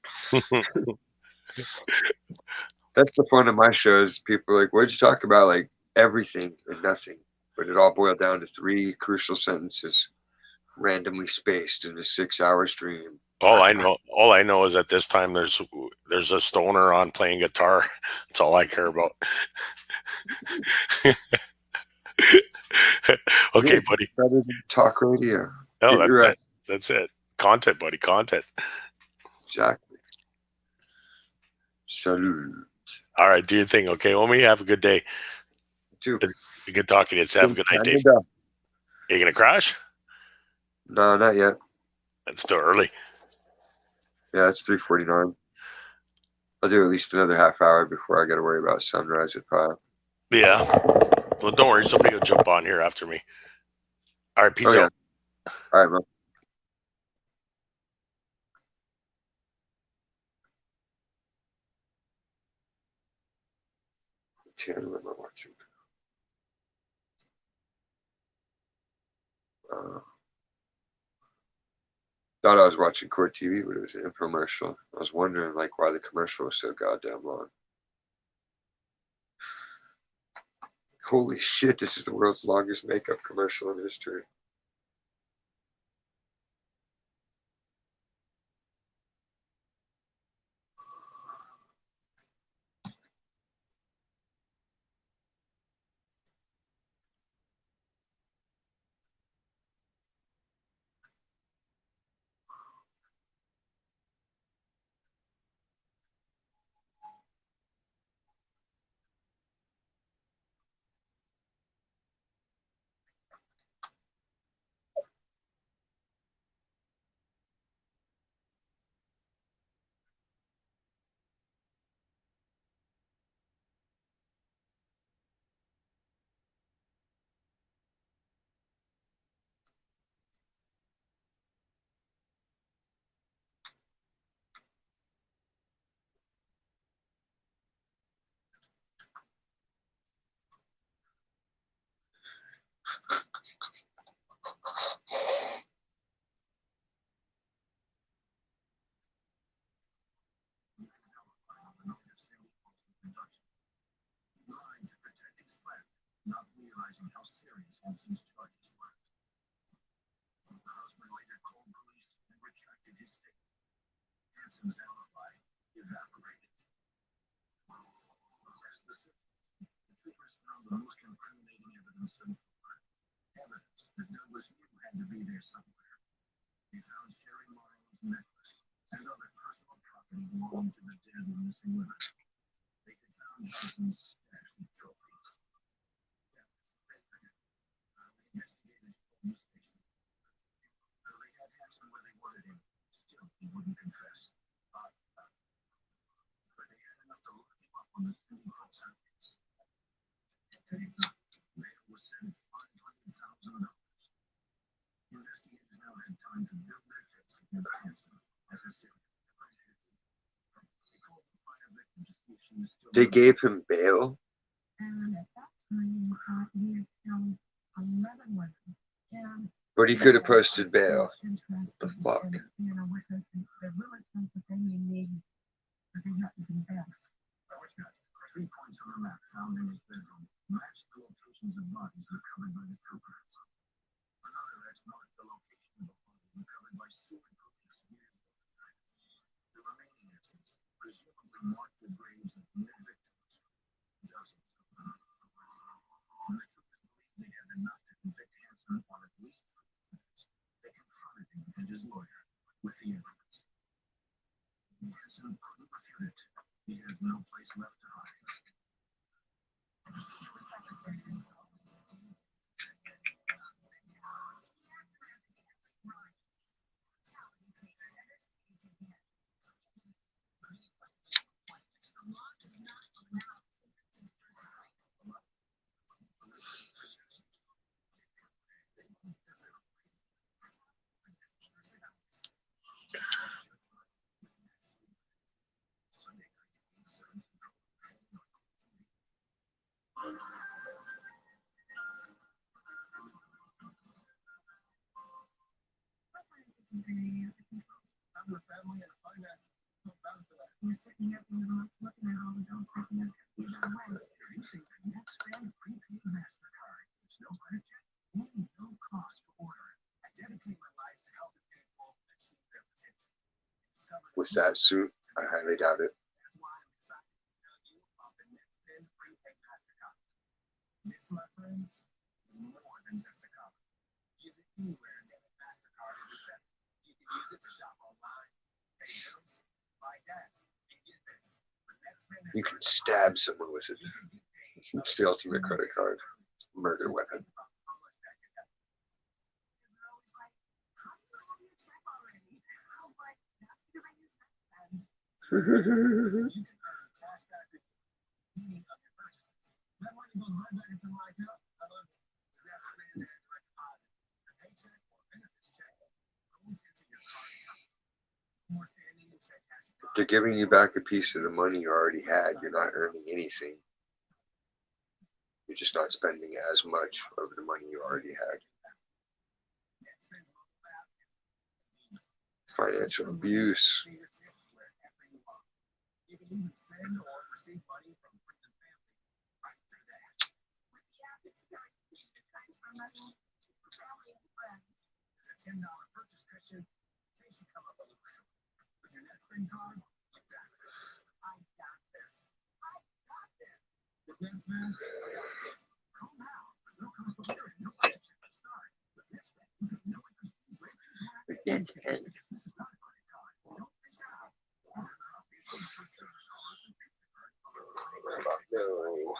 That's the fun of my shows. People are like, what'd you talk about? Like everything and nothing. But it all boiled down to 3 crucial sentences, randomly spaced in a 6-hour stream. All I know is at this time there's a stoner on playing guitar. That's all I care about. Okay, buddy. Better than talk radio. No, that's it. That's it. Content, buddy. Content. Exactly. Salute. All right, do your thing, okay? Homie, have a good day. Too. Good talking to you. Have a good night, Dave. Are you gonna crash? No, not yet. It's still early. Yeah, it's 3:49. I'll do at least another half hour before I got to worry about sunrise at 5. Yeah. Well, don't worry. Somebody will jump on here after me. All right. Peace Oh, yeah. out. All right, man. What channel am I watching? Thought I was watching Court TV, but it was an infomercial. I was wondering, like, why the commercial was so goddamn long. Holy shit, this is the world's longest makeup commercial in history. Not realizing how serious Hanson's charges were. The husband later called police and retracted his statement. Hanson's alibi evaporated. The troopers found the most incriminating evidence so far. Evidence that Douglas knew had to be there somewhere. They found Sherry Morrow's necklace and other personal property belonging to the dead and missing women. They had found Hanson's stash of trophies. Investigators told the station. They had Hanson where they wanted him. Still, he wouldn't confess. But they had enough to lock him up on the city hall case. Bail was set at $500,000. Investigators now had time to build their case against Hanson as a serial killer. They called the fire victim to see if she was still. They gave him bail? And at that time, he had killed 11 women. And But he could have posted bail. The fuck? you know, with us, the really something that they need, but they have to confess. 3 points on the map found in his bedroom matched the locations of bodies recovered by the troopers. Another X marked the location of a body recovered by Seward police years later. The remaining X's presumably marked the graves of new victims, dozens of them. When the troopers believed they had enough to convict Hanson on at least 3 crimes, they confronted him and his lawyer with the evidence. Hanson couldn't refute it. He had no place left to hide. I'm with family and finances. We're sitting here looking at all the bills picking us up either way. Using the NetSpend prepaid MasterCard. There's no credit check and no cost to order. I dedicate my life to helping people achieve their potential. With that suit, I highly doubt it. That's why I'm excited to tell you about the NetSpend prepaid MasterCard. This, my friends, is more than just a card. Use it anywhere a debit MasterCard is accepted. You can use it to shop online, pay bills, buy gas, and get this. You can stab someone with it. It's the ultimate credit card. Murder weapon. They're giving you back a piece of the money you already had. You're not earning anything. You're just not spending as much of the money you already had. Financial abuse. No.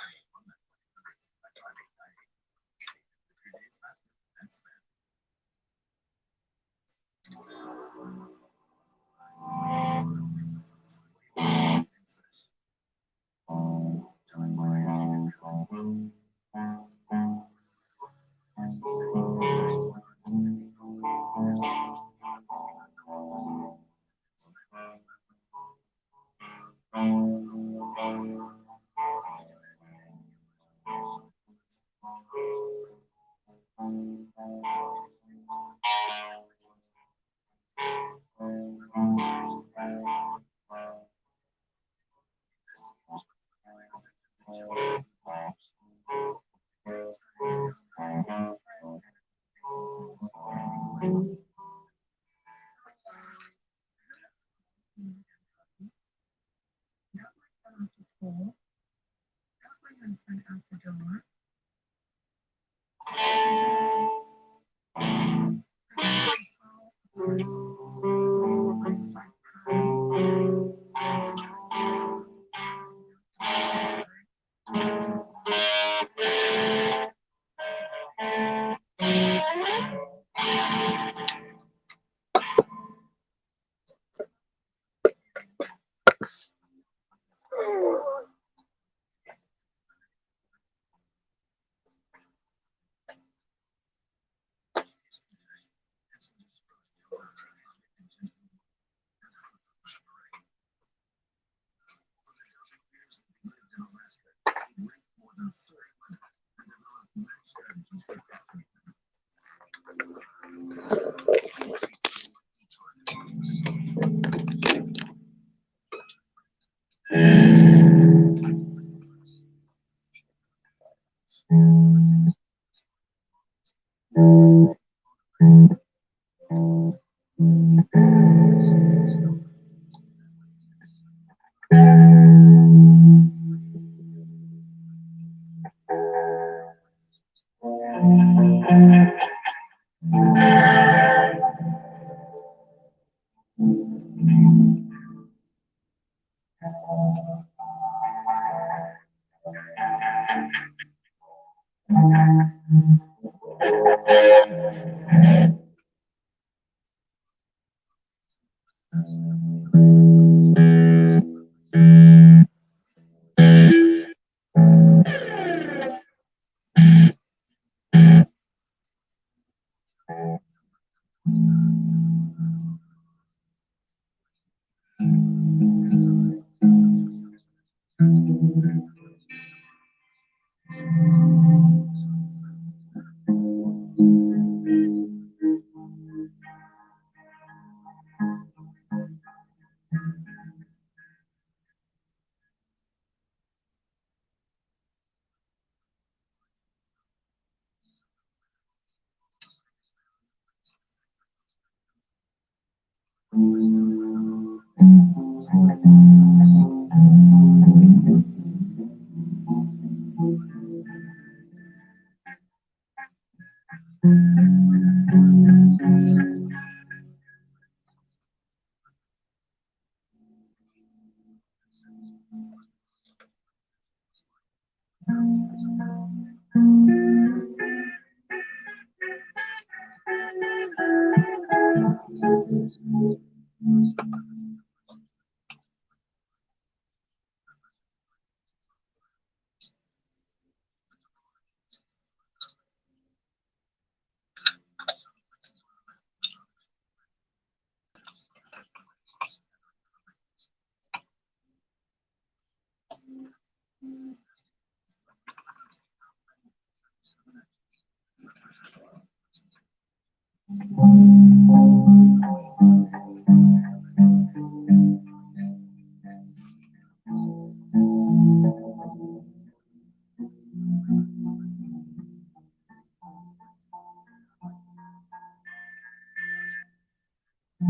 Good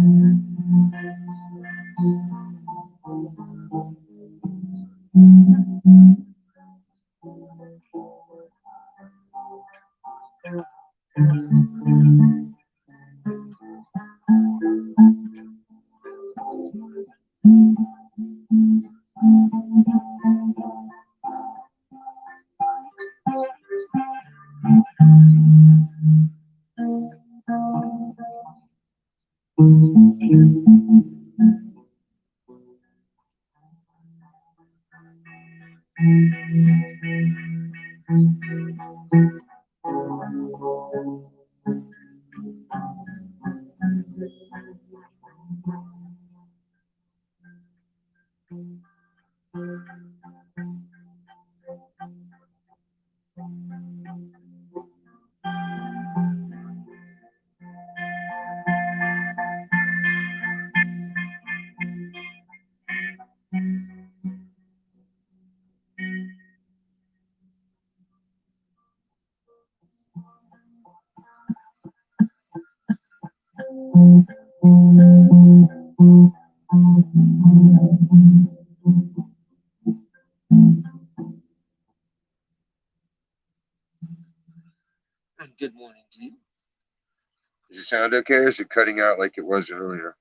morning to you. Does it sound okay, or is it cutting out like it was earlier?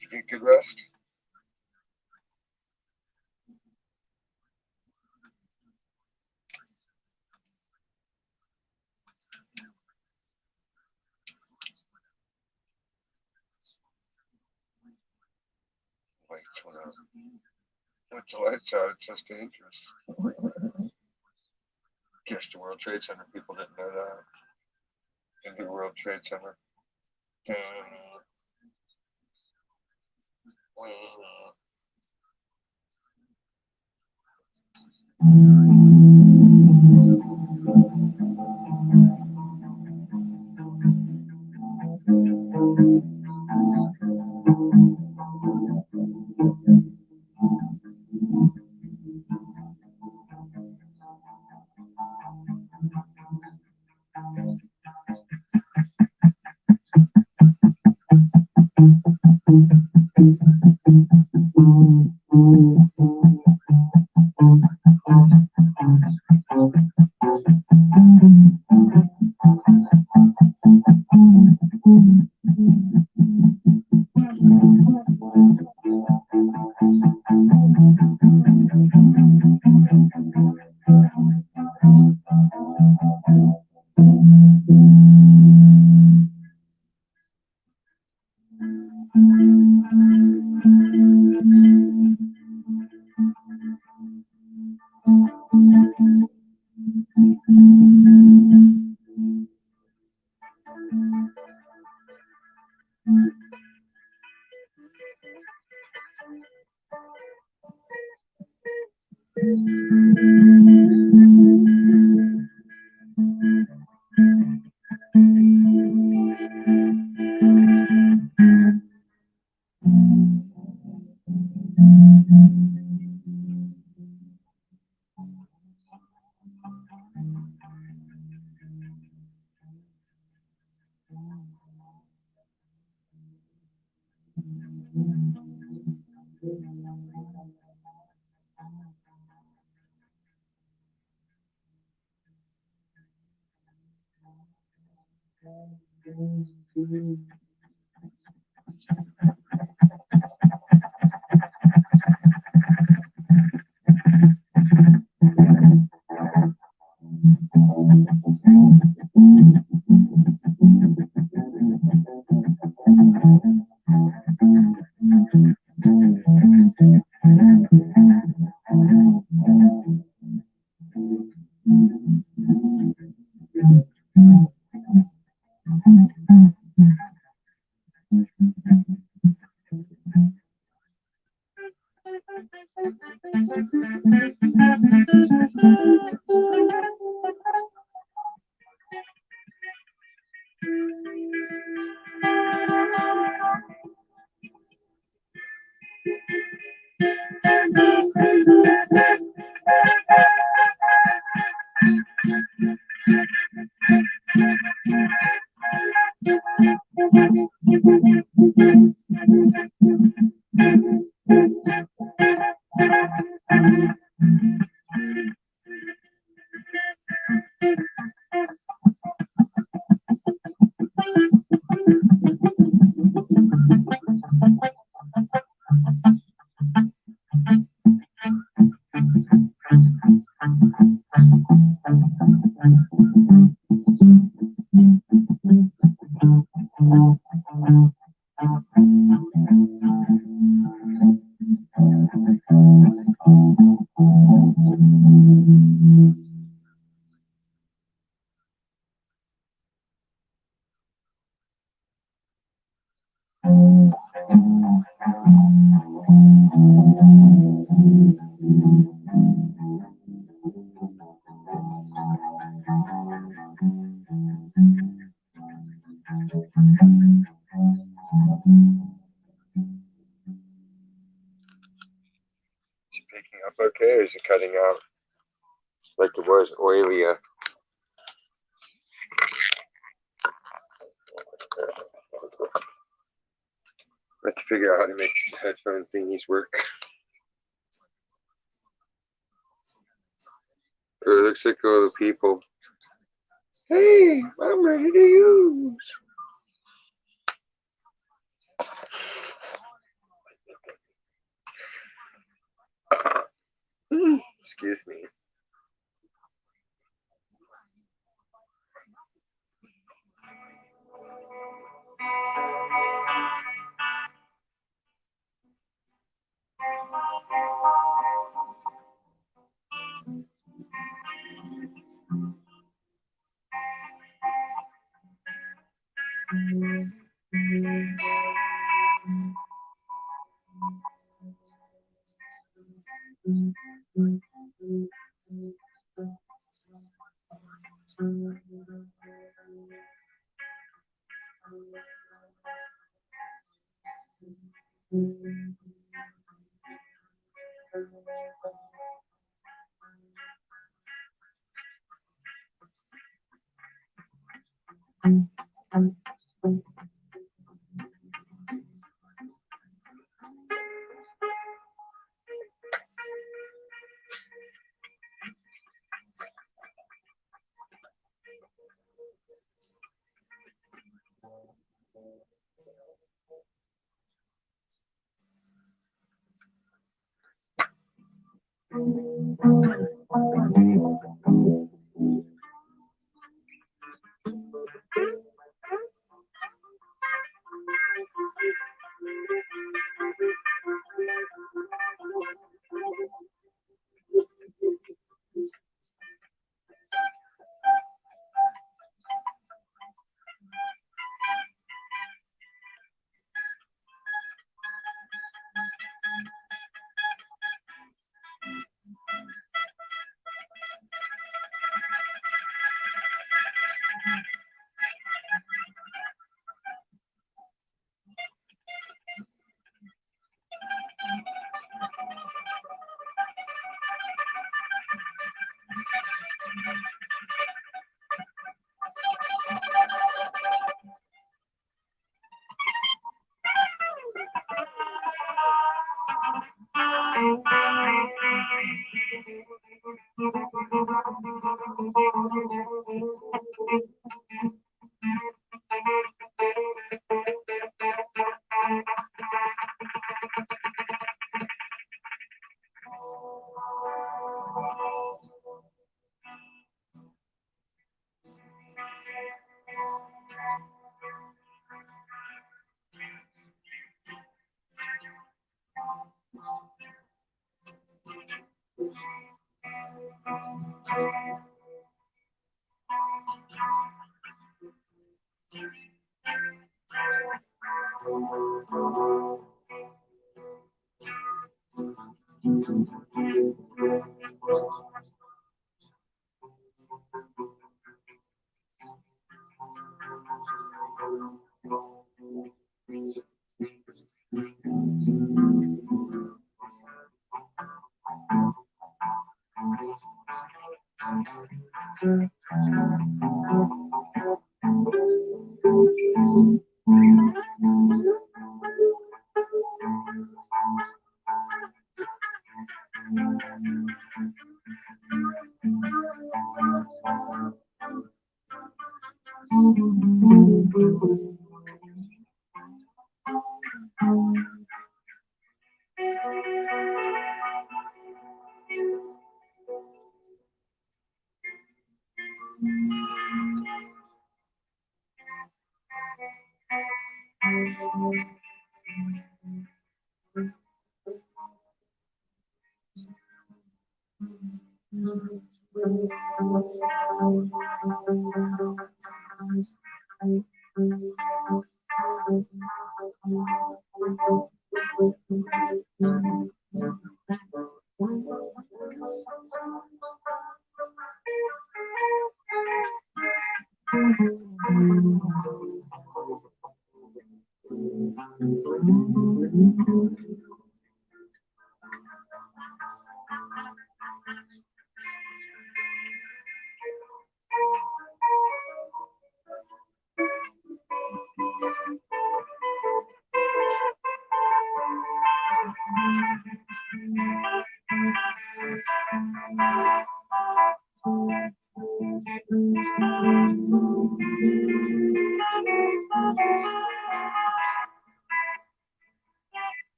Did you get good rest? Lights went out. With the lights out, it's just dangerous. Guess the World Trade Center people didn't know that. In the World Trade Center. Is it picking up okay, or is it cutting out like it was earlier? Let's figure out how to make the headphone thingies work. It looks like all the people. Hey, I'm ready to use. Excuse me.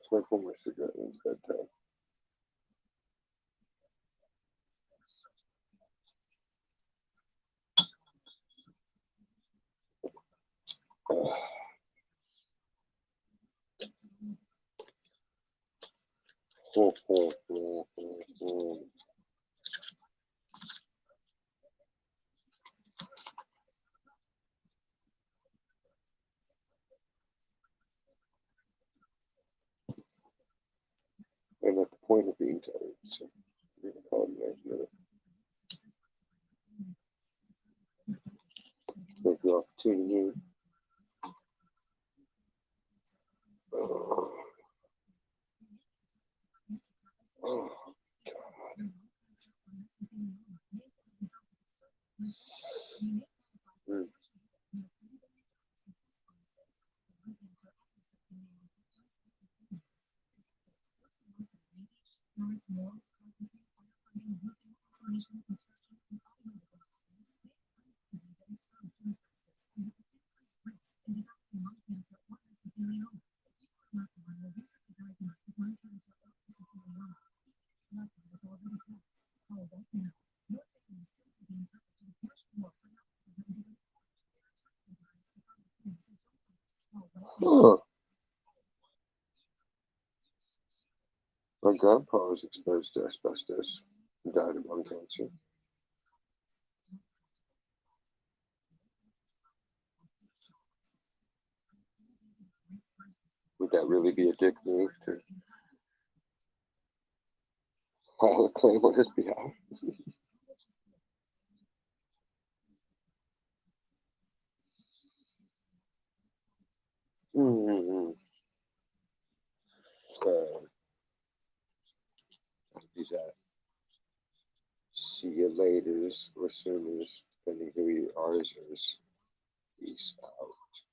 Smoke one more cigarette and it's bedtime. I'm at the point of being tired, so we're gonna call it a night minute. Thank you all for tuning in. Oh, God. My grandpa was exposed to asbestos and died of lung cancer. Would that really be a dick move to file a claim on his behalf? Do that. See you later or sooners, depending who you are. Peace out.